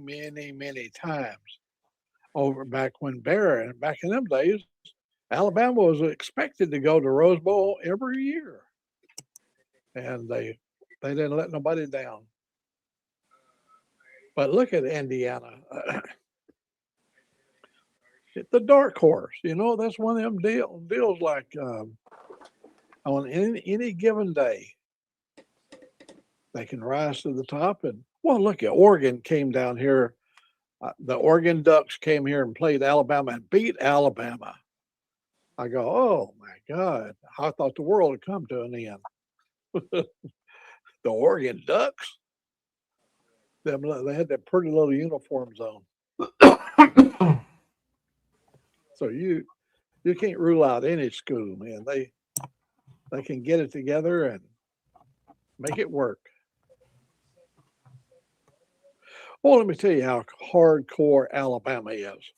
Speaker 11: times over back when Barron, back in them days, Alabama was expected to go to Rose Bowl every year, and they didn't let nobody down. But look at Indiana. The dark horse, that's one of them deals like on any given day, they can rise to the top. And well, look at Oregon came down here. The Oregon Ducks came here and played Alabama and beat Alabama. I go, oh my God! I thought the world had come to an end. The Oregon Ducks. They had that pretty little uniforms on. So you can't rule out any school, man. They can get it together and make it work. Well, let me tell you how hardcore Alabama is.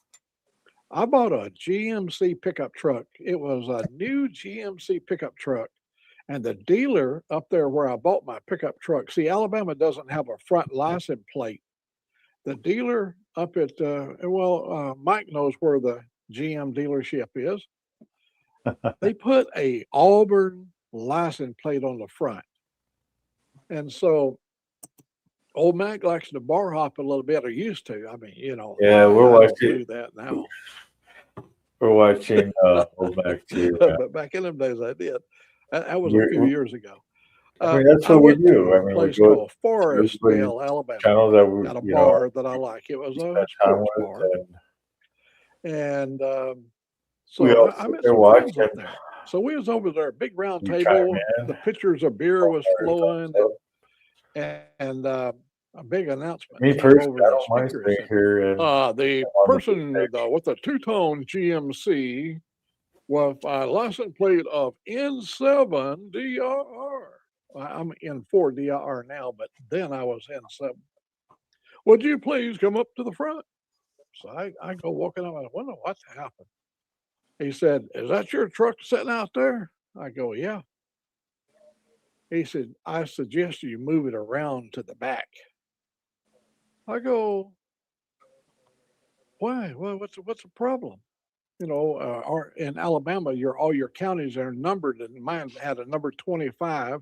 Speaker 11: I bought a GMC pickup truck. It was a new GMC pickup truck. And the dealer up there where I bought my pickup truck, see, Alabama doesn't have a front license plate. The dealer up at, Mike knows where the GM dealership is. They put a Auburn license plate on the front. And so old Mac likes to bar hop a little bit, or used to. I mean,
Speaker 2: Yeah, we're watching.
Speaker 11: Do that now.
Speaker 2: We're watching old Mac too.
Speaker 11: But back in them days, I did. That was a few years ago.
Speaker 2: I mean, that's what we do. I mean,
Speaker 11: a place called Forestville, Alabama.
Speaker 2: Channels that we
Speaker 11: got a bar that I like. It was a sports bar. And so I met some friends up there. So we was over there, big round table. The pitchers of beer was flowing, and a big announcement.
Speaker 2: Me personally, I don't mind staying here.
Speaker 11: The person with the two-tone GMC with a license plate of N7 DRR. I'm N4 DRR now, but then I was N7. Would you please come up to the front? So I go walking up. I wonder what's happened. He said, "Is that your truck sitting out there?" I go, "Yeah." He said, "I suggest you move it around to the back." I go, "Why? Well, what's the problem?" In Alabama, all your counties are numbered, and mine had a number 25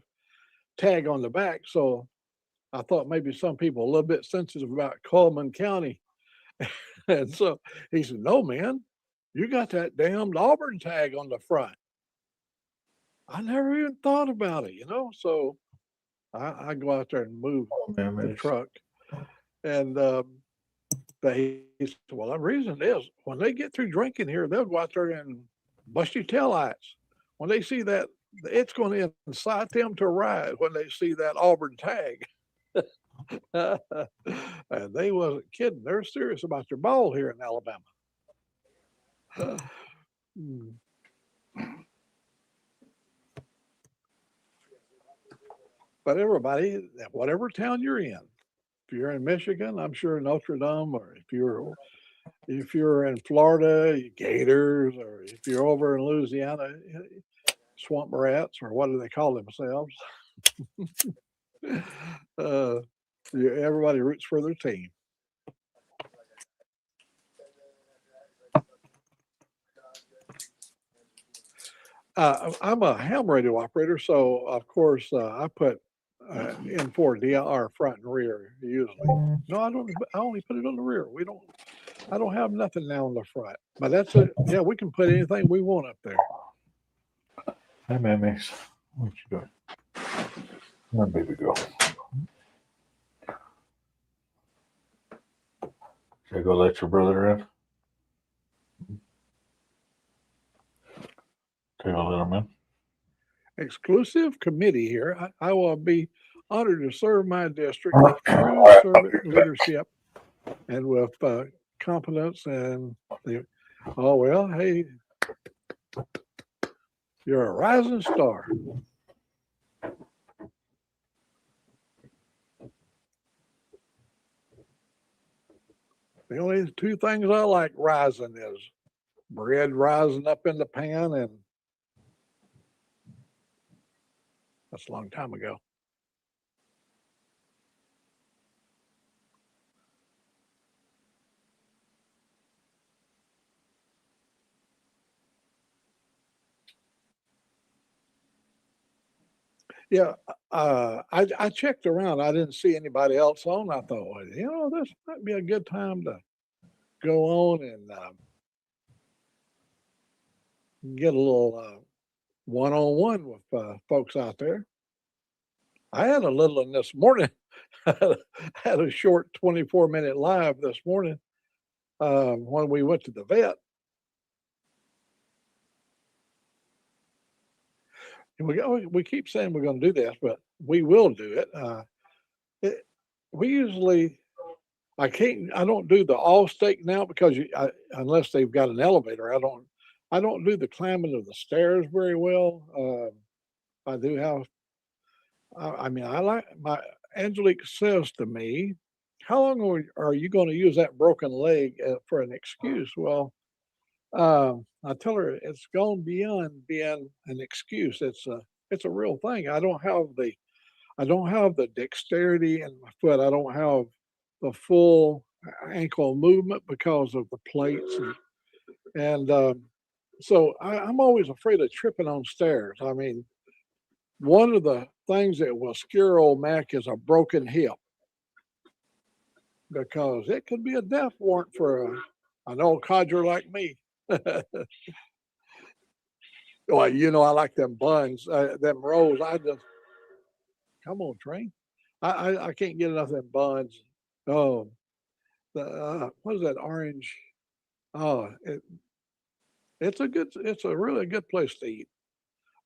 Speaker 11: tag on the back. So I thought maybe some people a little bit sensitive about Coleman County. And so he said, "No, man, you got that damned Auburn tag on the front." I never even thought about it, So I go out there and move the truck. And he said, "Well, the reason is when they get through drinking here, they'll go out there and bust your taillights. When they see that, it's going to incite them to ride when they see that Auburn tag." And they wasn't kidding. They're serious about their ball here in Alabama. But everybody, whatever town you're in, if you're in Michigan, I'm sure Notre Dame, or if you're in Florida, Gators, or if you're over in Louisiana, Swamp Rats, or what do they call themselves? Everybody roots for their team. I'm a ham radio operator, so of course I put N4 DIR front and rear usually. No, I don't. I only put it on the rear. We don't. I don't have nothing now on the front. But that's it. Yeah, we can put anything we want up there.
Speaker 2: Hi, Mammies. What you doing? Come on, baby girl. Should I go let your brother in? Okay, I'll let him in.
Speaker 11: Exclusive committee here. I will be honored to serve my district with true servant leadership and with competence and the, oh well, hey, you're a rising star. The only two things I like rising is bread rising up in the pan, and that's a long time ago. Yeah, I checked around. I didn't see anybody else on. I thought, well, you know, this might be a good time to go on and get a little one-on-one with folks out there. I had a little in this morning. I had a short 24-minute live this morning when we went to the vet. We keep saying we're going to do this, but we will do it. We usually, I don't do the all stake now because unless they've got an elevator, I don't do the climbing of the stairs very well. I do have, I mean, I like Angelique says to me, how long are you going to use that broken leg for an excuse? Well, I tell her it's gone beyond being an excuse. It's a real thing. I don't have the dexterity in my foot. I don't have the full ankle movement because of the plates, and so I'm always afraid of tripping on stairs. I mean, one of the things that will scare old Mac is a broken hip, because it could be a death warrant for an old codger like me. Well, you know, I like them buns, them rolls. Come on, train. I can't get enough of them buns. Oh, what is that orange? Oh, it's a really good place to eat.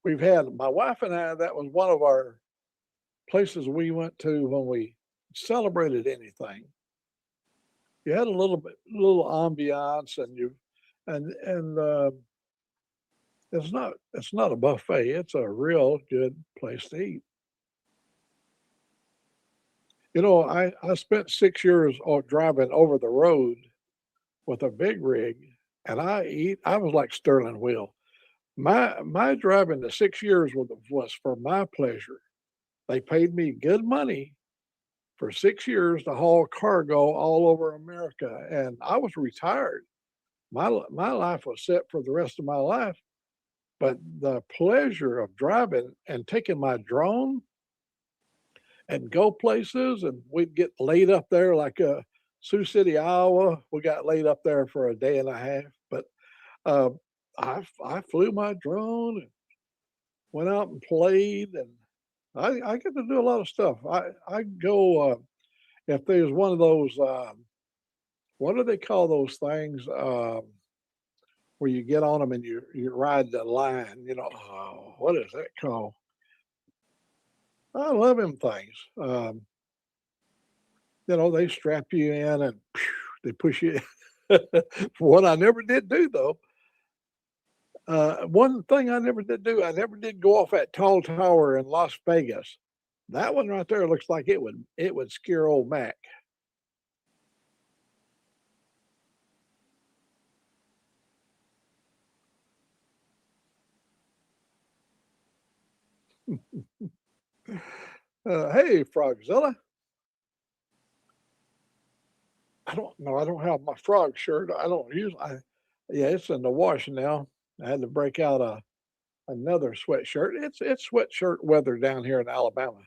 Speaker 11: We've had, my wife and I, that was one of our places we went to when we celebrated anything. You had a little ambiance, and it's not a buffet. It's a real good place to eat. You know, I spent 6 years driving over the road with a big rig, and I was like Sterling Will. My driving the 6 years was for my pleasure. They paid me good money for 6 years to haul cargo all over America, and I was retired. My life was set for the rest of my life, but the pleasure of driving and taking my drone and go places, and we'd get laid up there like Sioux City, Iowa. We got laid up there for a day and a half, but I flew my drone and went out and played, and I get to do a lot of stuff. I go if there's one of those what do they call those things where you get on them and you ride the line? You know, what is that called? I love them things. You know, they strap you in and they push you in. What I never did do though, one thing I never did do, I never did go off that tall tower in Las Vegas. That one right there looks like it would scare old Mac. Hey, Frogzilla. I don't know. I don't have my frog shirt. I don't use. Yeah, it's in the wash now. I had to break out another sweatshirt. It's sweatshirt weather down here in Alabama.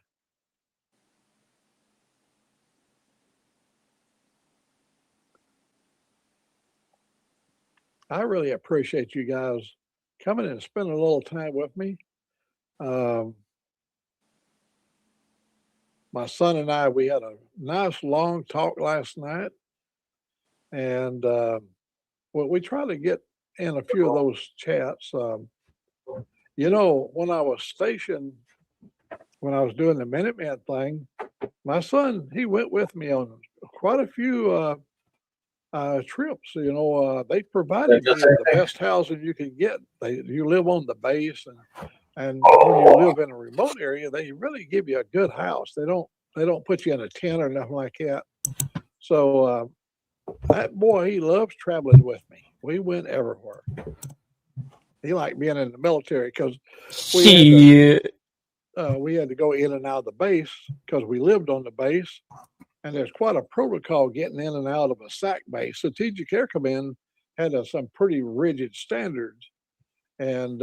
Speaker 11: I really appreciate you guys coming and spending a little time with me. My son and I, we had a nice long talk last night, and well, we try to get in a few of those chats. You know, when I was stationed, when I was doing the Minuteman thing, my son, he went with me on quite a few trips. You know, they provided you the best housing you can get. You live on the base, and when you live in a remote area, they really give you a good house. They don't put you in a tent or nothing like that. So that boy, he loves traveling with me. We went everywhere. He liked being in the military because we had to go in and out of the base because we lived on the base, and there's quite a protocol getting in and out of a SAC base. Strategic Air Command had some pretty rigid standards, and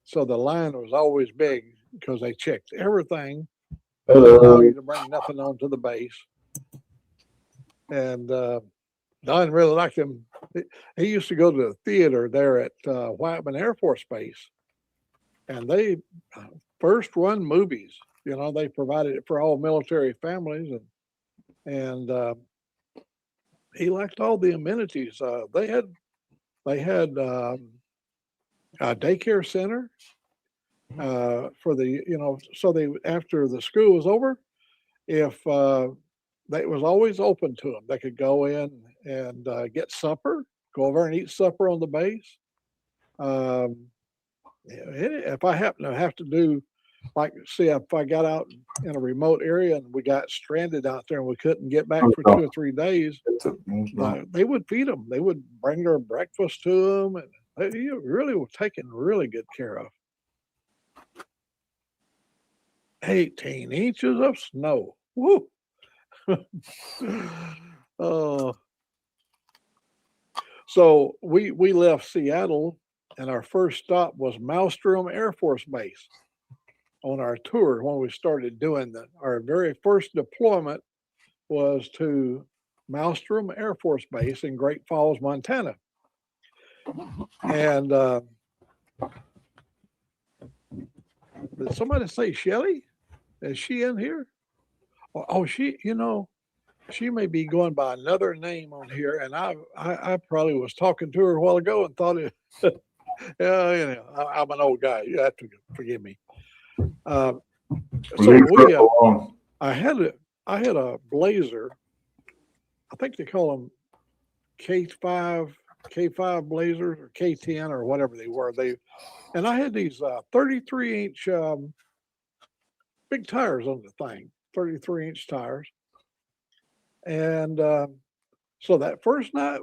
Speaker 11: so the line was always big because they checked everything. They didn't allow you to bring nothing onto the base. And Don really liked him. He used to go to the theater there at Whiteman Air Force Base, and they first run movies. You know, they provided it for all military families, and he liked all the amenities. They had a daycare center for the, you know, so they, after the school was over, if it was always open to them, they could go in and get supper, go over and eat supper on the base. If I happen to have to do, like, see, if I got out in a remote area and we got stranded out there and we couldn't get back for 2 or 3 days, they would feed them. They would bring their breakfast to them, and they really were taken really good care of. 18 inches of snow. Woo! So we left Seattle, and our first stop was Maelstrom Air Force Base on our tour. When we started doing our very first deployment was to Maelstrom Air Force Base in Great Falls, Montana. And did somebody say Shelly? Is she in here? Oh, she, you know, she may be going by another name on here, and I probably was talking to her a while ago and thought it. Yeah, you know, I'm an old guy. You have to forgive me. So I had a Blazer. I think they call them K5 Blazers or K10 or whatever they were. And I had these 33-inch big tires on the thing, 33-inch tires. And so that first night,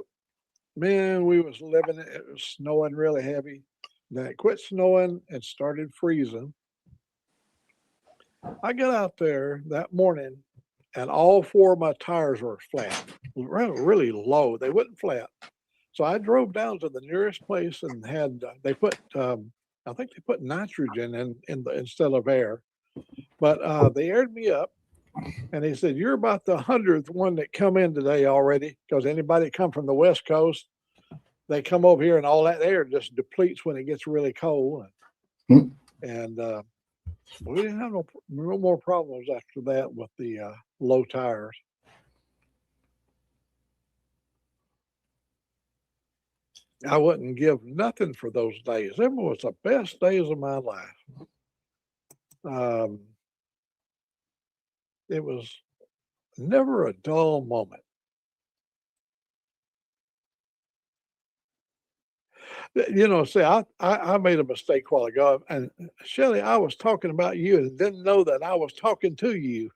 Speaker 11: man, we was living it. It was snowing really heavy. Then it quit snowing and started freezing. I got out there that morning, and all 4 of my tires were flat, really low. They wasn't flat. So I drove down to the nearest place and had they put I think they put nitrogen in instead of air, but they aired me up. And he said, "You're about the 100th one that come in today already, because anybody come from the West Coast, they come over here and all that air just depletes when it gets really cold." And we didn't have no more problems after that with the low tires. I wouldn't give nothing for those days. Them was the best days of my life. It was never a dull moment. You know, see, I made a mistake a while ago, and Shelley, I was talking about you and didn't know that I was talking to you.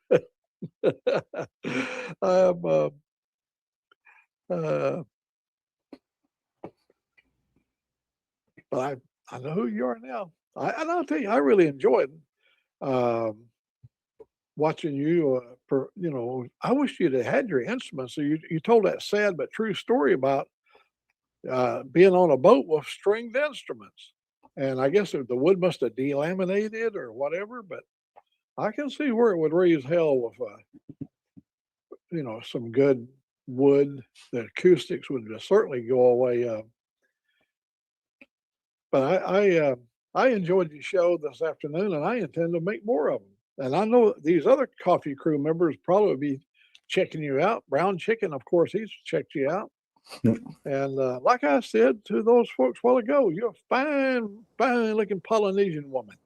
Speaker 11: But I know who you are now. And I'll tell you, I really enjoyed watching you. You know, I wish you'd have had your instruments. So you told that sad but true story about being on a boat with stringed instruments, And I guess the wood must have delaminated or whatever, but I can see where it would raise hell with, some good wood. The acoustics would certainly go away. But I enjoyed the show this afternoon, and I intend to make more of them. And I know these other coffee crew members probably be checking you out. Brown Chicken, of course, he's checked you out. And like I said to those folks a while ago, you're a fine, fine looking Polynesian woman.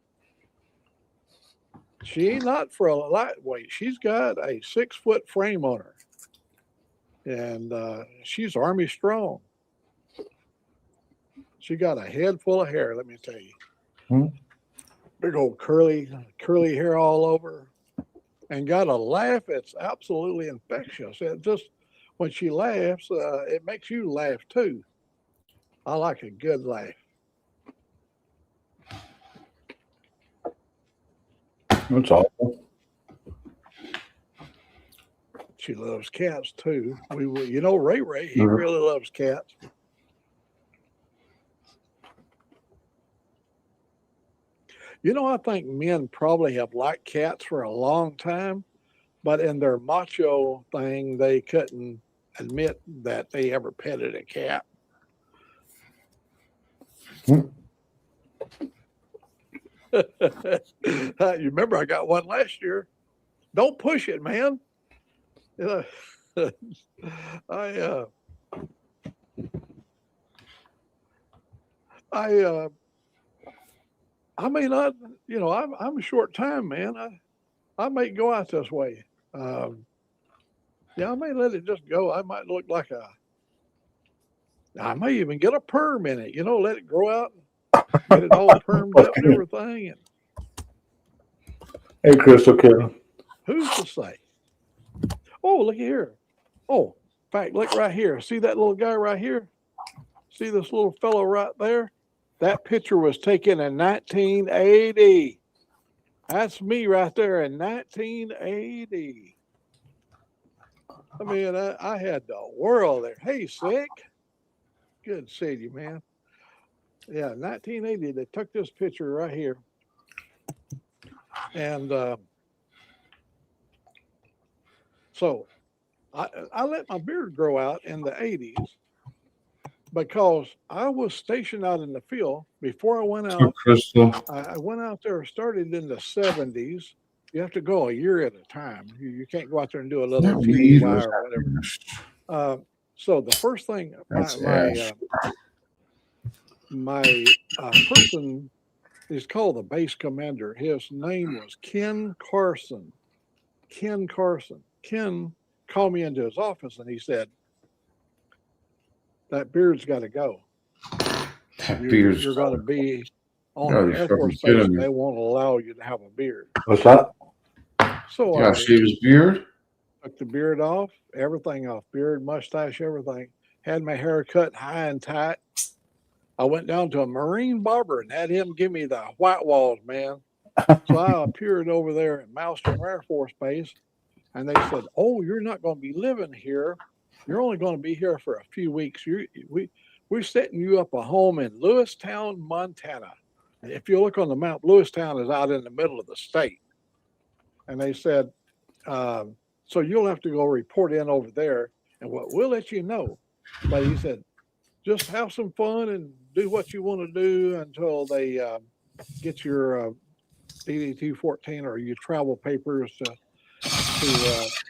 Speaker 11: She ain't not for a lightweight. She's got a 6-foot frame on her. And she's Army strong. She got a head full of hair, let me tell you. Big old curly hair all over. And got a laugh that's absolutely infectious. It just, when she laughs, it makes you laugh too. I like a good laugh.
Speaker 2: That's awful.
Speaker 11: She loves cats too. Ray, he really loves cats. I think men probably have liked cats for a long time, but in their macho thing, they couldn't admit that they ever petted a cat. You remember I got one last year. Don't push it, man. I may not, I'm a short time, man. I may go out this way. I may let it just go. I might look like I may even get a perm in it, let it grow out, get it all permed up and everything. And
Speaker 2: Hey, Crystal Kitten.
Speaker 11: who's to say? Oh, look here. Oh, in fact, look right here. See that little guy right here? See this little fellow right there? That picture was taken in 1980. That's me right there in 1980. I mean, I had the world there. Hey, Sick. Good to see you, man. Yeah, 1980, they took this picture right here. And so I let my beard grow out in the 80s because I was stationed out in the field. Before I went out, I went out there, started in the 70s. You have to go a year at a time. You can't go out there and do a little TDY or whatever. So the first thing, my person is called the base commander. His name was Ken Carson. Ken called me into his office and he said, that beard's got to go. You're going to be on the Air Force base and they won't allow you to have a beard.
Speaker 2: What's that?
Speaker 11: So
Speaker 4: I shave his beard?
Speaker 11: Took the beard off, everything off, beard, mustache, everything. Had my hair cut high and tight. I went down to a Marine barber and had him give me the white walls, man. So I appeared over there at Maelstrom Air Force Base, and they said, "Oh, you're not going to be living here. You're only going to be here for a few weeks. We're setting you up a home in Lewistown, Montana. If you look on the map, Lewistown is out in the middle of the state." And they said, "So you'll have to go report in over there, and we'll let you know." But he said, "Just have some fun and do what you want to do until they get your DD-214 or your travel papers to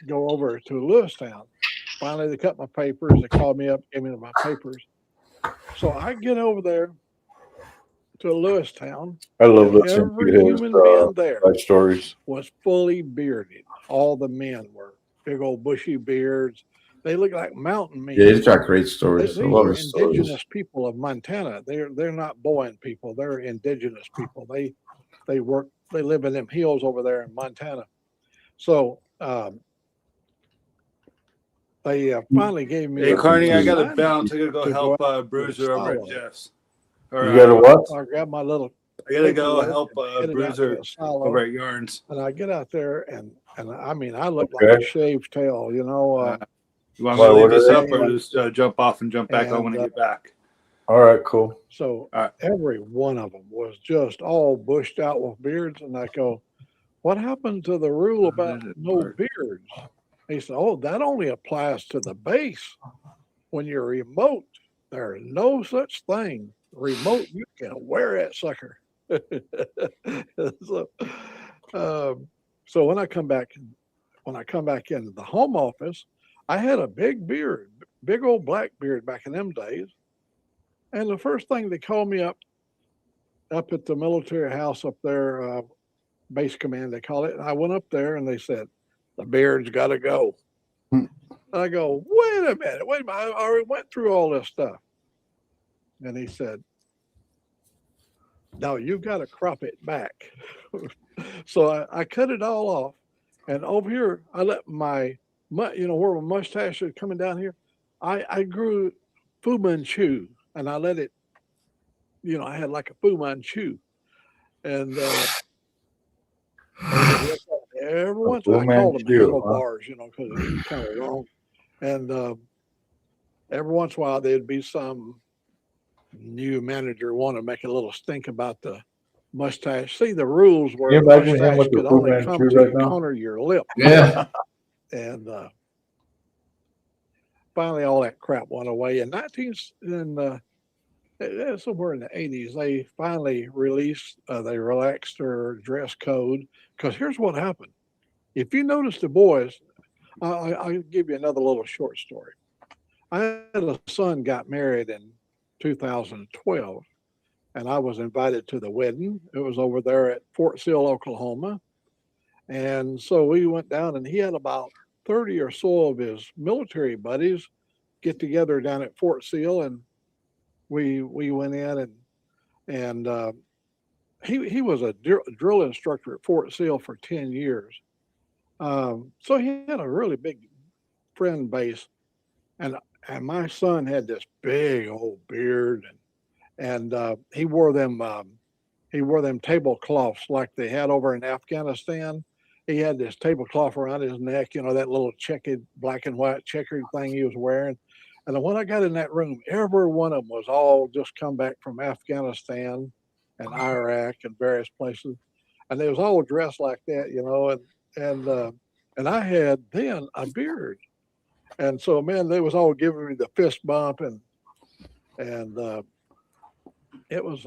Speaker 11: go over to Lewistown." Finally, they cut my papers. They called me up, gave me my papers. So I get over there to Lewistown.
Speaker 2: I love listening
Speaker 11: every
Speaker 2: to his
Speaker 11: human being there
Speaker 2: life stories.
Speaker 11: was fully bearded. All the men were big old bushy beards. They look like mountain men.
Speaker 4: Yeah, he's got great stories.
Speaker 11: These are indigenous people of Montana. They're not Boyan people. They're indigenous people. They live in them hills over there in Montana. So they finally gave me.
Speaker 10: Hey, Carney, I got to bounce. I got to go help Bruiser over at Jeff's.
Speaker 2: You got to what?
Speaker 11: I grab my little.
Speaker 10: I got to go help Bruiser over at Yarns.
Speaker 11: And I get out there and I mean, I look like a shaved tail, you know.
Speaker 10: You want me to leave this up or just jump off and jump back on when I get back?
Speaker 2: All right, cool.
Speaker 11: So every one of them was just all bushed out with beards. And I go, what happened to the rule about no beards? He said, oh, that only applies to the base. When you're remote, there's no such thing. Remote, you can wear that sucker. so, so when I come back into the home office, I had a big beard, big old black beard back in them days. And the first thing they called me up at the military house up there, base command, they call it. And I went up there and they said, the beard's got to go. I go, wait a minute, I already went through all this stuff. And he said, no, you've got to crop it back. So I cut it all off. And over here, I let where my mustache is coming down here, I grew Fu Manchu and I let it, I had like a Fu Manchu. And every once in a while, I called them handlebars, because it was kind of long. And every once in a while, there'd be some new manager want to make a little stink about the mustache. See, the rules were
Speaker 2: Can you imagine him
Speaker 11: mustache
Speaker 2: with the
Speaker 11: could
Speaker 2: Fu
Speaker 11: only
Speaker 2: Manchu
Speaker 11: come to
Speaker 2: right
Speaker 11: the
Speaker 2: now?
Speaker 11: corner of your lip.
Speaker 4: Yeah.
Speaker 11: And finally, all that crap went away. In somewhere in the 80s, they finally released, they relaxed their dress code. Because here's what happened. If you notice the boys, I'll give you another little short story. I had a son got married in 2012, and I was invited to the wedding. It was over there at Fort Sill, Oklahoma. And so we went down, and he had about 30 or so of his military buddies get together down at Fort Sill, and we went in, and he was a drill instructor at Fort Sill for 10 years. So he had a really big friend base, and my son had this big old beard, and he wore them tablecloths like they had over in Afghanistan. He had this tablecloth around his neck, that little checkered black and white checkered thing he was wearing. And when I got in that room, every one of them was all just come back from Afghanistan and Iraq and various places, and they was all dressed like that, and I had then a beard. And so, man, they was all giving me the fist bump, and it was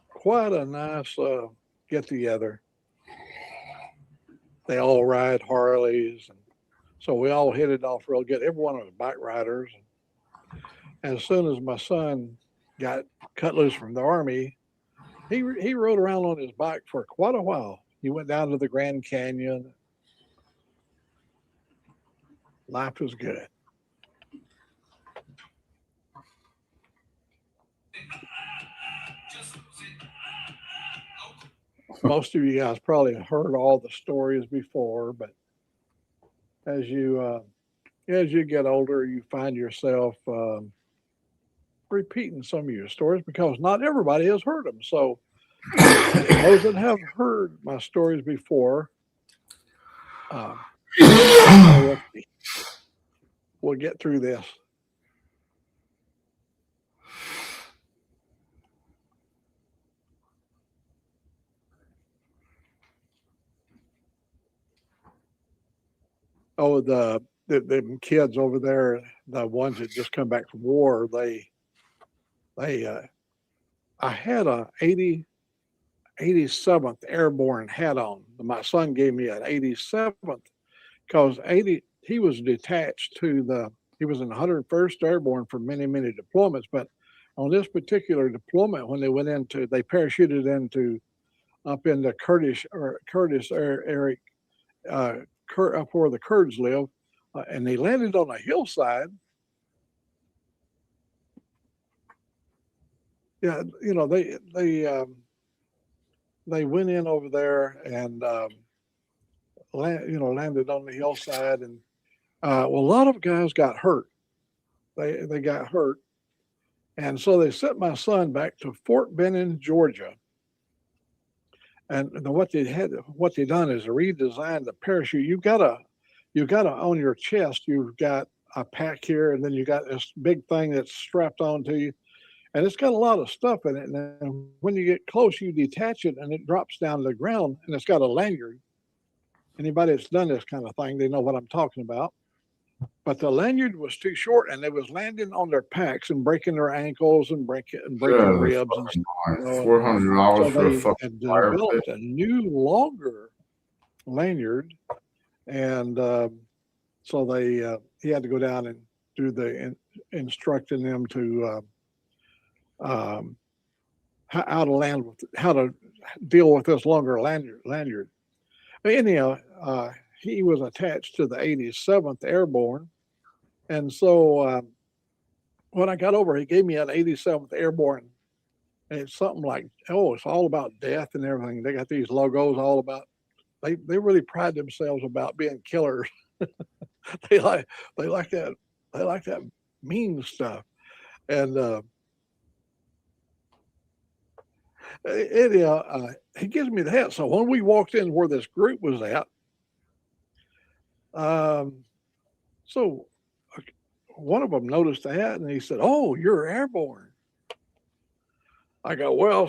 Speaker 11: quite a nice get together. They all ride Harleys, and so we all hit it off real good. Everyone was bike riders, and as soon as my son got cut loose from the Army, he rode around on his bike for quite a while. He went down to the Grand Canyon. Life was good. Most of you guys probably heard all the stories before, but as you get older, you find yourself repeating some of your stories because not everybody has heard them. So those that have heard my stories before, we'll get through this. Oh, the kids over there, the ones that just come back from war, I had a 87th Airborne hat on. My son gave me an 87th because he was detached he was in the 101st Airborne for many, many deployments. But on this particular deployment, when they they parachuted up into Kurdish area, up where the Kurds live, and they landed on a hillside. Yeah, they went in over there and landed on the hillside, and a lot of guys got hurt. They got hurt, and so they sent my son back to Fort Benning, Georgia. And what they done is redesigned the parachute. You gotta on your chest. You've got a pack here, and then you got this big thing that's strapped onto you. and it's got a lot of stuff in it. And then when you get close, you detach it, and it drops down to the ground, and it's got a lanyard. Anybody that's done this kind of thing, they know what I'm talking about. But the lanyard was too short, and they was landing on their packs and breaking their ankles and breaking ribs and stuff.
Speaker 4: $400
Speaker 11: So
Speaker 4: for a
Speaker 11: they
Speaker 4: fucking
Speaker 11: had
Speaker 4: fire pit.
Speaker 11: developed a new longer lanyard, and so they he had to go down and do the instructing them to how to land with how to deal with this longer lanyard. But anyhow, he was attached to the 87th Airborne, and so when I got over, he gave me an 87th Airborne. And it's something like, oh, it's all about death and everything. They got these logos all about. They really pride themselves about being killers. they like that mean stuff, and he gives me the hat. So when we walked in where this group was at, so one of them noticed the hat and he said, "Oh, you're airborne." I go, "Well,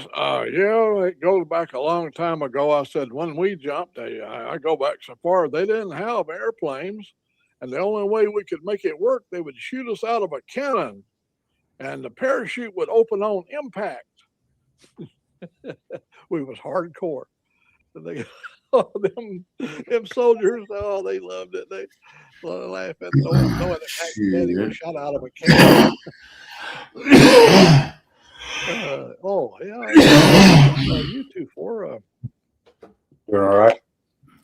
Speaker 11: yeah, it goes back a long time ago." I said, "When we jumped, I go back so far, they didn't have airplanes, and the only way we could make it work, they would shoot us out of a cannon, and the parachute would open on impact." We was hardcore. And they, them soldiers, oh, they loved it. They laugh at knowing that Daddy was shot out of a cannon. Oh yeah, you two for
Speaker 2: You're all right.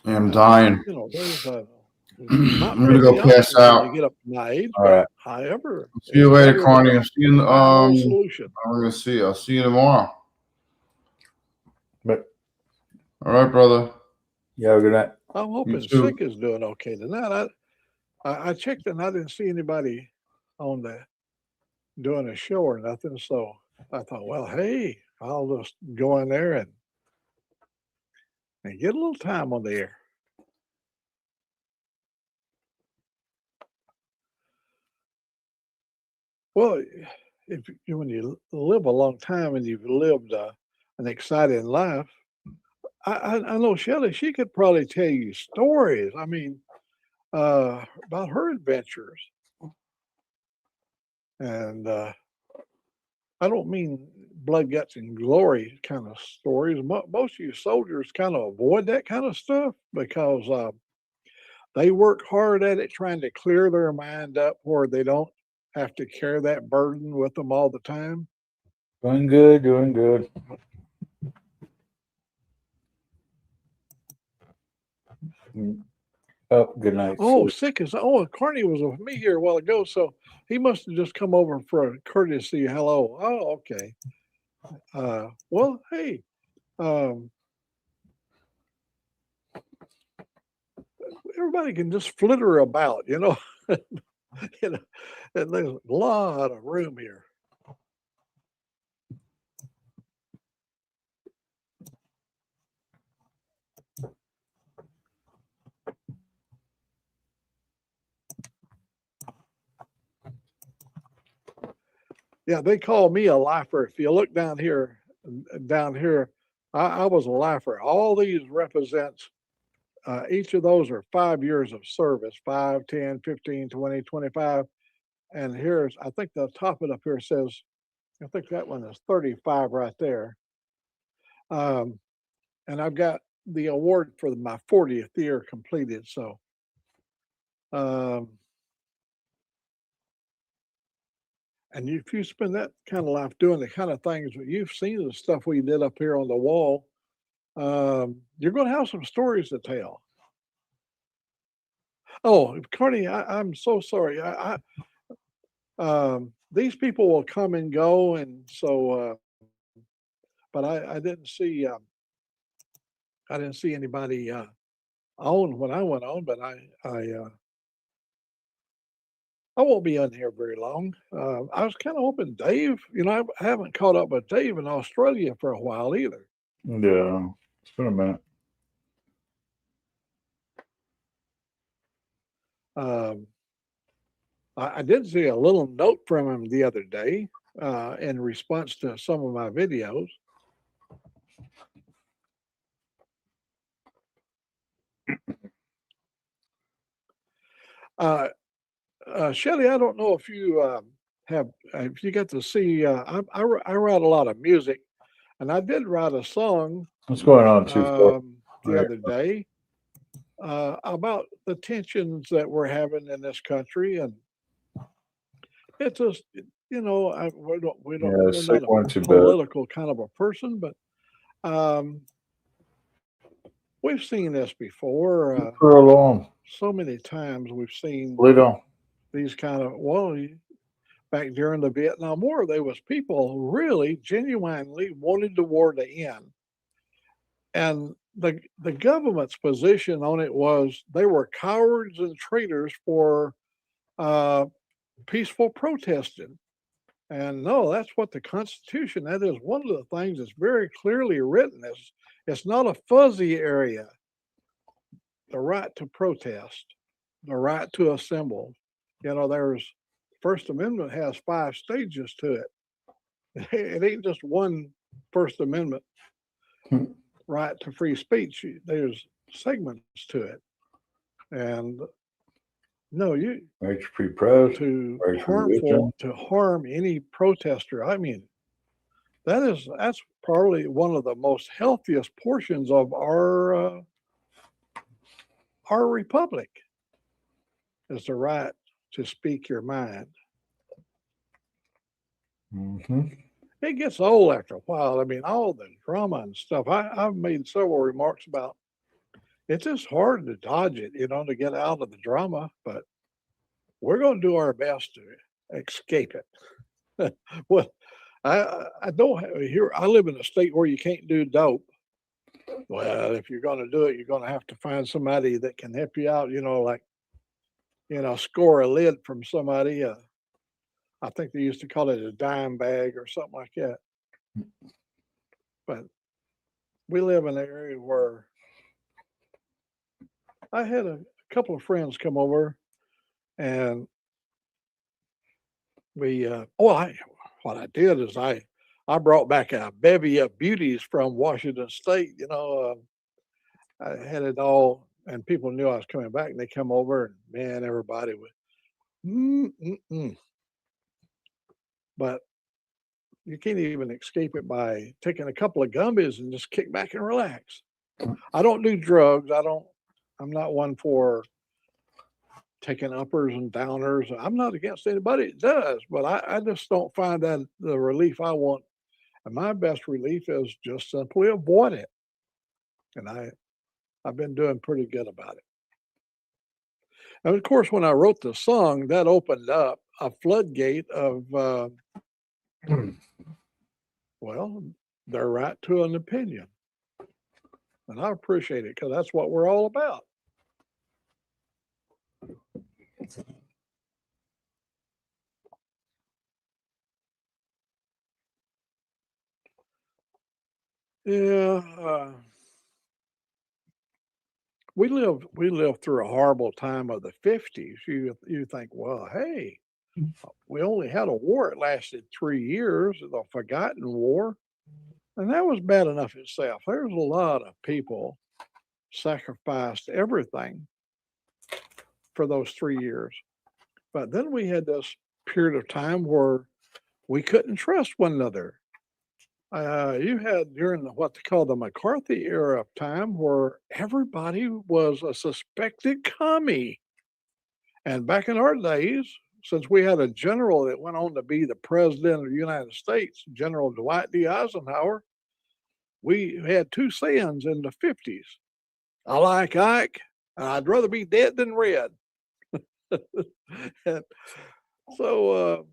Speaker 4: I'm dying.
Speaker 11: you know, there's
Speaker 4: I'm gonna go pass out.
Speaker 11: You get up to my age,
Speaker 2: All right.
Speaker 11: however,
Speaker 4: See you later, Carney. I'll see you in the
Speaker 11: solution.
Speaker 4: I'm gonna see. I'll see you tomorrow.
Speaker 2: But
Speaker 4: All right, brother.
Speaker 2: yeah, good night.
Speaker 11: I'm hoping
Speaker 4: too.
Speaker 11: Sick is doing okay tonight. I checked and I didn't see anybody on the doing a show or nothing. So I thought, well, hey, I'll just go in there and get a little time on the air. Well, when you live a long time and you've lived an exciting life, I know Shelley, she could probably tell you stories. I mean, about her adventures. And I don't mean blood, guts, and glory kind of stories. Most of you soldiers kind of avoid that kind of stuff because they work hard at it, trying to clear their mind up where they don't have to carry that burden with them all the time.
Speaker 2: Doing good, doing good. Oh, good night.
Speaker 11: Oh, Sick is, Carney was with me here a while ago, so he must have just come over for a courtesy hello. Oh, okay. Well, hey, everybody can just flitter about, you know. You know, and there's a lot of room here. Yeah, they call me a lifer. If you look down here, I was a lifer. All these represents, each of those are 5 years of service, 5, 10, 15, 20, 25. And here's, I think the top of it up here says, I think that one is 35 right there. And I've got the award for my 40th year completed. So, and if you spend that kind of life doing the kind of things that you've seen, the stuff we did up here on the wall, you're going to have some stories to tell. Oh, Carney, I'm so sorry. These people will come and go, and so, but I didn't see anybody on when I went on, but I won't be on here very long. I was kind of hoping Dave, you know, I haven't caught up with Dave in Australia for a while either.
Speaker 2: Yeah, it's been a minute.
Speaker 11: I did see a little note from him the other day. in response to some of my videos. Shelly, I don't know if you if you get to see, I write a lot of music, and I did write a song
Speaker 2: What's going on, too?
Speaker 11: the other day about the tensions that we're having in this country, and it's just, you know, we're not a political kind of a person, but we've seen this before. So many times we've seen these kind of, back during the Vietnam War, there was people who really genuinely wanted the war to end. And the government's position on it was they were cowards and traitors for peaceful protesting. And no, that's what the Constitution, that is one of the things that's very clearly written. It's not a fuzzy area. The right to protest, the right to assemble. You know, there's First Amendment has 5 stages to it. It ain't just one First Amendment right to free speech. There's segments to it. And no, you
Speaker 2: right to free press,
Speaker 11: to harm any protester. I mean, that's probably one of the most healthiest portions of our republic is the right to speak your mind. It gets old after a while. I mean, all the drama and stuff. I've made several remarks about it's just hard to dodge it, you know, to get out of the drama, but we're going to do our best to escape it. Well, I don't have here. I live in a state where you can't do dope. Well, if you're going to do it, you're going to have to find somebody that can help you out, you know, like, you know, score a lid from somebody. I think they used to call it a dime bag or something like that. But we live in an area where I had a couple of friends come over, and we what I did is I brought back a bevy of beauties from Washington State. You know, I had it all, and people knew I was coming back, and they come over, and man, everybody would. But you can't even escape it by taking a couple of gummies and just kick back and relax. I don't do drugs. I'm not one for taking uppers and downers. I'm not against anybody that does, but I just don't find that the relief I want. And my best relief is just simply avoid it. And I've been doing pretty good about it. And of course, when I wrote the song, that opened up a floodgate of, well, their right to an opinion. And I appreciate it because that's what we're all about. Yeah, we lived through a horrible time of the 50s. You think, well, hey, we only had a war. It lasted 3 years, the Forgotten War. And that was bad enough itself. There's a lot of people sacrificed everything for those 3 years. But then we had this period of time where we couldn't trust one another. You had during what they call the McCarthy era of time where everybody was a suspected commie. And back in our days, since we had a general that went on to be the president of the United States, General Dwight D. Eisenhower, we had 2 sayings in the 50s. I like Ike, and I'd rather be dead than red. And so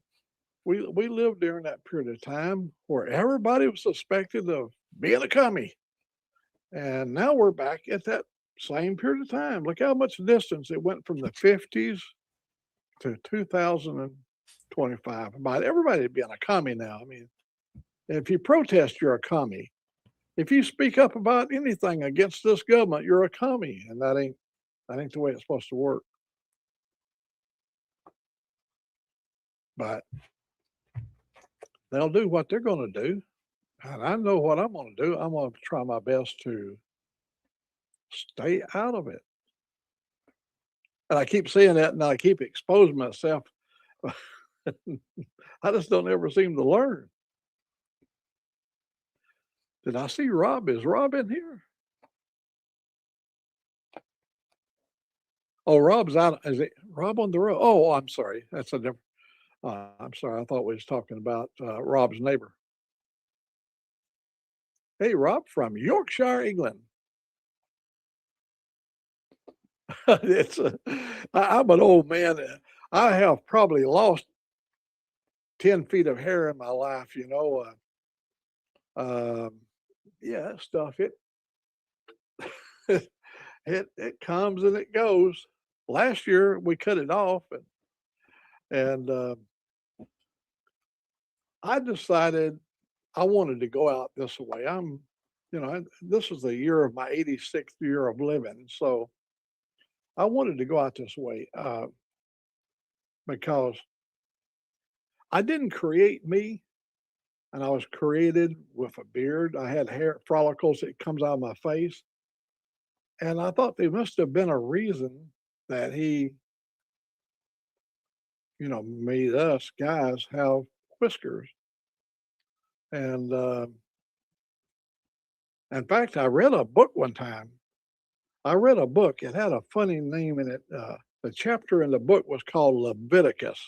Speaker 11: we lived during that period of time where everybody was suspected of being a commie. And now we're back at that same period of time. Look how much distance it went from the 50s to 2025. About everybody being a commie now. I mean, if you protest, you're a commie. If you speak up about anything against this government, you're a commie, and that ain't the way it's supposed to work. But they'll do what they're going to do. And I know what I'm going to do. I'm going to try my best to stay out of it. And I keep saying that and I keep exposing myself. I just don't ever seem to learn. Did I see Rob? Is Rob in here? Oh, Rob's out. Is it Rob on the road? Oh, I'm sorry. That's a different. I'm sorry. I thought we was talking about Rob's neighbor. Hey, Rob from Yorkshire, England. I'm an old man. I have probably lost 10 feet of hair in my life, you know. Yeah, that stuff, it comes and it goes. Last year we cut it off and I decided I wanted to go out this way. This is the year of my 86th year of living. So I wanted to go out this way because I didn't create me, and I was created with a beard. I had hair follicles that comes out of my face. And I thought there must have been a reason that he, made us guys have whiskers. And in fact, I read a book one time. I read a book. It had a funny name in it. The chapter in the book was called Leviticus.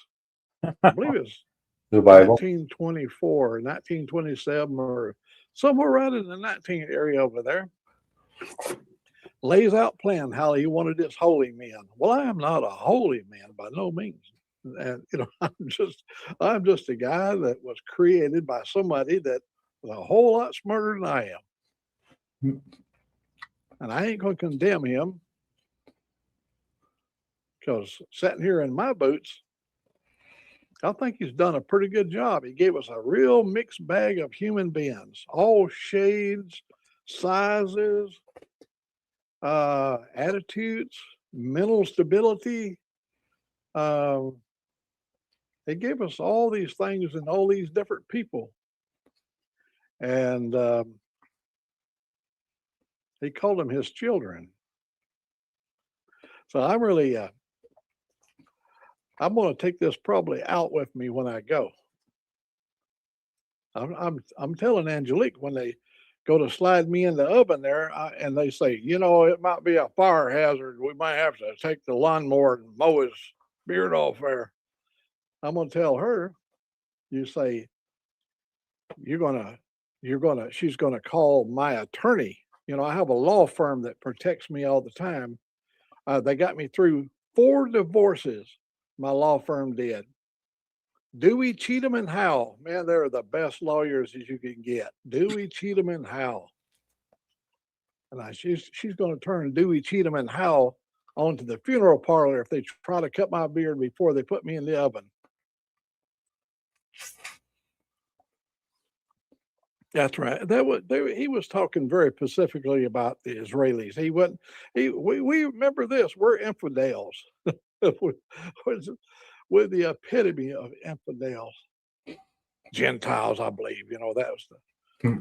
Speaker 11: I believe it's
Speaker 2: The Bible.
Speaker 11: 1924, 1927, or somewhere right in the 19 area over there. Lays out plan how he wanted his holy men. Well, I am not a holy man by no means. And I'm just a guy that was created by somebody that was a whole lot smarter than I am. And I ain't going to condemn him because sitting here in my boots, I think he's done a pretty good job. He gave us a real mixed bag of human beings, all shades, sizes, attitudes, mental stability. He gave us all these things and all these different people. And he called them his children. So I'm really, I'm going to take this probably out with me when I go. I'm telling Angelique when they go to slide me in the oven there, and they say, it might be a fire hazard. We might have to take the lawnmower and mow his beard off there. I'm going to tell her, you say, she's going to call my attorney. I have a law firm that protects me all the time. They got me through 4 divorces. My law firm did. Dewey, Cheatham, and Howell. Man, they're the best lawyers as you can get. Dewey, Cheatham, and Howell. And she's going to turn Dewey, Cheatham, and Howell onto the funeral parlor if they try to cut my beard before they put me in the oven. That's right. He was talking very specifically about the Israelis. We remember this. We're infidels. We're the epitome of infidels. Gentiles, I believe. That was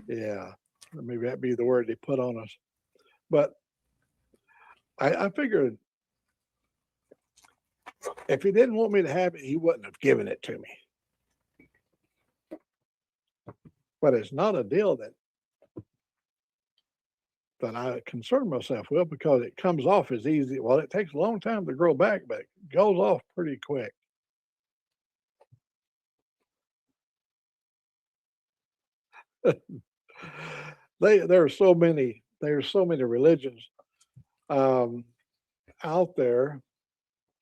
Speaker 11: yeah. Maybe that'd be the word they put on us. But I figured if he didn't want me to have it, he wouldn't have given it to me. But it's not a deal that I concern myself with because it comes off as easy. Well, it takes a long time to grow back, but it goes off pretty quick. There's so many religions out there.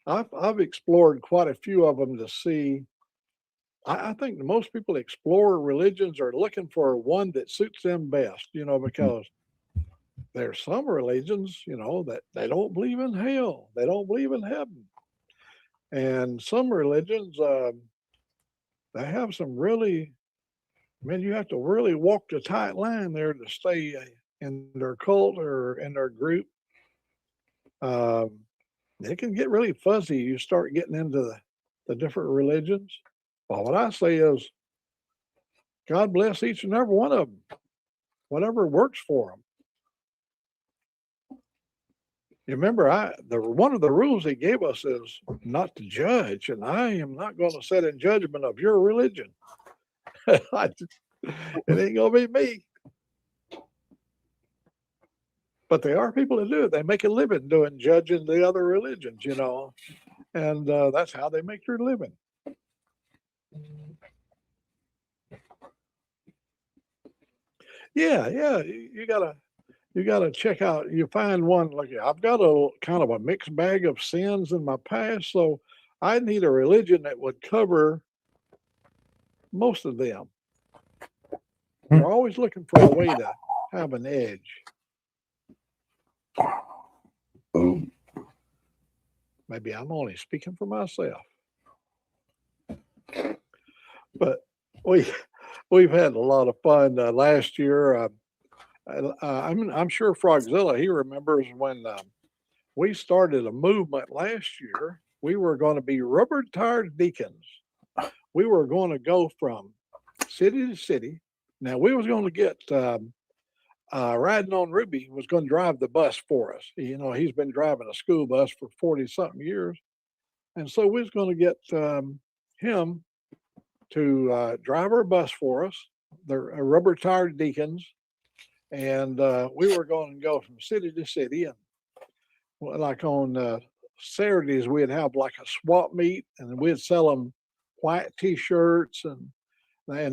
Speaker 11: I've explored quite a few of them to see. I think most people explore religions are looking for one that suits them best, because there's some religions, that they don't believe in hell. They don't believe in heaven. And some religions, they have some really, you have to really walk the tight line there to stay in their cult or in their group. It can get really fuzzy. You start getting into the different religions. Well, what I say is God bless each and every one of them, whatever works for them. You remember, one of the rules he gave us is not to judge, and I am not going to sit in judgment of your religion. It ain't going to be me. But there are people that do it. They make a living doing judging the other religions, you know, and that's how they make their living. Yeah, you gotta check out. You find one like I've got a kind of a mixed bag of sins in my past, so I need a religion that would cover most of them. We're always looking for a way to have an edge. Maybe I'm only speaking for myself, but we've had a lot of fun last year. I'm sure Frogzilla, he remembers when we started a movement last year. We were going to be rubber tired deacons. We were going to go from city to city. Now we was going to get riding on Ruby was going to drive the bus for us. You know, he's been driving a school bus for 40 something years. And so we was going to get him to drive our bus for us. They're rubber tired deacons. And we were going to go from city to city. And like on Saturdays, we'd have like a swap meet and we'd sell them white t-shirts and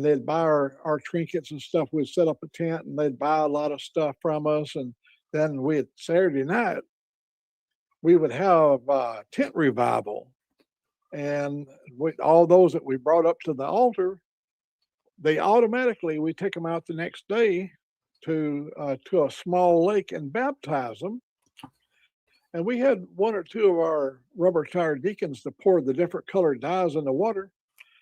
Speaker 11: they'd buy our trinkets and stuff. We'd set up a tent and they'd buy a lot of stuff from us. And then Saturday night, we would have tent revival. And all those that we brought up to the altar, we take them out the next day to a small lake and baptize them. And we had one or two of our rubber tired deacons to pour the different colored dyes in the water.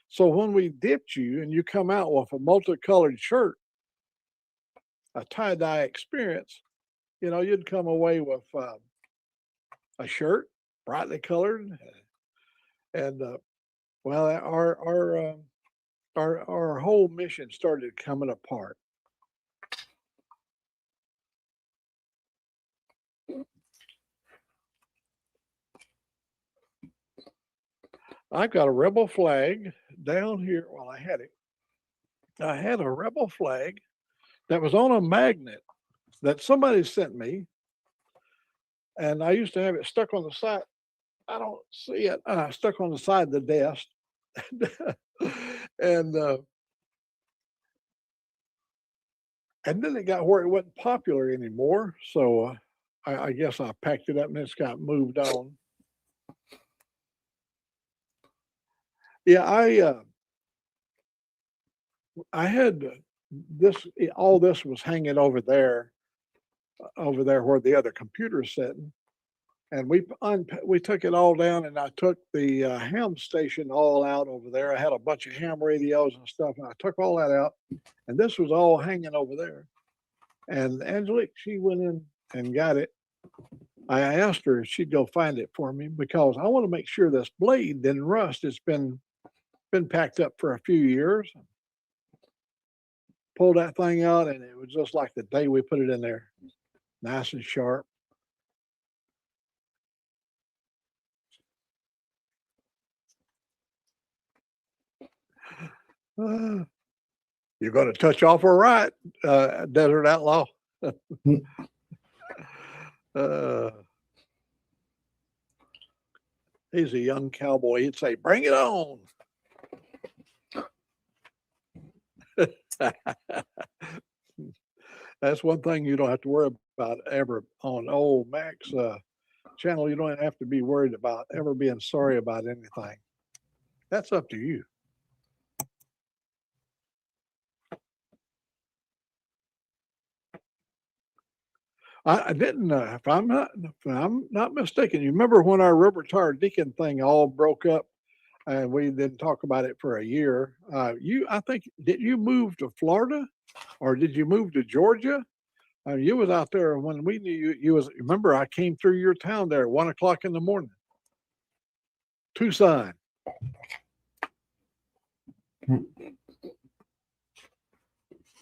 Speaker 11: So when we dipped you and you come out with a multicolored shirt, a tie-dye experience, you know, you'd come away with a shirt, brightly colored. And well, our whole mission started coming apart. I've got a rebel flag down here. Well, I had it. I had a rebel flag that was on a magnet that somebody sent me. And I used to have it stuck on the side. I don't see it. Stuck on the side of the desk. And then it got where it wasn't popular anymore. So I guess I packed it up and it's got moved on. Yeah, I had this. All this was hanging over there where the other computer's sitting, and we took it all down, and I took the ham station all out over there. I had a bunch of ham radios and stuff, and I took all that out, and this was all hanging over there. And Angelique, she went in and got it. I asked her if she'd go find it for me because I want to make sure this blade didn't rust. It's been packed up for a few years. Pulled that thing out and it was just like the day we put it in there. Nice and sharp. You're going to touch off or right, Desert Outlaw. He's a young cowboy. He'd say, "Bring it on." That's one thing you don't have to worry about ever on old Mac's channel. You don't have to be worried about ever being sorry about anything. That's up to you. I didn't. If I'm not mistaken, you remember when our rubber tire deacon thing all broke up, and we didn't talk about it for a year. I think, did you move to Florida, or did you move to Georgia? You was out there when we knew you. You was. Remember, I came through your town there at 1 o'clock in the morning. Tucson.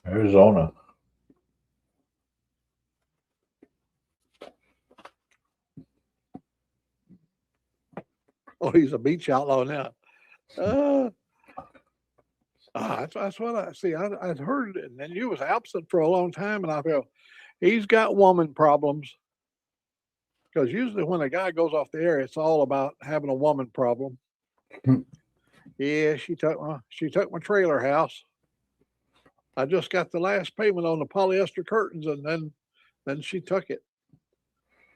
Speaker 2: Arizona.
Speaker 11: Oh, he's a beach outlaw now. That's what I see. I'd heard it, and then you was absent for a long time, and I feel he's got woman problems. Because usually when a guy goes off the air, it's all about having a woman problem. Yeah, she took my trailer house. I just got the last payment on the polyester curtains, and then she took it.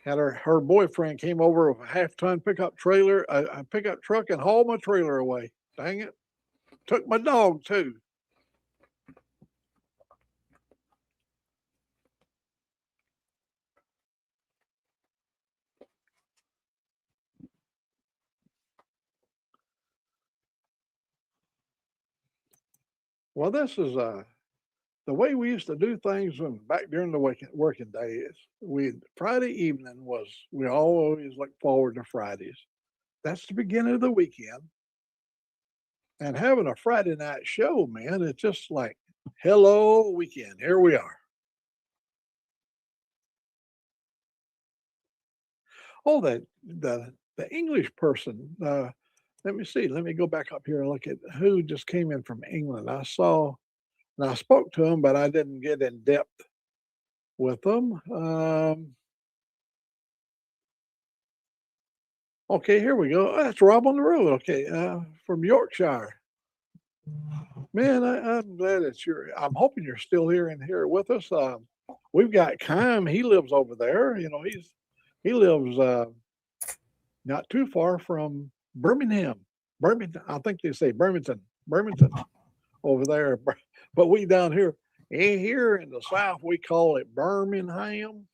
Speaker 11: Had her boyfriend came over with a half-ton pickup trailer, a pickup truck, and hauled my trailer away. Dang it! Took my dog too. Well, this is the way we used to do things when back during the working days. Friday evening we always look forward to Fridays. That's the beginning of the weekend. And having a Friday night show, man, it's just like, hello weekend. Here we are. Oh, the English person. Let me see. Let me go back up here and look at who just came in from England. I spoke to him, but I didn't get in depth with them. Okay, here we go. That's Rob on the road. Okay, from Yorkshire. Man, I'm glad that I'm hoping you're still here with us. We've got Kime. He lives over there. You know, he lives not too far from Birmingham. I think they say Birmingham over there. But we down here in the South, we call it Birmingham.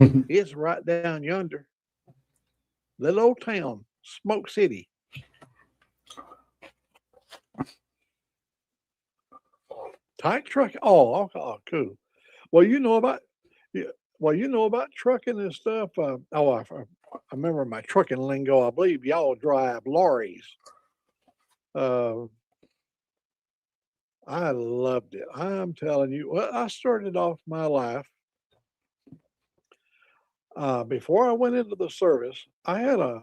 Speaker 11: It's right down yonder. Little old town, Smoke City. Tight truck. Oh, cool. Well, you know about trucking and stuff. I remember my trucking lingo. I believe y'all drive lorries. I loved it. I'm telling you. Well, I started off my life before I went into the service. I had a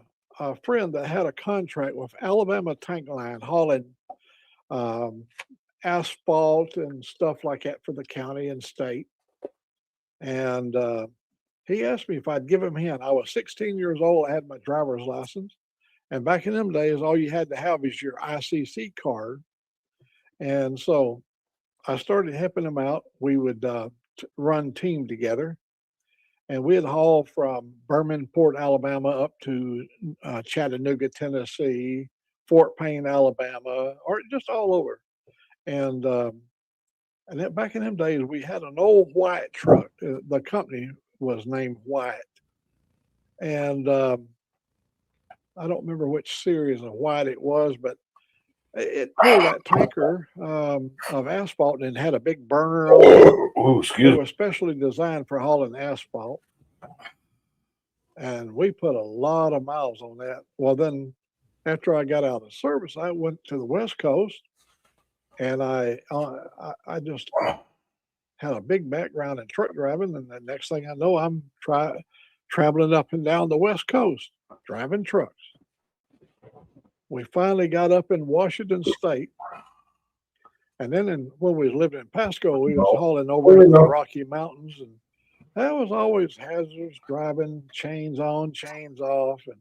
Speaker 11: friend that had a contract with Alabama Tank Line hauling asphalt and stuff like that for the county and state. And he asked me if I'd give him a hand. I was 16 years old. I had my driver's license. And back in them days, all you had to have is your ICC card. And so I started helping him out. We would run team together. And we'd haul from Birmingham, Alabama up to Chattanooga, Tennessee, Fort Payne, Alabama, or just all over. And then back in them days, we had an old white truck. The company was named White. And I don't remember which series of white it was, but it pulled that tanker of asphalt and had a big burner on it.
Speaker 2: Oh,
Speaker 11: It was specially designed for hauling asphalt. And we put a lot of miles on that. Well, then after I got out of service, I went to the West Coast. And I just had a big background in truck driving, and the next thing I know, I'm traveling up and down the West Coast driving trucks. We finally got up in Washington State, and then when we was living in Pasco, we was hauling over into the Rocky Mountains, and that was always hazardous driving, chains on, chains off, and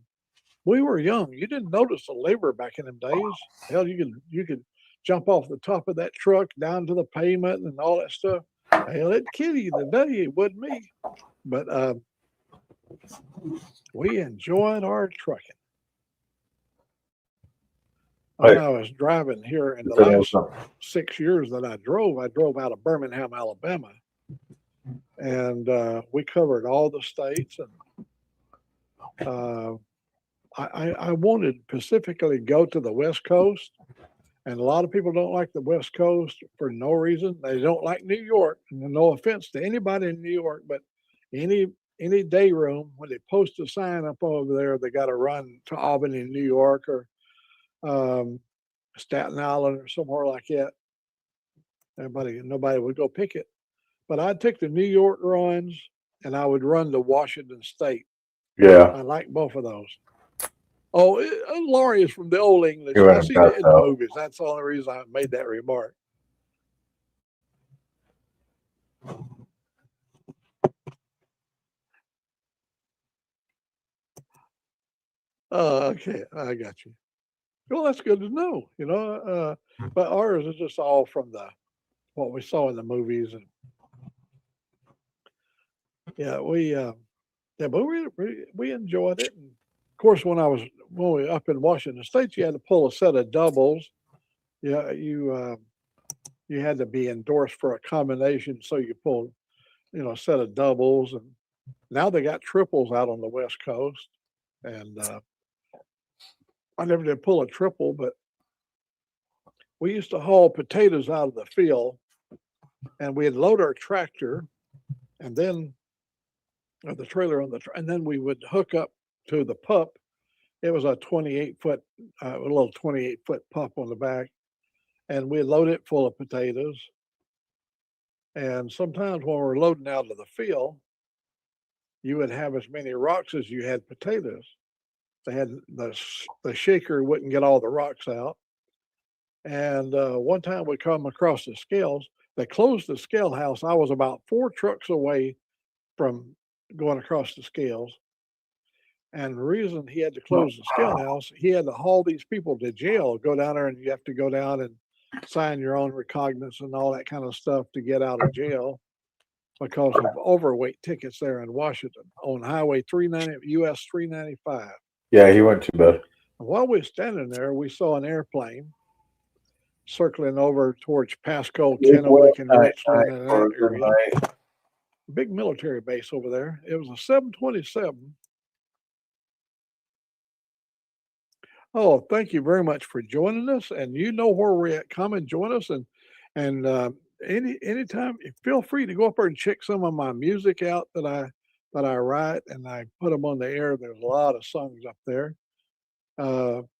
Speaker 11: we were young. You didn't notice the labor back in them days. Hell, you could jump off the top of that truck down to the pavement and all that stuff. Hell, it'd kill you today. It wouldn't me. But we enjoyed our trucking. When I was driving here in the last 6 years that I drove out of Birmingham, Alabama. And we covered all the states. And I wanted to specifically go to the West Coast. And a lot of people don't like the West Coast for no reason. They don't like New York. No offense to anybody in New York, but any day room, when they post a sign up over there, they got to run to Albany, New York, or Staten Island, or somewhere like that. Nobody would go pick it. But I'd take the New York runs and I would run to Washington State.
Speaker 2: Yeah.
Speaker 11: I like both of those. Oh, Laurie is from the Old English.
Speaker 2: You
Speaker 11: I
Speaker 2: went
Speaker 11: see
Speaker 2: and
Speaker 11: that
Speaker 2: got
Speaker 11: in the
Speaker 2: that.
Speaker 11: movies. That's the only reason I made that remark. Okay, I got you. Well, that's good to know, you know. But ours is just all from what we saw in the movies, and yeah, but we enjoyed it. And of course, when we were up in Washington State, you had to pull a set of doubles. Yeah, you had to be endorsed for a combination, so you pulled, a set of doubles, and now they got triples out on the West Coast, and I never did pull a triple, but we used to haul potatoes out of the field, and we'd load our tractor, and then the trailer and then we would hook up to the pup. It was a 28-foot, a little 28-foot pup on the back, and we'd load it full of potatoes. And sometimes when we're loading out of the field, you would have as many rocks as you had potatoes. They had the shaker wouldn't get all the rocks out. And one time we come across the scales. They closed the scale house. I was about 4 trucks away from going across the scales. And the reason he had to close the scale house, he had to haul these people to jail, go down there, and you have to go down and sign your own recognizance and all that kind of stuff to get out of jail because of overweight tickets there in Washington on Highway 390, US 395.
Speaker 2: Yeah, he went to bed.
Speaker 11: While we were standing there, we saw an airplane circling over towards Pasco, Kennewick, and Richland and that area. Big military base over there. It was a 727. Oh, thank you very much for joining us. And you know where we're at. Come and join us. And anytime, feel free to go up there and check some of my music out that I write and I put them on the air. There's a lot of songs up there.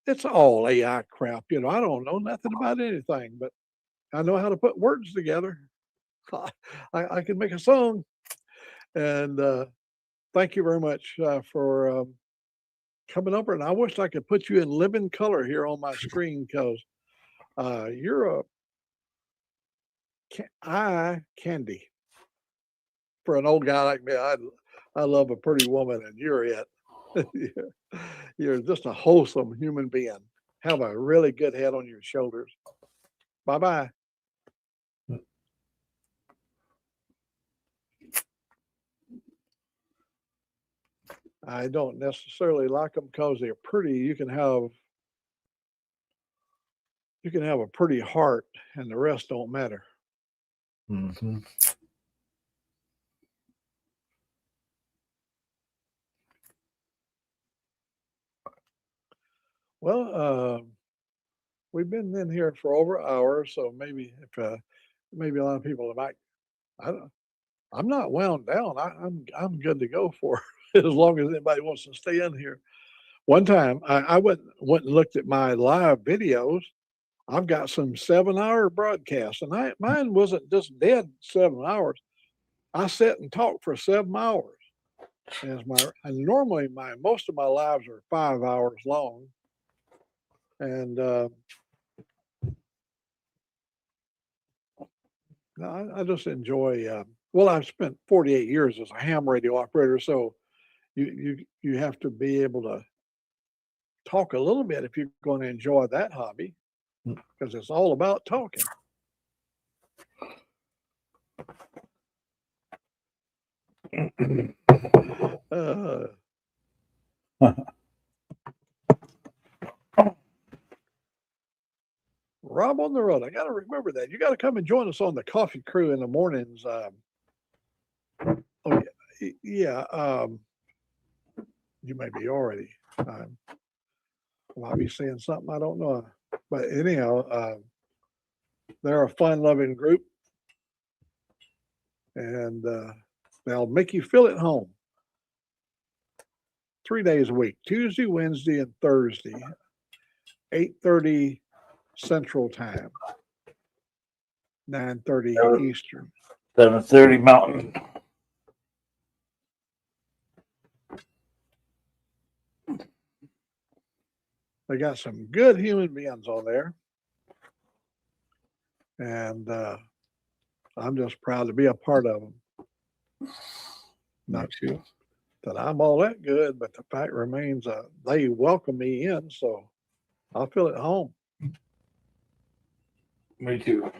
Speaker 11: It's all AI crap. I don't know nothing about anything, but I know how to put words together. I can make a song. And thank you very much for coming over. And I wish I could put you in living color here on my screen because you're eye candy for an old guy like me. I love a pretty woman, and you're it. You're just a wholesome human being. Have a really good head on your shoulders. Bye-bye. I don't necessarily like them because they're pretty. You can have a pretty heart, and the rest don't matter.
Speaker 2: Mm-hmm.
Speaker 11: Well, we've been in here for over an hour, so maybe maybe a lot of people might. I'm not wound down. I'm good to go for as long as anybody wants to stay in here. One time I went and looked at my live videos. I've got some 7-hour broadcasts, and mine wasn't just dead 7 hours. I sat and talked for 7 hours. And normally most of my lives are 5 hours long. And I just enjoy. Well, I've spent 48 years as a ham radio operator, so you have to be able to talk a little bit if you're going to enjoy that hobby, because it's all about talking. Rob on the road. I got to remember that. You got to come and join us on the coffee crew in the mornings. You may be already. I'll be saying something I don't know. But anyhow, they're a fun-loving group, and they'll make you feel at home. 3 days a week: Tuesday, Wednesday, and Thursday, 8:30 Central Time. 9:30 Eastern.
Speaker 2: 7:30 Mountain.
Speaker 11: They got some good human beings on there. And I'm just proud to be a part of them. Not that I'm all that good, but the fact remains they welcome me in, so I feel at home.
Speaker 2: Me too.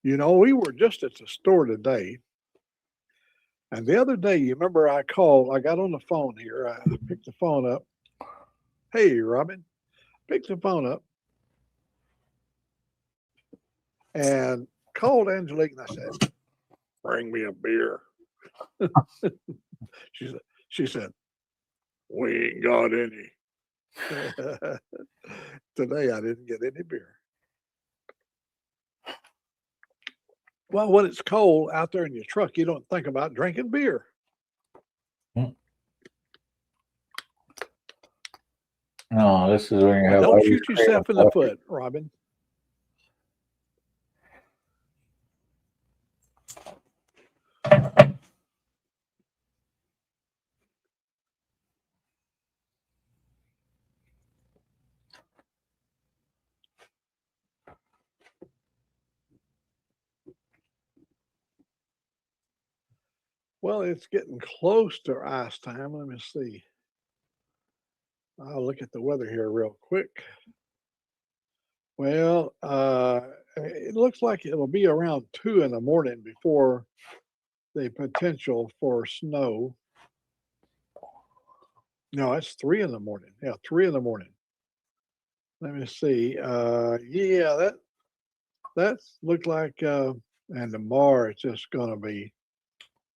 Speaker 11: You know, we were just at the store today. And the other day, you remember I got on the phone here. I picked the phone up. Hey, Robin. Picked the phone up and called Angelique and I said, bring me a beer. She said, we ain't got any. Today I didn't get any beer. Well, when it's cold out there in your truck, you don't think about drinking beer.
Speaker 2: No, this is when you have.
Speaker 11: Don't shoot yourself in the foot, Robin. Well, it's getting close to ice time. Let me see. I'll look at the weather here real quick. Well, it looks like it'll be around 2 in the morning before the potential for snow. No, it's 3 in the morning. Yeah, 3 in the morning. Let me see. Yeah, that's looked like, and tomorrow it's just going to be,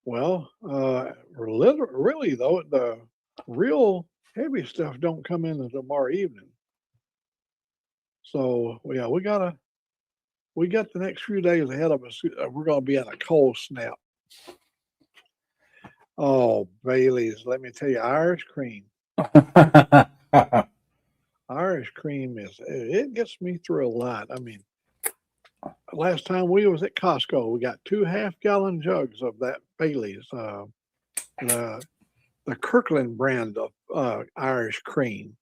Speaker 11: well, really though, the real heavy stuff don't come in until tomorrow evening. So yeah, we got the next few days ahead of us. We're going to be in a cold snap. Oh, Bailey's, let me tell you, Irish cream. Irish cream it gets me through a lot. I mean, last time we was at Costco, we got 2 half-gallon jugs of that Bailey's, the Kirkland brand of Irish cream.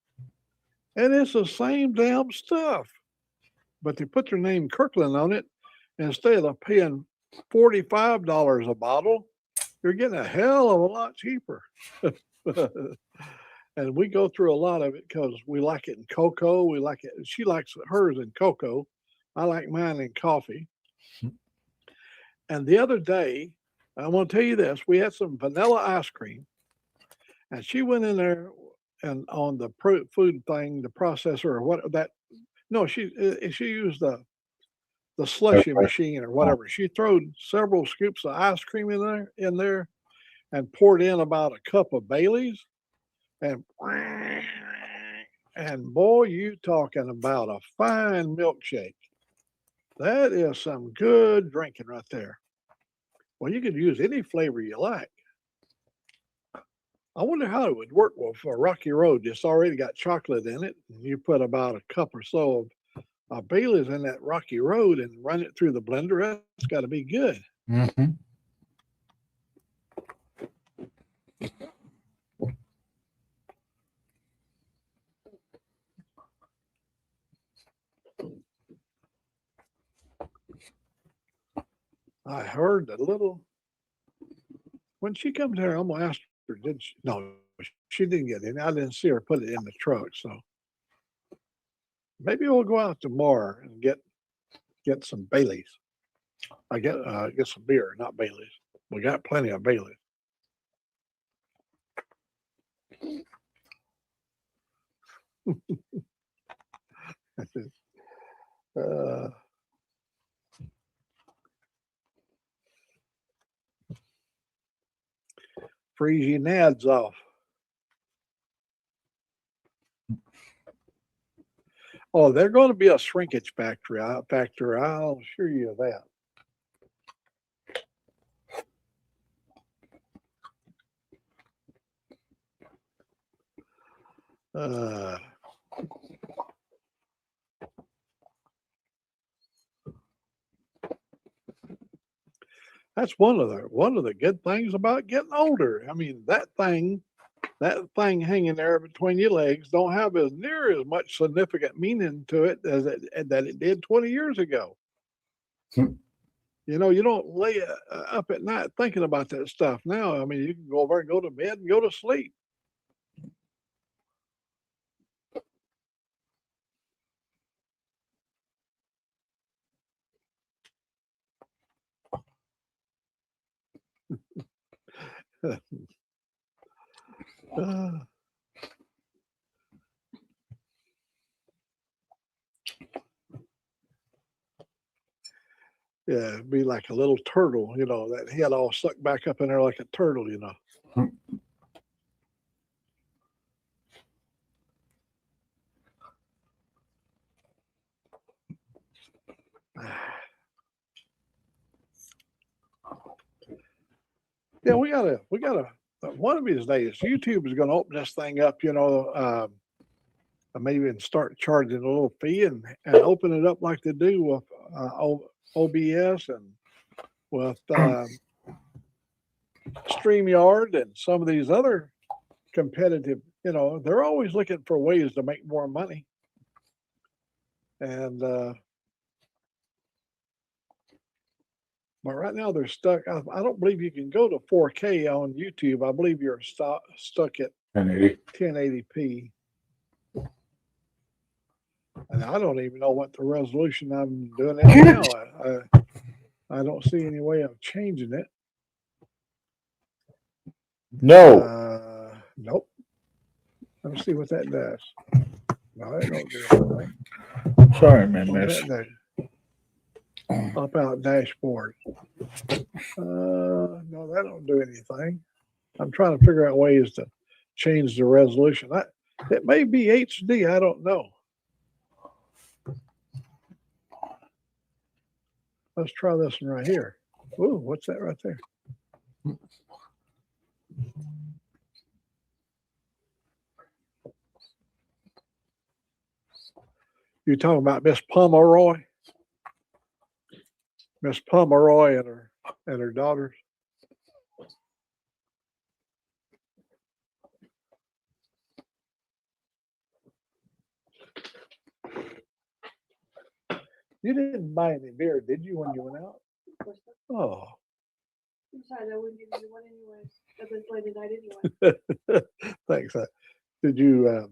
Speaker 11: And it's the same damn stuff. But they put their name Kirkland on it. Instead of paying $45 a bottle, you're getting a hell of a lot cheaper. And we go through a lot of it because we like it in cocoa. We like it. She likes hers in cocoa. I like mine in coffee. And the other day, I want to tell you this, we had some vanilla ice cream. And she went in there and on the food thing, the processor or what that, no, she used the slushy machine or whatever. She threw several scoops of ice cream in there and poured in about a cup of Bailey's. And boy, you talking about a fine milkshake. That is some good drinking right there. Well, you could use any flavor you like. I wonder how it would work with a Rocky Road. It's already got chocolate in it. You put about a cup or so of Bailey's in that Rocky Road and run it through the blender. That's got to be good.
Speaker 2: Mm-hmm.
Speaker 11: I heard a little. When she comes here, I'm gonna ask her. Did she? No, she didn't get in. I didn't see her put it in the truck. So maybe we'll go out tomorrow and get some Baileys. I get some beer, not Baileys. We got plenty of Baileys. Freeze your nads off. Oh, they're going to be a shrinkage factory. I'll assure you of that. That's one of the good things about getting older. I mean, that thing hanging there between your legs don't have as near as much significant meaning to it as that it did 20 years ago. You know, you don't lay up at night thinking about that stuff now. I mean, you can go over and go to bed and go to sleep. Yeah, it'd be like a little turtle, you know, that head all sucked back up in there like a turtle, you know. Yeah, we gotta one of these days, YouTube is gonna open this thing up, you know, maybe even start charging a little fee and open it up like they do with OBS and with StreamYard and some of these other competitive, you know, they're always looking for ways to make more money. And but right now they're stuck. I don't believe you can go to 4K on YouTube. I believe you're stuck at 1080p. And I don't even know what the resolution I'm doing it now. I don't see any way of changing it.
Speaker 2: No.
Speaker 11: Nope. Let me see what that does. No, I don't do anything.
Speaker 2: Sorry, man.
Speaker 11: Up out dashboard. No, that don't do anything. I'm trying to figure out ways to change the resolution. It may be HD. I don't know. Let's try this one right here. Ooh, what's that right there? You talking about Miss Pomeroy? Miss Pomeroy and her daughters. You didn't buy any beer, did you, when you went out? Oh.
Speaker 12: I'm sorry, I wouldn't give you one anyways. At this late at night anyway.
Speaker 11: Thanks. Did you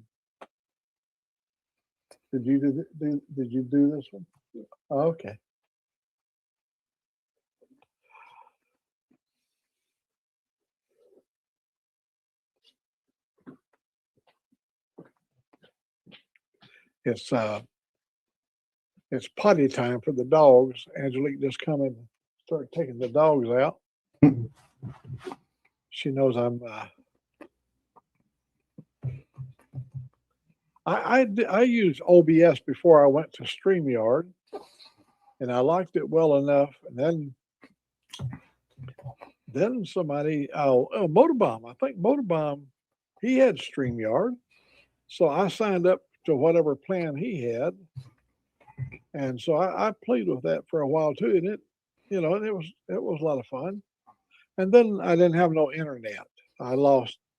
Speaker 11: do this one? Oh, okay. It's potty time for the dogs. Angelique just come and start taking the dogs out. She knows I'm I used OBS before I went to StreamYard, and I liked it well enough. And then somebody, Motorbomb, I think Motorbomb, he had StreamYard, so I signed up to whatever plan he had, and so I played with that for a while too, and it was a lot of fun. And then I didn't have no internet.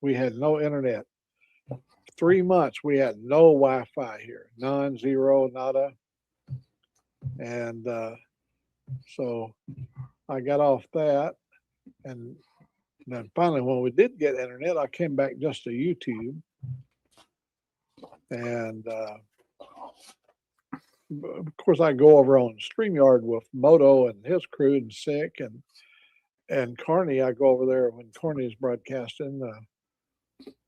Speaker 11: We had no internet. 3 months we had no Wi-Fi here, none, zero, nada. And so I got off that, and then finally when we did get internet, I came back just to YouTube. And of course I go over on StreamYard with Moto and his crew and Sick and Carney. I go over there when Carney's broadcasting.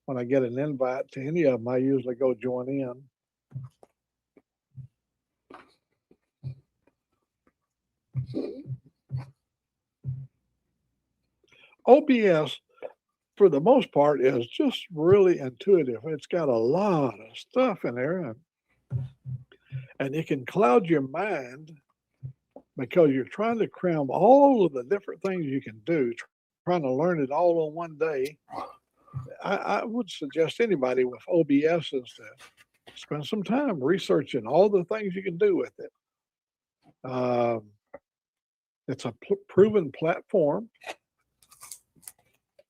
Speaker 11: When I get an invite to any of them, I usually go join in. OBS, for the most part, is just really intuitive. It's got a lot of stuff in there, and it can cloud your mind because you're trying to cram all of the different things you can do, trying to learn it all in one day. I would suggest anybody with OBS is to spend some time researching all the things you can do with it. It's a proven platform,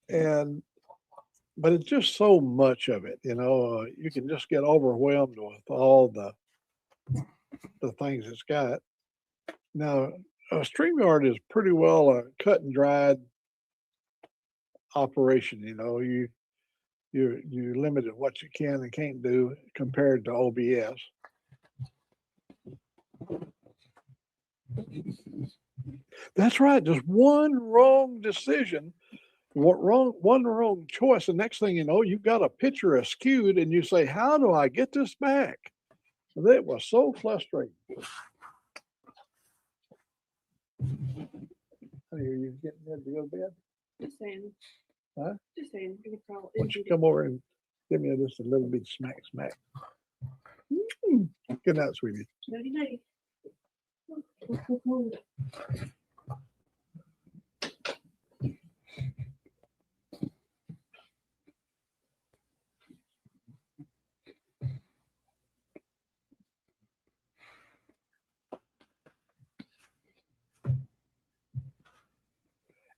Speaker 11: but it's just so much of it. You can just get overwhelmed with all the things it's got. Now, StreamYard is pretty well a cut and dried operation. You're limited what you can and can't do compared to OBS. That's right. Just one wrong decision, one wrong choice. The next thing you know, you've got a picture askewed, and you say, "How do I get this back?" That was so frustrating. Are you getting ready to go to bed?
Speaker 12: Just saying.
Speaker 11: Huh?
Speaker 12: Just saying. You could
Speaker 11: Why don't you come over and give me just a little bit smack. Good night, sweetie.
Speaker 12: Nighty night.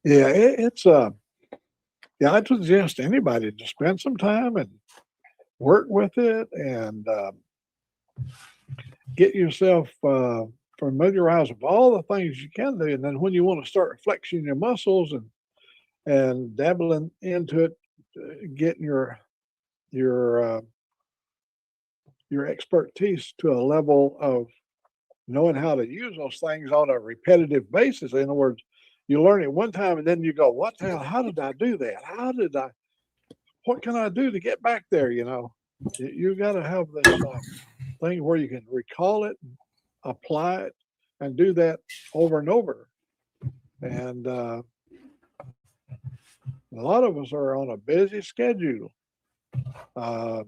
Speaker 11: Yeah, I'd suggest anybody to spend some time and work with it and get yourself familiarized with all the things you can do. And then when you want to start flexing your muscles and dabbling into it, getting your expertise to a level of knowing how to use those things on a repetitive basis. In other words, you learn it one time and then you go, "What the hell? How did I do that? What can I do to get back there?" You got to have this thing where you can recall it, apply it, and do that over and over. And a lot of us are on a busy schedule. Well,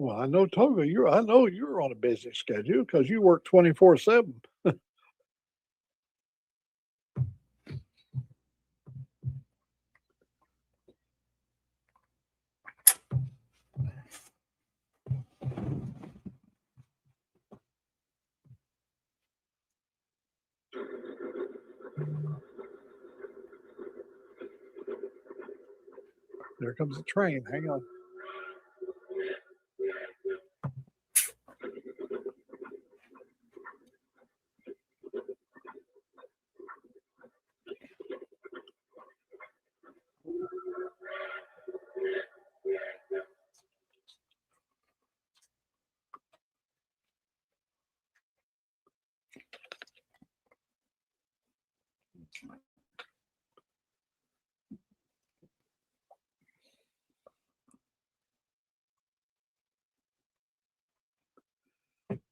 Speaker 11: I know Toga, I know you're on a busy schedule because you work 24/7. There comes the train. Hang on.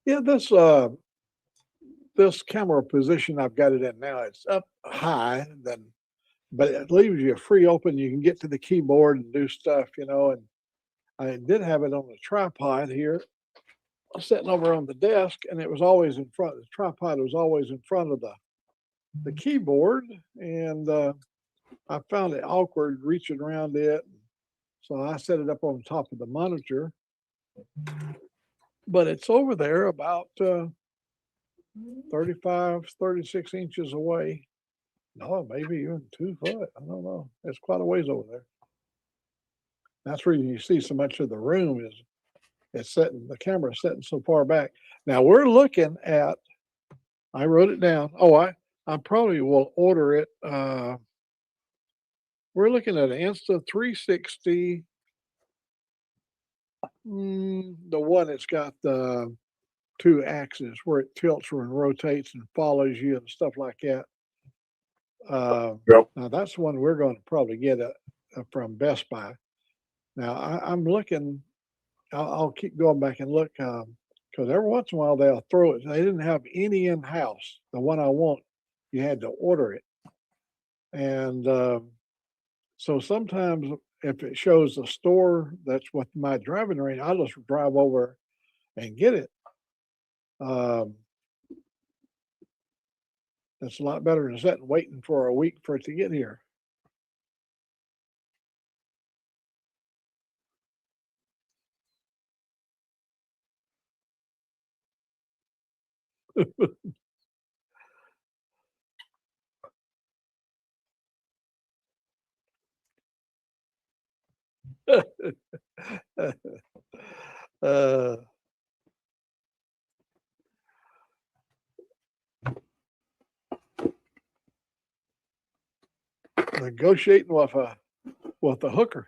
Speaker 11: Yeah, this camera position I've got it in now, it's up high, but it leaves you free open. You can get to the keyboard and do stuff, and I did have it on a tripod here, sitting over on the desk, and it was always in front. The tripod was always in front of the keyboard, and I found it awkward reaching around it. So I set it up on top of the monitor, but it's over there about 35, 36 inches away. No, maybe even 2 foot. I don't know. It's quite a ways over there. That's where you see so much of the room is the camera setting so far back. Now we're looking at, I wrote it down. Oh, I probably will order it. We're looking at an Insta360. The one that's got the 2 axes where it tilts and rotates and follows you and stuff like that. Now that's the one we're going to probably get from Best Buy. Now I'm looking. I'll keep going back and look because every once in a while they'll throw it. They didn't have any in house. The one I want, you had to order it, and so sometimes if it shows a store that's with my driving range, I'll just drive over and get it. That's a lot better than sitting waiting for a week for it to get here. uh, negotiating with a hooker.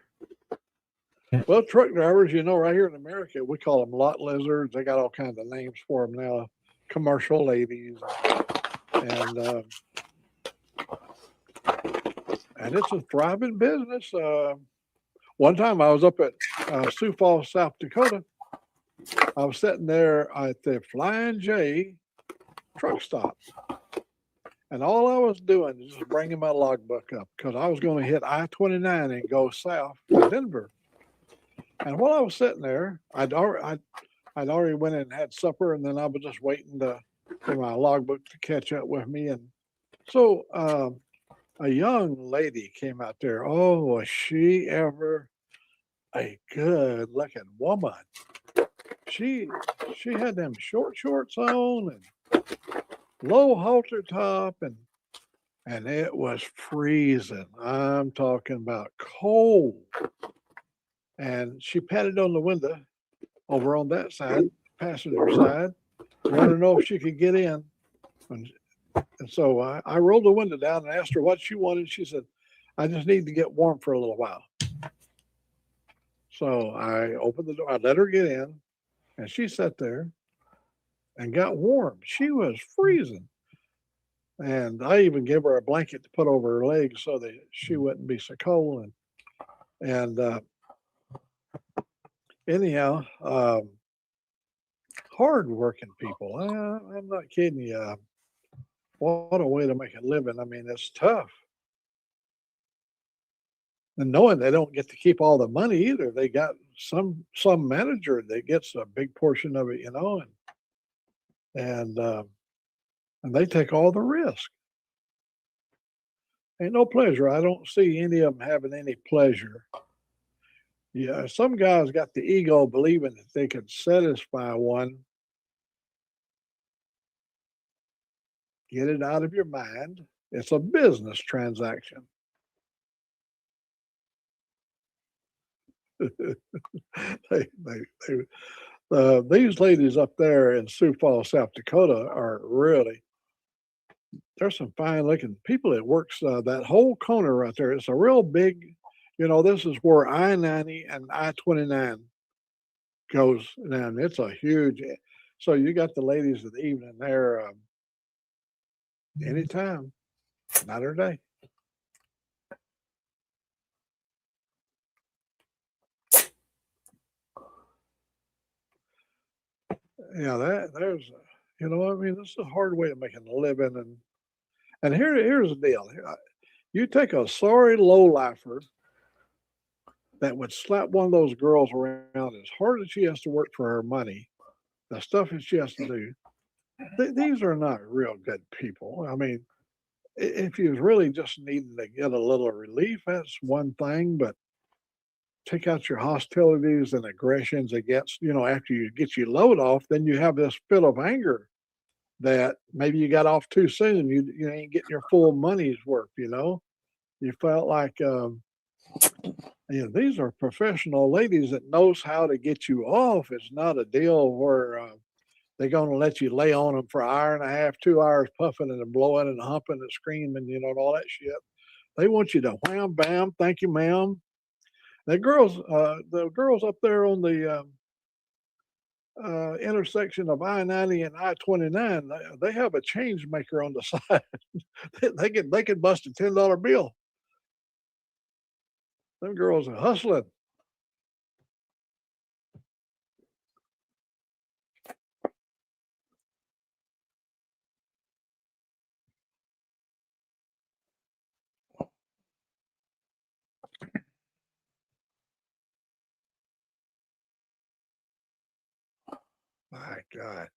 Speaker 11: Well, truck drivers, you know, right here in America, we call them lot lizards. They got all kinds of names for them now. Commercial ladies, and it's a thriving business. One time I was up at Sioux Falls, South Dakota. I was sitting there at the Flying J truck stop. And all I was doing is just bringing my logbook up because I was going to hit I-29 and go south to Denver. And while I was sitting there, I'd already went in and had supper, and then I was just waiting for my logbook to catch up with me. And so a young lady came out there. Oh, was she ever a good looking woman? She had them short shorts on and low halter top, and it was freezing. I'm talking about cold. And she patted on the window over on that side, passenger side, wanted to know if she could get in. And so I rolled the window down and asked her what she wanted. She said, I just need to get warm for a little while. So I opened the door, I let her get in, and she sat there and got warm. She was freezing. And I even gave her a blanket to put over her legs so that she wouldn't be so cold. And anyhow, hard-working people. I'm not kidding you. What a way to make a living. I mean, it's tough. And knowing they don't get to keep all the money either. They got some manager that gets a big portion of it, you know, and they take all the risk. Ain't no pleasure. I don't see any of them having any pleasure. Yeah, some guys got the ego believing that they can satisfy one. Get it out of your mind. It's a business transaction. These ladies up there in Sioux Falls, South Dakota are really, there's some fine looking people that works that whole corner right there. It's a real big, you know, this is where I-90 and I-29 goes down. It's a huge, so you got the ladies of the evening there anytime, night or day. Yeah, there's, you know, I mean, this is a hard way of making a living. And here's the deal. You take a sorry lowlifer that would slap one of those girls around as hard as she has to work for her money, the stuff that she has to do. These are not real good people. I mean, if you really just needing to get a little relief, that's one thing, but take out your hostilities and aggressions against, you know, after you get your load off, then you have this fit of anger that maybe you got off too soon. You ain't getting your full money's worth, you know. You felt like, you know, these are professional ladies that knows how to get you off. It's not a deal where they're going to let you lay on them for an hour and a half, 2 hours, puffing and blowing and humping and screaming, you know, and all that shit. They want you to wham, bam, thank you, ma'am. The girls up there on the intersection of I-90 and I-29, they have a change maker on the side. they can bust a $10 bill. Them girls are hustling. My God.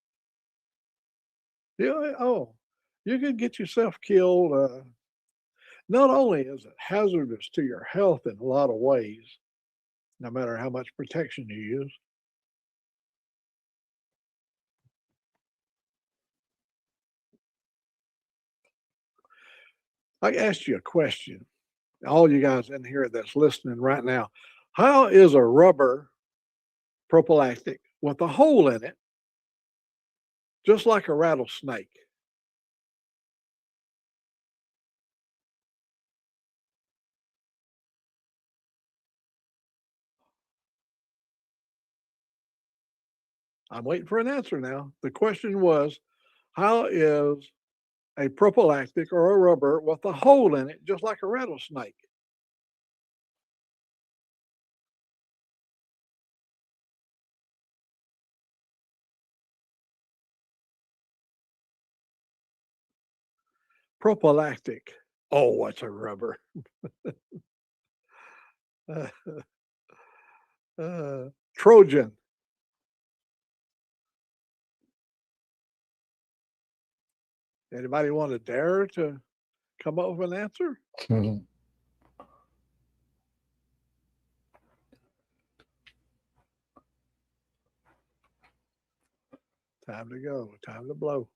Speaker 11: Yeah, oh, you can get yourself killed. Not only is it hazardous to your health in a lot of ways, no matter how much protection you use. I asked you a question, all you guys in here that's listening right now. How is a rubber prophylactic with a hole in it, just like a rattlesnake? I'm waiting for an answer now. The question was, how is a prophylactic or a rubber with a hole in it, just like a rattlesnake? Prophylactic. Oh, what's a rubber? Trojan. Anybody want to dare to come up with an answer? Time to go. Time to blow.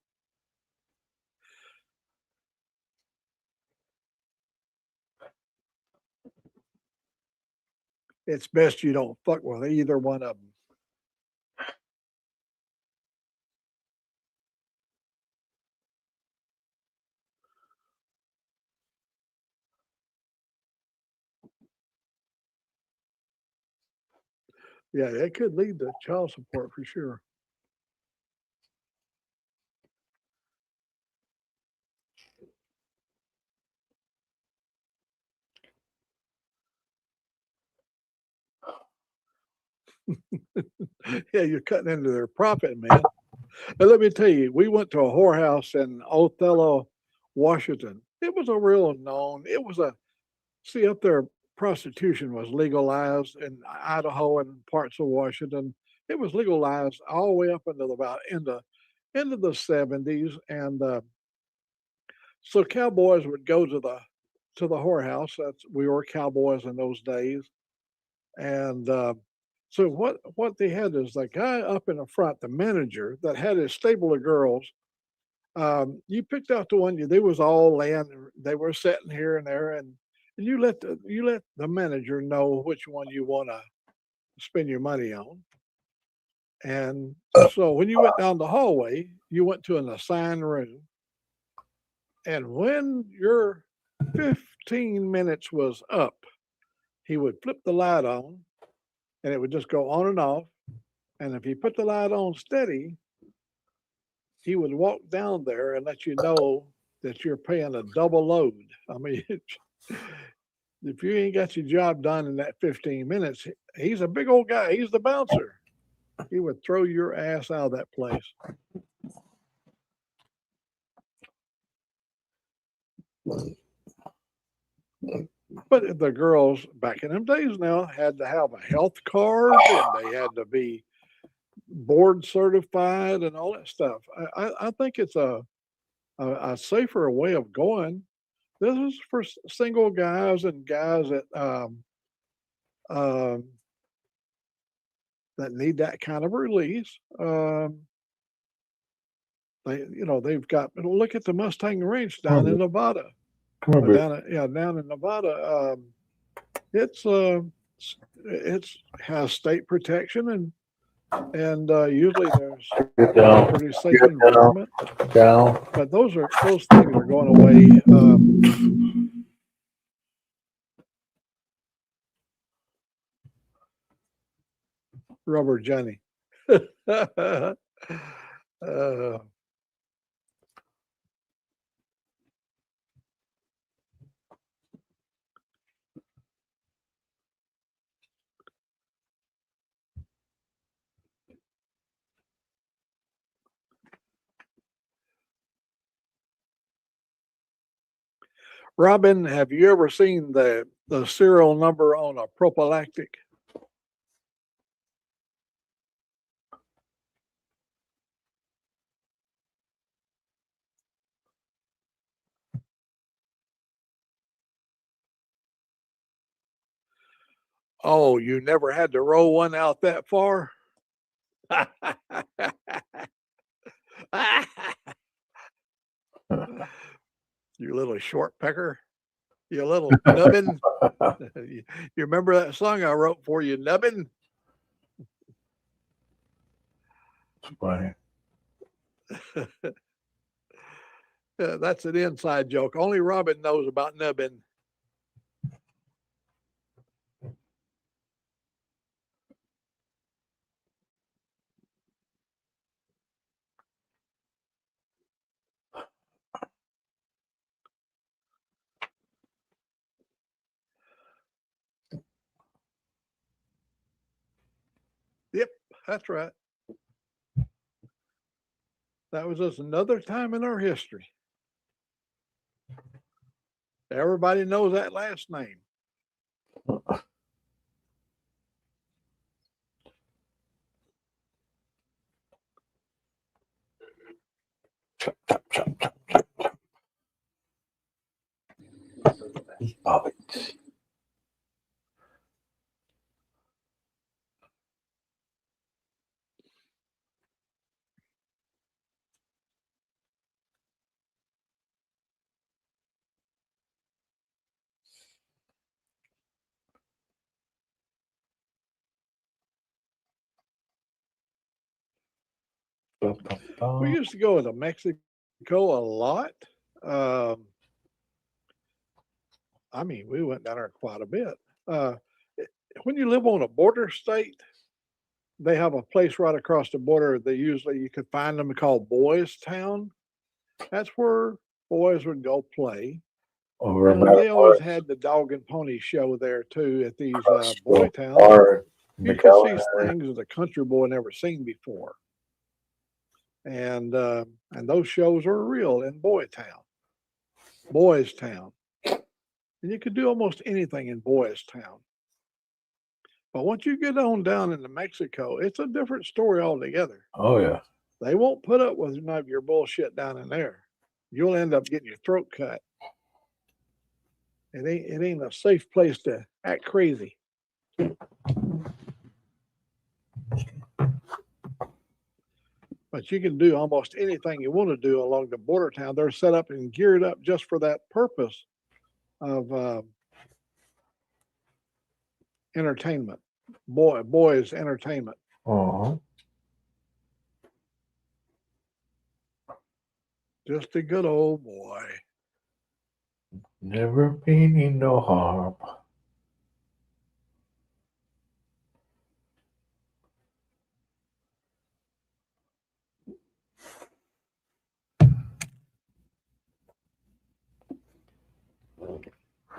Speaker 11: It's best you don't fuck with either one of them. Yeah, it could lead to child support for sure. Yeah, you're cutting into their profit, man. But let me tell you, we went to a whorehouse in Othello, Washington. It was a real known, it was a, see up there, prostitution was legalized in Idaho and parts of Washington. It was legalized all the way up into the about into the 70s. And so cowboys would go to the whorehouse. That's, we were cowboys in those days. And so what they had is the guy up in the front, the manager that had his stable of girls. You picked out the one they was all laying. They were sitting here and there, and you let the manager know which one you want to spend your money on. And so when you went down the hallway, you went to an assigned room. And when your 15 minutes was up, he would flip the light on and it would just go on and off. And if he put the light on steady, he would walk down there and let you know that you're paying a double load. I mean, if you ain't got your job done in that 15 minutes, he's a big old guy. He's the bouncer. He would throw your ass out of that place. But the girls back in them days now had to have a health card and they had to be board certified and all that stuff. I think it's a safer way of going. This is for single guys and guys that that need that kind of release. They've got, look at the Mustang Ranch down in Nevada.
Speaker 2: Come on,
Speaker 11: Down in Nevada, it's has state protection and usually there's a pretty safe environment. But those things are going away. Rubber Johnny. Robin, have you ever seen the serial number on a prophylactic? Oh, you never had to roll one out that far? You little short pecker. You little nubbin. You remember that song I wrote for you, Nubbin?
Speaker 2: It's funny.
Speaker 11: That's an inside joke. Only Robin knows about Nubbin. Yep, that's right. That was just another time in our history. Everybody knows that last name.
Speaker 2: Chop, chop, chop, chop, chop, chop. Oh,
Speaker 11: We used to go to Mexico a lot. I mean, we went down there quite a bit. When you live on a border state, they have a place right across the border. They usually you could find them called Boys Town. That's where boys would go play.
Speaker 2: over
Speaker 11: And they always had the dog and pony show there too at these boy towns. You could see things that a country boy never seen before. And those shows are real in Boys Town. And you could do almost anything in Boys Town. But once you get on down into Mexico, it's a different story altogether.
Speaker 2: Oh yeah.
Speaker 11: They won't put up with none of your bullshit down in there. You'll end up getting your throat cut. It ain't a safe place to act crazy. But you can do almost anything you want to do along the border town. They're set up and geared up just for that purpose of entertainment, boys entertainment.
Speaker 2: Uh-huh.
Speaker 11: Just a good old boy.
Speaker 2: Never meaning no harm.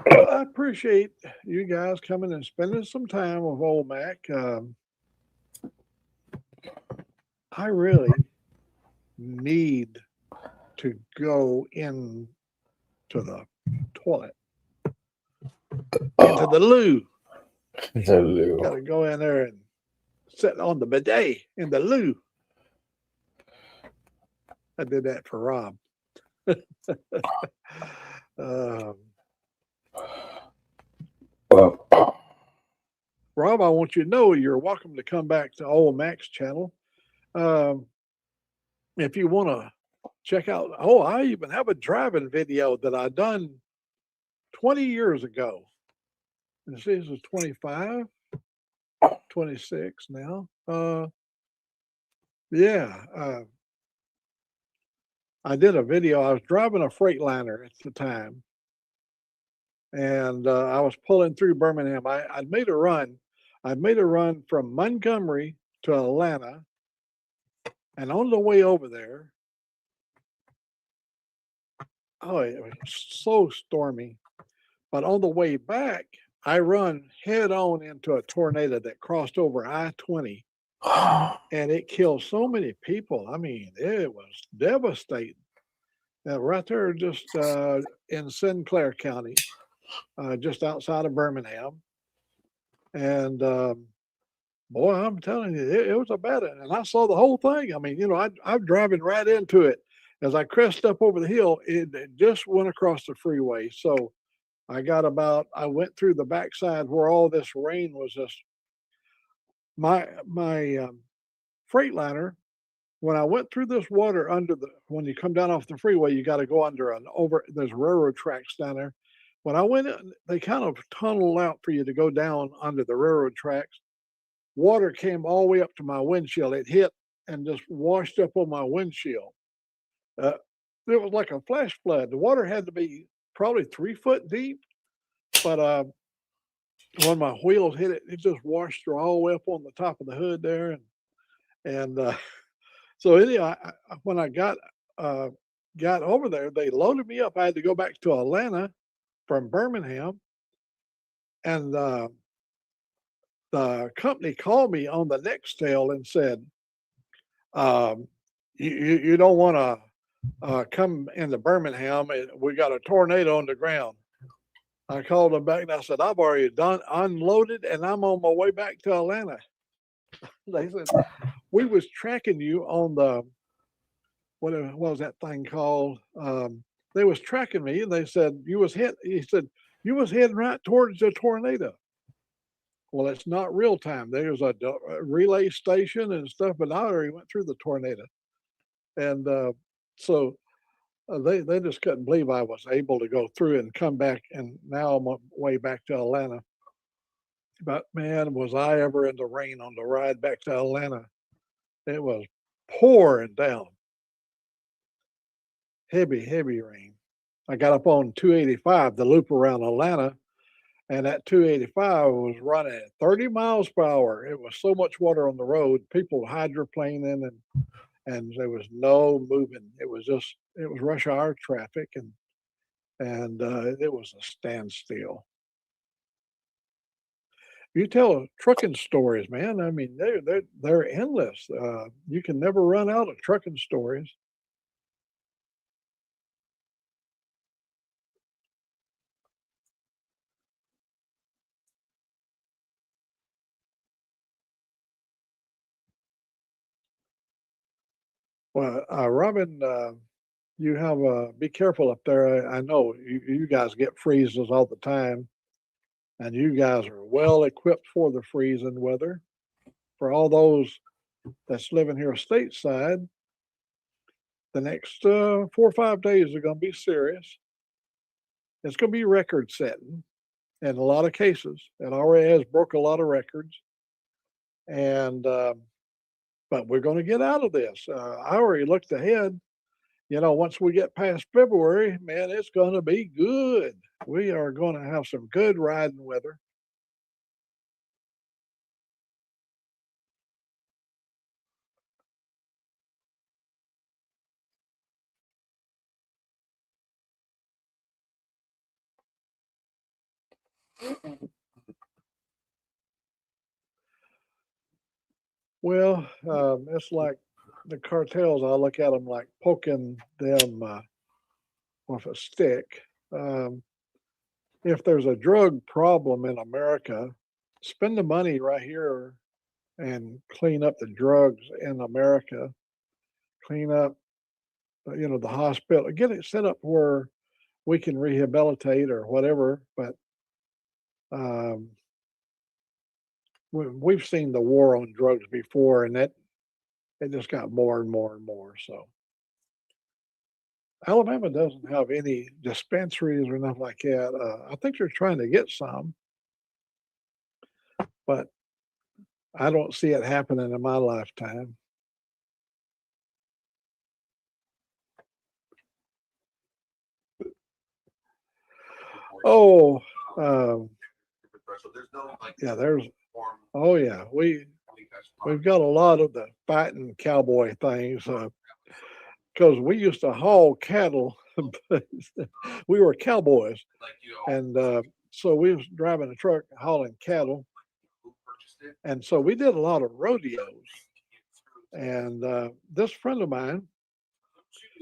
Speaker 11: Well, I appreciate you guys coming and spending some time with old Mac. I really need to go into the toilet, into the loo.
Speaker 2: The loo.
Speaker 11: Got to go in there and sit on the bidet in the loo. I did that for Rob. Rob, I want you to know you're welcome to come back to Old Mac's channel. If you want to check out, I even have a driving video that I done 20 years ago. This is 25, 26 now. I did a video. I was driving a Freightliner at the time. And I was pulling through Birmingham. I'd made a run. I made a run from Montgomery to Atlanta. And on the way over there, it was so stormy. But on the way back, I run head on into a tornado that crossed over I-20. And it killed so many people. I mean, it was devastating. Right there, just in Sinclair County, just outside of Birmingham. And boy, I'm telling you, it was a bad one. And I saw the whole thing. I mean, I'm driving right into it. As I crest up over the hill, it just went across the freeway. So I went through the backside where all this rain was just, my Freightliner, when I went through this water when you come down off the freeway, you got to go under there's railroad tracks down there. when I went in, they kind of tunneled out for you to go down under the railroad tracks. Water came all the way up to my windshield. It hit and just washed up on my windshield. It was like a flash flood. The water had to be probably 3 foot deep, but when my wheels hit it, it just washed through all the way up on the top of the hood there, and so anyhow, when I got over there, they loaded me up. I had to go back to Atlanta from Birmingham, and the company called me on the next tail and said, "You don't want to come into Birmingham. We got a tornado on the ground." I called them back and I said, "I've already done unloaded and I'm on my way back to Atlanta." They said, "We was tracking you on the, what was that thing called?" They was tracking me and they said, he said, "You was heading right towards the tornado." Well, it's not real time. There's a relay station and stuff, but I already went through the tornado. And so they just couldn't believe I was able to go through and come back. And now I'm on my way back to Atlanta. But man, was I ever in the rain on the ride back to Atlanta. It was pouring down. Heavy, heavy rain. I got up on 285, the loop around Atlanta, and that 285 was running at 30 miles per hour. It was so much water on the road, people hydroplaning, and there was no moving. It was rush hour traffic, and it was a standstill. You tell trucking stories, man. I mean, they're endless. You can never run out of trucking stories. Well, Robin, you have be careful up there. I know you guys get freezes all the time, and you guys are well equipped for the freezing weather. For all those that's living here stateside, the next 4 or 5 days are going to be serious. It's going to be record setting in a lot of cases. It already has broke a lot of records, and but we're going to get out of this. I already looked ahead. You know, once we get past February, man, it's going to be good. We are going to have some good riding weather. Well, it's like the cartels. I look at them like poking them with a stick. If there's a drug problem in America, spend the money right here and clean up the drugs in America. Clean up, the hospital. Get it set up where we can rehabilitate or whatever. But we've seen the war on drugs before, and it just got more and more and more. So Alabama doesn't have any dispensaries or nothing like that. I think they're trying to get some, but I don't see it happening in my lifetime. Oh, yeah, oh yeah, we've got a lot of the fighting cowboy things, because we used to haul cattle. We were cowboys, and so we was driving a truck hauling cattle, and so we did a lot of rodeos. And this friend of mine,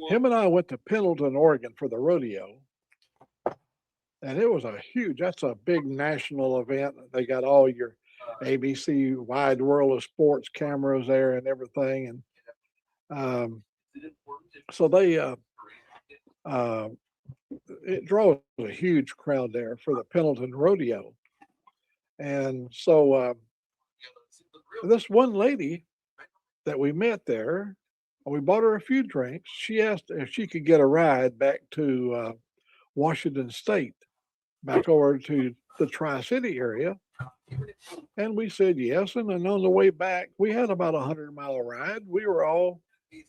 Speaker 11: him and I went to Pendleton, Oregon for the rodeo. And it was that's a big national event. They got all your ABC Wide World of Sports cameras there and everything. And so it draws a huge crowd there for the Pendleton Rodeo. And so this one lady that we met there, we bought her a few drinks. She asked if she could get a ride back to Washington State. back over to the Tri-City area? And we said yes. And then on the way back, we had about 100-mile ride. We were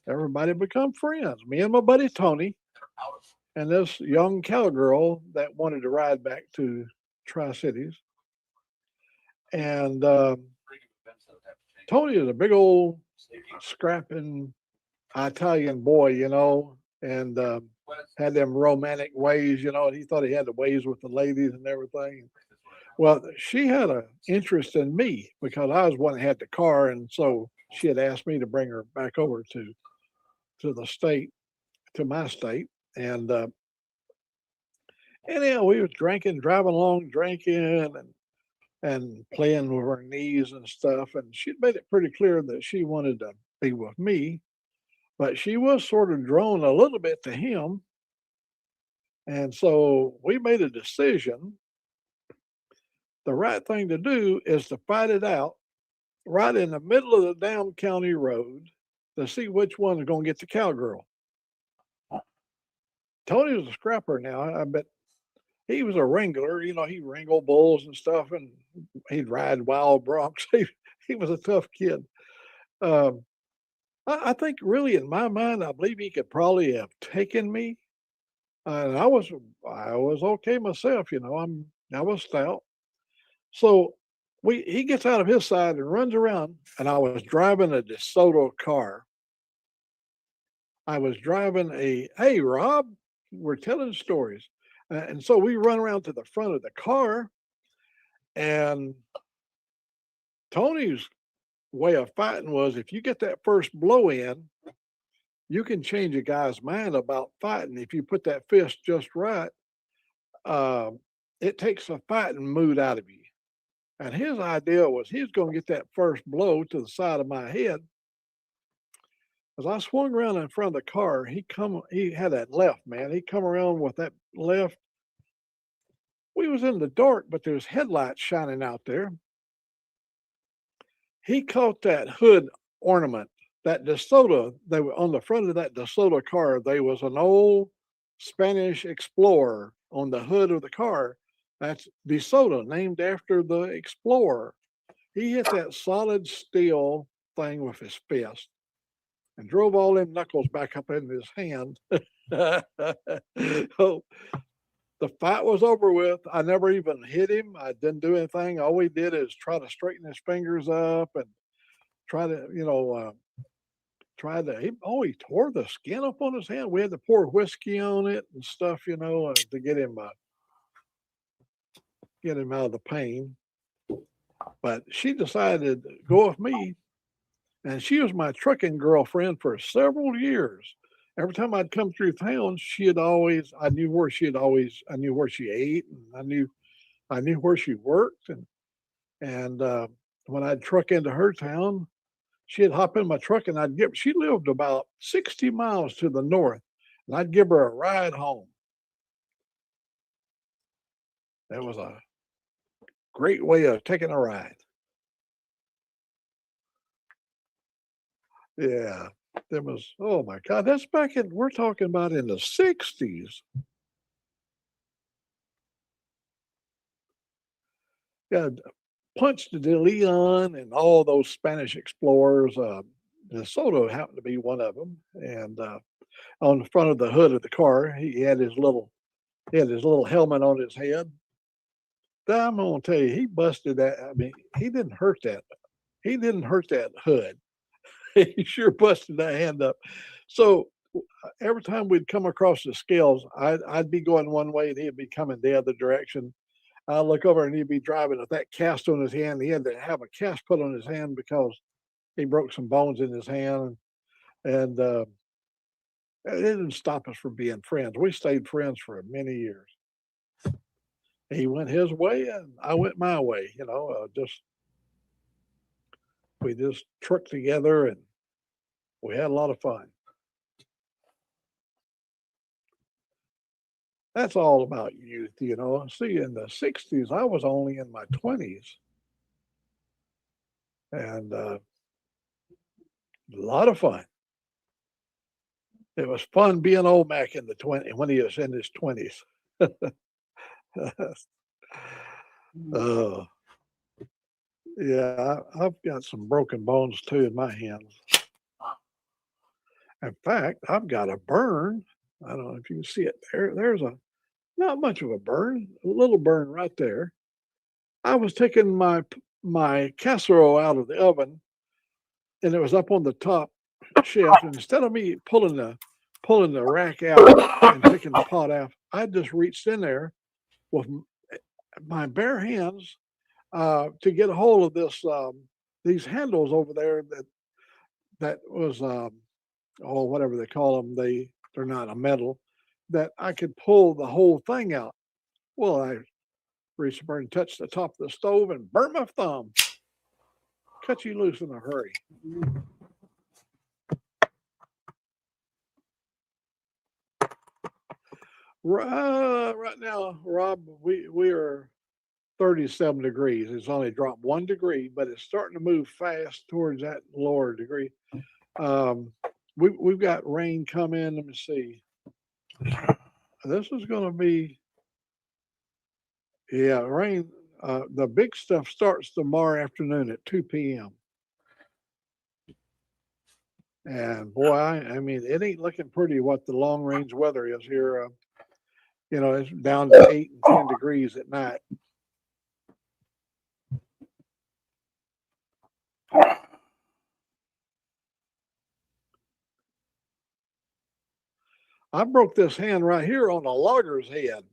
Speaker 11: everybody become friends. Me and my buddy Tony, and this young cowgirl that wanted to ride back to Tri-Cities. And Tony is a big old scrapping Italian boy, you know, and had them romantic ways, you know, and he thought he had the ways with the ladies and everything. Well, she had an interest in me because I was one that had the car, and so she had asked me to bring her back over to the state, to my state, and anyhow, we was drinking, driving along, drinking, and playing with her knees and stuff, and she'd made it pretty clear that she wanted to be with me, but she was sort of drawn a little bit to him, and so we made a decision. The right thing to do is to fight it out right in the middle of the damn county road to see which one is going to get the cowgirl. Tony was a scrapper now. I bet he was a wrangler. You know, he wrangled bulls and stuff, and he'd ride wild broncs. He was a tough kid. I think really in my mind, I believe he could probably have taken me. And I was okay myself, you know, I was stout. So he gets out of his side and runs around, and I was driving a DeSoto car. I was driving hey, Rob, we're telling stories. And so we run around to the front of the car, and Tony's way of fighting was if you get that first blow in, you can change a guy's mind about fighting. If you put that fist just right, it takes the fighting mood out of you. And his idea was he was going to get that first blow to the side of my head. As I swung around in front of the car, he had that left, man. He come around with that left. We was in the dark, but there's headlights shining out there. He caught that hood ornament, that DeSoto. They were on the front of that DeSoto car. There was an old Spanish Explorer on the hood of the car. That's DeSoto, named after the explorer. He hit that solid steel thing with his fist and drove all them knuckles back up in his hand. So the fight was over with. I never even hit him. I didn't do anything. All we did is try to straighten his fingers up and try to, you know, he tore the skin up on his hand. We had to pour whiskey on it and stuff, you know, to get him out of the pain. But she decided to go with me, and she was my trucking girlfriend for several years. Every time I'd come through town, I knew where she ate, and I knew where she worked, and when I'd truck into her town, she'd hop in my truck, and she lived about 60 miles to the north, and I'd give her a ride home. That was a great way of taking a ride. Yeah, oh my God, that's we're talking about in the 60s. Yeah, Punch de Leon and all those Spanish explorers. DeSoto happened to be one of them. And on the front of the hood of the car, he had his little helmet on his head. I'm gonna tell you, he busted that. I mean, he didn't hurt that. He didn't hurt that hood. He sure busted that hand up. So every time we'd come across the scales, I'd be going one way and he'd be coming the other direction. I'd look over and he'd be driving with that cast on his hand. He had to have a cast put on his hand because he broke some bones in his hand. And it didn't stop us from being friends. We stayed friends for many years. He went his way and I went my way, you know, we just trucked together and we had a lot of fun. That's all about youth, you know. See, in the 60s, I was only in my 20s. And a lot of fun. It was fun being old Mac in the 20s when he was in his 20s. uh, yeah, I've got some broken bones too in my hands. In fact, I've got a burn. I don't know if you can see it there. There's a not much of a burn, a little burn right there. I was taking my casserole out of the oven, and it was up on the top shelf. And instead of me pulling the rack out and taking the pot out, I just reached in there with my bare hands to get a hold of this these handles over there that was oh, whatever they call them. They're not a metal that I could pull the whole thing out. Well, I reached over and touched the top of the stove and burnt my thumb. Cut you loose in a hurry. Right now, Rob, we are 37 degrees. It's only dropped 1 degree, but it's starting to move fast towards that lower degree. We've got rain coming. Let me see. This is going to be, yeah, rain. The big stuff starts tomorrow afternoon at 2 p.m. And boy, I mean, it ain't looking pretty what the long range weather is here. You know, it's down to 8 and 10 degrees at night. I broke this hand right here on a logger's head.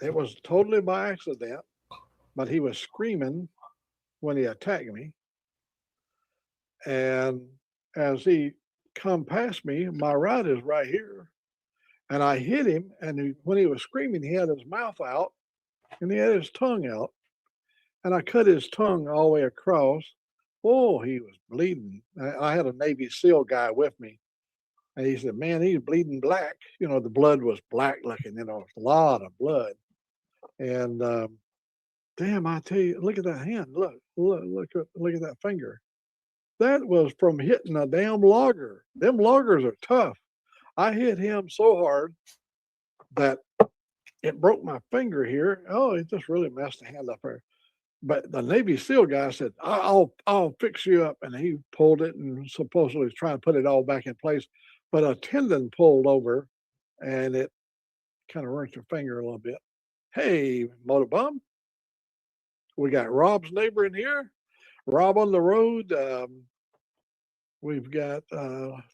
Speaker 11: It was totally by accident, but he was screaming when he attacked me. And as he come past me, my right is right here. And I hit him. And when he was screaming, he had his mouth out and he had his tongue out. And I cut his tongue all the way across. Oh, he was bleeding. I had a Navy SEAL guy with me. And he said, man, he's bleeding black. You know, the blood was black looking, you know, a lot of blood. And damn, I tell you, look at that hand. Look at that finger. That was from hitting a damn logger. Them loggers are tough. I hit him so hard that it broke my finger here. Oh, it just really messed the hand up there. But the Navy SEAL guy said, I'll fix you up. And he pulled it and supposedly was trying to put it all back in place. But a tendon pulled over and it kind of hurt your finger a little bit. Hey, Motorbum. We got Rob's neighbor in here. Rob on the road. We've got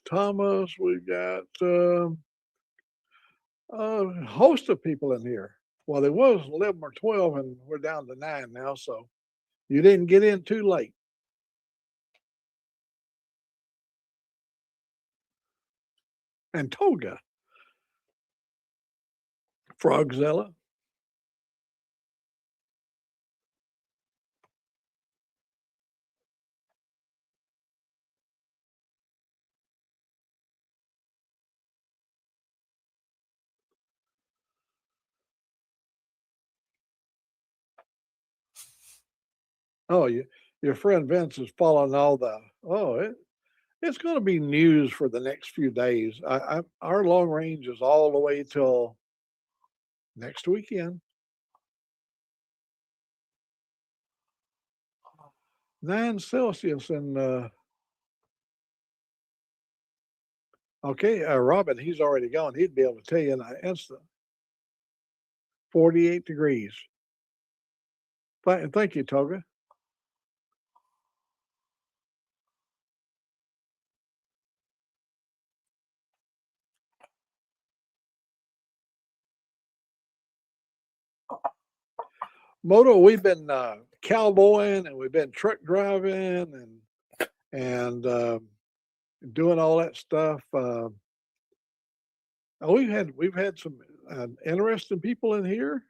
Speaker 11: Thomas. We've got a host of people in here. Well, there was 11 or 12, and we're down to 9 now. So you didn't get in too late. And Toga, Frogzilla. Oh, your friend Vince is following all the. It's going to be news for the next few days. Our long range is all the way till next weekend. 9 Celsius and okay, Robin, he's already gone. He'd be able to tell you in an instant. 48 degrees. Thank you, Toga. Moto, we've been cowboying and we've been truck driving and doing all that stuff. We've had some interesting people in here.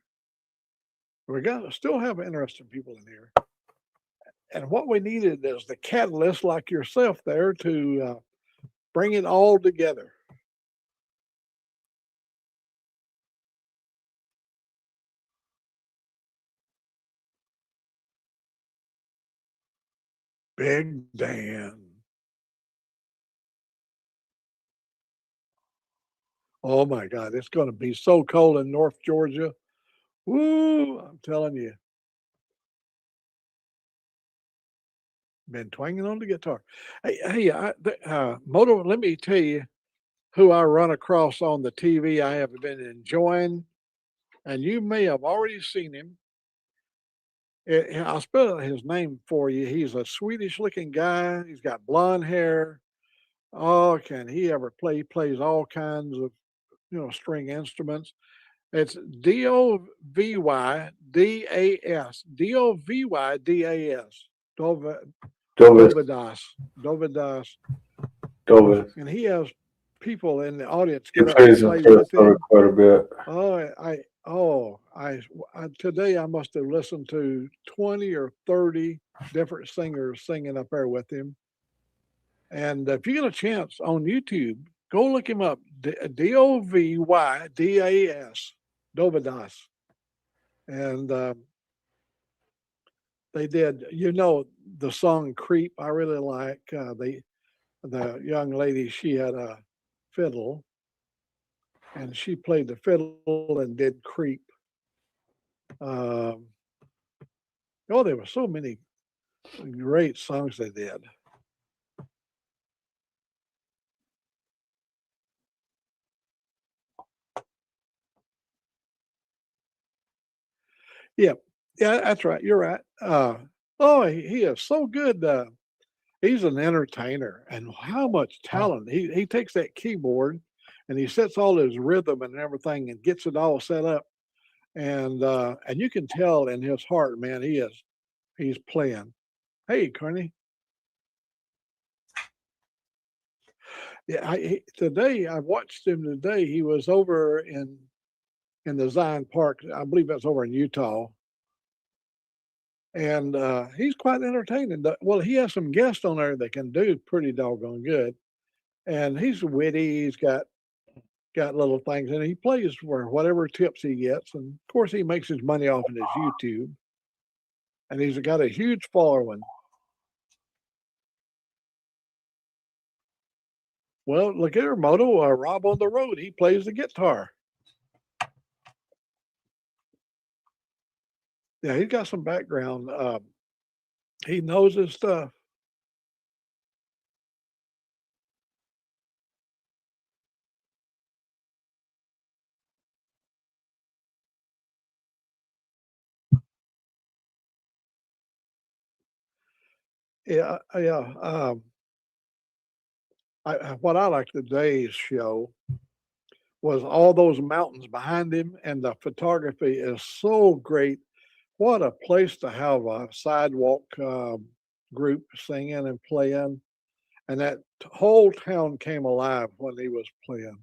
Speaker 11: We still have interesting people in here. And what we needed is the catalyst like yourself there to bring it all together. Big Dan. Oh my God, it's going to be so cold in North Georgia. Woo! I'm telling you. Been twanging on the guitar. Moto, let me tell you who I run across on the TV I have been enjoying, and you may have already seen him. I'll spell his name for you. He's a Swedish looking guy. He's got blonde hair. Oh, can he ever play? He plays all kinds of, string instruments. It's Dovvydas. Dovvydas.
Speaker 2: Dovis.
Speaker 11: Dovidas.
Speaker 2: Dovis.
Speaker 11: And he has people in the audience
Speaker 2: He
Speaker 11: get up and
Speaker 2: plays in
Speaker 11: play with
Speaker 2: Minnesota
Speaker 11: him.
Speaker 2: quite a bit.
Speaker 11: Today I must have listened to 20 or 30 different singers singing up there with him. And if you get a chance on YouTube, go look him up. Dovvydas. Dovidas. And they did, the song Creep, I really like. The young lady, she had a fiddle and she played the fiddle and did Creep. There were so many great songs they did. Yeah, that's right. You're right. He is so good. He's an entertainer, and how much talent he takes that keyboard, and he sets all his rhythm and everything, and gets it all set up, and you can tell in his heart, man, he's playing. Hey, Carney. Yeah, today I watched him today. He was over in the Zion Park. I believe that's over in Utah. And he's quite entertaining. Well, he has some guests on there that can do pretty doggone good. And he's witty. He's got little things, and he plays for whatever tips he gets. And of course, he makes his money off of his YouTube. And he's got a huge following. Well, look at her, Moto. Rob on the road. He plays the guitar. Yeah, he's got some background. He knows his stuff. Yeah, yeah. What I liked today's show was all those mountains behind him, and the photography is so great. What a place to have a sidewalk group singing and playing, and that whole town came alive when he was playing.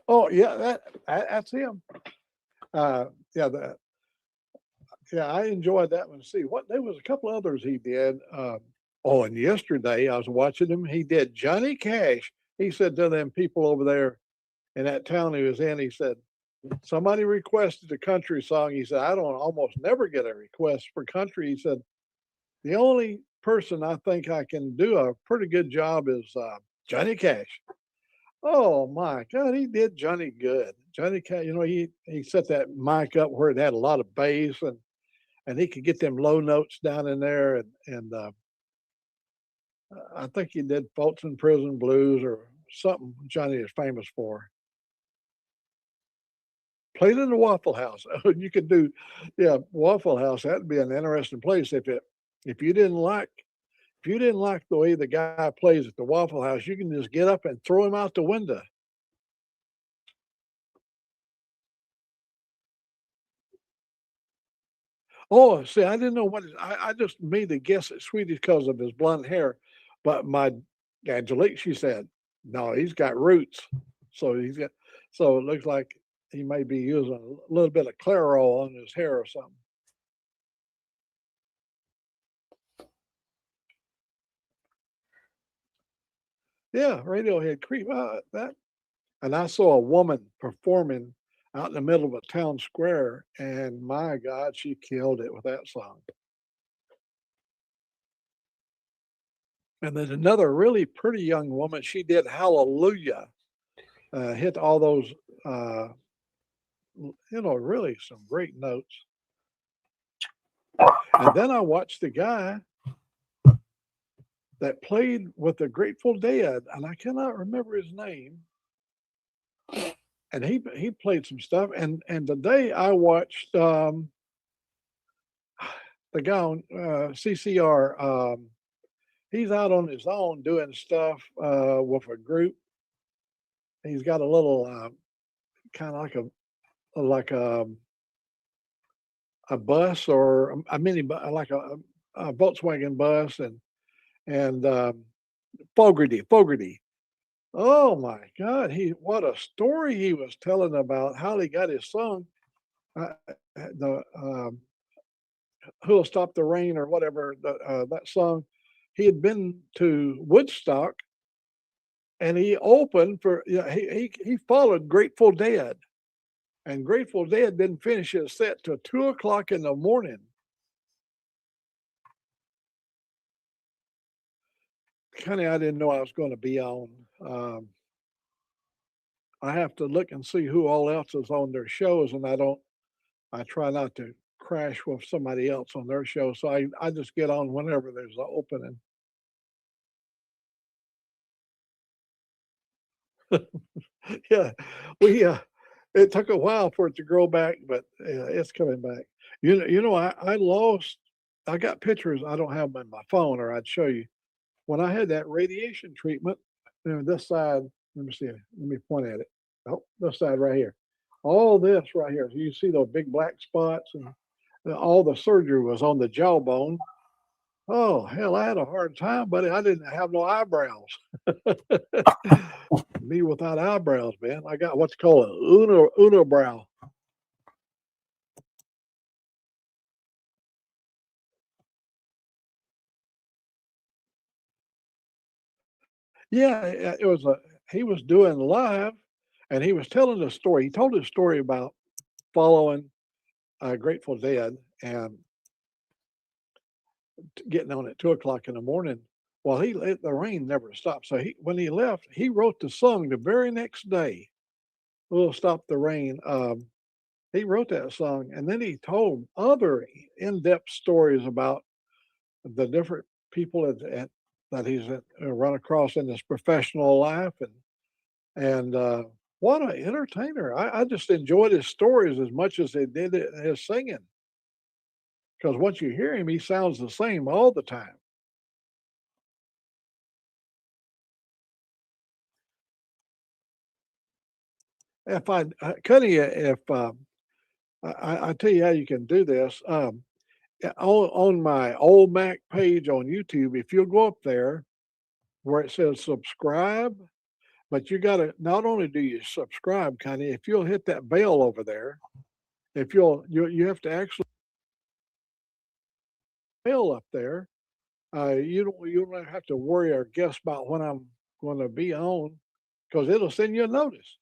Speaker 11: Oh yeah, that's him. Yeah, I enjoyed that one. See what there was a couple others he did. And yesterday I was watching him. He did Johnny Cash. He said to them people over there in that town he was in, he said, somebody requested a country song. He said, I don't almost never get a request for country. He said, the only person I think I can do a pretty good job is Johnny Cash. Oh my God, he did Johnny good. Johnny Cash, he set that mic up where it had a lot of bass, and he could get them low notes down in there, and I think he did Folsom Prison Blues or something Johnny is famous for. Played in the Waffle House. You could do, Waffle House. That'd be an interesting place if you didn't like the way the guy plays at the Waffle House. You can just get up and throw him out the window. Oh, see, I didn't know I just made the guess at Swedish because of his blonde hair, but my Angelique, she said, no, he's got roots. So it looks like he may be using a little bit of Clairol on his hair or something. Yeah, Radiohead Creep. And I saw a woman performing out in the middle of a town square, and my God, she killed it with that song. And then another really pretty young woman, she did Hallelujah, hit all those, really some great notes. And then I watched the guy that played with the Grateful Dead, and I cannot remember his name. And he played some stuff. And today I watched the guy on CCR. He's out on his own doing stuff with a group. He's got a little kind of like a bus or a mini, like a Volkswagen bus, and Fogarty. Oh my God, what a story he was telling about how he got his song. Who'll Stop the Rain or whatever, that song. He had been to Woodstock, and he opened for, he followed Grateful Dead, and Grateful Dead didn't finish his set till 2:00 in the morning. Kind of, I didn't know I was going to be on. I have to look and see who all else is on their shows, and I try not to crash with somebody else on their show. So I just get on whenever there's an opening. Yeah, it took a while for it to grow back, but it's coming back. I got pictures. I don't have them on my phone, or I'd show you. When I had that radiation treatment, this side, let me see, let me point at it. Oh, this side right here. All this right here. You see those big black spots, and all the surgery was on the jawbone. Oh, hell, I had a hard time, buddy. I didn't have no eyebrows. Me without eyebrows, man. I got what's called a unibrow. Yeah, he was doing live, and he was telling a story. He told a story about following Grateful Dead and getting on at 2:00 in the morning. Well, the rain never stopped. So when he left, he wrote the song the very next day. "We'll Stop the Rain." He wrote that song, and then he told other in-depth stories about the different people that he's run across in his professional life, and what an entertainer! I just enjoyed his stories as much as they did his singing, because once you hear him, he sounds the same all the time. If Cuddy, if I tell you how you can do this, on my old Mac page on YouTube, if you'll go up there where it says subscribe, but you got to, not only do you subscribe, Connie, if you'll hit that bell over there, if you have to actually bell up there. You don't have to worry or guess about when I'm going to be on, because it'll send you a notice.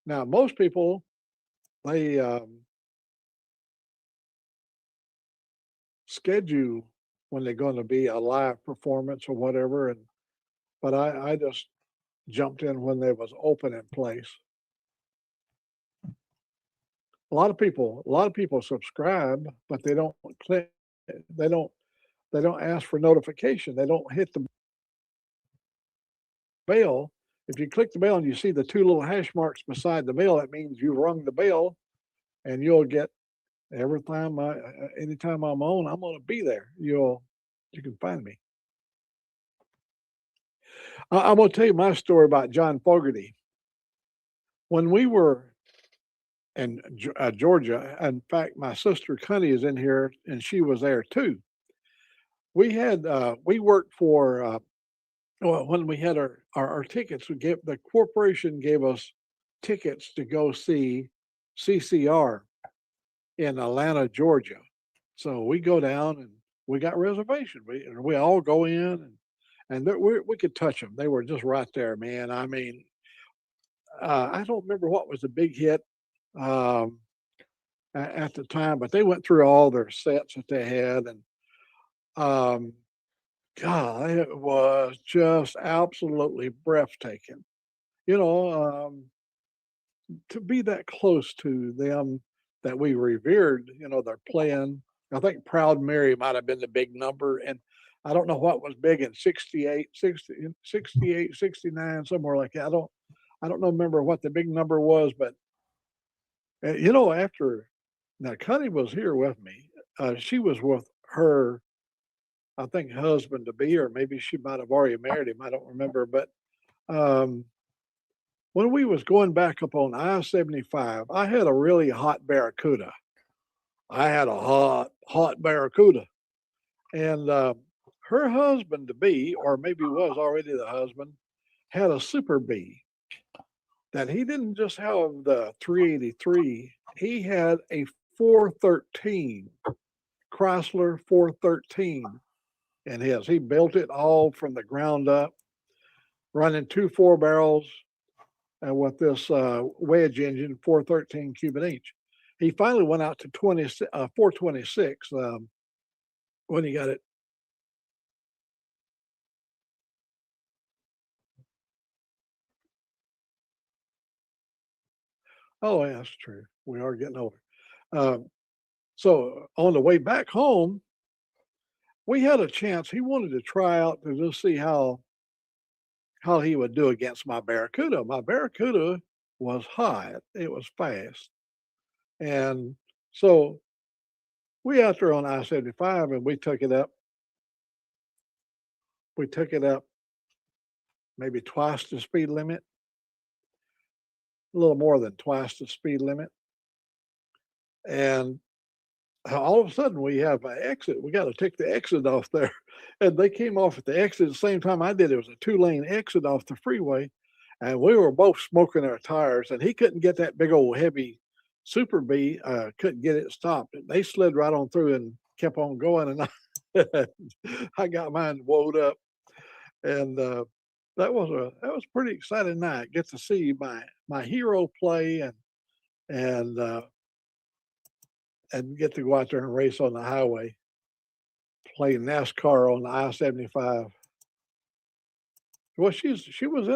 Speaker 11: Now, most people, they schedule when they're going to be a live performance or whatever, but I just jumped in when they was open in place. A lot of people subscribe, but they don't click. They don't ask for notification. They don't hit the bell. If you click the bell and you see the two little hash marks beside the bell, that means you rung the bell, and you'll get anytime I'm on, I'm going to be there. You can find me. I'm going to tell you my story about John Fogerty. When we were in Georgia, in fact, my sister Connie is in here, and she was there too. We worked for, when we had our tickets, the corporation gave us tickets to go see CCR in Atlanta, Georgia. So we go down and we got reservation. We all go in, and we could touch them. They were just right there, man. I mean, I don't remember what was the big hit um, at the time, but they went through all their sets that they had, and um, God, it was just absolutely breathtaking. You know, to be that close to them that we revered, you know, they're playing. I think Proud Mary might have been the big number. And I don't know what was big in 68, 60, 68, 69, somewhere like that. I don't know, remember what the big number was, but you know, after now Connie was here with me, she was with her, I think, husband to be, or maybe she might have already married him. I don't remember, but um, when we was going back up on I-75, I had a really hot Barracuda. I had a hot Barracuda. And her husband to be, or maybe was already the husband, had a Super B that he didn't just have the 383, he had a 413, Chrysler 413 in his. He built it all from the ground up, running 2 4 barrels and with this wedge engine, 413 cubic inch. He finally went out to 426 when he got it. Oh, yeah, that's true. We are getting older. So on the way back home, we had a chance. He wanted to try out to just see how he would do against my Barracuda. My Barracuda was hot. It was fast. And so we out there on I-75 and we took it up. We took it up maybe twice the speed limit, a little more than twice the speed limit. And all of a sudden we have an exit. We got to take the exit off there. And they came off at the exit at the same time I did. It was a 2-lane exit off the freeway. And we were both smoking our tires. And he couldn't get that big old heavy Super B, couldn't get it stopped. And they slid right on through and kept on going. And I got mine woed up. And that was a pretty exciting night. Get to see my hero play and get to go out there and race on the highway, play NASCAR on the I-75. Well, she was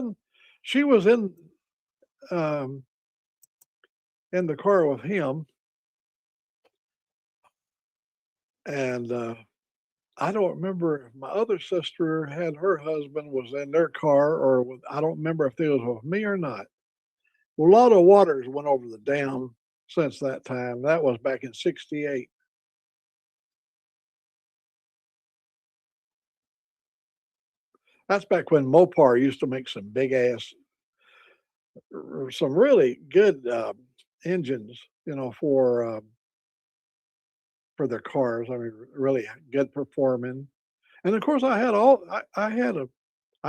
Speaker 11: in the car with him, and I don't remember if my other sister had her husband was in their car, or I don't remember if they was with me or not. Well, a lot of waters went over the dam since that time. That was back in 68. That's back when Mopar used to make some big ass, some really good engines, you know, for their cars. I mean, really good performing. And of course, I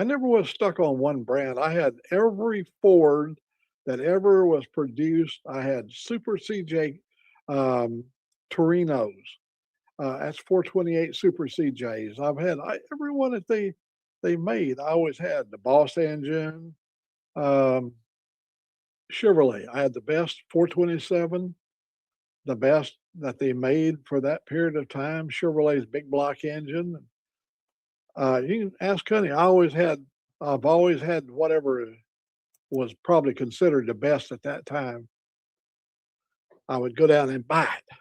Speaker 11: never was stuck on one brand. I had every Ford that ever was produced. I had Super CJ Torinos. That's 428 Super CJs. I've had every one that they made. I always had the Boss engine, Chevrolet. I had the best 427, the best that they made for that period of time. Chevrolet's big block engine. You can ask Honey. I've always had whatever was probably considered the best at that time. I would go down and buy it.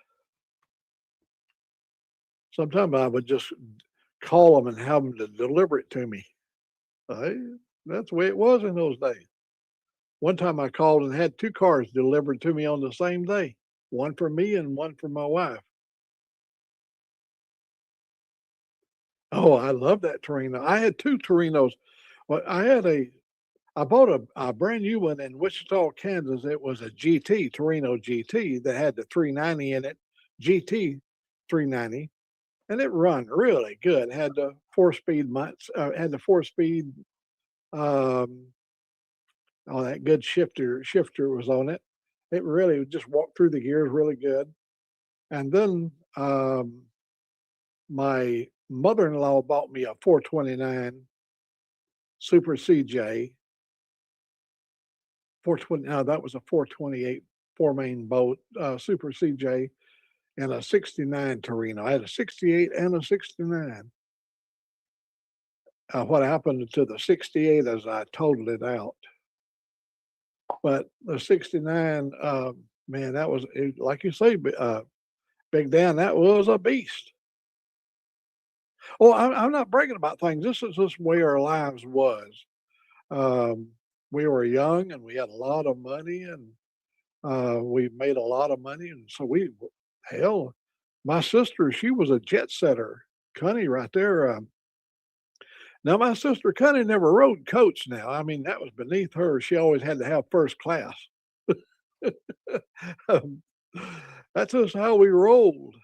Speaker 11: Sometimes I would just call them and have them to deliver it to me. That's the way it was in those days. One time I called and had 2 cars delivered to me on the same day, one for me and one for my wife. Oh, I love that Torino. I had 2 Torinos. Well, I bought a brand new one in Wichita, Kansas. It was a GT, Torino GT, that had the 390 in it, GT 390, and it run really good. Had the 4-speed all that good shifter was on it. It really just walked through the gears really good. And then my mother-in-law bought me a 429 Super CJ 420. No, that was a 428 four-main boat, Super CJ, and a 69 Torino. I had a 68 and a 69. What happened to the 68 is I totaled it out. But the 69, man, that was, like you say, Big Dan, that was a beast. Oh, I'm not bragging about things. This is just the way our lives was. We were young and we had a lot of money, and we made a lot of money. And so hell, my sister, she was a jet setter. Connie right there. Now, my sister Connie never rode coach now. I mean, that was beneath her. She always had to have first class. That's just how we rolled.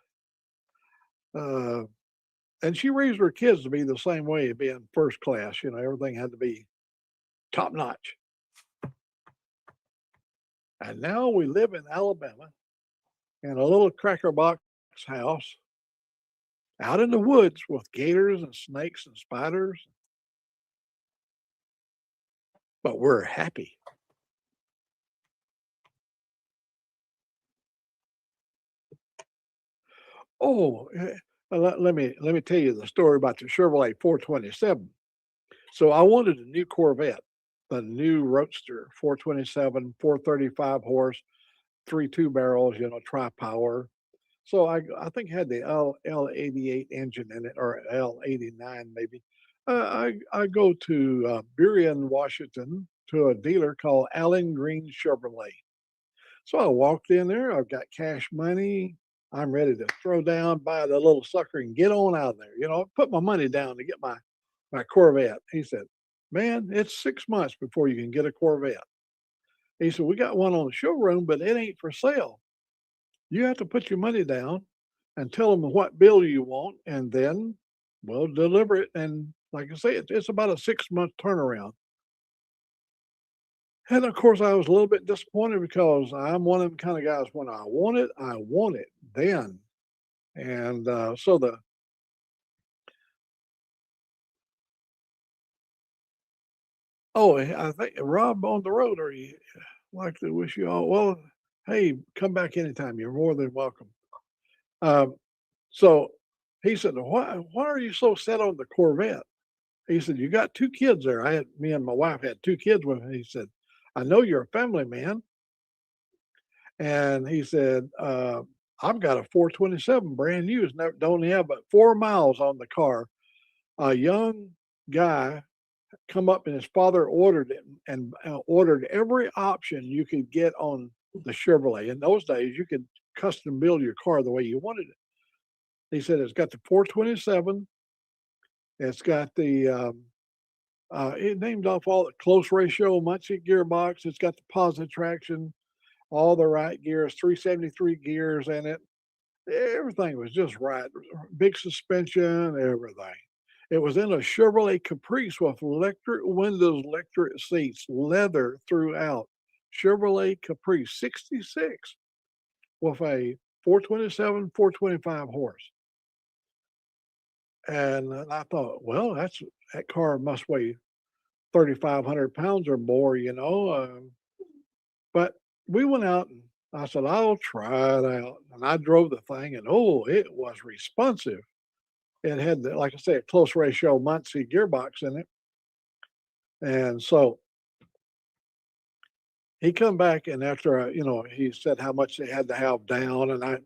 Speaker 11: And she raised her kids to be the same way, being first class. You know, everything had to be top notch. And now we live in Alabama in a little cracker box house out in the woods with gators and snakes and spiders. But we're happy. Oh, let me tell you the story about the Chevrolet 427. So I wanted a new Corvette, the new Roadster 427, 435 horse, 3 2-barrels, you know, tri-power. So I think it had the L88 engine in it, or L89 maybe. I go to Burien, Washington, to a dealer called Allen Green Chevrolet. So I walked in there. I've got cash money. I'm ready to throw down, buy the little sucker, and get on out of there. You know, put my money down to get my Corvette. He said, "Man, it's 6 months before you can get a Corvette." He said, "We got one on the showroom, but it ain't for sale. You have to put your money down and tell them what bill you want, and then we'll deliver it." And like I say, it's about a 6 month turnaround. And of course, I was a little bit disappointed because I'm one of them kind of guys. When I want it then. And so I think Rob on the road. Are you like to wish you all well? Hey, come back anytime. You're more than welcome. So he said, why are you so set on the Corvette? He said, "You got 2 kids there." Me and my wife had 2 kids with me. He said, "I know you're a family man." And he said, "I've got a 427 brand new. Don't have but 4 miles on the car." A young guy come up and his father ordered it and ordered every option you could get on the Chevrolet. In those days, you could custom build your car the way you wanted it. He said it's got the 427. It's got the it named off all the close ratio Muncie gearbox. It's got the positive traction, all the right gears, 373 gears in it. Everything was just right. Big suspension, everything. It was in a Chevrolet Caprice with electric windows, electric seats, leather throughout. Chevrolet Caprice 66 with a 427, 425 horse. And I thought, well, that car must weigh 3,500 pounds or more, you know. But we went out and I said, I'll try it out. And I drove the thing, and it was responsive. It had, like I say, a close ratio Muncie gearbox in it. And so he come back, and after, he said how much they had to have down. And I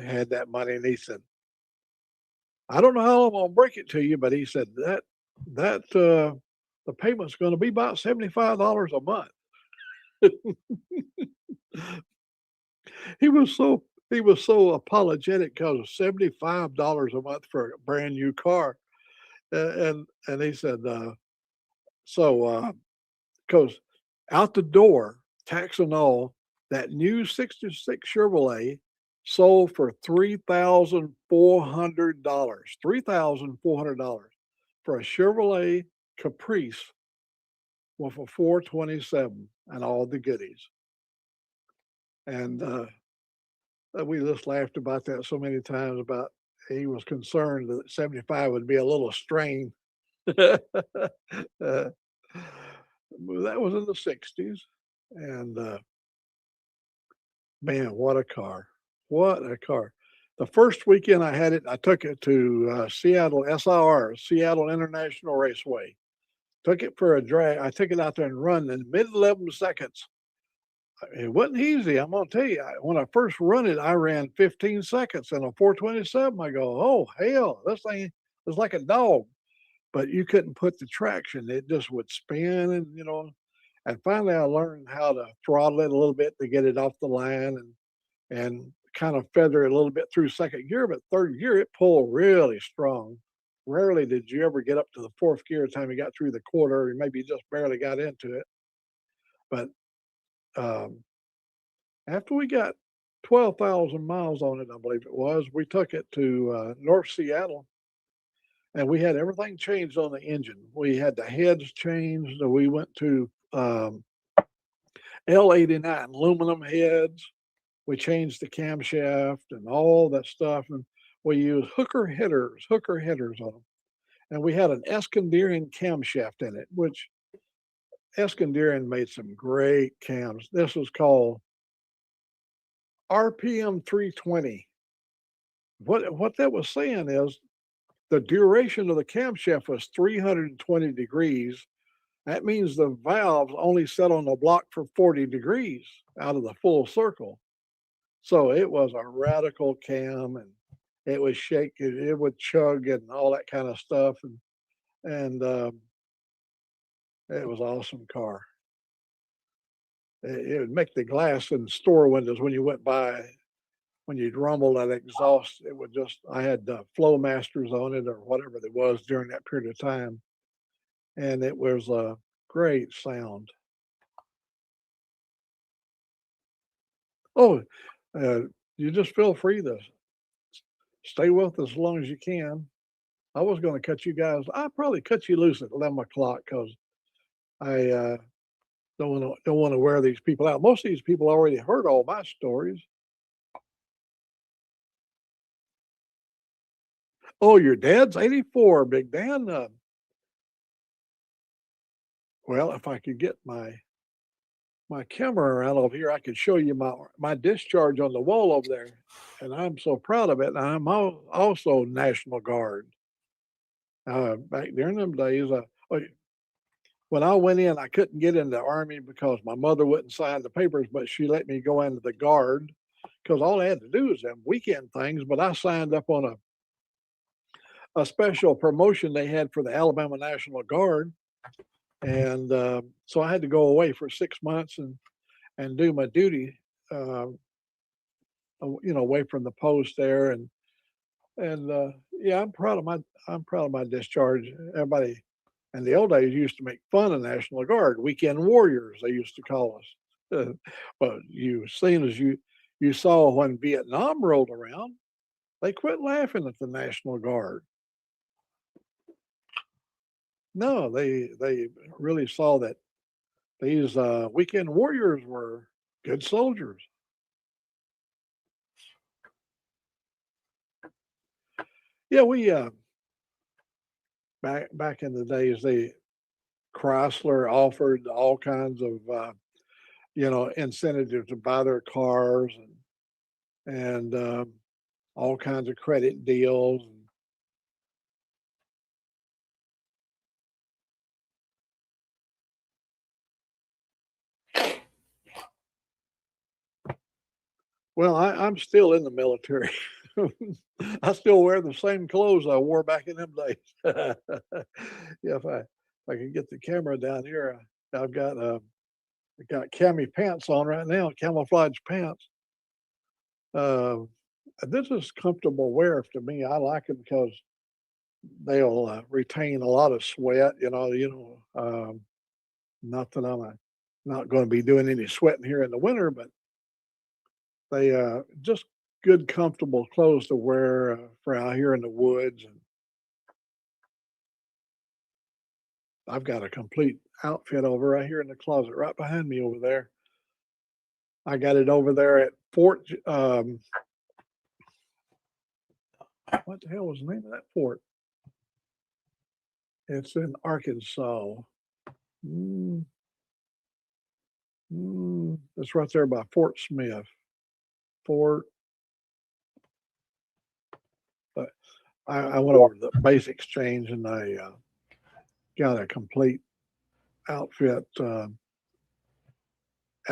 Speaker 11: had that money, and he said, "I don't know how I'm going to break it to you," but he said that the payment's going to be about $75 a month. He was so apologetic because of $75 a month for a brand new car. And he said, because out the door, tax and all, that new 66 Chevrolet sold for $3,400. $3,400 for a Chevrolet Caprice with a 427 and all the goodies. And we just laughed about that so many times. About he was concerned that 75 would be a little strain. That was in the 60s. And man, what a car. What a car. The first weekend I had it, I took it to Seattle SIR, Seattle International Raceway. Took it for a drag. I took it out there and run in mid 11 seconds. It wasn't easy. I'm going to tell you, when I first run it, I ran 15 seconds in a 427. I go, oh, hell, this thing was like a dog. But you couldn't put the traction. It just would spin and, and finally I learned how to throttle it a little bit to get it off the line and kind of feather it a little bit through second gear, but third gear, it pulled really strong. Rarely did you ever get up to the fourth gear time you got through the quarter, or maybe you just barely got into it. But after we got 12,000 miles on it, I believe it was, we took it to North Seattle. And we had everything changed on the engine. We had the heads changed. We went to L89 aluminum heads. We changed the camshaft and all that stuff. And we used hooker headers on them. And we had an Eskandarian camshaft in it, which Eskandarian made some great cams. This was called RPM 320. What that was saying is, the duration of the camshaft was 320 degrees. That means the valves only set on the block for 40 degrees out of the full circle. So it was a radical cam, and it would shake, it would chug and all that kind of stuff. And it was an awesome car. It would make the glass in store windows when you went by, when you'd rumble that exhaust, it would just, I had flow masters on it or whatever it was during that period of time. And it was a great sound. Oh, you just feel free to stay with us as long as you can. I was going to cut you guys, I'll probably cut you loose at 11 o'clock because I don't want to wear these people out. Most of these people already heard all my stories. Oh, your dad's 84, Big Dan. Well, if I could get my camera around over here, I could show you my discharge on the wall over there. And I'm so proud of it. And I'm also National Guard. Back during them days, when I went in, I couldn't get in the Army because my mother wouldn't sign the papers, but she let me go into the Guard because all I had to do was them weekend things. But I signed up on a special promotion they had for the Alabama National Guard. And so I had to go away for 6 months and do my duty, away from the post there. And yeah, I'm proud of my discharge. Everybody in the old days used to make fun of National Guard, weekend warriors, they used to call us. But seeing as you saw when Vietnam rolled around, they quit laughing at the National Guard. No, they really saw that these weekend warriors were good soldiers. Yeah, we back in the days, Chrysler offered all kinds of incentive to buy their cars and all kinds of credit deals. Well, I'm still in the military. I still wear the same clothes I wore back in them days. Yeah, if I can get the camera down here, I've got cami pants on right now, camouflage pants. This is comfortable wear to me. I like them because they'll retain a lot of sweat. Not that I'm not going to be doing any sweating here in the winter, but they just good, comfortable clothes to wear for out here in the woods. And I've got a complete outfit over right here in the closet, right behind me over there. I got it over there at Fort. What the hell was the name of that fort? It's in Arkansas. It's right there by Fort Smith. Fort. But I went over to the base exchange and I got a complete outfit at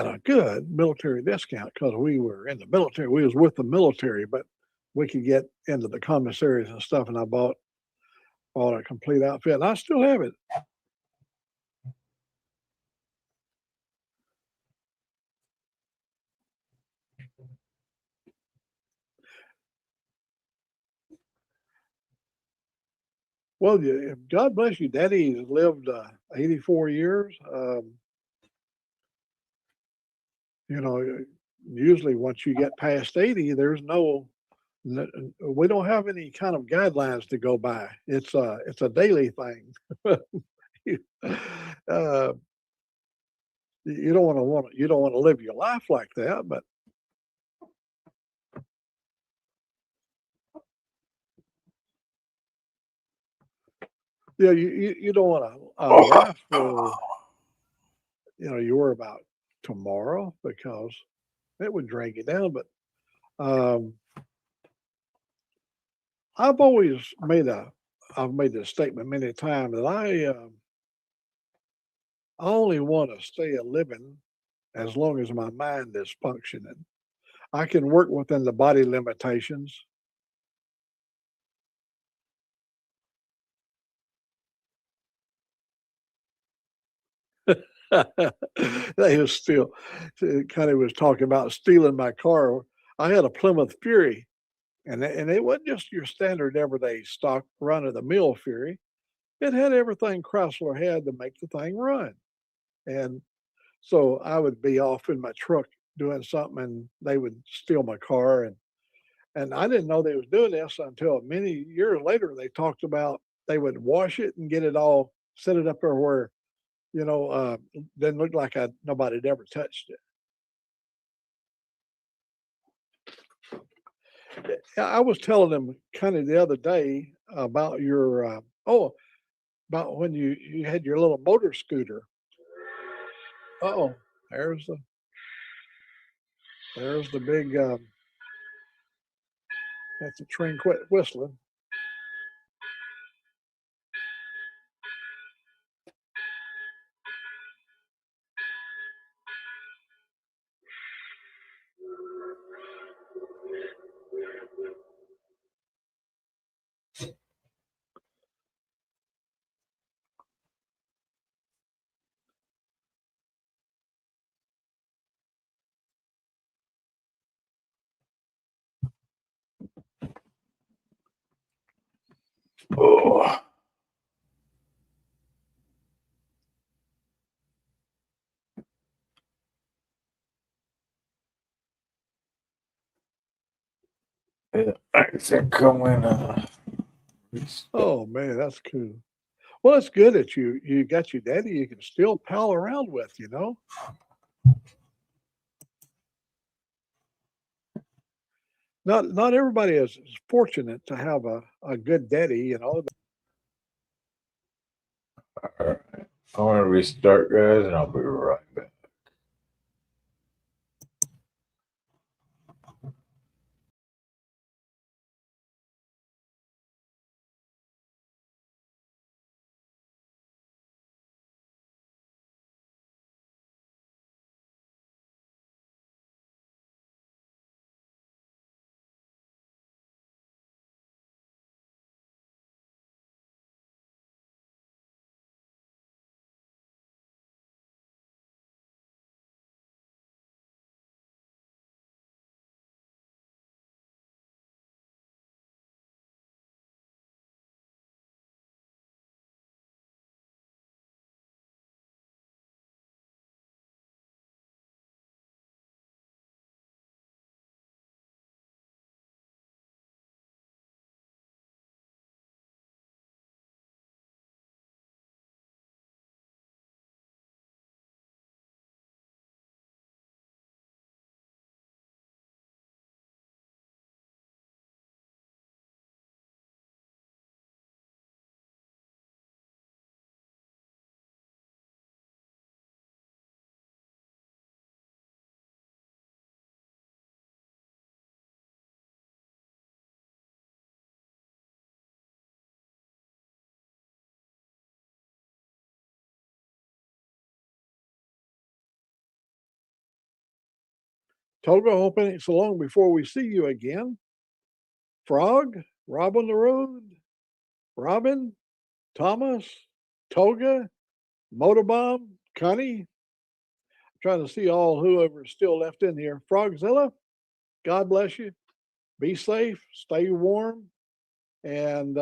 Speaker 11: a good military discount because we were in the military. We was with the military, but we could get into the commissaries and stuff. And I bought a complete outfit, and I still have it. Well, God bless you. Daddy has lived 84 years. You know, usually once you get past 80, there's we don't have any kind of guidelines to go by. It's a daily thing. uh, you don't want to live your life like that, but yeah, you don't want to life where you worry about tomorrow because it would drag you down. But I've made this statement many times that I only want to stay a living as long as my mind is functioning. I can work within the body limitations. They was still kind of was talking about stealing my car. I had a Plymouth Fury, and it wasn't just your standard everyday stock run of the mill Fury. It had everything Chrysler had to make the thing run. And so I would be off in my truck doing something, and they would steal my car, and I didn't know they was doing this until many years later. They talked about they would wash it and get it all, set it up there where didn't look like nobody had ever touched it. I was telling them kind of the other day about your about when you had your little motor scooter. Oh, there's the big. That's the train quit whistling.
Speaker 2: Oh. Yeah, I think I'm gonna.
Speaker 11: Oh man, that's cool. Well, it's good that you got your daddy you can still pal around with. Not everybody is fortunate to have a good daddy.
Speaker 2: All right. I'm gonna restart, guys, and I'll be right back.
Speaker 11: Toga, hoping it's so long before we see you again. Frog, Rob on the road, Robin, Thomas, Toga, Motorbomb, Connie. Trying to see all whoever's still left in here. Frogzilla, God bless you. Be safe, stay warm, and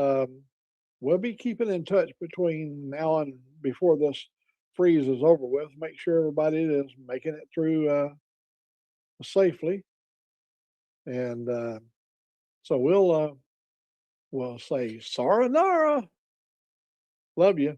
Speaker 11: we'll be keeping in touch between now and before this freeze is over with. Make sure everybody is making it through safely, and so we'll say sayonara. Love you.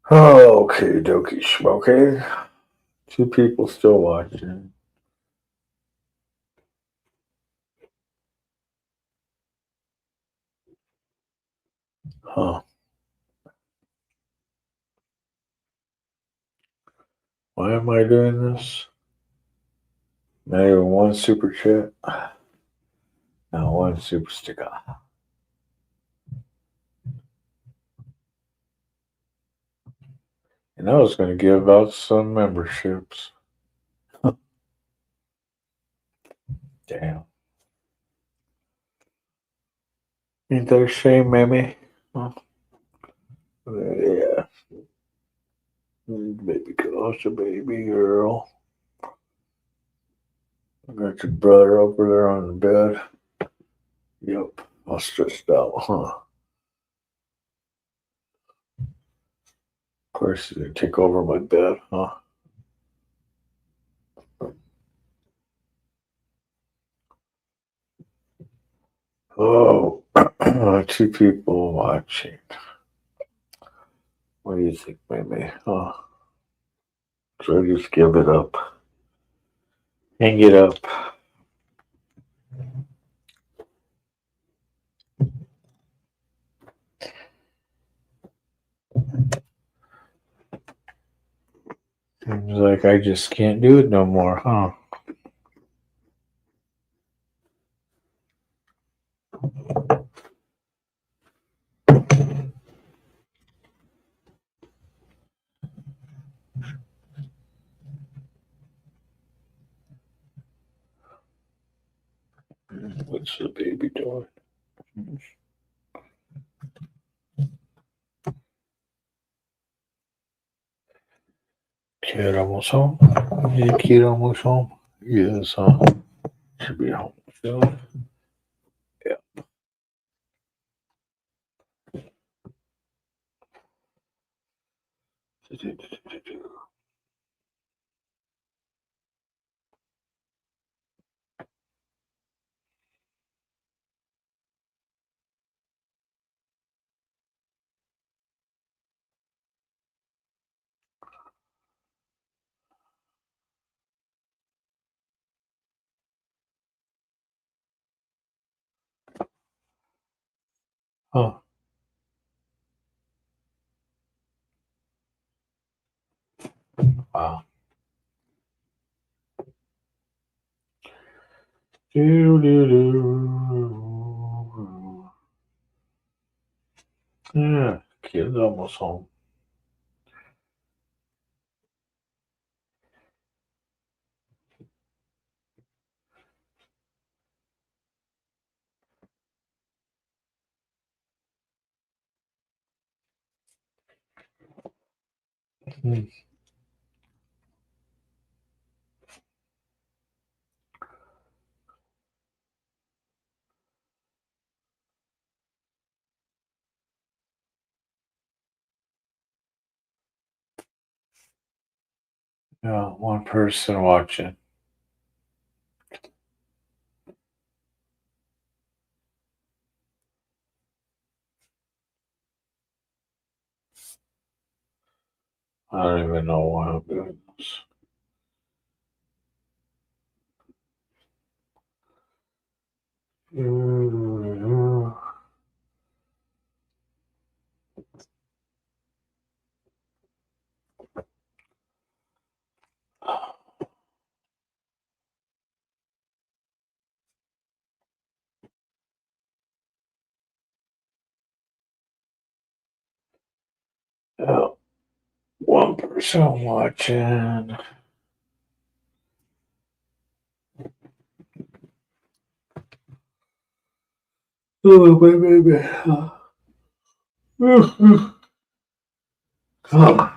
Speaker 2: Okay, dokie, smoking. 2 people still watching. Huh. Why am I doing this? Not even one super chat. Not one super sticker. And I was going to give out some memberships. Damn. Ain't that a shame, Mammy? Huh? Yeah. Baby gosh, a baby girl. I got your brother over there on the bed. Yep. All stressed out, huh? Of course, he's going to take over my bed, huh? Oh, 2 people watching. What do you think, Mammy? Huh? So I just give it up. Hang it up. Seems like I just can't do it no more, huh? What's the baby doing? Kid almost home? Is the kid almost home? Yes, huh? Should be home soon. Yeah. Huh. Wow. Yeah, kid's almost home. Yeah, one person watching. I don't even know why I'm doing this. Yeah, one person watching. Oh, baby. Come.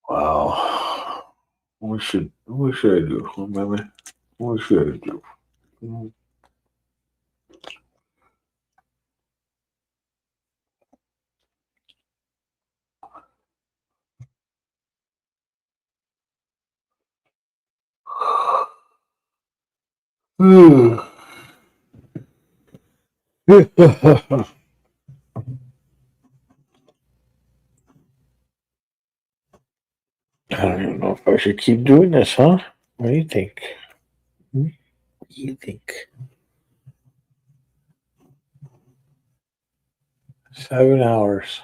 Speaker 2: Wow. What should I do? Remember? What should I do? I don't even know if I should keep doing this, huh? What do you think? What do you think? 7 hours.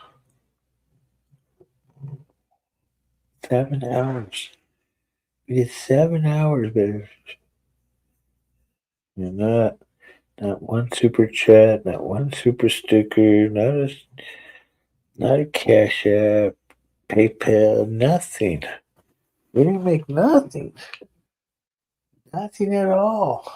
Speaker 2: 7 hours. It's 7 hours, baby. And not one super chat, not one super sticker, not a Cash App, PayPal, nothing. We didn't make nothing. Nothing at all.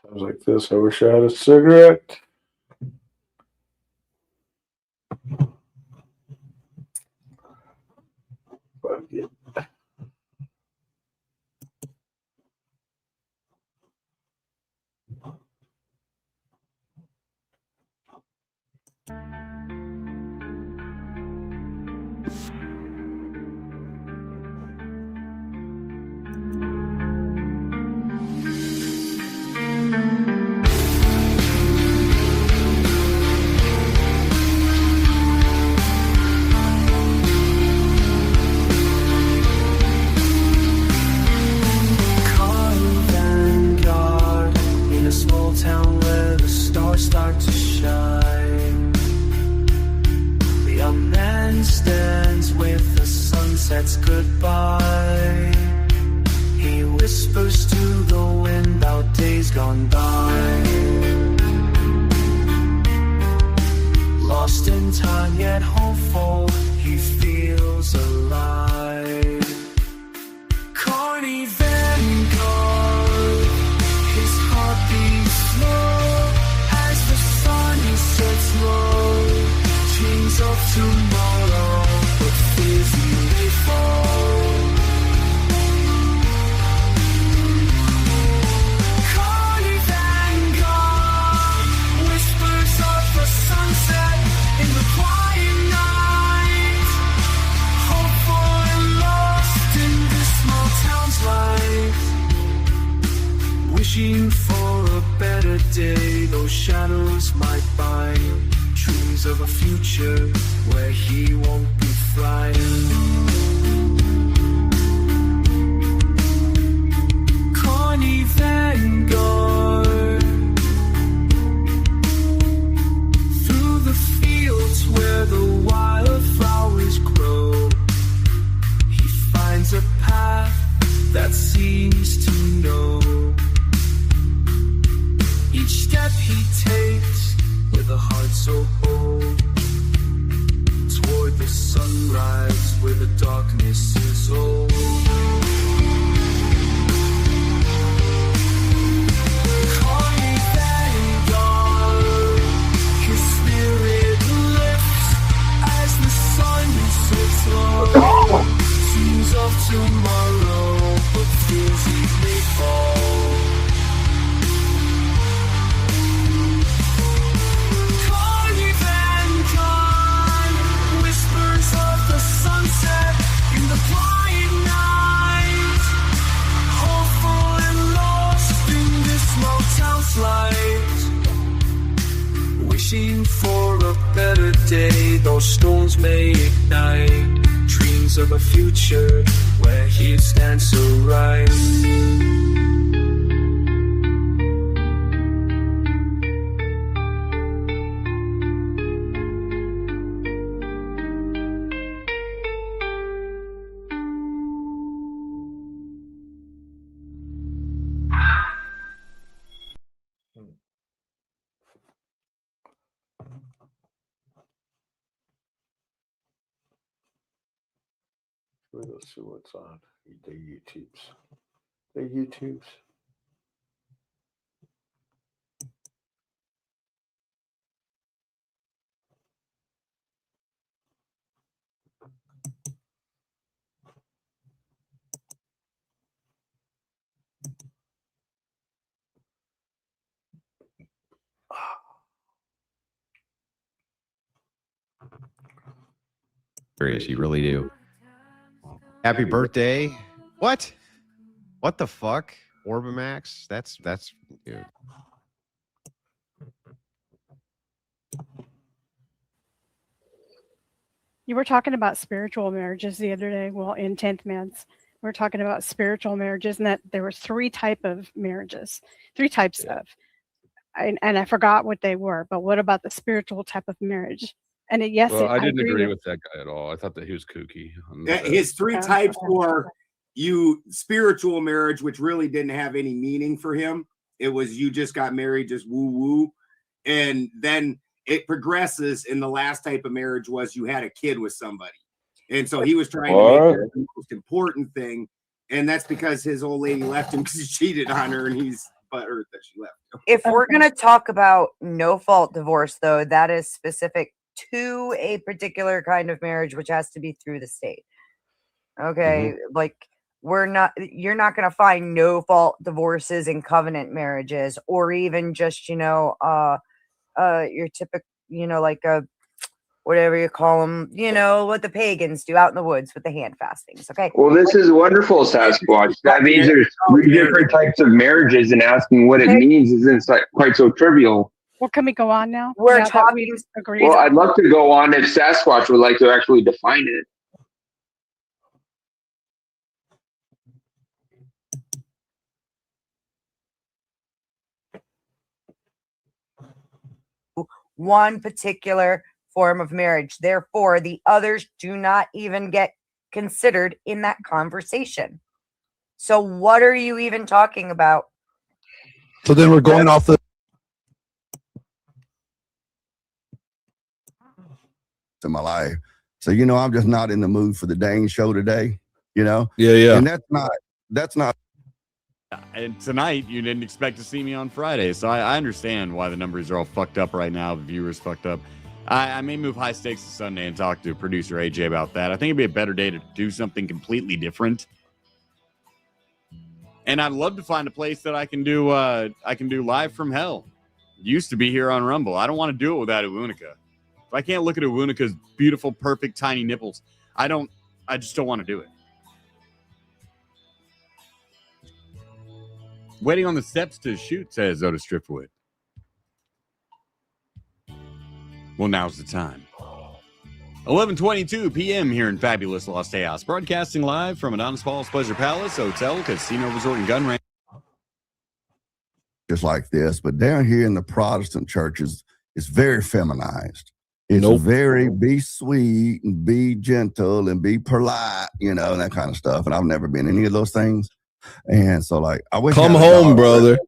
Speaker 2: Times like this, I wish I had a cigarette. Fuck it.
Speaker 13: In a small town where the stars start to shine, the young man stands with the sunset's goodbye. He whispers to the wind about days gone by, lost in time yet hopeful, he feels alive. Carney Vanguard, his heart beats slow as the sun sets low. Dreams of tomorrow, but fears he may fall. Carney Vanguard, whispers of the sunset in the quiet night. Hopeful and lost in this small town's life, wishing for a better day, though shadows might bind. Dreams of a future where he won't be frightened. Carney Vanguard, through the fields where the wildflowers grow, he finds a path that seems to know. Each step he takes with a heart so bold, toward the sunrise where the darkness is old. Carney Vanguard, his spirit lifts as the sun sets low. Dreams of tomorrow, but fears he may fall. Carney Vanguard, whispers of the sunset in the quiet night. Hopeful and lost in this small town's light, storms may ignite dreams of a future where he'd stand so right.
Speaker 2: Let's see what's on the YouTubes. The YouTubes.
Speaker 14: Curious, you really do. Happy birthday. What? What the fuck? Orbamax? That's dude.
Speaker 15: You were talking about spiritual marriages the other day. Well, in 10th Man's, we were talking about spiritual marriages, and that there were three types of, and I forgot what they were. But what about the spiritual type of marriage? And yes,
Speaker 16: Well, I didn't agree
Speaker 15: with
Speaker 16: with that guy at all. I thought that he was kooky.
Speaker 17: His three types were spiritual marriage, which really didn't have any meaning for him. It was you just got married, just woo woo. And then it progresses, and the last type of marriage was you had a kid with somebody. And so he was trying to make that the most important thing. And that's because his old lady left him because he cheated on her, and he's butthurt that she left him.
Speaker 18: If we're going to talk about no fault divorce, though, that is specific to a particular kind of marriage, which has to be through the state. Okay. Like you're not going to find no fault divorces in covenant marriages, or even just, your typical, like whatever you call them, what the pagans do out in the woods with the hand fastings. Okay.
Speaker 6: Well, this is wonderful, Sasquatch. That means there's three different types of marriages, and asking what it means isn't quite so trivial.
Speaker 15: Well, can we go on now?
Speaker 18: We're talking.
Speaker 6: Well, I'd love to go on if Sasquatch would like to actually define
Speaker 18: it. One particular form of marriage. Therefore, the others do not even get considered in that conversation. So what are you even talking about?
Speaker 19: So then we're going off the
Speaker 20: in my life. So, I'm just not in the mood for the dang show today,
Speaker 19: Yeah.
Speaker 20: And that's not.
Speaker 21: And tonight, you didn't expect to see me on Friday. So I understand why the numbers are all fucked up right now. The viewers fucked up. I may move High Stakes to Sunday and talk to producer AJ about that. I think it'd be a better day to do something completely different. And I'd love to find a place that I can do live from hell. It used to be here on Rumble. I don't want to do it without Uwunika. If I can't look at Uwunika's beautiful, perfect, tiny nipples, I just don't want to do it. Waiting on the steps to shoot, says Otis Driftwood. Well, now's the time. 11:22 p.m. here in fabulous Los Tejas, broadcasting live from Adonis Falls Pleasure Palace Hotel, Casino Resort and Gun Range.
Speaker 20: Just like this, but down here in the Protestant churches, it's very feminized. It's very be sweet and be gentle and be polite, and that kind of stuff. And I've never been any of those things. And so, I wish
Speaker 19: come home, brother.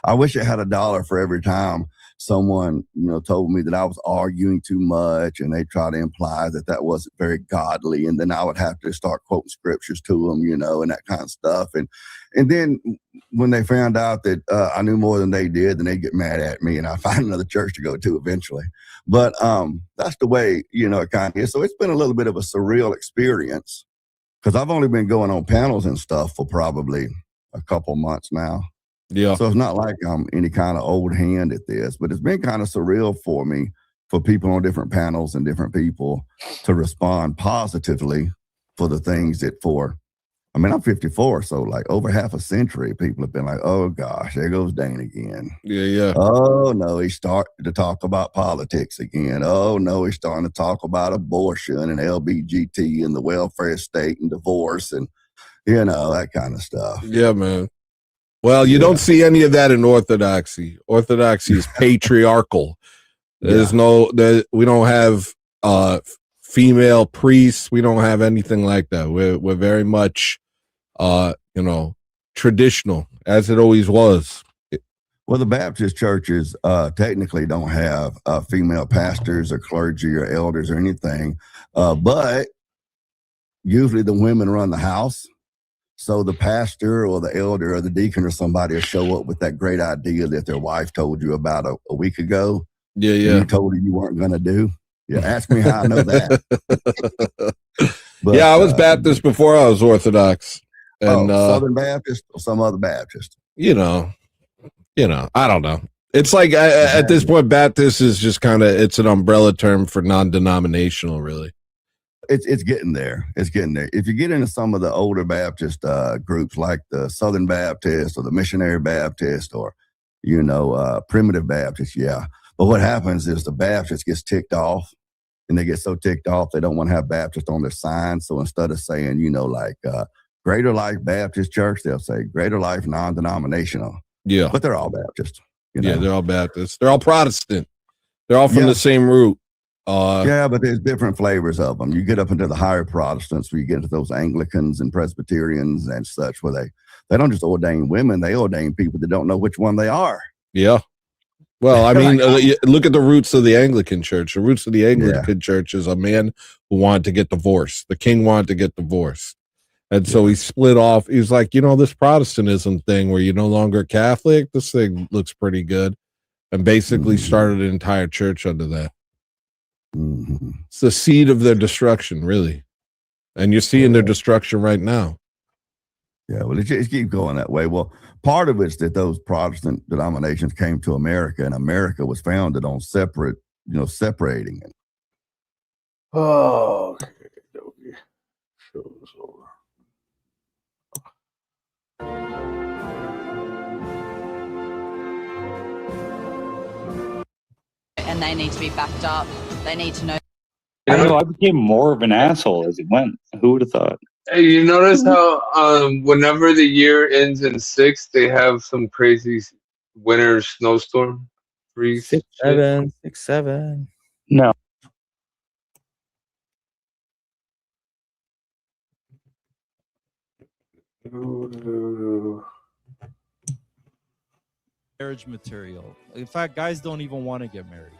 Speaker 20: I wish I had $1 for every time someone, told me that I was arguing too much, and they try to imply that wasn't very godly. And then I would have to start quoting scriptures to them, and that kind of stuff. And then when they found out that I knew more than they did, then they'd get mad at me, and I'd find another church to go to eventually. But that's the way, it kind of is. So it's been a little bit of a surreal experience, because I've only been going on panels and stuff for probably a couple months now.
Speaker 19: Yeah.
Speaker 20: So it's not like I'm any kind of old hand at this, but it's been kind of surreal for me, for people on different panels and different people to respond positively for the things that for I mean, I'm 54, so like over half a century, people have been like, "Oh gosh, there goes Dane again."
Speaker 19: Yeah.
Speaker 20: Oh no, he's starting to talk about politics again. Oh no, he's starting to talk about abortion and LBGT and the welfare state and divorce and that kind of stuff.
Speaker 19: Yeah, man. Well, you don't see any of that in Orthodoxy. Orthodoxy is patriarchal. There's we don't have female priests. We don't have anything like that. We're very much traditional, as it always was.
Speaker 20: Well, the Baptist churches technically don't have female pastors or clergy or elders or anything, but usually the women run the house. So the pastor or the elder or the deacon or somebody will show up with that great idea that their wife told you about a week ago.
Speaker 19: Yeah.
Speaker 20: You told her you weren't going to do. Yeah, ask me how I know that. But,
Speaker 19: I was Baptist before I was Orthodox. And
Speaker 20: Southern Baptist or some other Baptist.
Speaker 19: I don't know. It's like at this point, Baptist is just it's an umbrella term for non-denominational, really.
Speaker 20: It's getting there. It's getting there. If you get into some of the older Baptist groups like the Southern Baptist or the Missionary Baptist or, Primitive Baptist, yeah. But what happens is the Baptist gets ticked off, and they get so ticked off they don't want to have Baptist on their sign. So instead of saying, Greater Life Baptist Church, they'll say Greater Life Non-Denominational.
Speaker 19: Yeah.
Speaker 20: But they're all Baptist.
Speaker 19: Yeah, they're all Baptist. They're all Protestant. They're all from the same root.
Speaker 20: But there's different flavors of them. You get up into the higher Protestants, where you get into those Anglicans and Presbyterians and such, where they don't just ordain women, they ordain people that don't know which one they are.
Speaker 19: Yeah. Well, I mean, look at the roots of the Anglican Church. The roots of the Anglican Church is a man who wanted to get divorced. The king wanted to get divorced. And so he split off. He's like, this Protestantism thing where you're no longer Catholic, this thing looks pretty good. And basically started an entire church under that. It's the seed of their destruction, really. And you're seeing their destruction right now.
Speaker 20: Yeah, well, it keeps going that way. Well, part of it's that those Protestant denominations came to America, and America was founded on separating it.
Speaker 2: Oh, okay. Show this over.
Speaker 3: And they need to be backed up. They need to know.
Speaker 22: I don't know. I became more of an asshole as it went. Who would have thought?
Speaker 23: Hey, you notice how whenever the year ends in 6, they have some crazy winter snowstorm?
Speaker 24: 6, 7, 6, 7.
Speaker 22: No.
Speaker 25: Marriage material. In fact, guys don't even want to get married.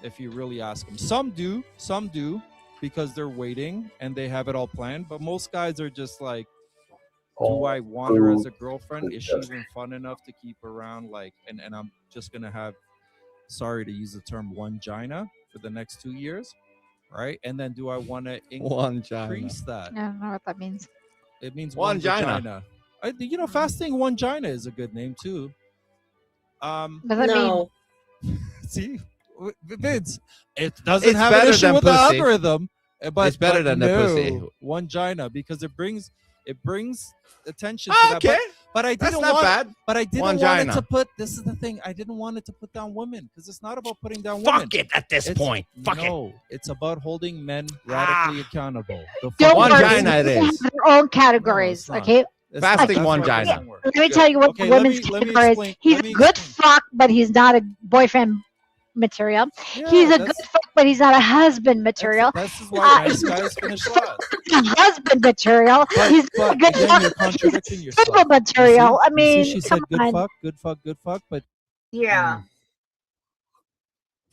Speaker 25: If you really ask them, some do because they're waiting and they have it all planned. But most guys are just like, do I want her as a girlfriend? Is she even fun enough to keep around? And I'm just gonna have, sorry to use the term, one-gina for the next 2 years, right? And then do I want to increase that?
Speaker 26: I don't know what that means.
Speaker 25: It means
Speaker 14: one-gina.
Speaker 25: Fasting one-gina is a good name too.
Speaker 26: Does that mean?
Speaker 25: See, Vince, it doesn't have an issue with the algorithm, but
Speaker 14: it's better than the pussy.
Speaker 25: One-gina, because it brings attention to that.
Speaker 14: Okay,
Speaker 25: but I didn't
Speaker 14: not
Speaker 25: want.
Speaker 14: bad.
Speaker 25: But I didn't
Speaker 14: One-gina.
Speaker 25: want it to put. This is the thing. I didn't want it to put down women, because it's not about putting down
Speaker 14: Fuck
Speaker 25: women.
Speaker 14: it at this point. Fuck it.
Speaker 25: No, it's about holding men radically accountable.
Speaker 26: Don't
Speaker 14: One-gina
Speaker 26: worry,
Speaker 14: it
Speaker 26: they
Speaker 14: is.
Speaker 26: have their own categories, okay?
Speaker 14: Fasting one-gina.
Speaker 26: Let me tell you what the women's category is. He's a good fuck, but he's not a boyfriend material. He's a good fuck, but he's not a husband material.
Speaker 25: This is why nice guys finish last.
Speaker 26: A husband material. He's not a good fuck. He's a single material. I mean,
Speaker 25: she said
Speaker 26: come on.
Speaker 25: good fuck, but
Speaker 27: Yeah.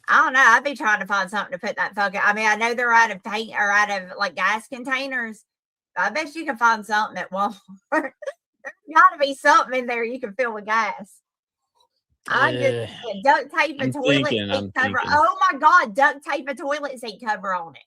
Speaker 27: I don't know. I'd be trying to find something to put that fuck in. I mean, I know they're out of paint or out of like gas containers. I bet you can find something at Walmart. There's got to be something in there you can fill with gas. I just duct tape a toilet seat cover. Oh my God, duct tape a toilet seat cover on it.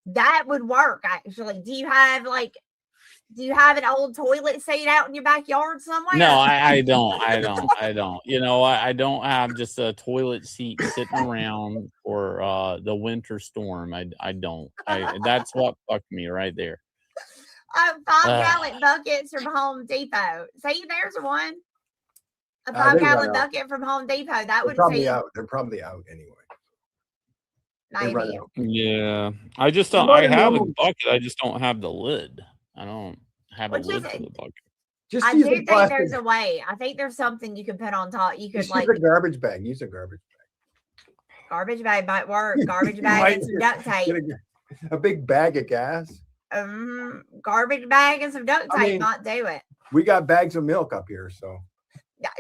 Speaker 27: That would work, actually. Do you have an old toilet seat out in your backyard somewhere?
Speaker 22: No, I don't. I don't. You know, I don't have just a toilet seat sitting around for the winter storm. I don't. That's what fucked me right there.
Speaker 27: 5-gallon buckets from Home Depot. See, there's one. A
Speaker 1: They
Speaker 27: 5-gallon
Speaker 1: run out.
Speaker 27: bucket from Home Depot. That
Speaker 1: They're
Speaker 27: would
Speaker 1: probably
Speaker 27: feed
Speaker 1: out. They're probably out anyway. They run
Speaker 27: maybe.
Speaker 1: out.
Speaker 22: Yeah, I just don't. I have a bucket. I just don't have the lid. I don't have a
Speaker 27: Which
Speaker 22: lid
Speaker 27: is
Speaker 22: for the bucket.
Speaker 1: Just
Speaker 27: I
Speaker 1: use
Speaker 27: do
Speaker 1: a
Speaker 27: think
Speaker 1: plastic.
Speaker 27: there's a way. I think there's something you can put on top. You could
Speaker 1: Just
Speaker 27: like
Speaker 1: use a garbage bag. Use a garbage
Speaker 27: garbage bag might work. Garbage
Speaker 1: You
Speaker 27: bag
Speaker 1: might
Speaker 27: and some duct tape.
Speaker 1: get a big bag of gas.
Speaker 27: Garbage bag and some duct tape
Speaker 1: I mean-
Speaker 27: might do it.
Speaker 1: We got bags of milk up here, so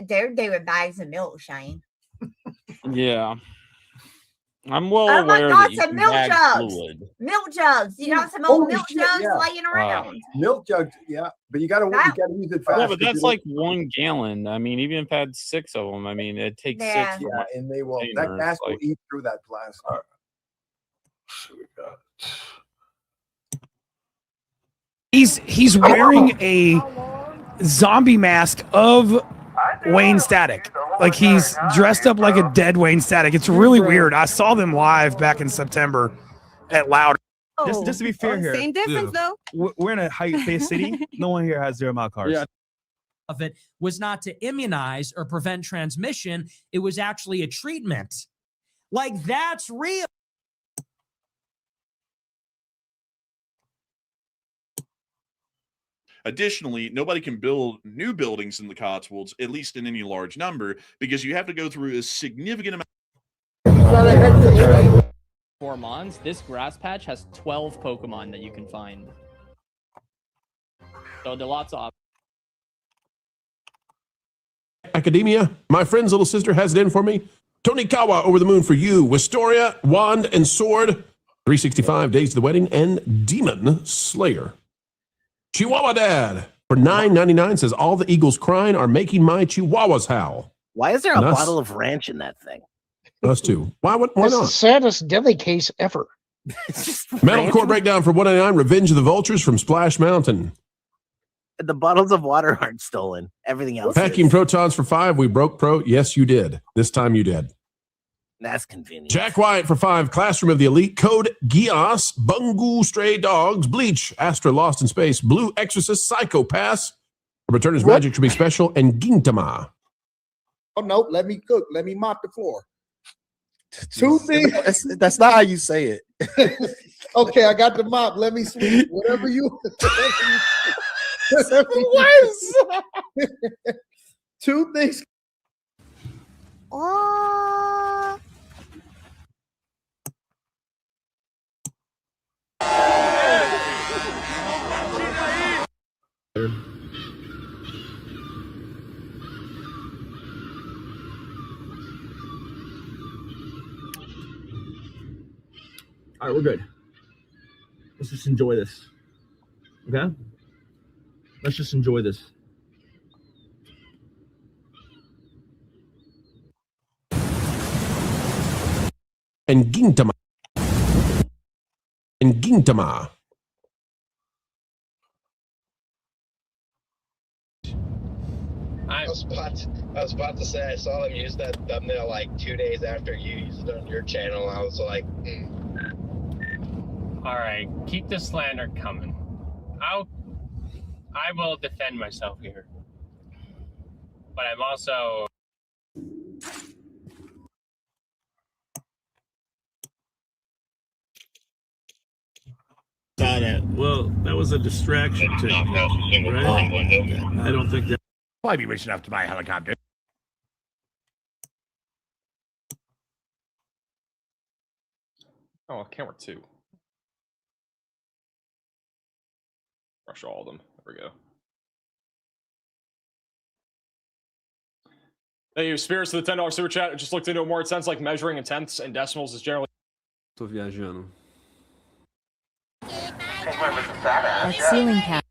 Speaker 27: They're doing bags of milk, Shane.
Speaker 22: Yeah, I'm well
Speaker 27: Oh my
Speaker 22: aware
Speaker 27: God,
Speaker 22: that you
Speaker 27: some
Speaker 22: can
Speaker 27: milk
Speaker 22: bag
Speaker 27: jugs.
Speaker 22: fluid.
Speaker 27: Milk jugs. You got some old
Speaker 1: Holy
Speaker 27: milk
Speaker 1: shit,
Speaker 27: jugs
Speaker 1: yeah.
Speaker 27: laying around.
Speaker 1: milk jugs. Yeah, but you gotta use it fast.
Speaker 22: Yeah, but
Speaker 1: 'cause
Speaker 22: that's
Speaker 1: you
Speaker 22: like 1 gallon. I mean, even if I had 6 of them, I mean, it takes
Speaker 27: Yeah.
Speaker 22: 6 for
Speaker 1: yeah,
Speaker 22: one
Speaker 1: and they will. That
Speaker 22: container.
Speaker 1: gas
Speaker 22: It's
Speaker 1: will
Speaker 22: like,
Speaker 1: eat through that plastic.
Speaker 4: He's wearing a zombie mask of Wayne Static. Like he's dressed up like a dead Wayne Static. It's really weird. I saw them live back in September at Loud.
Speaker 5: Just to be fair here,
Speaker 7: Same difference though.
Speaker 5: we're in a high-paced city. No one here has 0 mile cars.
Speaker 4: Yeah.
Speaker 8: Of it was not to immunize or prevent transmission. It was actually a treatment. Like that's real.
Speaker 9: Additionally, nobody can build new buildings in the Cotswolds, at least in any large number, because you have to go through a significant amount.
Speaker 10: For Mons, this grass patch has 12 Pokemon that you can find. So there are lots of options.
Speaker 28: Academia, my friend's little sister has it in for me. Tonikawa over the moon for you. Wistoria, Wand and Sword. 365 Days to the Wedding and Demon Slayer. Chihuahua Dad for $9.99 says all the eagles crying are making my chihuahuas howl.
Speaker 29: Why is there a
Speaker 28: And us-
Speaker 29: bottle of ranch in that thing?
Speaker 28: Us too. Why
Speaker 29: It's
Speaker 28: not?
Speaker 29: the
Speaker 11: saddest deli case ever.
Speaker 28: Metalcore Breakdown for $1.99. Revenge of the Vultures from Splash Mountain.
Speaker 29: The bottles of water aren't stolen. Everything else
Speaker 28: Packing
Speaker 29: is.
Speaker 28: Protons for $5. We broke Pro. Yes, you did. This time you did.
Speaker 29: That's convenient.
Speaker 28: Jack Wyatt for $5. Classroom of the Elite. Code Gios. Bungu Stray Dogs. Bleach. Astra Lost in Space. Blue Exorcist. Psychopaths. Returner's Magic should be special. And Gintama.
Speaker 30: Oh no, let me cook. Let me mop the floor. Two things.
Speaker 29: That's not how you say it.
Speaker 30: Okay, I got the mop. Let me sweep. Whatever you. Two things.
Speaker 27: Oh.
Speaker 5: All right, we're good. Let's just enjoy this. Okay? Let's just enjoy this.
Speaker 28: And Gintama. And Gintama.
Speaker 31: I was about to say I saw them use that thumbnail like 2 days after you used it on your channel. I was like,
Speaker 32: All right, keep the slander coming. I will defend myself here, but I'm also.
Speaker 5: Well, that was a distraction to right? I don't think that.
Speaker 33: Why be rich enough to buy a helicopter?
Speaker 34: Oh, camera 2. Rush all of them. There we go. Thank you, Spirits, for the $10 super chat. I just looked into it more. It sounds like measuring in tenths and decimals is generally.
Speaker 35: Tô viajando.
Speaker 3: Like ceiling cat.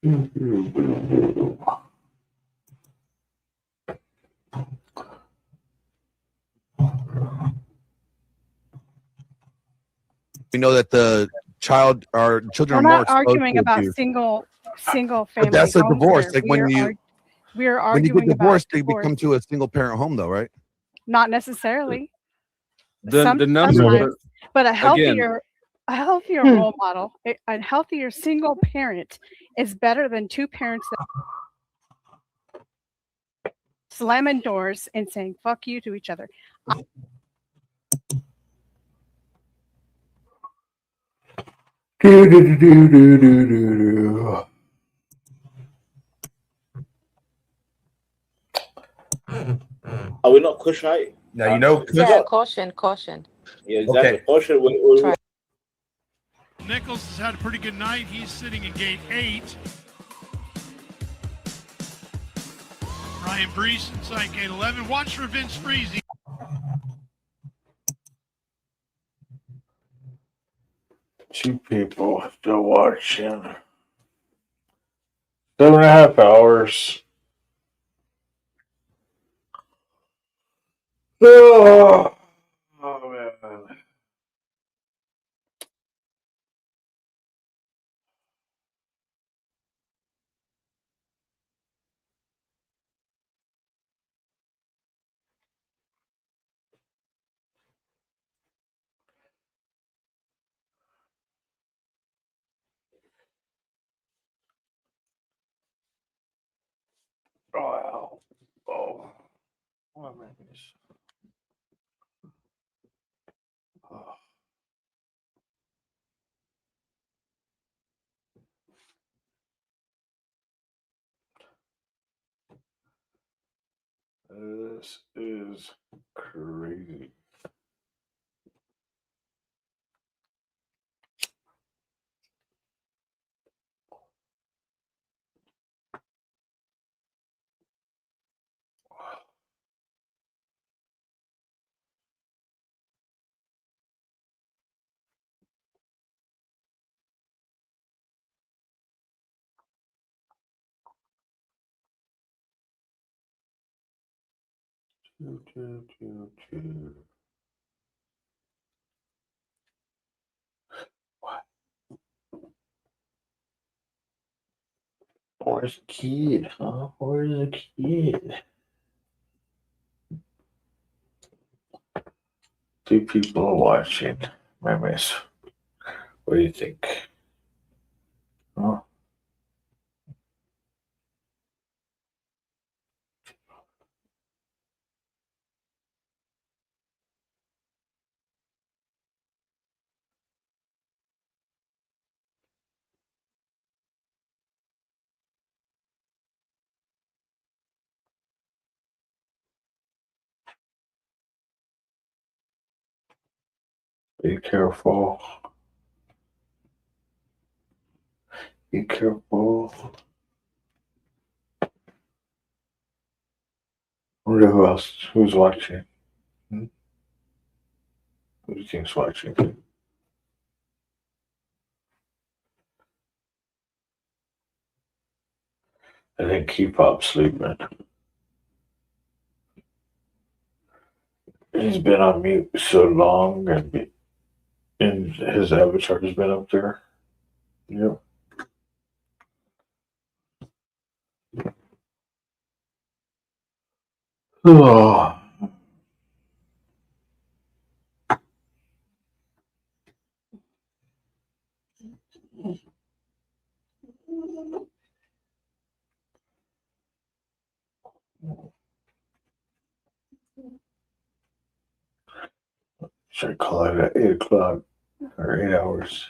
Speaker 2: We know that the children
Speaker 6: We're
Speaker 2: are more
Speaker 6: not
Speaker 2: exposed
Speaker 6: arguing
Speaker 2: to
Speaker 6: about
Speaker 2: abuse.
Speaker 6: single
Speaker 2: But
Speaker 6: family
Speaker 2: that's a
Speaker 6: homes
Speaker 2: divorce.
Speaker 6: here.
Speaker 2: Like when you
Speaker 6: We are
Speaker 2: when you get
Speaker 6: arguing about
Speaker 2: divorced, they
Speaker 6: divorce.
Speaker 2: become to a single parent home, though, right?
Speaker 6: Not necessarily.
Speaker 7: The number,
Speaker 6: Sometimes, but a
Speaker 7: again,
Speaker 6: healthier role model, a healthier single parent is better than two parents that slamming doors and saying "fuck you" to each other.
Speaker 31: Are we not Kush, right?
Speaker 33: Now you know.
Speaker 12: Yeah, caution, caution.
Speaker 31: Yeah, exactly.
Speaker 33: Okay.
Speaker 31: Caution.
Speaker 13: Nichols has had a pretty good night. He's sitting in gate 8. Ryan Brees inside gate 11. Watch for Vince Freezy.
Speaker 11: Two people still watching. 7.5 hours. Oh, man. Wow. Oh. Oh, my goodness. Oh. This is crazy. What? Where's the kid, huh? Where's the kid? Two people are watching. My miss. What do you think? Huh? Be careful. Be careful. I wonder who else? Who's watching? Hmm? Who do you think's watching? I think K-pop sleeping. He's been on mute so long, and his avatar has been up there. Yep. Oh. Should I call it at 8 o'clock or 8 hours?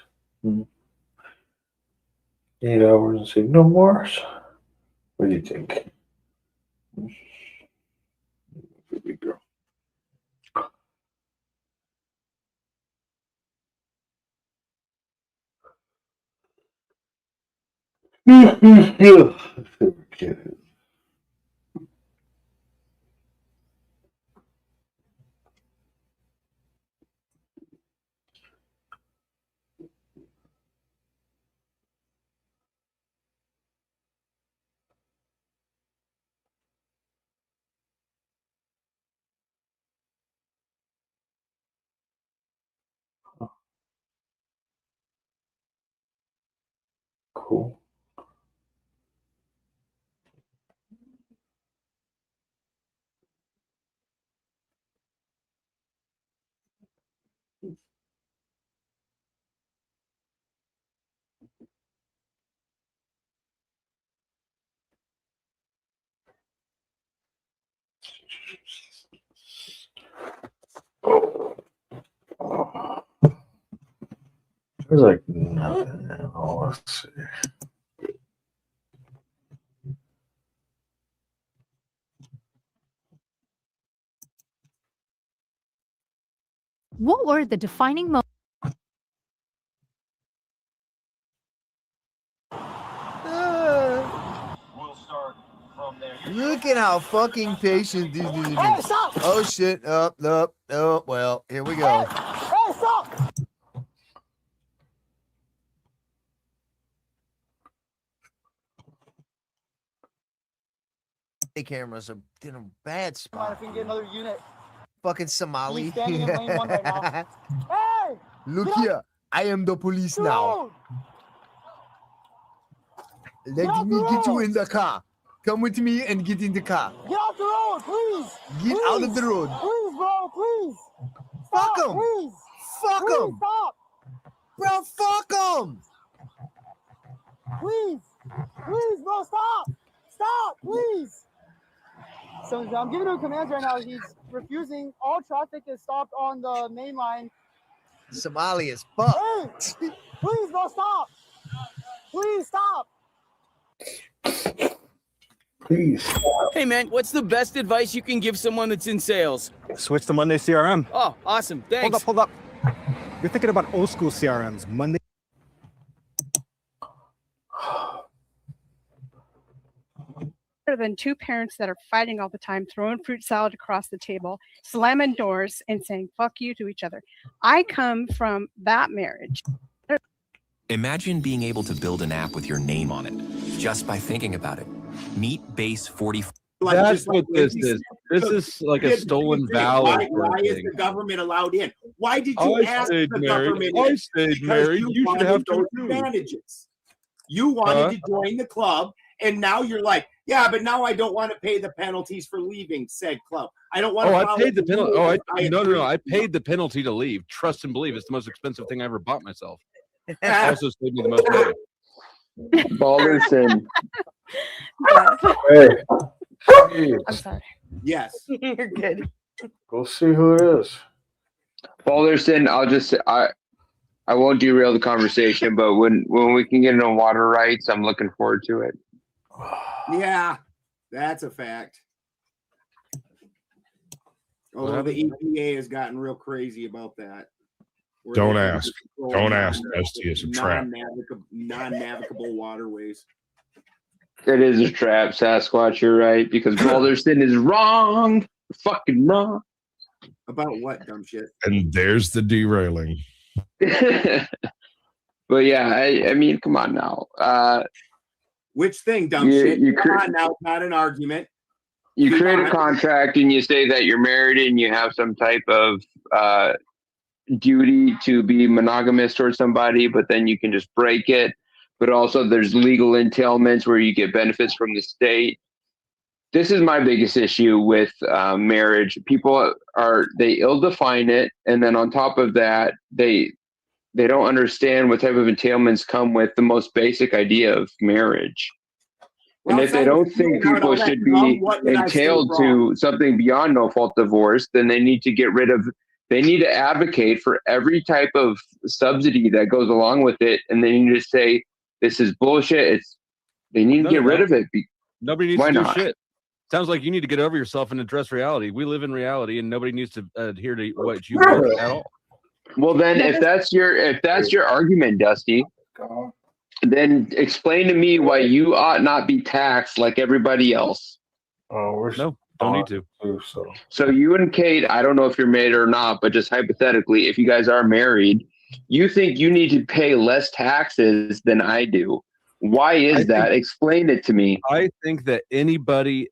Speaker 11: 8 hours and say no more? What do you think? Baby girl.
Speaker 12: Cool. There's like nothing at all. Let's see.
Speaker 3: What were the defining moments?
Speaker 10: We'll start from there.
Speaker 1: Look at how fucking patient these dudes are. Oh shit! Oh, well, here we go.
Speaker 11: Hey, stop!
Speaker 1: The cameras are in a bad spot.
Speaker 11: If we can get another unit.
Speaker 1: Fucking Somali.
Speaker 11: He's standing in lane 1 right now. Hey!
Speaker 1: Look here, I am the police now. Let me get you in the car. Come with me and get in the car.
Speaker 11: Get off the road, please!
Speaker 1: Get out of the road.
Speaker 11: Please, bro, please!
Speaker 1: Fuck
Speaker 11: Stop,
Speaker 1: him!
Speaker 11: Please!
Speaker 1: Fuck
Speaker 11: Please,
Speaker 1: him!
Speaker 11: stop!
Speaker 1: Bro, fuck him!
Speaker 11: Please! Please, bro, stop! Stop, please! So I'm giving him commands right now. He's refusing. All traffic is stopped on the main line.
Speaker 1: Somali is fucked.
Speaker 11: Hey! Please, bro, stop! Please, stop!
Speaker 12: Please.
Speaker 14: Hey man, what's the best advice you can give someone that's in sales?
Speaker 15: Switch to Monday CRM.
Speaker 14: Oh, awesome. Thanks.
Speaker 15: Hold up. You're thinking about old school CRMs. Monday.
Speaker 6: Than two parents that are fighting all the time, throwing fruit salad across the table, slamming doors, and saying "fuck you" to each other. I come from that marriage.
Speaker 16: Imagine being able to build an app with your name on it just by thinking about it. Meet Base 44.
Speaker 17: That's what this is. This is like a stolen valor.
Speaker 18: Why is the government allowed in? Why did you ask the government?
Speaker 17: I stayed married. You should have
Speaker 18: those
Speaker 17: to
Speaker 18: advantages. You wanted to join the club, and now you're like, yeah, but now I don't want to pay the penalties for leaving said club. I don't want to.
Speaker 17: I paid the penalty.
Speaker 18: rules.
Speaker 17: No. I paid the penalty to leave. Trust and believe. It's the most expensive thing I ever bought myself. Also saved me the most money.
Speaker 18: Balderson. Hey.
Speaker 6: I'm sorry.
Speaker 18: Yes.
Speaker 6: You're good.
Speaker 12: Go see who it is.
Speaker 19: Balderson, I'll just say I won't derail the conversation, but when we can get into water rights, I'm looking forward to it.
Speaker 18: Yeah, that's a fact. Although the EPA has gotten real crazy about that.
Speaker 12: Don't ask. Don't ask. ST is a trap.
Speaker 18: Non-navigable waterways.
Speaker 19: It is a trap, Sasquatch. You're right, because Balderson is wrong. Fucking wrong.
Speaker 18: About what, dumb shit?
Speaker 12: And there's the derailing.
Speaker 19: But yeah, I mean, come on now.
Speaker 18: Which thing, dumb shit? Come on now, it's not an argument.
Speaker 19: You create a contract and you say that you're married and you have some type of duty to be monogamous towards somebody, but then you can just break it. But also there's legal entailments where you get benefits from the state. This is my biggest issue with marriage. People they ill-define it, and then on top of that, they don't understand what type of entailments come with the most basic idea of marriage. And if they don't think people should be entailed to something beyond no fault divorce, then they need to advocate for every type of subsidy that goes along with it. And they need to say, this is bullshit. They need to get rid of it.
Speaker 17: Nobody needs to do shit. Sounds like you need to get over yourself and address reality. We live in reality, and nobody needs to adhere to what you want at all.
Speaker 19: Well, then, if that's your argument, Dusty, then explain to me why you ought not be taxed like everybody else.
Speaker 17: No, don't need to.
Speaker 19: So you and Kate, I don't know if you're married or not, but just hypothetically, if you guys are married, you think you need to pay less taxes than I do. Why is that? Explain it to me.
Speaker 17: I think that everybody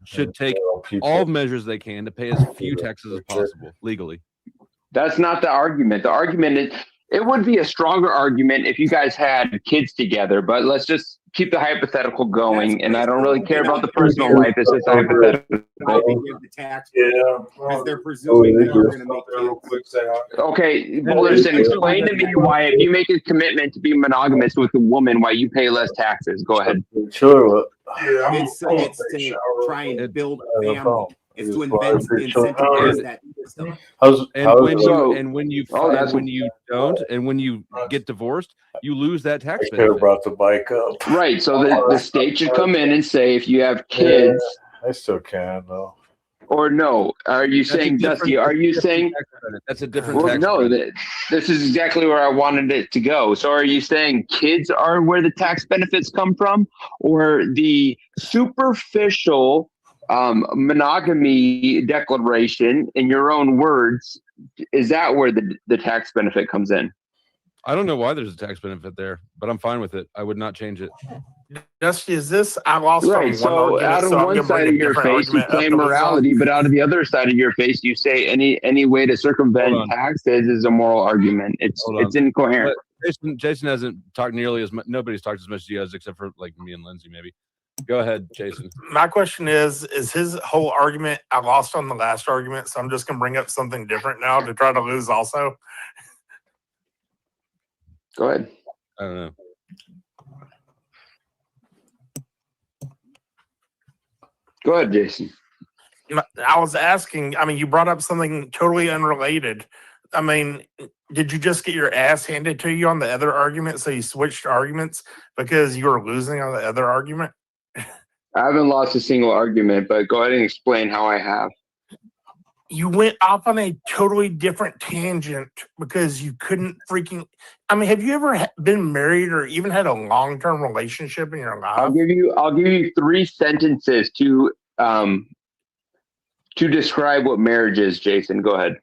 Speaker 17: should take all measures they can to pay as few taxes as possible legally.
Speaker 19: That's not the argument. The argument is It would be a stronger argument if you guys had kids together, but let's just keep the hypothetical going. And I don't really care about the personal life. It's just hypothetical.
Speaker 18: Because they're presuming that you're going to make kids.
Speaker 19: Okay, Boulderson, explain to me why, if you make a commitment to be monogamous with a woman, why you pay less taxes. Go ahead.
Speaker 4: Sure.
Speaker 18: It's to try and build a family. It's to incentivize that system.
Speaker 2: When you get divorced, you lose that tax
Speaker 4: I
Speaker 2: benefit.
Speaker 4: brought the bike up.
Speaker 19: Right. So the state should come in and say, if you have kids,
Speaker 4: I still can though.
Speaker 19: or no? Are you saying, Dusty? Are you saying
Speaker 2: that's a different?
Speaker 19: Well,
Speaker 2: tax
Speaker 19: no.
Speaker 2: credit.
Speaker 19: This is exactly where I wanted it to go. So, are you saying kids are where the tax benefits come from, or the superficial monogamy declaration, in your own words, is that where the tax benefit comes in?
Speaker 17: I don't know why there's a tax benefit there, but I'm fine with it. I would not change it.
Speaker 8: Dusty, is this? I lost
Speaker 19: Right.
Speaker 8: on
Speaker 19: So
Speaker 8: one
Speaker 19: out of
Speaker 8: argument,
Speaker 19: one
Speaker 8: I'm
Speaker 19: side of your face, you claim morality, but out of the other side of your face, you say any way to circumvent taxes is a moral argument. It's incoherent.
Speaker 17: But Jason hasn't talked nearly as much. Nobody's talked as much as you guys, except for like me and Lindsay, maybe. Go ahead, Jason.
Speaker 8: My question is his whole argument, I lost on the last argument, so I'm just going to bring up something different now to try to lose also.
Speaker 19: Go ahead.
Speaker 17: I don't know.
Speaker 19: Go ahead, Jason.
Speaker 8: I was asking, you brought up something totally unrelated. Did you just get your ass handed to you on the other argument, so you switched arguments because you were losing on the other argument?
Speaker 19: I haven't lost a single argument, but go ahead and explain how I have.
Speaker 8: You went off on a totally different tangent because you couldn't freaking. Have you ever been married or even had a long-term relationship in your life?
Speaker 19: I'll give you 3 sentences to describe what marriage is, Jason. Go ahead.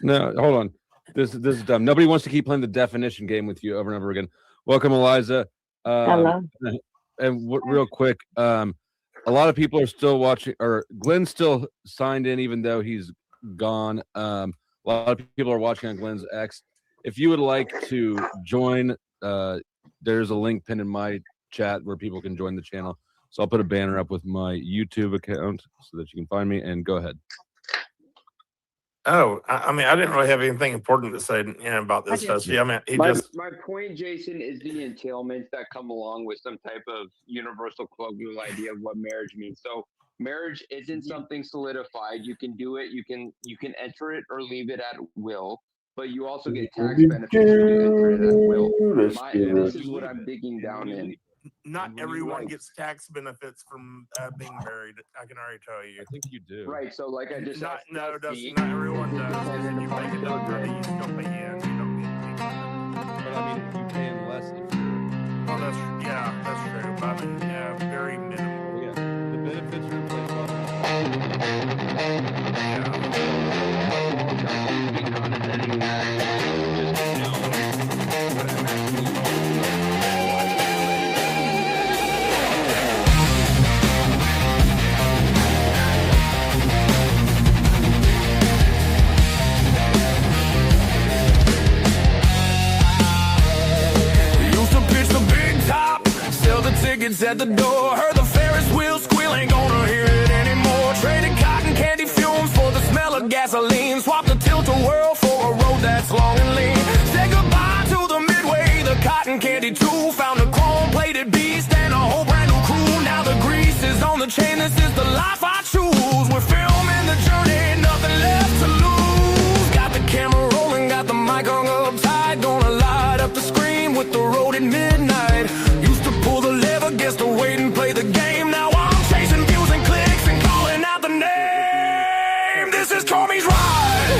Speaker 17: No, hold on. This is dumb. Nobody wants to keep playing the definition game with you over and over again. Welcome, Eliza.
Speaker 9: Hello.
Speaker 17: And real quick, a lot of people are still watching, or Glenn's still signed in, even though he's gone. A lot of people are watching on Glenn's X. If you would like to join, there's a link pinned in my chat where people can join the channel. So I'll put a banner up with my YouTube account so that you can find me, and go ahead.
Speaker 8: Oh, I didn't really have anything important to say about this stuff.
Speaker 19: My point, Jason, is the entailments that come along with some type of universal colloquial idea of what marriage means. So marriage isn't something solidified. You can do it. You can enter it or leave it at will, but you also get tax benefits when you enter it at will. This is what I'm digging down in.
Speaker 8: Not everyone gets tax benefits from being married. I can already tell you.
Speaker 17: I think you do.
Speaker 19: Right. So, like I just
Speaker 8: not everyone does. You make it up, you still pay in. You don't get.
Speaker 17: But you pay in less.
Speaker 8: Oh, that's true. But very minimal.
Speaker 17: Yeah, the benefits are in place.
Speaker 20: Tickets at the door, heard the Ferris wheel squeal, ain't gonna hear it anymore. Traded cotton candy fumes for the smell of gasoline. Swapped the tilt-a-whirl for a road that's long and lean. Said goodbye to the Midway, the cotton candy too. Found a chrome-plated beast and a whole brand new crew. Now the grease is on the chain, this is the life I choose. We're filming the journey, nothing left to lose. Got the camera rolling, got the mic hung up tight. Gonna light up the screen with the road at midnight. Guess to wait and play the game. Now I'm chasing views and clicks and calling out the name. This is CARNY'S ride.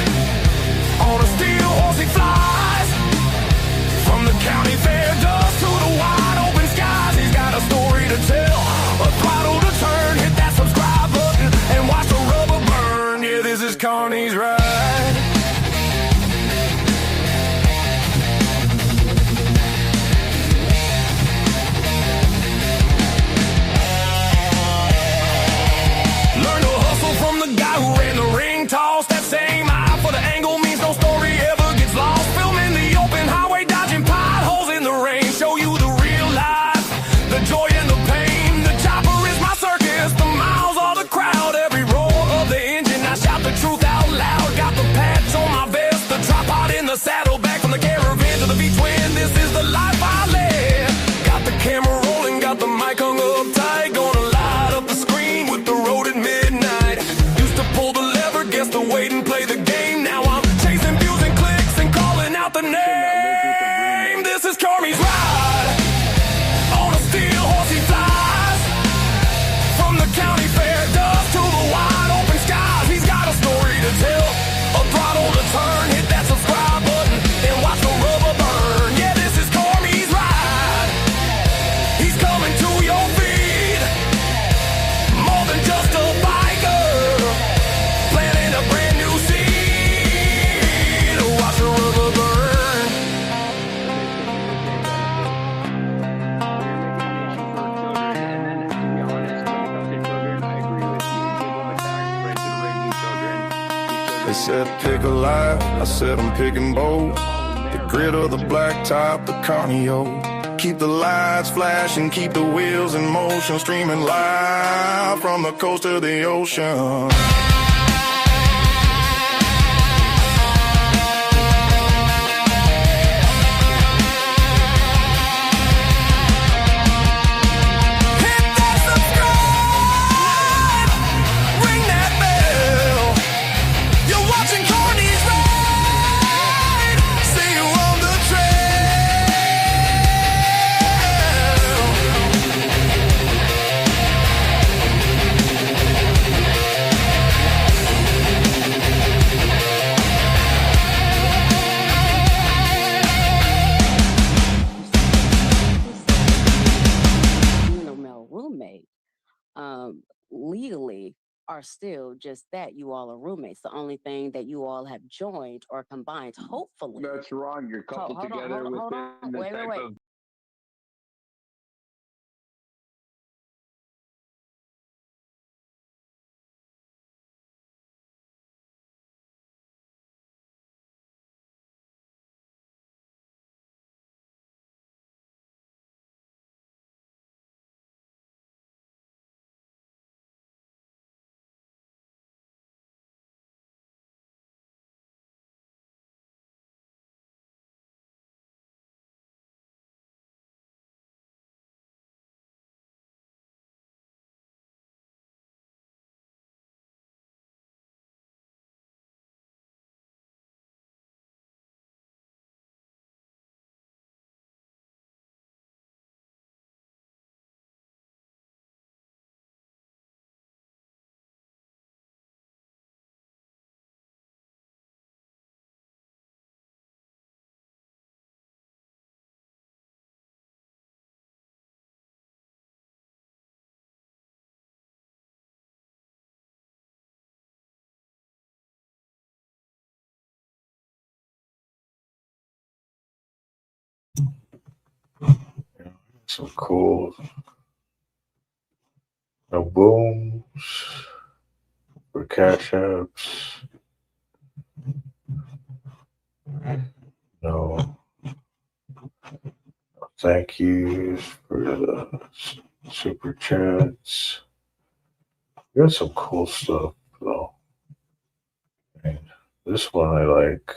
Speaker 20: On a steel horse he flies. From the county fair dust to the wide open skies. He's got a story to tell, a throttle to turn, hit that mic hung up tight, gonna light up the screen with the road at midnight. Used to pull the lever, guess the weight and play the game. Now I'm chasing views and clicks and calling out the name. This is CARNY'S ride. On a steel horse he flies. From the county fair dust to the wide open skies. He's got a story to tell, a throttle to turn. Hit that subscribe button and watch the rubber burn. Yeah, this is CARNY'S ride. He's coming to your feed. More than just a biker, planting a brand new seed. Watch the rubber burn. They said pick a life, I said I'm picking bold. The grit of the black top, the carnio. Keep the lights flashing, keep the wheels in motion. Streaming live from the coast to the ocean.
Speaker 3: roommate, legally are still just that. You all are roommates. The only thing that you all have joined or combined, hopefully.
Speaker 19: That's wrong. You're coupled together within the
Speaker 3: Wait.
Speaker 19: type of.
Speaker 4: Some cool. No booms for cash apps. No thank yous for the super chats. You got some cool stuff though. And this one I like.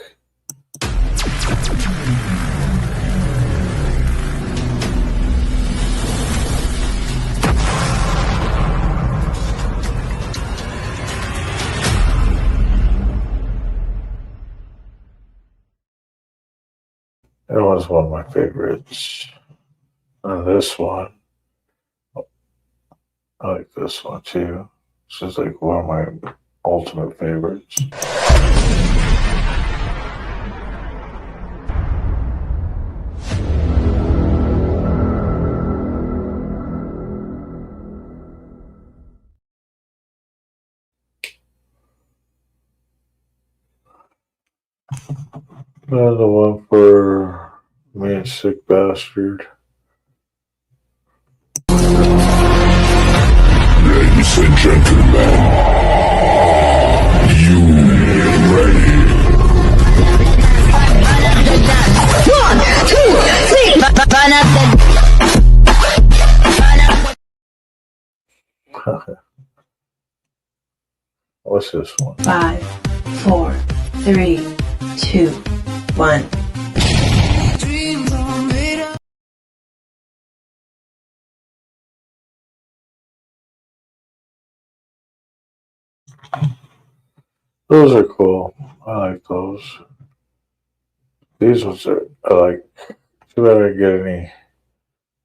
Speaker 4: That was one of my favorites. And this one, I like this one too. This is like one of my ultimate favorites. Another one for me and Sick Bastard.
Speaker 20: Ladies and gentlemen, you ready?
Speaker 5: 1, 2, 3.
Speaker 4: What's this one?
Speaker 5: 5, 4, 3, 2, 1.
Speaker 4: Those are cool. I like those. These ones are I like. Too bad I didn't get any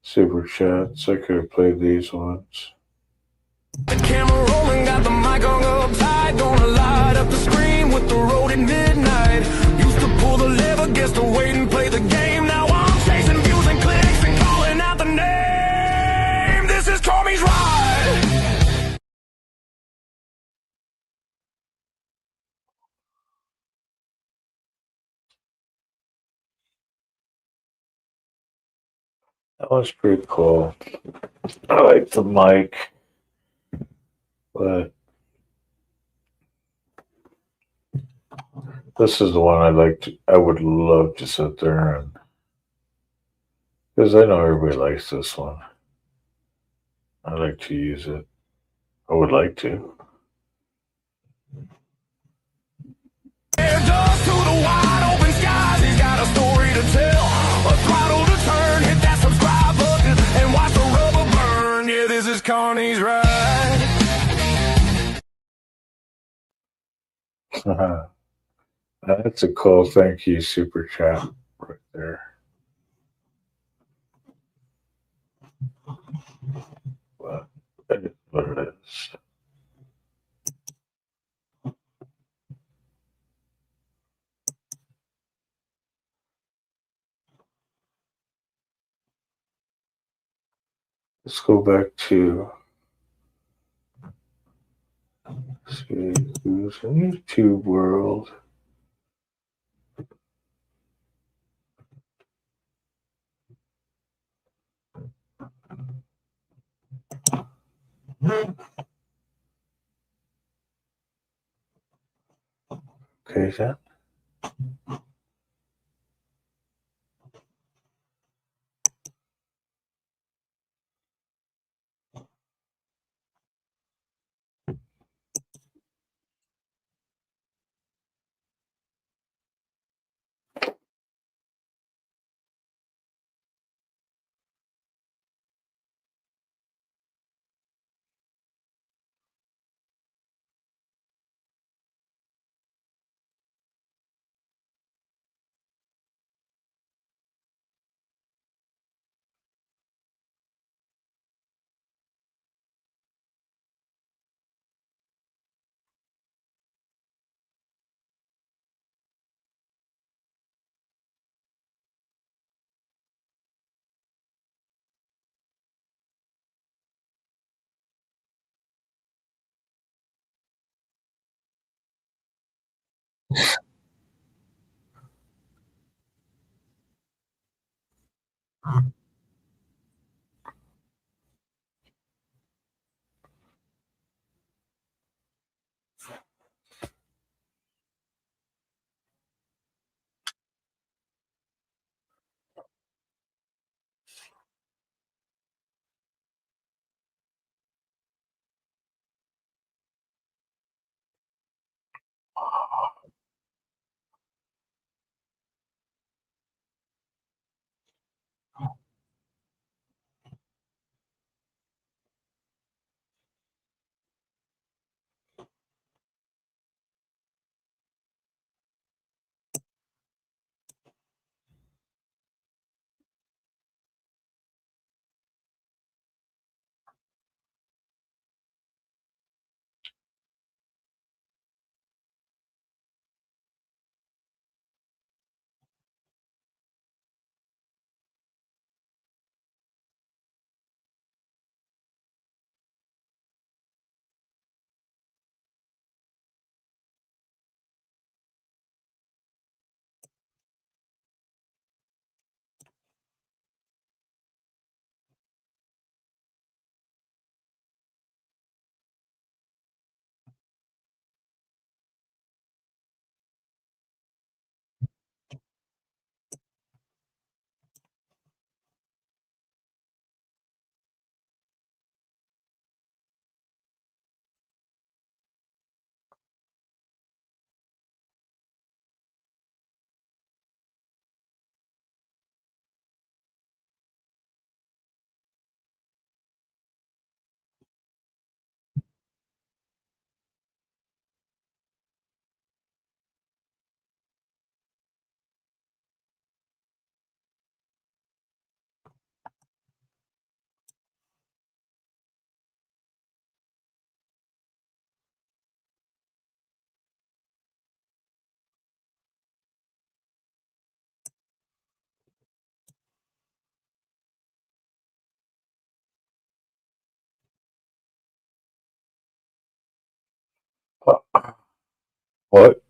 Speaker 4: super chats. I could have played these ones.
Speaker 20: The camera rolling, got the mic on up tight. Gonna light up the screen with the road at midnight. Used to pull the lever, guess to wait and play the game. Now I'm chasing views and clicks and calling out the name. This is CARNY'S ride.
Speaker 4: That one's pretty cool. I like the mic, but this is the one I would love to sit there and, because I know everybody likes this one. I like to use it. I would like to.
Speaker 20: Dust to the wide open skies. He's got a story to tell. A throttle to turn. Hit that subscribe button and watch the rubber burn. Yeah, this is CARNY'S ride.
Speaker 4: That's a cool thank you super chat right there. But that is what it is. Let's go back to see who's in YouTube world. Okay, then. What?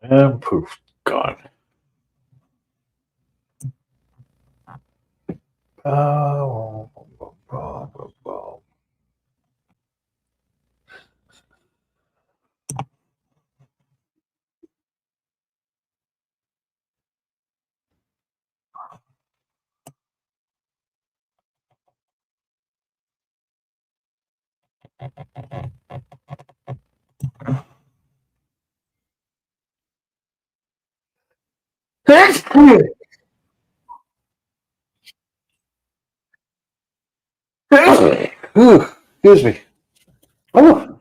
Speaker 4: And poof, gone. Oh, Ooh, excuse me. Oh.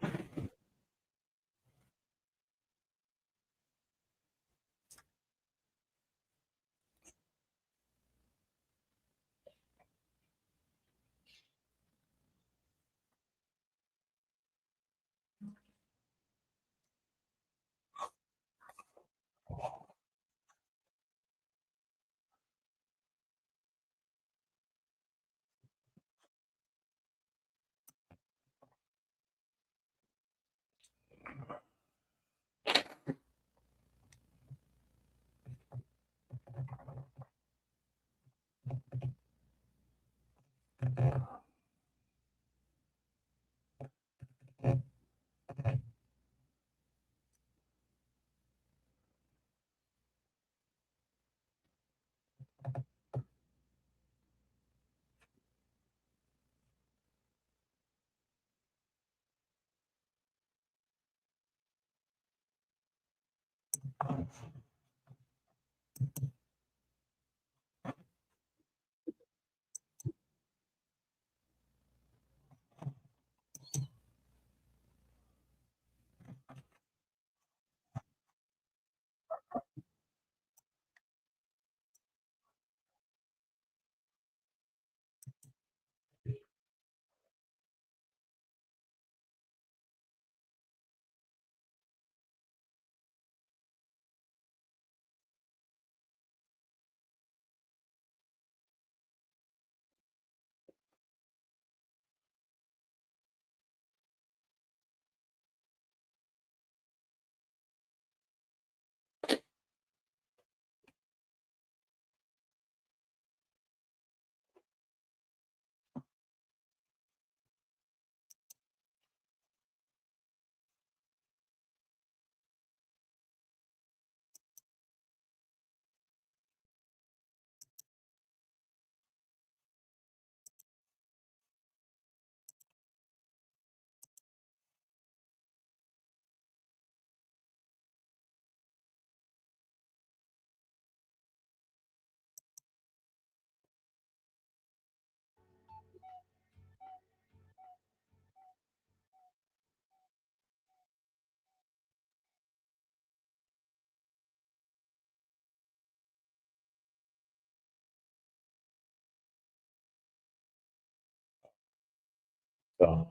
Speaker 4: So,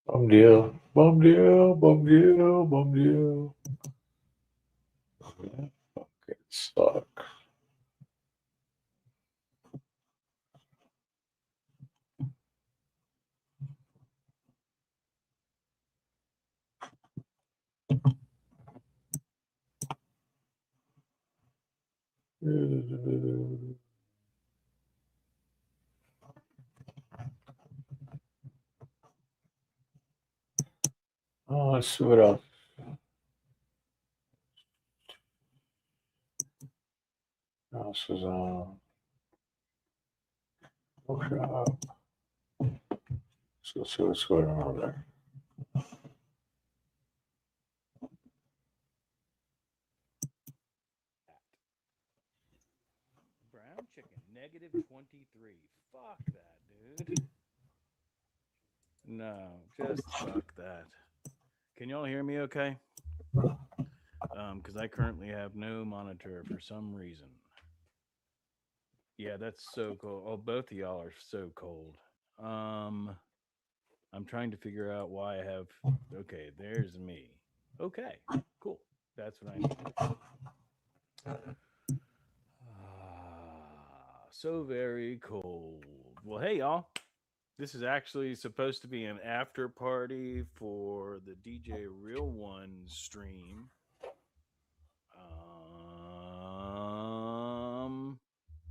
Speaker 4: bum deal, bum deal, bum deal, bum deal. Fucking suck. Oh, let's see what else. What else is on? Workshop. So let's see what's going on there.
Speaker 7: Brown chicken, -23. Fuck that, dude. No, just fuck that. Can y'all hear me okay? Because I currently have no monitor for some reason. Yeah, that's so cold. Oh, both of y'all are so cold. I'm trying to figure out why I have. Okay, there's me. Okay, cool. That's what I need. So very cold. Well, hey, y'all. This is actually supposed to be an after party for the DJ Real One stream.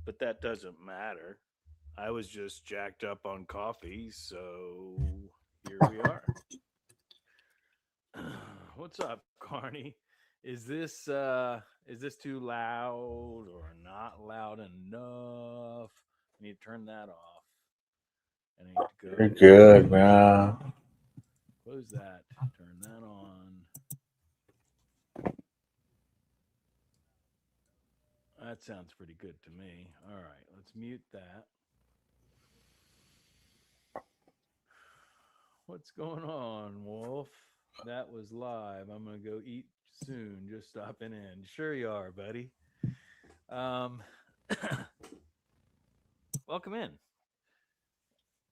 Speaker 7: But that doesn't matter. I was just jacked up on coffee, so here we are. What's up, Carney? Is this too loud or not loud enough? I need to turn that off. I need to go.
Speaker 4: You're good, man.
Speaker 7: Close that. Turn that on. That sounds pretty good to me. All right, let's mute that. What's going on, Wolf? That was live. I'm going to go eat soon. Just stopping in. Sure you are, buddy. Welcome in.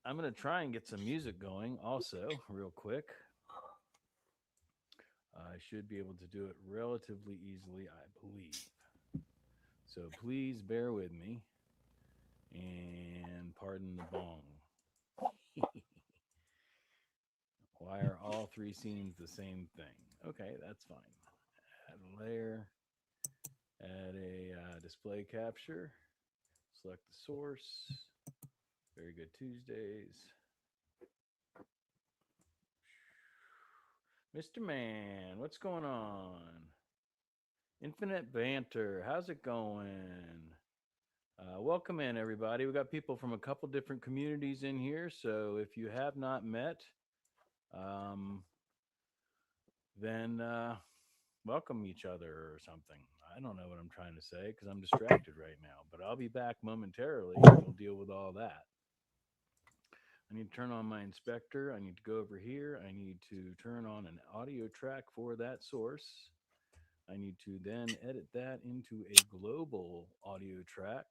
Speaker 7: I'm going to try and get some music going also, real quick. I should be able to do it relatively easily, I believe. So please bear with me and pardon the bong. Why are all three scenes the same thing? Okay, that's fine. Add a layer, add a display capture, select the source. Very good Tuesdays. Mr. Man, what's going on? Infinite Banter, how's it going? Welcome in, everybody. We got people from a couple different communities in here, so if you have not met, then welcome each other or something. I don't know what I'm trying to say because I'm distracted right now, but I'll be back momentarily and we'll deal with all that. I need to turn on my inspector. I need to go over here. I need to turn on an audio track for that source. I need to then edit that into a global audio track,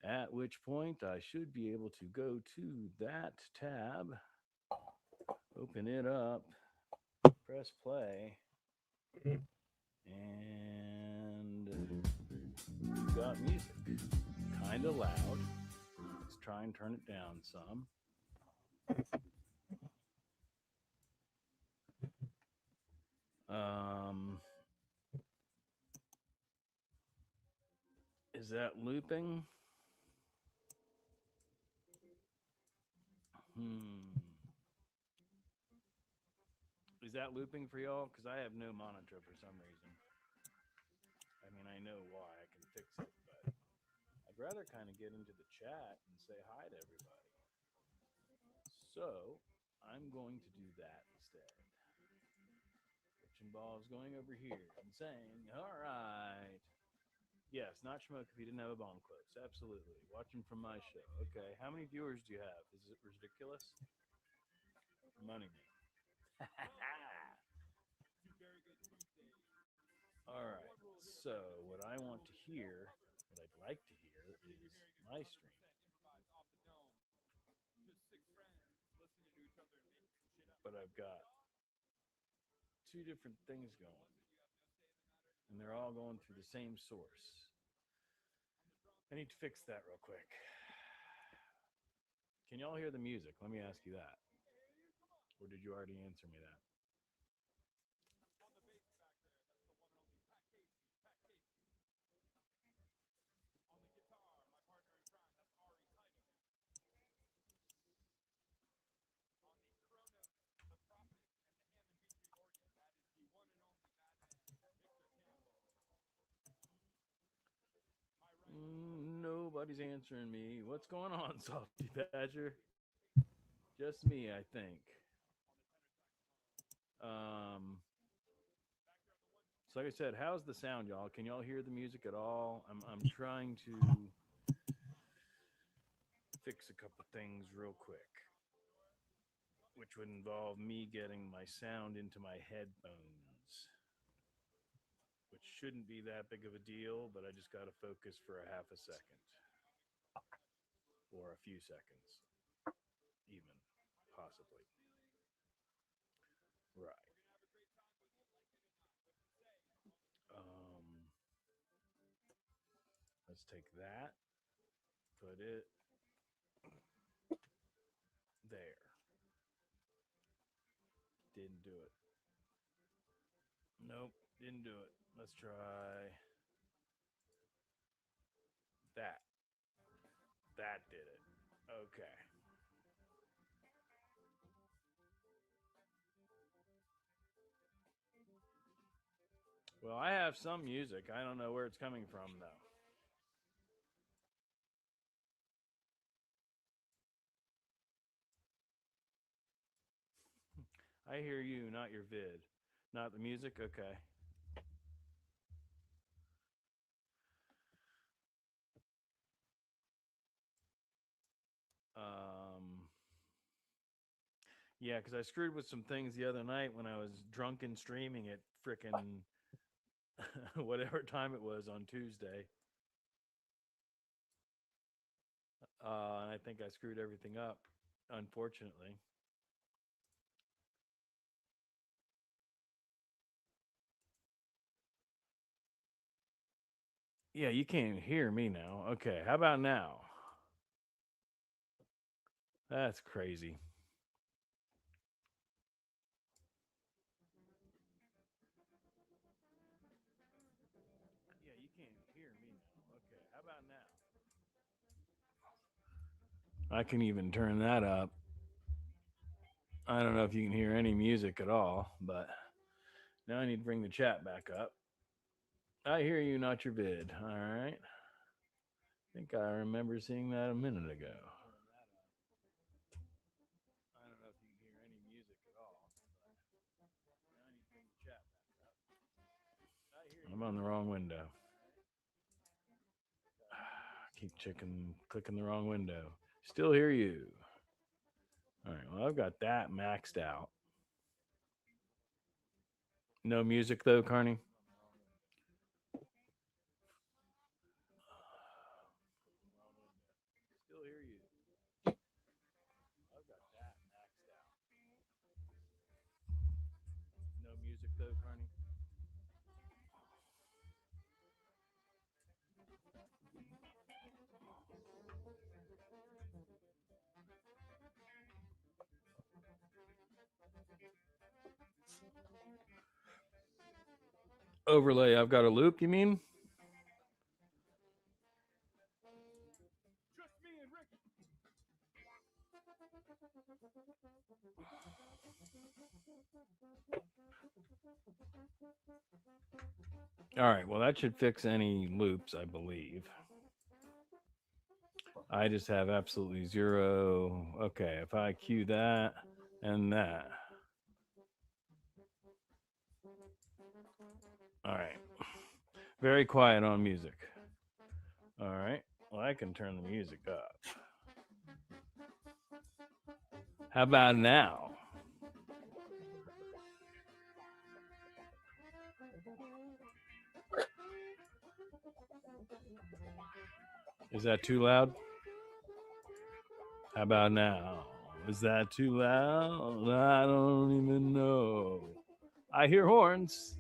Speaker 7: at which point I should be able to go to that tab, open it up, press play, and we've got music. Kind of loud. Let's try and turn it down some. Is that looping? Is that looping for y'all? Because I have no monitor for some reason. I mean, I know why. I can fix it, but I'd rather kind of get into the chat and say hi to everybody. So I'm going to do that instead, which involves going over here and saying, all right, Yes, not schmuck if he didn't have a bong close. Absolutely. Watching from my show. Okay. How many viewers do you have? Is it ridiculous? Money. All right. So what I want to hear, what I'd like to hear, is my stream. But I've got two different things going, and they're all going through the same source. I need to fix that real quick. Can y'all hear the music? Let me ask you that. Or did you already answer me that? Nobody's answering me. What's going on, Softy Badger? Just me, I think. So like I said, how's the sound, y'all? Can y'all hear the music at all? I'm trying to fix a couple things real quick, which would involve me getting my sound into my headphones, which shouldn't be that big of a deal, but I just got to focus for a half a second or a few seconds, even possibly. Right. Let's take that, put it there. Didn't do it. Nope, didn't do it. Let's try that. That did it. Okay. Well, I have some music. I don't know where it's coming from, though. I hear you, not your vid. Not the music? Okay. Yeah, because I screwed with some things the other night when I was drunk and streaming at frickin' whatever time it was on Tuesday. And I think I screwed everything up, unfortunately. Yeah, you can't even hear me now. Okay, how about now? That's crazy. Yeah, you can't hear me now. Okay, how about now? I can even turn that up. I don't know if you can hear any music at all, but now I need to bring the chat back up. I hear you, not your vid. All right. I think I remember seeing that a minute ago. I don't know if you can hear any music at all. Now I need to bring the chat back up. I'm on the wrong window. Keep clicking the wrong window. Still hear you. All right. Well, I've got that maxed out. No music though, Carney. Still hear you. I've got that maxed out. No music though, Carney. Overlay. I've got a loop. You mean? All right. Well, that should fix any loops, I believe. I just have absolutely zero. Okay. If I cue that and that. All right. Very quiet on music. All right. Well, I can turn the music up. How about now? Is that too loud? How about now? Is that too loud? I don't even know. I hear horns.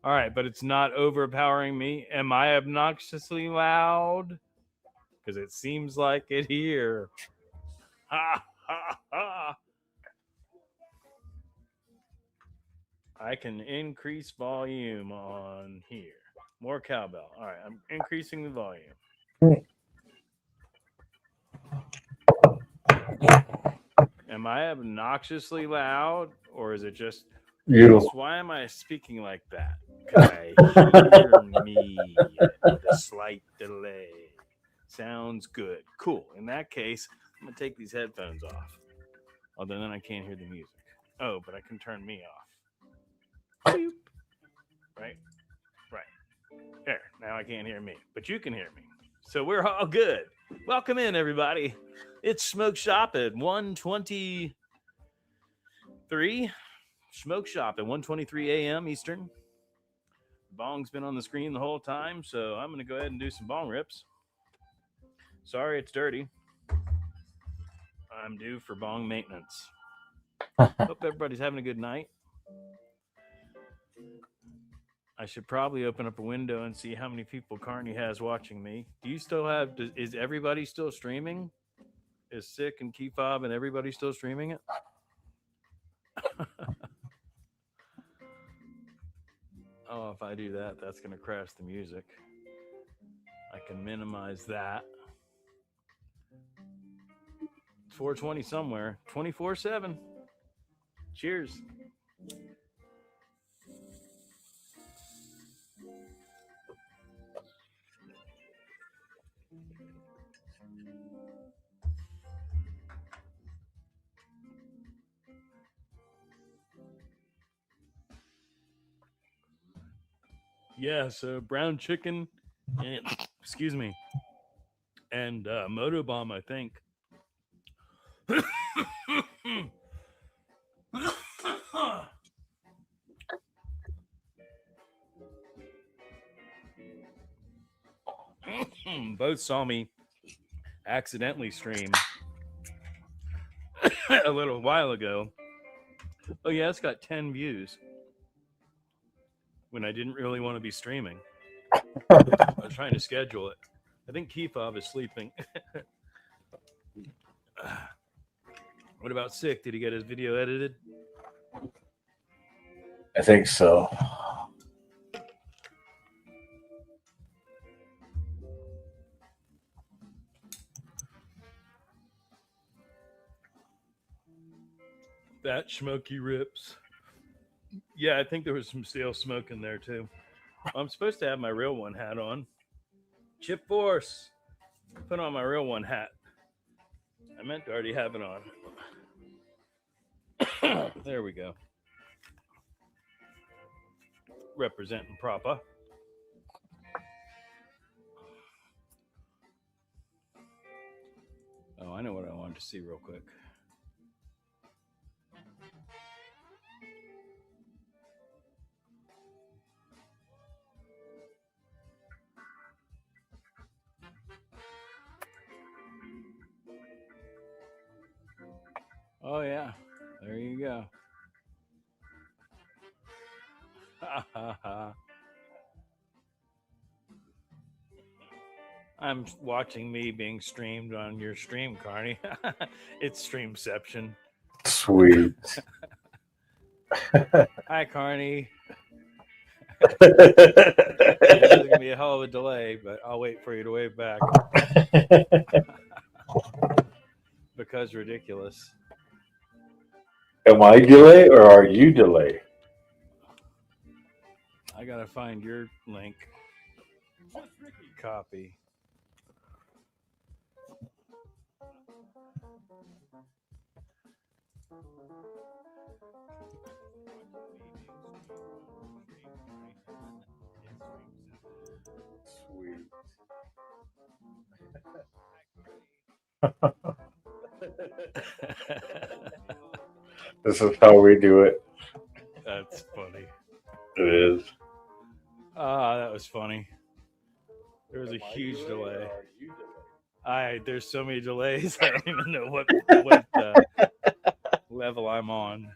Speaker 7: All right, but it's not overpowering me. Am I obnoxiously loud? Because it seems like it here. Ha ha ha. I can increase volume on here. More cowbell. All right, I'm increasing the volume. Am I obnoxiously loud, or is it just
Speaker 4: You.
Speaker 7: Why am I speaking like that? Because I hear me with a slight delay. Sounds good. Cool. In that case, I'm gonna take these headphones off. Although then I can't hear the music. Oh, but I can turn me off. Boop. Right? Right. There. Now I can't hear me. But you can hear me. So we're all good. Welcome in, everybody. It's Smoke Shop at 1:23. Smoke Shop at 1:23 a.m. Eastern. Bong's been on the screen the whole time, so I'm going to go ahead and do some bong rips. Sorry, it's dirty. I'm due for bong maintenance. Hope everybody's having a good night. I should probably open up a window and see how many people Carney has watching me. Do you still have, is everybody still streaming? Is Sick and Keyfob and everybody still streaming it? Oh, if I do that, that's going to crash the music. I can minimize that. 420 somewhere, 24/7. Cheers. Yeah, so brown chicken and excuse me, and moto bomb, I think. Both saw me accidentally stream a little while ago. Oh yeah, it's got 10 views when I didn't really want to be streaming. I was trying to schedule it. I think Keyfob is sleeping. What about Sick? Did he get his video edited?
Speaker 4: I think so.
Speaker 7: That smoky rips. Yeah, I think there was some stale smoke in there too. I'm supposed to have my real one hat on. Chip Force. Put on my real one hat. I meant to already have it on. There we go. Representing proper. Oh, I know what I wanted to see real quick. Oh, yeah. There you go. I'm watching me being streamed on your stream, Carney. It's Streamception.
Speaker 4: Sweet.
Speaker 7: Hi, Carney. This is going to be a hell of a delay, but I'll wait for you to wave back. Because ridiculous.
Speaker 4: Am I delay or are you delay?
Speaker 7: I got to find your link. Copy.
Speaker 4: Sweet. This is how we do it.
Speaker 7: That's funny.
Speaker 4: It is.
Speaker 7: Ah, that was funny. There was a huge delay. There's so many delays. I don't even know what level I'm on.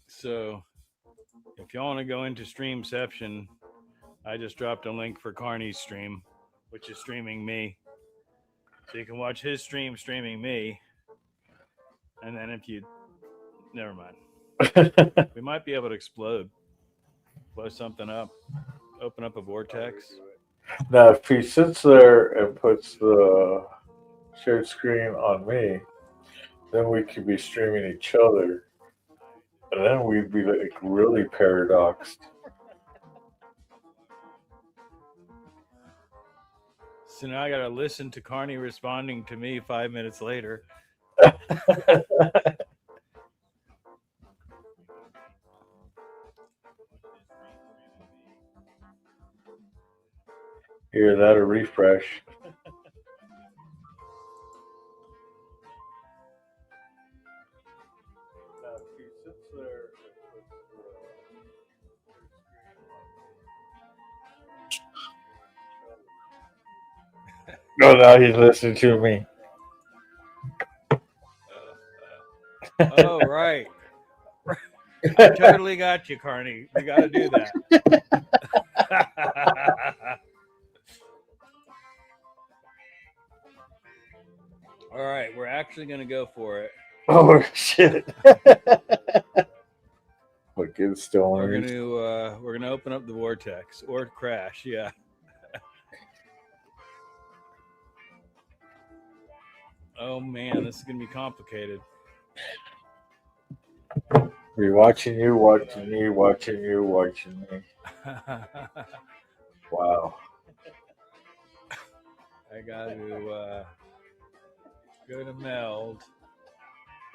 Speaker 7: So, if you want to go into Streamception, I just dropped a link for Carney's stream, which is streaming me. So you can watch his stream streaming me. And then if you... Never mind. We might be able to blow something up, open up a vortex.
Speaker 4: Now, if he sits there and puts the shared screen on me, then we could be streaming each other. And then we'd be like really paradoxed.
Speaker 7: So now I got to listen to Carney responding to me 5 minutes later.
Speaker 4: Hear that, a refresh. No, now he's listening to me.
Speaker 7: Oh, right. I totally got you, Carney. We got to do that. All right, we're actually going to go for it.
Speaker 4: Oh, shit. Look, it's still on.
Speaker 7: We're gonna open up the vortex or crash. Yeah. Oh man, this is gonna be complicated.
Speaker 4: We're watching you, watching me, watching you, watching me. Wow.
Speaker 7: I got to go to meld.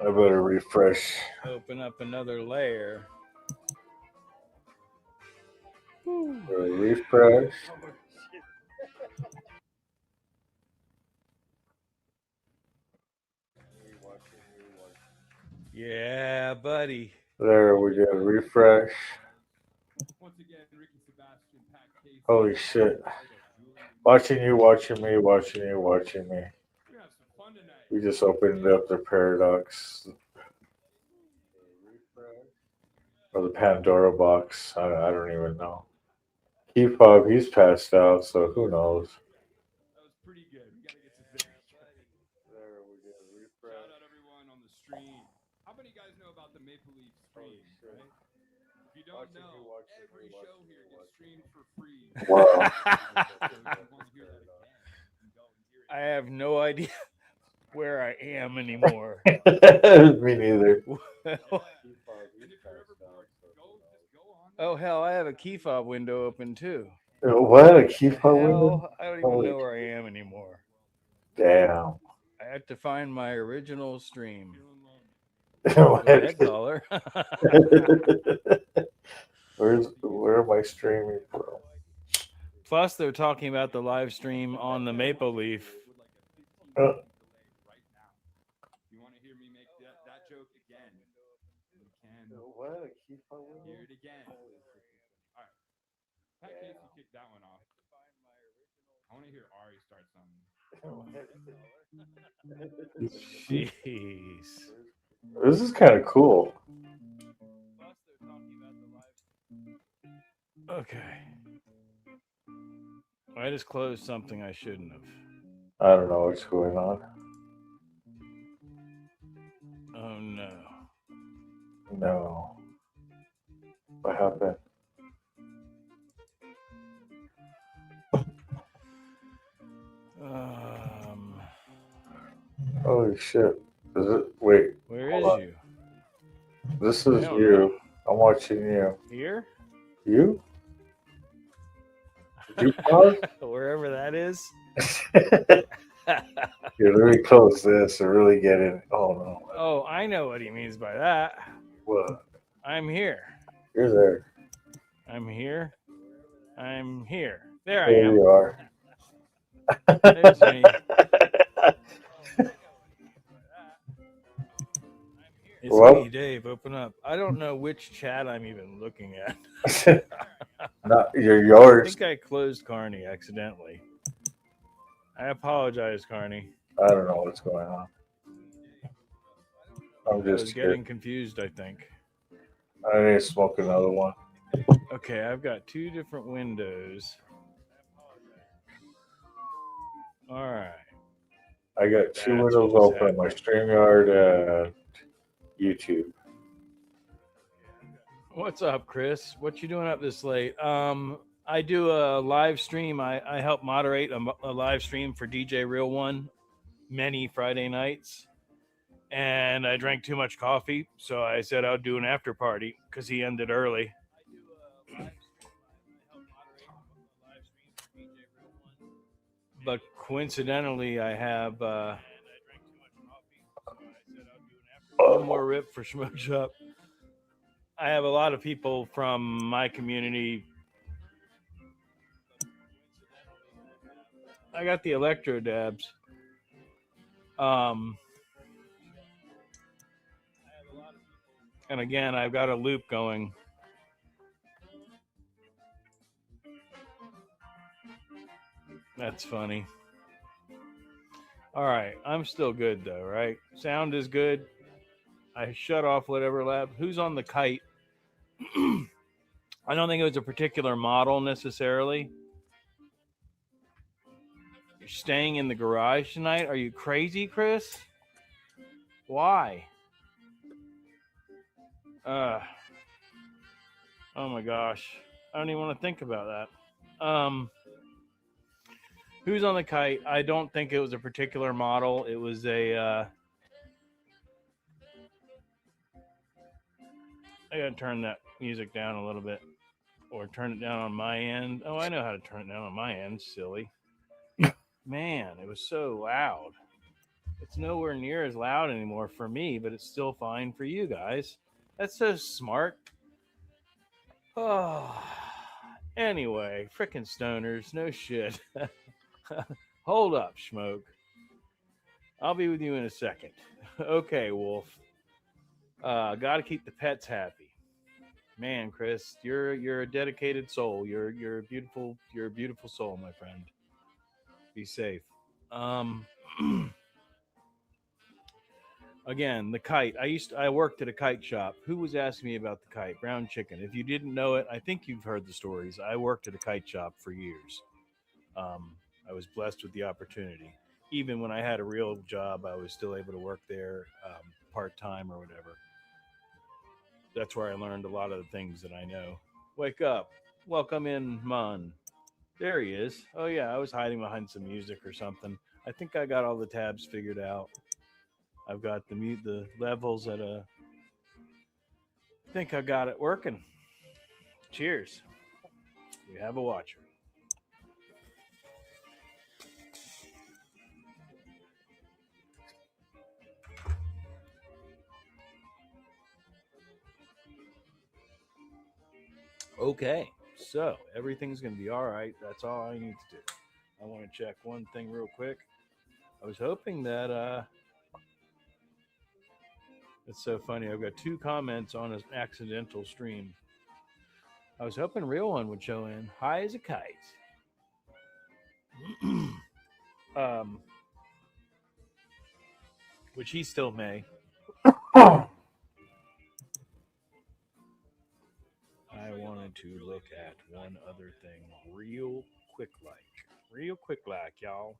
Speaker 4: I better refresh.
Speaker 7: Open up another layer.
Speaker 4: Refresh.
Speaker 7: Yeah, buddy.
Speaker 4: There we go. Refresh. Holy shit. Watching you, watching me, watching you, watching me. We just opened up the paradox. Or the Pandora box. I don't even know. K-pop, he's passed out, so who knows?
Speaker 7: That was pretty good. We gotta get to this.
Speaker 4: There we go. Refresh.
Speaker 7: Shout out everyone on the stream. How many guys know about the Maple Leaf stream, right? If you don't know, every show here gets streamed for free.
Speaker 4: Wow.
Speaker 7: I have no idea where I am anymore.
Speaker 4: Me neither.
Speaker 7: Oh hell, I have a key fob window open too.
Speaker 4: What? A key fob window?
Speaker 7: I don't even know where I am anymore.
Speaker 4: Damn.
Speaker 7: I have to find my original stream.
Speaker 4: Go
Speaker 7: ahead, caller.
Speaker 4: Where am I streaming from?
Speaker 7: Plus, they're talking about the live stream on the Maple Leaf.
Speaker 4: Oh.
Speaker 7: You want to hear me make that joke again? You can.
Speaker 4: What? A key fob window?
Speaker 7: Hear it again. All right. Pat Casey kicked that one off. I want to hear Ari start something. Jeez.
Speaker 4: This is kind of cool.
Speaker 7: Okay. I just closed something I shouldn't have.
Speaker 4: I don't know what's going on.
Speaker 7: Oh no.
Speaker 4: No. What happened? Holy shit. Is it? Wait.
Speaker 7: Where is
Speaker 4: on.
Speaker 7: you?
Speaker 4: This is you. I'm watching you.
Speaker 7: Here?
Speaker 4: You? Did you pause?
Speaker 7: Wherever that is.
Speaker 4: You're really close to this to really get in. Oh no.
Speaker 7: Oh, I know what he means by that.
Speaker 4: What?
Speaker 7: I'm here.
Speaker 4: You're there.
Speaker 7: I'm here. I'm here. There I
Speaker 4: There
Speaker 7: am.
Speaker 4: you are.
Speaker 7: There's me. It's
Speaker 4: Well-
Speaker 7: me, Dave. Open up. I don't know which chat I'm even looking at.
Speaker 4: Not you're
Speaker 7: I
Speaker 4: yours.
Speaker 7: think I closed Carney accidentally. I apologize, Carney.
Speaker 4: I don't know what's going on. I'm
Speaker 7: I
Speaker 4: just
Speaker 7: was
Speaker 4: here.
Speaker 7: getting confused, I think.
Speaker 4: I need to smoke another one.
Speaker 7: Okay, I've got two different windows. All right.
Speaker 4: I got two
Speaker 7: That's
Speaker 4: windows
Speaker 7: what was
Speaker 4: open: my
Speaker 7: happening.
Speaker 4: StreamYard and YouTube.
Speaker 7: What's up, Chris? What you doing up this late? I do a live stream. I help moderate a live stream for DJ Real One many Friday nights. And I drank too much coffee, so I said I'll do an after party because he ended early. But coincidentally, I have one more rip for Smoke Shop. I have a lot of people from my community. I got the electro dabs. And again, I've got a loop going. That's funny. All right, I'm still good though, right? Sound is good. I shut off whatever lab. Who's on the kite? I don't think it was a particular model necessarily. You're staying in the garage tonight? Are you crazy, Chris? Why? Oh my gosh. I don't even want to think about that. Who's on the kite? I don't think it was a particular model. It was a I gotta turn that music down a little bit. Or turn it down on my end. Oh, I know how to turn it down on my end, silly. Man, it was so loud. It's nowhere near as loud anymore for me, but it's still fine for you guys. That's so smart. Oh, anyway, frickin' stoners, no shit. Hold up, Schmoke. I'll be with you in a second. Okay, Wolf. Gotta keep the pets happy. Man, Chris, you're a dedicated soul. You're a beautiful soul, my friend. Be safe. Again, the kite. I worked at a kite shop. Who was asking me about the kite? Brown Chicken. If you didn't know it, I think you've heard the stories. I worked at a kite shop for years. I was blessed with the opportunity. Even when I had a real job, I was still able to work there part-time or whatever. That's where I learned a lot of the things that I know. Wake up. Welcome in, Mon. There he is. Oh, yeah, I was hiding behind some music or something. I think I got all the tabs figured out. I've got the levels at a... I think I got it working. Cheers. We have a watcher. Okay, so everything's going to be all right. That's all I need to do. I want to check one thing real quick. I was hoping that... It's so funny. I've got 2 comments on an accidental stream. I was hoping Real One would show in. High as a kite. Which he still may. I wanted to look at one other thing real quick like, y'all.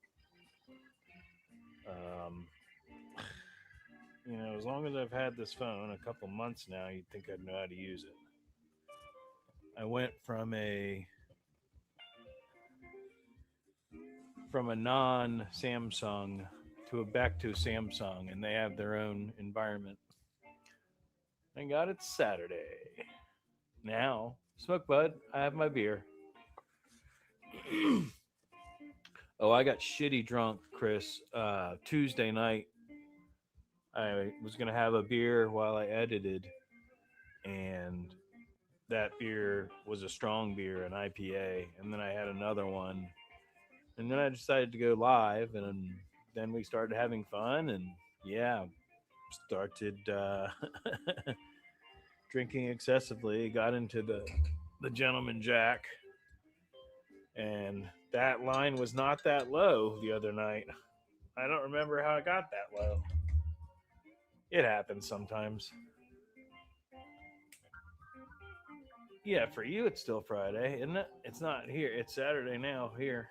Speaker 7: You know, as long as I've had this phone a couple months now, you'd think I'd know how to use it. I went from a non-Samsung back to Samsung, and they have their own environment. Thank God it's Saturday. Now, smoke bud, I have my beer. Oh, I got shitty drunk, Chris. Tuesday night, I was going to have a beer while I edited, and that beer was a strong beer, an IPA, and then I had another one, And then I decided to go live, and then we started having fun, and yeah, started drinking excessively, got into the Gentleman Jack, and that line was not that low the other night. I don't remember how it got that low. It happens sometimes. Yeah, for you it's still Friday, isn't it? It's not here. It's Saturday now here.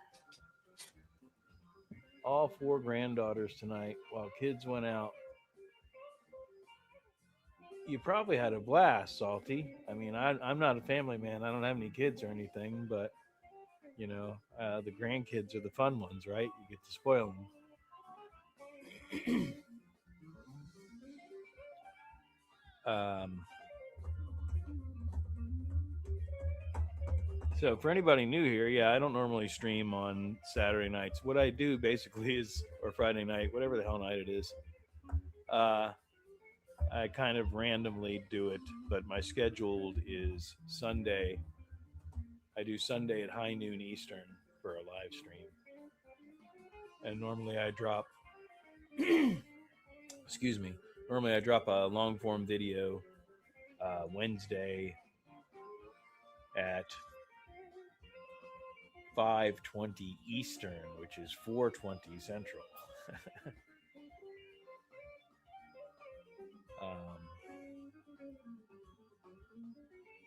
Speaker 7: All 4 granddaughters tonight while kids went out. You probably had a blast, Salty. I mean, I'm not a family man. I don't have any kids or anything, but you know, the grandkids are the fun ones, right? You get to spoil them. So for anybody new here, yeah, I don't normally stream on Saturday nights. What I do basically is, or Friday night, whatever the hell night it is, I kind of randomly do it, but my scheduled is Sunday. I do Sunday at high noon Eastern for a live stream. And normally I drop, excuse me, normally I drop a long form video Wednesday at 5:20 Eastern, which is 4:20 Central.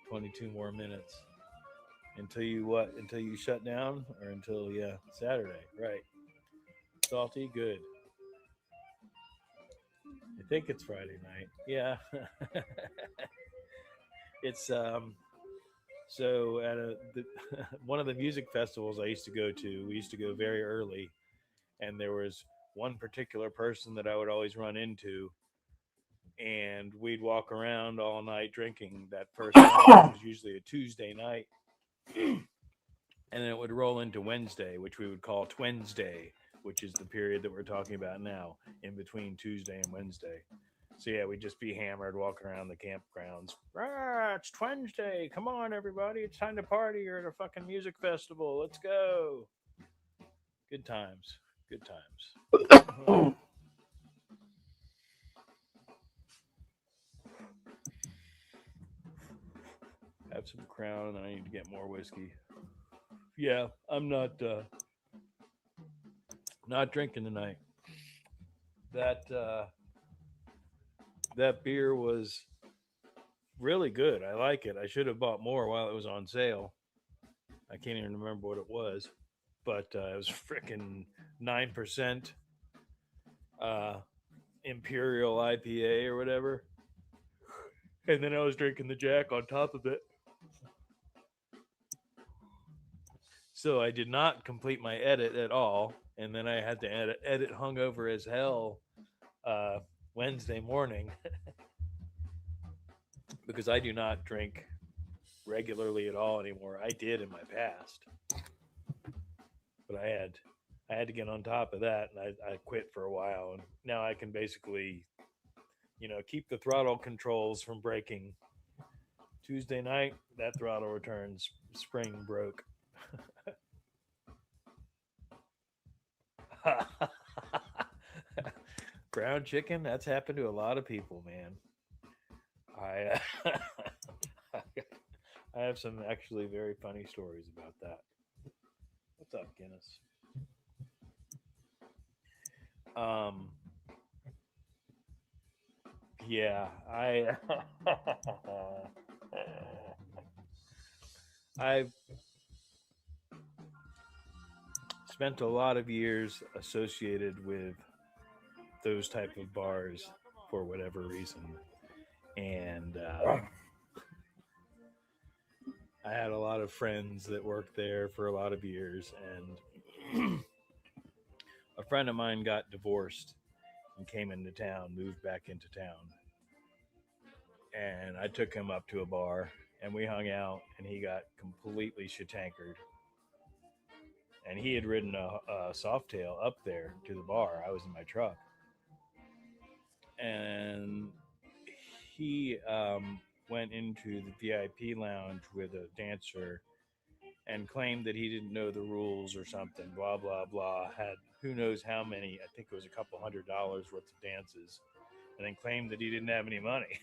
Speaker 7: 22 more minutes until you what? Until you shut down, or until Saturday, right? Salty, good. I think it's Friday night. Yeah. It's so at one of the music festivals I used to go to, we used to go very early, and there was one particular person that I would always run into, and we'd walk around all night drinking that first night, which was usually a Tuesday night. And then it would roll into Wednesday, which we would call Twensday, which is the period that we're talking about now, in between Tuesday and Wednesday. So yeah, we'd just be hammered, walking around the campgrounds. Ah, it's Wednesday. Come on, everybody. It's time to party. You're at a fucking music festival. Let's go. Good times. Good times. Have some Crown, and then I need to get more whiskey. Yeah, I'm not drinking tonight. That beer was really good. I like it. I should have bought more while it was on sale. I can't even remember what it was, but it was freaking 9% Imperial IPA or whatever. And then I was drinking the Jack on top of it. So I did not complete my edit at all. And then I had to edit hungover as hell Wednesday morning because I do not drink regularly at all anymore. I did in my past, but I had to get on top of that, and I quit for a while, and now I can basically, keep the throttle controls from breaking. Tuesday night, that throttle returns spring broke. Ground chicken, that's happened to a lot of people, man. I have some actually very funny stories about that. What's up, Guinness? Yeah, I've spent a lot of years associated with those type of bars for whatever reason, and I had a lot of friends that worked there for a lot of years, and a friend of mine got divorced and came into town, moved back into town, and I took him up to a bar and we hung out, and he got completely shit-tankered. And he had ridden a Softail up there to the bar. I was in my truck. And he went into the VIP lounge with a dancer and claimed that he didn't know the rules or something, blah, blah, blah. Had who knows how many, I think it was a couple $100 worth of dances, and then claimed that he didn't have any money.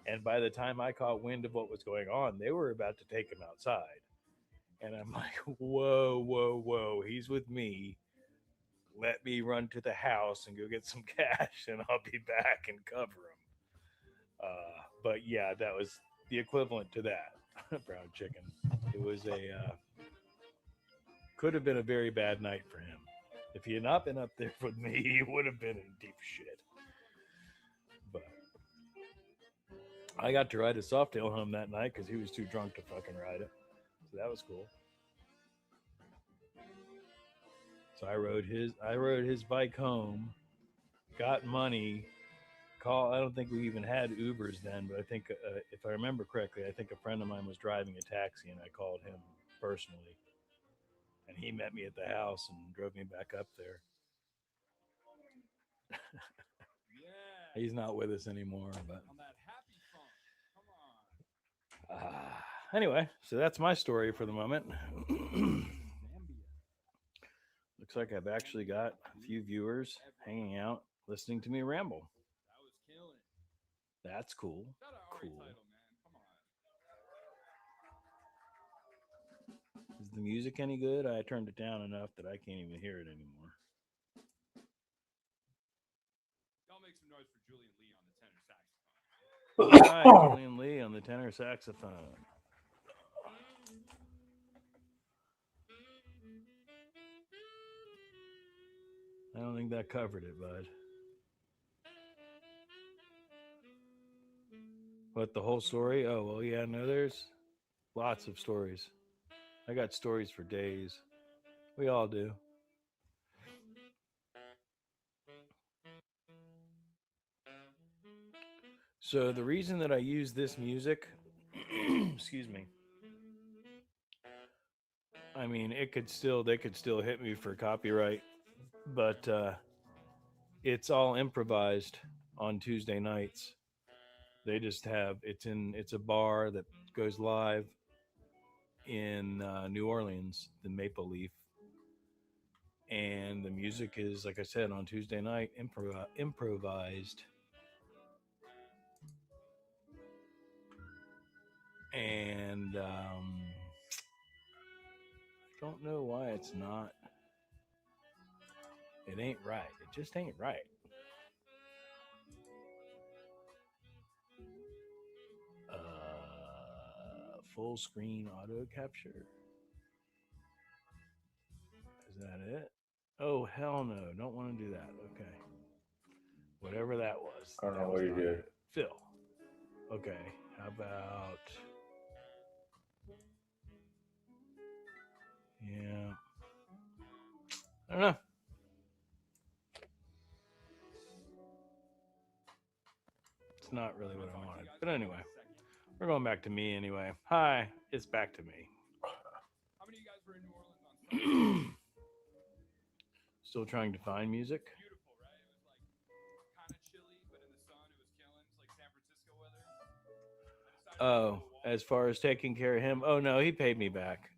Speaker 7: And by the time I caught wind of what was going on, they were about to take him outside. And I'm like, whoa, whoa, whoa, he's with me. Let me run to the house and go get some cash, and I'll be back and cover him. But yeah, that was the equivalent to that. Brown chicken. It was could have been a very bad night for him. If he had not been up there with me, he would have been in deep shit. But I got to ride a Softail home that night because he was too drunk to fucking ride it. So that was cool. So I rode his bike home, got money. I don't think we even had Ubers then, but I think if I remember correctly, I think a friend of mine was driving a taxi, and I called him personally, and he met me at the house and drove me back up there. He's not with us anymore, but anyway, so that's my story for the moment. Looks like I've actually got a few viewers hanging out, listening to me ramble. That's cool. Cool. Is the music any good? I turned it down enough that I can't even hear it anymore.
Speaker 10: Y'all make some noise for Julian Lee on the tenor saxophone.
Speaker 7: All right, Julian Lee on the tenor saxophone. I don't think that covered it, bud. What, the whole story? Oh, well, yeah, no, there's lots of stories. I got stories for days. We all do. So the reason that I use this music, excuse me, I mean, they could still hit me for copyright, but it's all improvised on Tuesday nights. They just have, it's a bar that goes live in New Orleans, the Maple Leaf. And the music is, like I said, on Tuesday night, improvised. And I don't know why it's not. It ain't right. It just ain't right. Full screen auto capture. Is that it? Oh, hell no. Don't want to do that. Okay. Whatever that was.
Speaker 4: I don't know
Speaker 7: That
Speaker 4: what
Speaker 7: was
Speaker 4: you
Speaker 7: not
Speaker 4: did.
Speaker 7: it. Phil. Okay. How about... Yeah. I don't know. It's not really what I wanted. But anyway, we're going back to me anyway. Hi, it's back to me.
Speaker 10: How many of you guys were in New Orleans on Sunday?
Speaker 7: Still trying to find music.
Speaker 10: Beautiful, right? It was like kind of chilly, but in the sun, it was killing. It's like San Francisco weather.
Speaker 7: Oh, as far as taking care of him, oh no, he paid me back.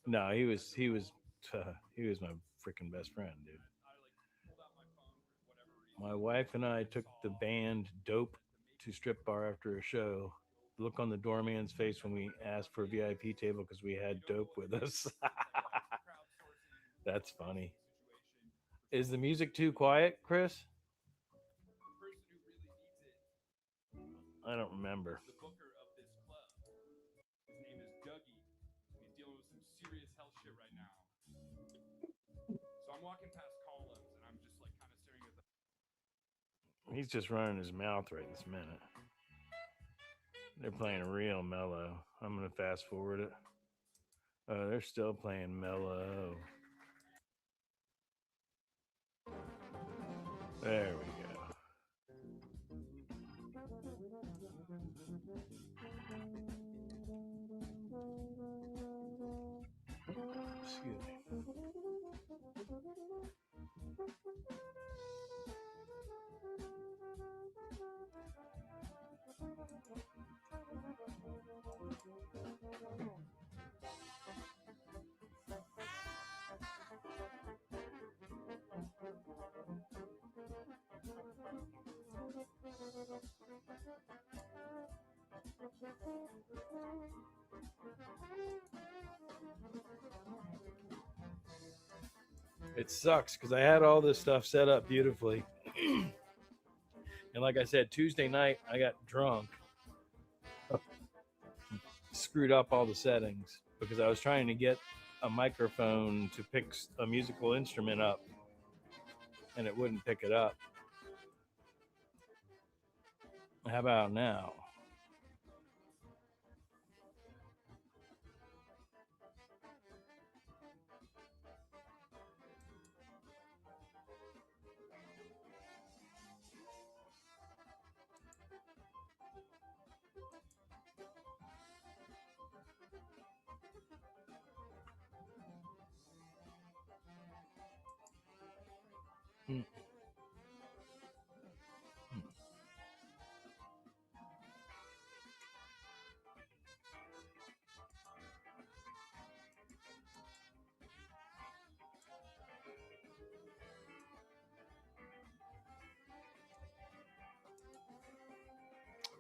Speaker 7: No, he was my freaking best friend, dude. My wife and I took the band Dope to strip bar after a show. The look on the doorman's face when we asked for a VIP table because we had Dope with us. That's funny. Is the music too quiet, Chris? I don't remember.
Speaker 10: The booker of this club. His name is Dougie. He's dealing with some serious health shit right now. So I'm walking past columns and I'm just like kind of staring at the...
Speaker 7: He's just running his mouth right this minute. They're playing real mellow. I'm going to fast forward it. Oh, they're still playing mellow. There we go. Excuse me. It sucks because I had all this stuff set up beautifully. And like I said, Tuesday night, I got drunk, screwed up all the settings because I was trying to get a microphone to pick a musical instrument up, and it wouldn't pick it up. How about now?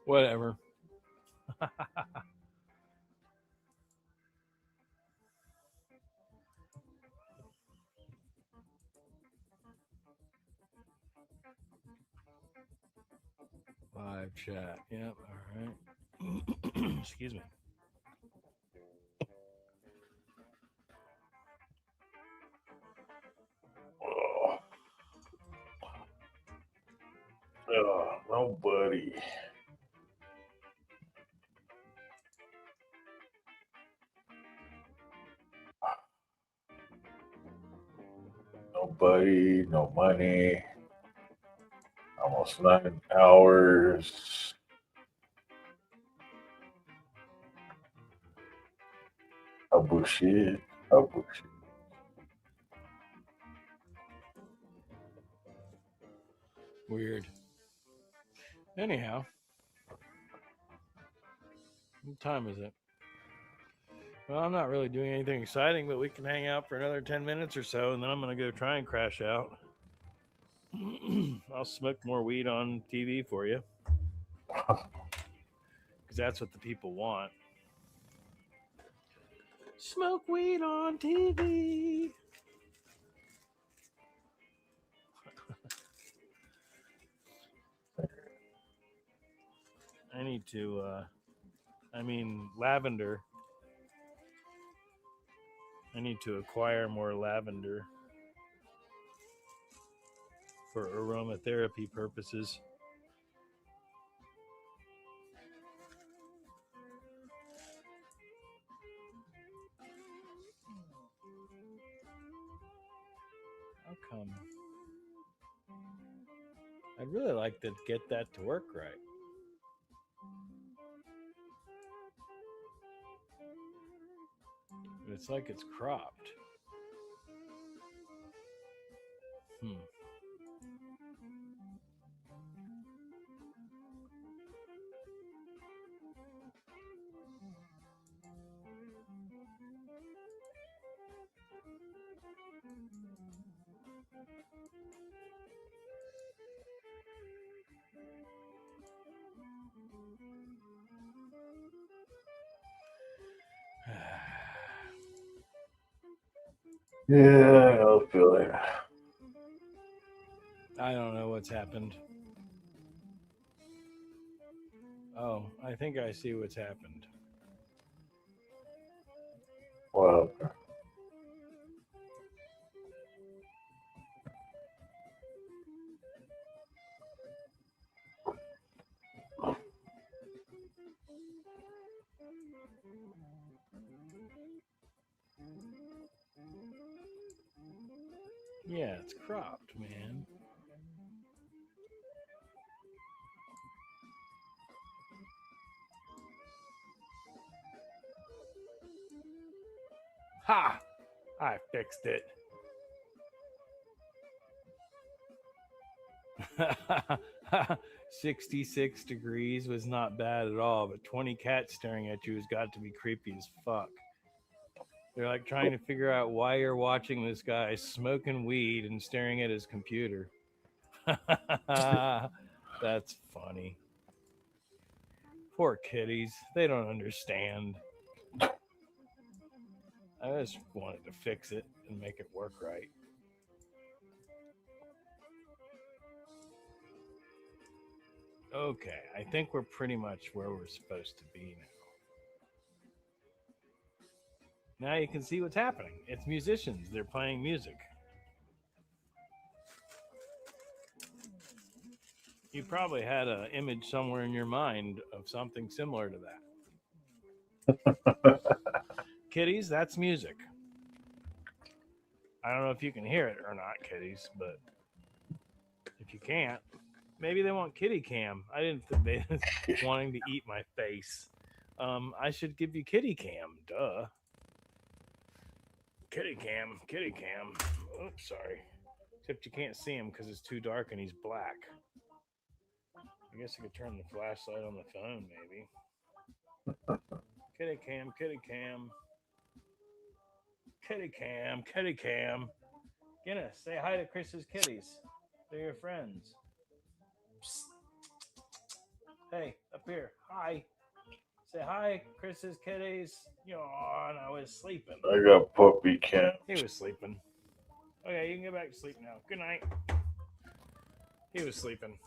Speaker 7: Whatever. Live chat. Yep. All right. Excuse me.
Speaker 4: Oh, nobody. Nobody, no money. Almost 9 hours. Oh, bullshit. Oh, bullshit.
Speaker 7: Weird. Anyhow, what time is it? Well, I'm not really doing anything exciting, but we can hang out for another 10 minutes or so, and then I'm going to go try and crash out. I'll smoke more weed on TV for you. Because that's what the people want. Smoke weed on TV. I need to, lavender. I need to acquire more lavender for aromatherapy purposes. How come? I'd really like to get that to work right. But it's like it's cropped.
Speaker 4: Yeah, I'll feel it.
Speaker 7: I don't know what's happened. Oh, I think I see what's happened.
Speaker 4: Well,
Speaker 7: Yeah, it's cropped, man. Ha! I fixed it. 66 degrees was not bad at all, but 20 cats staring at you has got to be creepy as fuck. They're like trying to figure out why you're watching this guy smoking weed and staring at his computer. That's funny. Poor kitties. They don't understand. I just wanted to fix it and make it work right. Okay, I think we're pretty much where we're supposed to be now. Now you can see what's happening. It's musicians. They're playing music. You probably had an image somewhere in your mind of something similar to that. Kitties, that's music. I don't know if you can hear it or not, kitties, but if you can't, maybe they want kitty cam. I didn't think they wanting to eat my face. I should give you kitty cam. Duh. Kitty cam, kitty cam. Oops, sorry. Except you can't see him because it's too dark and he's black. I guess I could turn the flashlight on the phone, maybe. Kitty cam, kitty cam. Kitty cam, kitty cam. Guinness, say hi to Chris's kitties. They're your friends. Psst. Hey, up here. Hi. Say hi, Chris's kitties. Yawn, I was sleeping.
Speaker 4: I got puppy cam.
Speaker 7: He was sleeping. Okay, you can go back to sleep now. Good night. He was sleeping.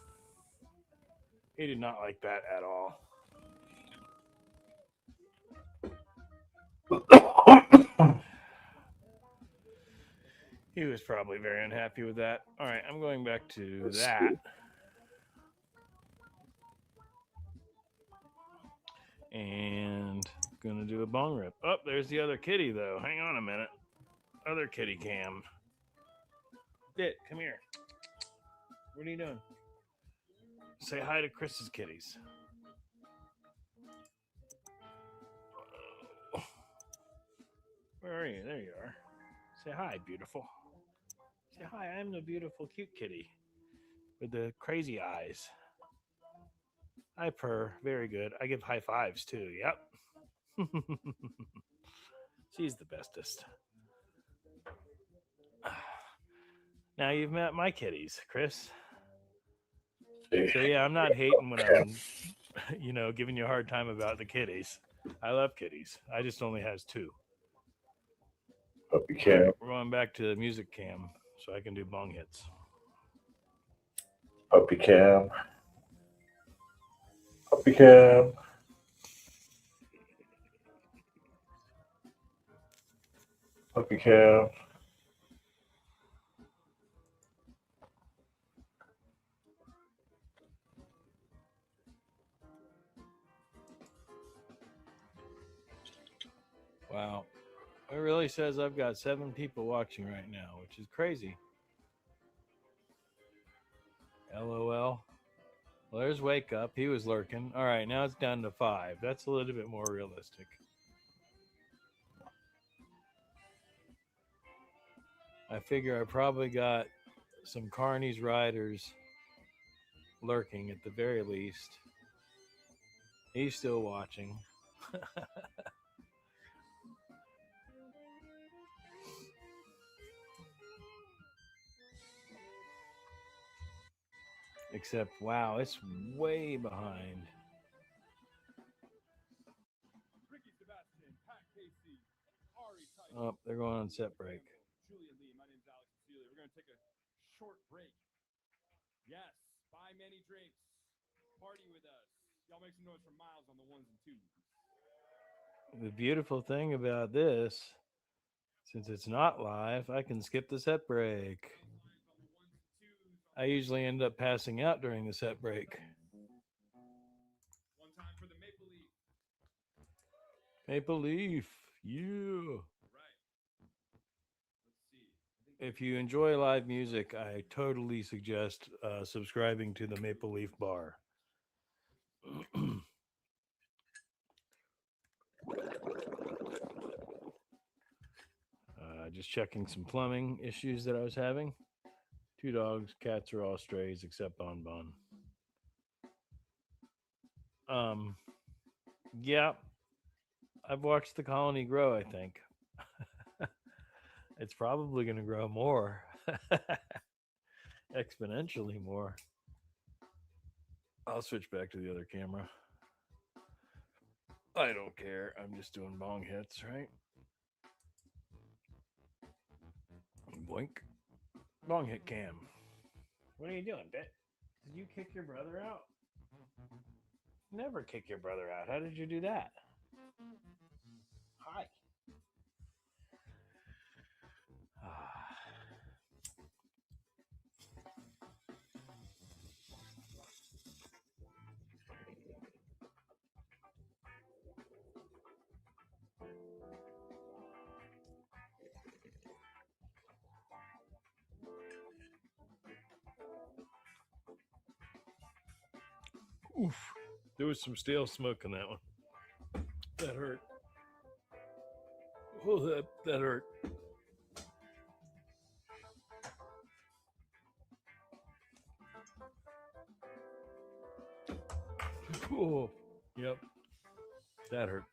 Speaker 7: He did not like that at all. He was probably very unhappy with that. All right, I'm going back to that. And gonna do a bong rip. Oh, there's the other kitty though. Hang on a minute. Other kitty cam. Dit, come here. What are you doing? Say hi to Chris's kitties. Where are you? There you are. Say hi, beautiful. Say hi, I'm the beautiful cute kitty with the crazy eyes. I purr. Very good. I give high fives too. Yep. She's the bestest. Now you've met my kitties, Chris. So yeah, I'm not hating when I'm, giving you a hard time about the kitties. I love kitties. I just only has 2.
Speaker 4: Puppy cam.
Speaker 7: Right, we're going back to the music cam so I can do bong hits.
Speaker 4: Puppy cam. Puppy cam. Puppy cam.
Speaker 7: Wow. It really says I've got 7 people watching right now, which is crazy. LOL. Well, there's Wake Up. He was lurking. All right, now it's down to 5. That's a little bit more realistic. I figure I probably got some CARNY'S riders lurking at the very least. He's still watching. Except, wow, it's way behind. Oh, they're going on set break.
Speaker 10: Julian Lee, my name's Alex Celia. We're going to take a short break. Yes, buy many drinks. Party with us. Y'all make some noise for Miles on the 1s and 2s.
Speaker 7: The beautiful thing about this, since it's not live, I can skip the set break. I usually end up passing out during the set break.
Speaker 10: One time for the Maple Leaf.
Speaker 7: Maple Leaf, yeah. If you enjoy live music, I totally suggest subscribing to the Maple Leaf Bar. Just checking some plumbing issues that I was having. 2 dogs, cats are all strays except Bon Bon. Yeah, I've watched the colony grow, I think. It's probably going to grow more. Exponentially more. I'll switch back to the other camera. I don't care. I'm just doing bong hits, right? Boink. Bong hit cam. What are you doing, Bit? Did you kick your brother out? Never kick your brother out. How did you do that? Hi. Oof. There was some stale smoke in that one. That hurt. Oh, that hurt. Oh, yep. That hurt.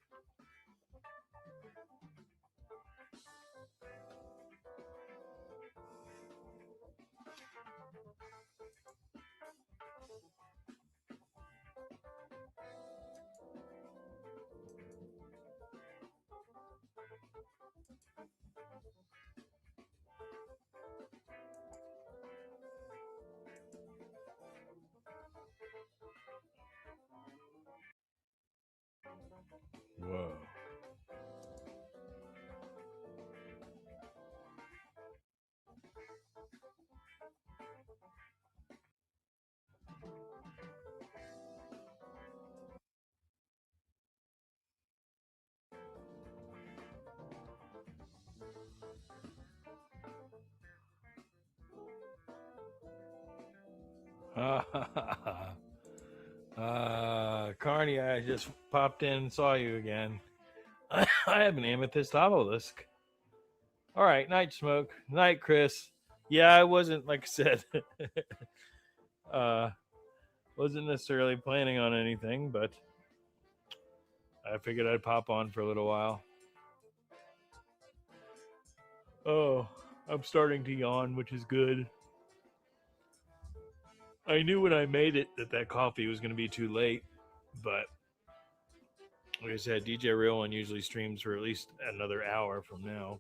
Speaker 7: Whoa. Carney, I just popped in and saw you again. I have an amethyst obelisk. All right, night smoke, night Chris. Yeah, I wasn't, like I said, wasn't necessarily planning on anything, but I figured I'd pop on for a little while. Oh, I'm starting to yawn, which is good. I knew when I made it that coffee was going to be too late, but like I said, DJ Rollin usually streams for at least another hour from now.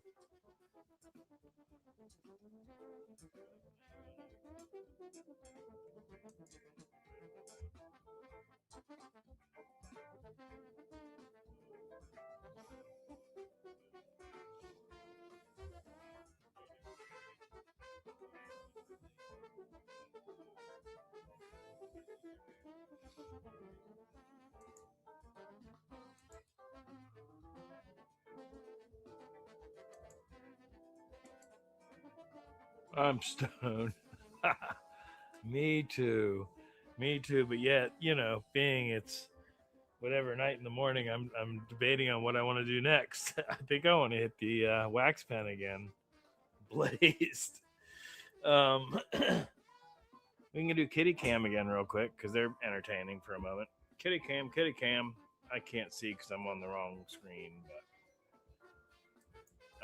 Speaker 7: I'm stoned. Me too. Me too. But yet, you know, being it's whatever night in the morning, I'm debating on what I want to do next. I think I want to hit the wax pen again. Blazed. We can do kitty cam again real quick because they're entertaining for a moment. Kitty cam, kitty cam. I can't see because I'm on the wrong screen, but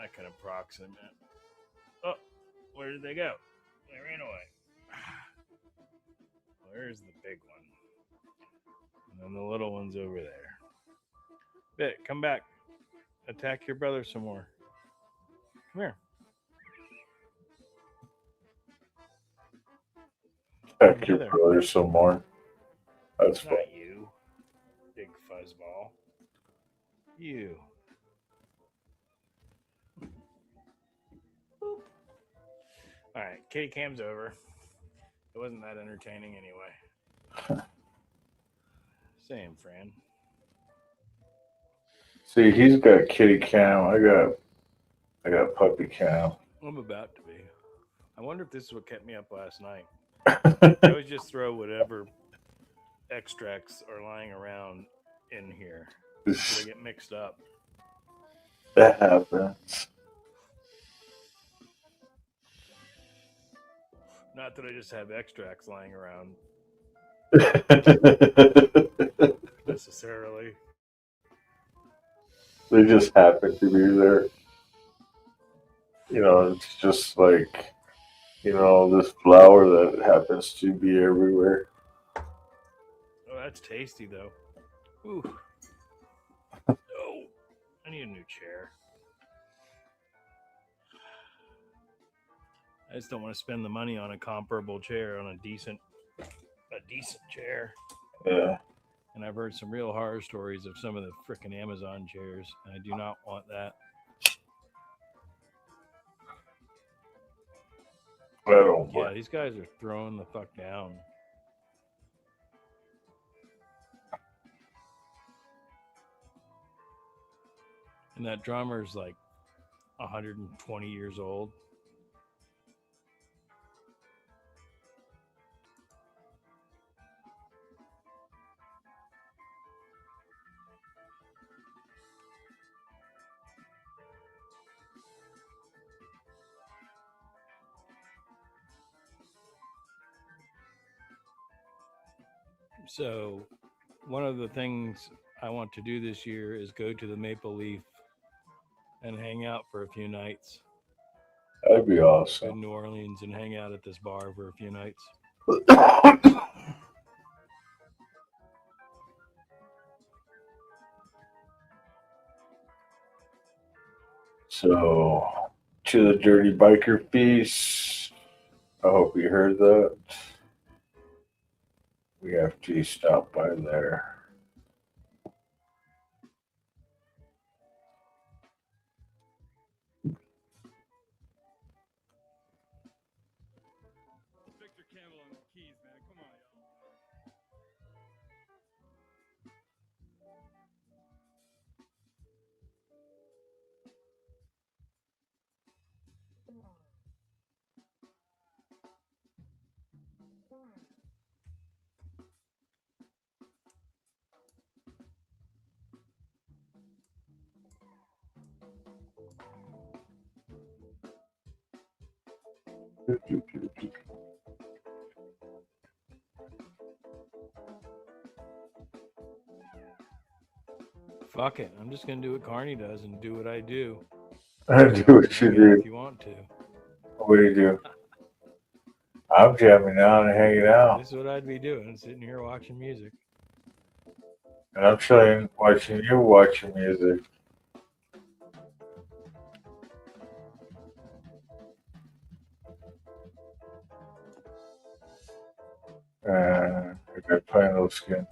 Speaker 7: I can approximate. Oh, where did they go? They ran away. Where's the big one? And then the little one's over there. Bit, come back. Attack your brother some more. Come here.
Speaker 4: Attack your brother some more. That's fine.
Speaker 7: Not you, big fuzzball. You. Boop. All right, kitty cam's over. It wasn't that entertaining anyway. Same, Fran.
Speaker 4: See, he's got kitty cam. I got puppy cam.
Speaker 7: I'm about to be. I wonder if this is what kept me up last night. I always just throw whatever extracts are lying around in here. So they get mixed up.
Speaker 4: That happens.
Speaker 7: Not that I just have extracts lying around. Necessarily.
Speaker 4: They just happen to be there. You know, it's just like, you know, this flour that happens to be everywhere.
Speaker 7: Oh, that's tasty though. Ooh. Oh, I need a new chair. I just don't want to spend the money on a comparable chair, on a decent chair.
Speaker 4: Yeah.
Speaker 7: And I've heard some real horror stories of some of the frickin' Amazon chairs, and I do not want that. Yeah, these guys are throwing the fuck down. And that drummer's like 120 years old. So, one of the things I want to do this year is go to the Maple Leaf and hang out for a few nights.
Speaker 4: That'd be
Speaker 7: Go
Speaker 4: awesome.
Speaker 7: to New Orleans and hang out at this bar for a few nights.
Speaker 4: So, to the Dirty Biker Feast. I hope you heard that. We have to stop by there.
Speaker 10: Victor Campbell on the keys, man. Come on, y'all.
Speaker 7: Fuck it. I'm just going to do what Carney does and do what I do.
Speaker 4: Do what you do.
Speaker 7: If you want to.
Speaker 4: What do you do? I'm jamming out and hanging out.
Speaker 7: This is what I'd be doing, sitting here watching music.
Speaker 4: And I'm trying watching you watching music. I got pino skins.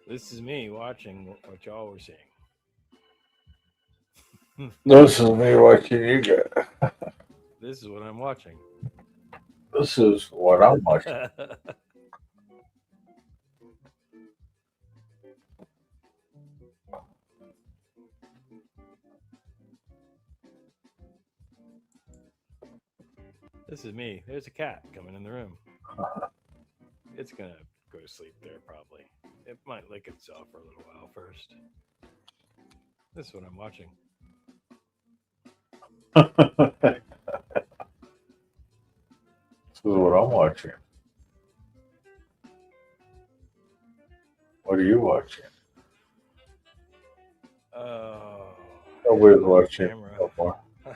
Speaker 7: This is me watching what y'all were seeing.
Speaker 4: This is me watching you guys.
Speaker 7: This is what I'm watching.
Speaker 4: This is what I'm watching.
Speaker 7: This is me. There's a cat coming in the room. It's going to go to sleep there probably. It might lick itself for a little while first. This is what I'm watching.
Speaker 4: is what I'm watching. What are you watching?
Speaker 7: Oh,
Speaker 4: Nobody's
Speaker 7: my
Speaker 4: watching
Speaker 7: camera.
Speaker 4: no more.
Speaker 7: I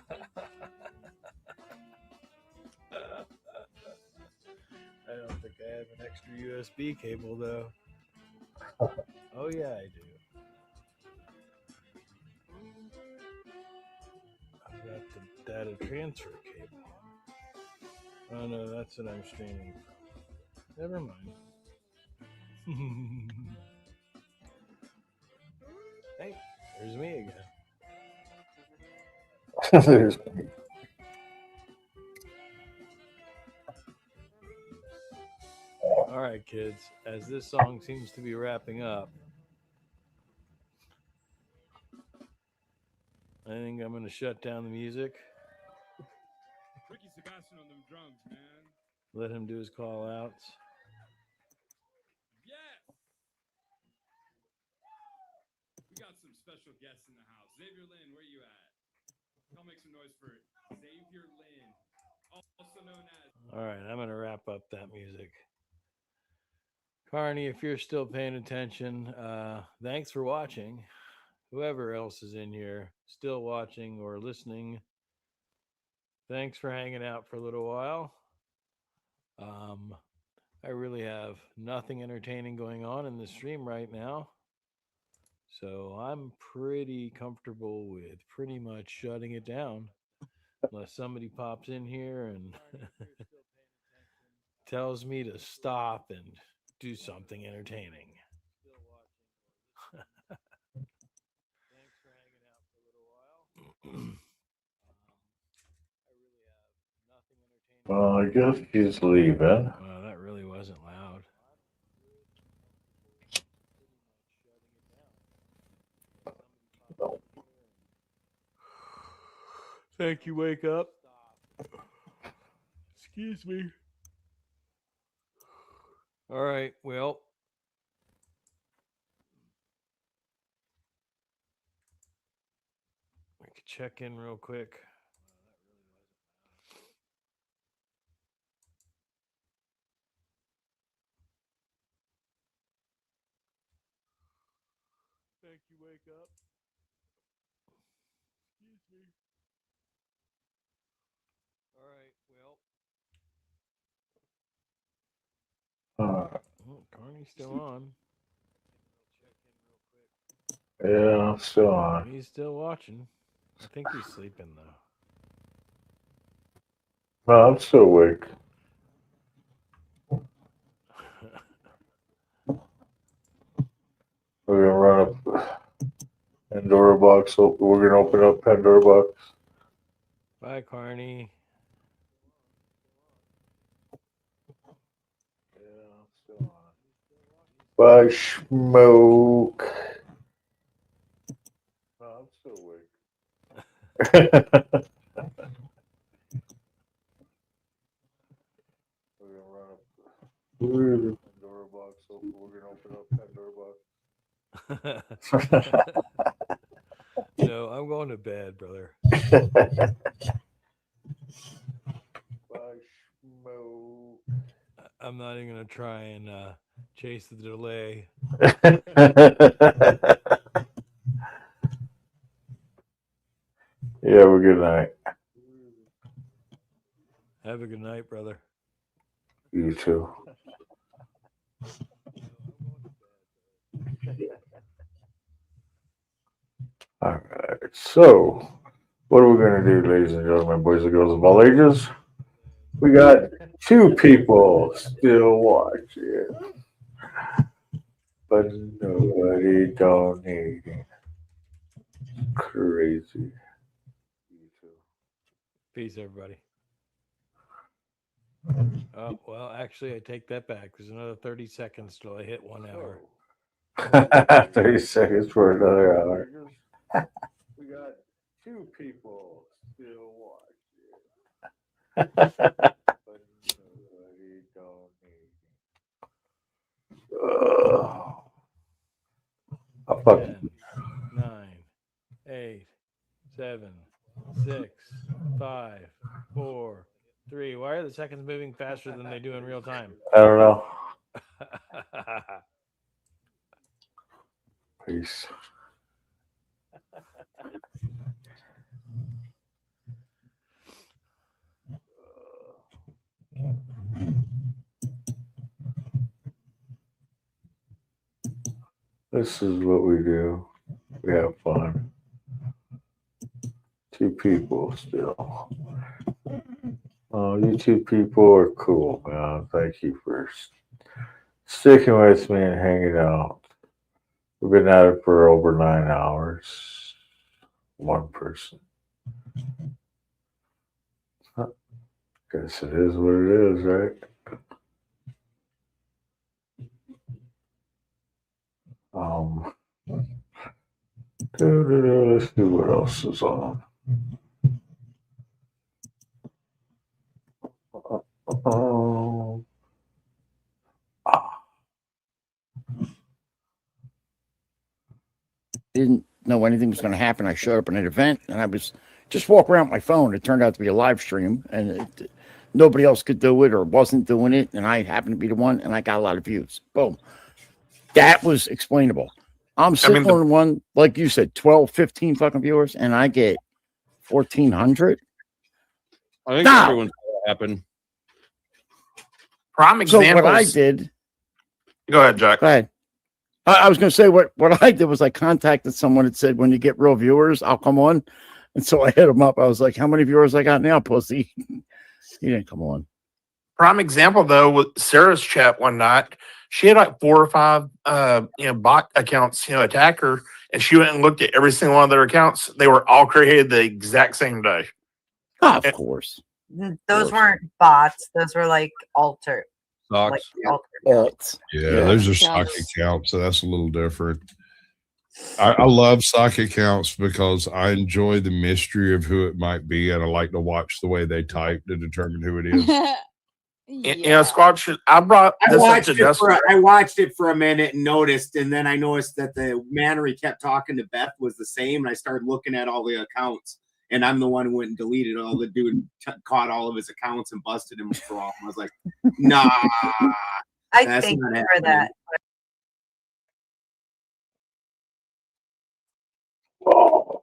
Speaker 7: don't think I have an extra USB cable though. Oh yeah, I do. I've got the data transfer cable. Oh no, that's what I'm streaming from. Never mind. Hey, there's me again.
Speaker 4: There's
Speaker 7: All right, kids. As this song seems to be wrapping up, I think I'm going to shut down the music.
Speaker 10: Ricky Sebastian on them drums, man.
Speaker 7: Let him do his call outs.
Speaker 10: Yes. We got some special guests in the house. Xavier Lynn, where you at? I'll make some noise for Xavier Lynn, also known as.
Speaker 7: All right, I'm going to wrap up that music. Carney, if you're still paying attention, thanks for watching. Whoever else is in here still watching or listening, thanks for hanging out for a little while. I really have nothing entertaining going on in the stream right now. So I'm pretty comfortable with pretty much shutting it down unless somebody pops in here and tells me to stop and do something entertaining. Thanks for hanging out for a little while. I really have nothing entertaining.
Speaker 4: Well, I guess he's leaving.
Speaker 7: Wow, that really wasn't loud. Thank you, wake up. Excuse me. All right, well. I could check in real quick. Thank you, wake up. Excuse me. All right, well. Oh, Carney's still on.
Speaker 4: Yeah, I'm still on.
Speaker 7: He's still watching. I think he's sleeping though.
Speaker 4: No, I'm still awake. We're gonna run up Pandora box. We're gonna open up Pandora box.
Speaker 7: Bye, Carney.
Speaker 4: Yeah, I'm still on. Bye, smoke. No, I'm still awake. We're gonna run up Pandora box. We're gonna open up Pandora box.
Speaker 7: No, I'm going to bed, brother.
Speaker 4: Bye, smoke.
Speaker 7: I'm not even going to try and chase the delay.
Speaker 4: Yeah, well, good night.
Speaker 7: Have a good night, brother.
Speaker 4: You too. All right. So, what are we going to do, ladies and gentlemen, boys and girls of all ages? We got 2 people still watching, but nobody donating. Crazy.
Speaker 7: Peace, everybody. Oh, well, actually, I take that back. There's another 30 seconds till I hit 1 hour.
Speaker 4: 30 seconds for another hour. We got 2 people still watching, but nobody donating. I fucking
Speaker 7: 10, 9, 8, 7, 6, 5, 4, 3. Why are the seconds moving faster than they do in real time?
Speaker 4: I don't know. Peace. This is what we do. We have fun. 2 people still. Oh, you 2 people are cool, man. Thank you for sticking with me and hanging out. We've been at it for over 9 hours. 1 person. Guess it is what it is, right? Let's see what else is on.
Speaker 9: Didn't know anything was going to happen. I showed up at an event and I was just walking around with my phone. It turned out to be a live stream and nobody else could do it or wasn't doing it. And I happened to be the one and I got a lot of views. Boom. That was explainable. I'm sitting on one, like you said, 12, 15 fucking viewers and I get 1,400.
Speaker 17: I think everyone's happened.
Speaker 8: Prime example.
Speaker 9: So what I did.
Speaker 8: Go ahead, Jack.
Speaker 9: Go ahead. I was going to say what I did was I contacted someone that said, when you get real viewers, I'll come on. And so I hit him up. I was like, how many viewers I got now, pussy? He didn't come on.
Speaker 8: Prime example, though, with Sarah's chat one night, she had like 4 or 5, bot accounts, attack her. And she went and looked at every single one of their accounts. They were all created the exact same day.
Speaker 9: Oh, of course.
Speaker 21: Those weren't bots. Those were like alter.
Speaker 17: Socks.
Speaker 9: Alts.
Speaker 12: Yeah, those are stock accounts, so that's a little different. I love stock accounts because I enjoy the mystery of who it might be, and I like to watch the way they type to determine who it is.
Speaker 8: Squad, I brought
Speaker 18: I
Speaker 8: this up
Speaker 18: watched,
Speaker 8: to
Speaker 18: it
Speaker 8: Dustin.
Speaker 18: I watched it for a minute and noticed, and then I noticed that the manner he kept talking to Beth was the same, and I started looking at all the accounts, and I'm the one who went and deleted all. The dude caught all of his accounts and busted him for all. I was like, nah.
Speaker 21: I
Speaker 18: that's
Speaker 21: thank
Speaker 18: not
Speaker 21: you for
Speaker 18: happening.
Speaker 21: that.
Speaker 4: Oh.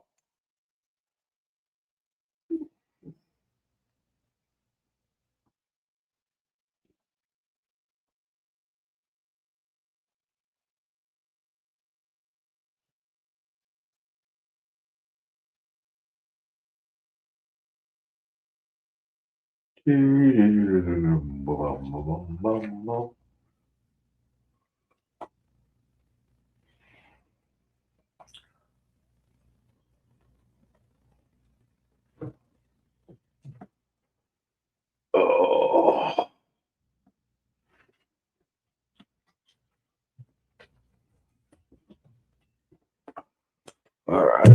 Speaker 4: All right.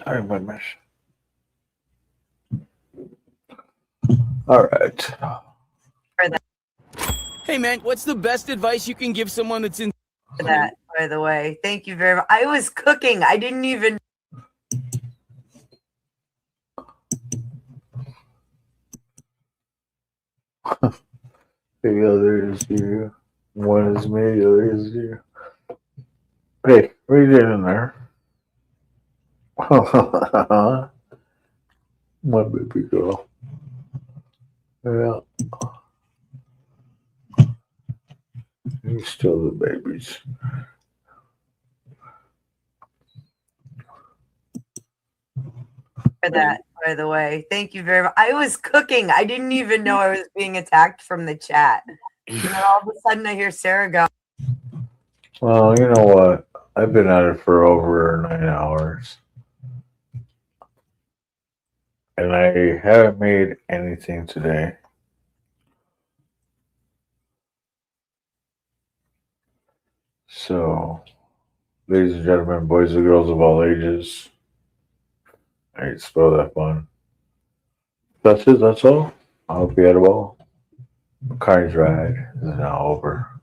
Speaker 4: Sorry, my mesh. All right.
Speaker 21: For that.
Speaker 14: Hey, man, what's the best advice you can give someone that's in
Speaker 21: For that, by the way. Thank you very much. I was cooking. I didn't even.
Speaker 4: The other is you. One is me, the other is you. Hey, what are you doing in there? My baby girl. Yeah. You still the babies.
Speaker 21: For that, by the way. Thank you very much. I was cooking. I didn't even know I was being attacked from the chat. And then all of a sudden I hear Sarah go.
Speaker 4: Well, you know what? I've been at it for over 9 hours. And I haven't made anything today. So, ladies and gentlemen, boys and girls of all ages, I hate to spell that fun. That's it, that's all. I hope you had a ball. CARNY'S ride is now over.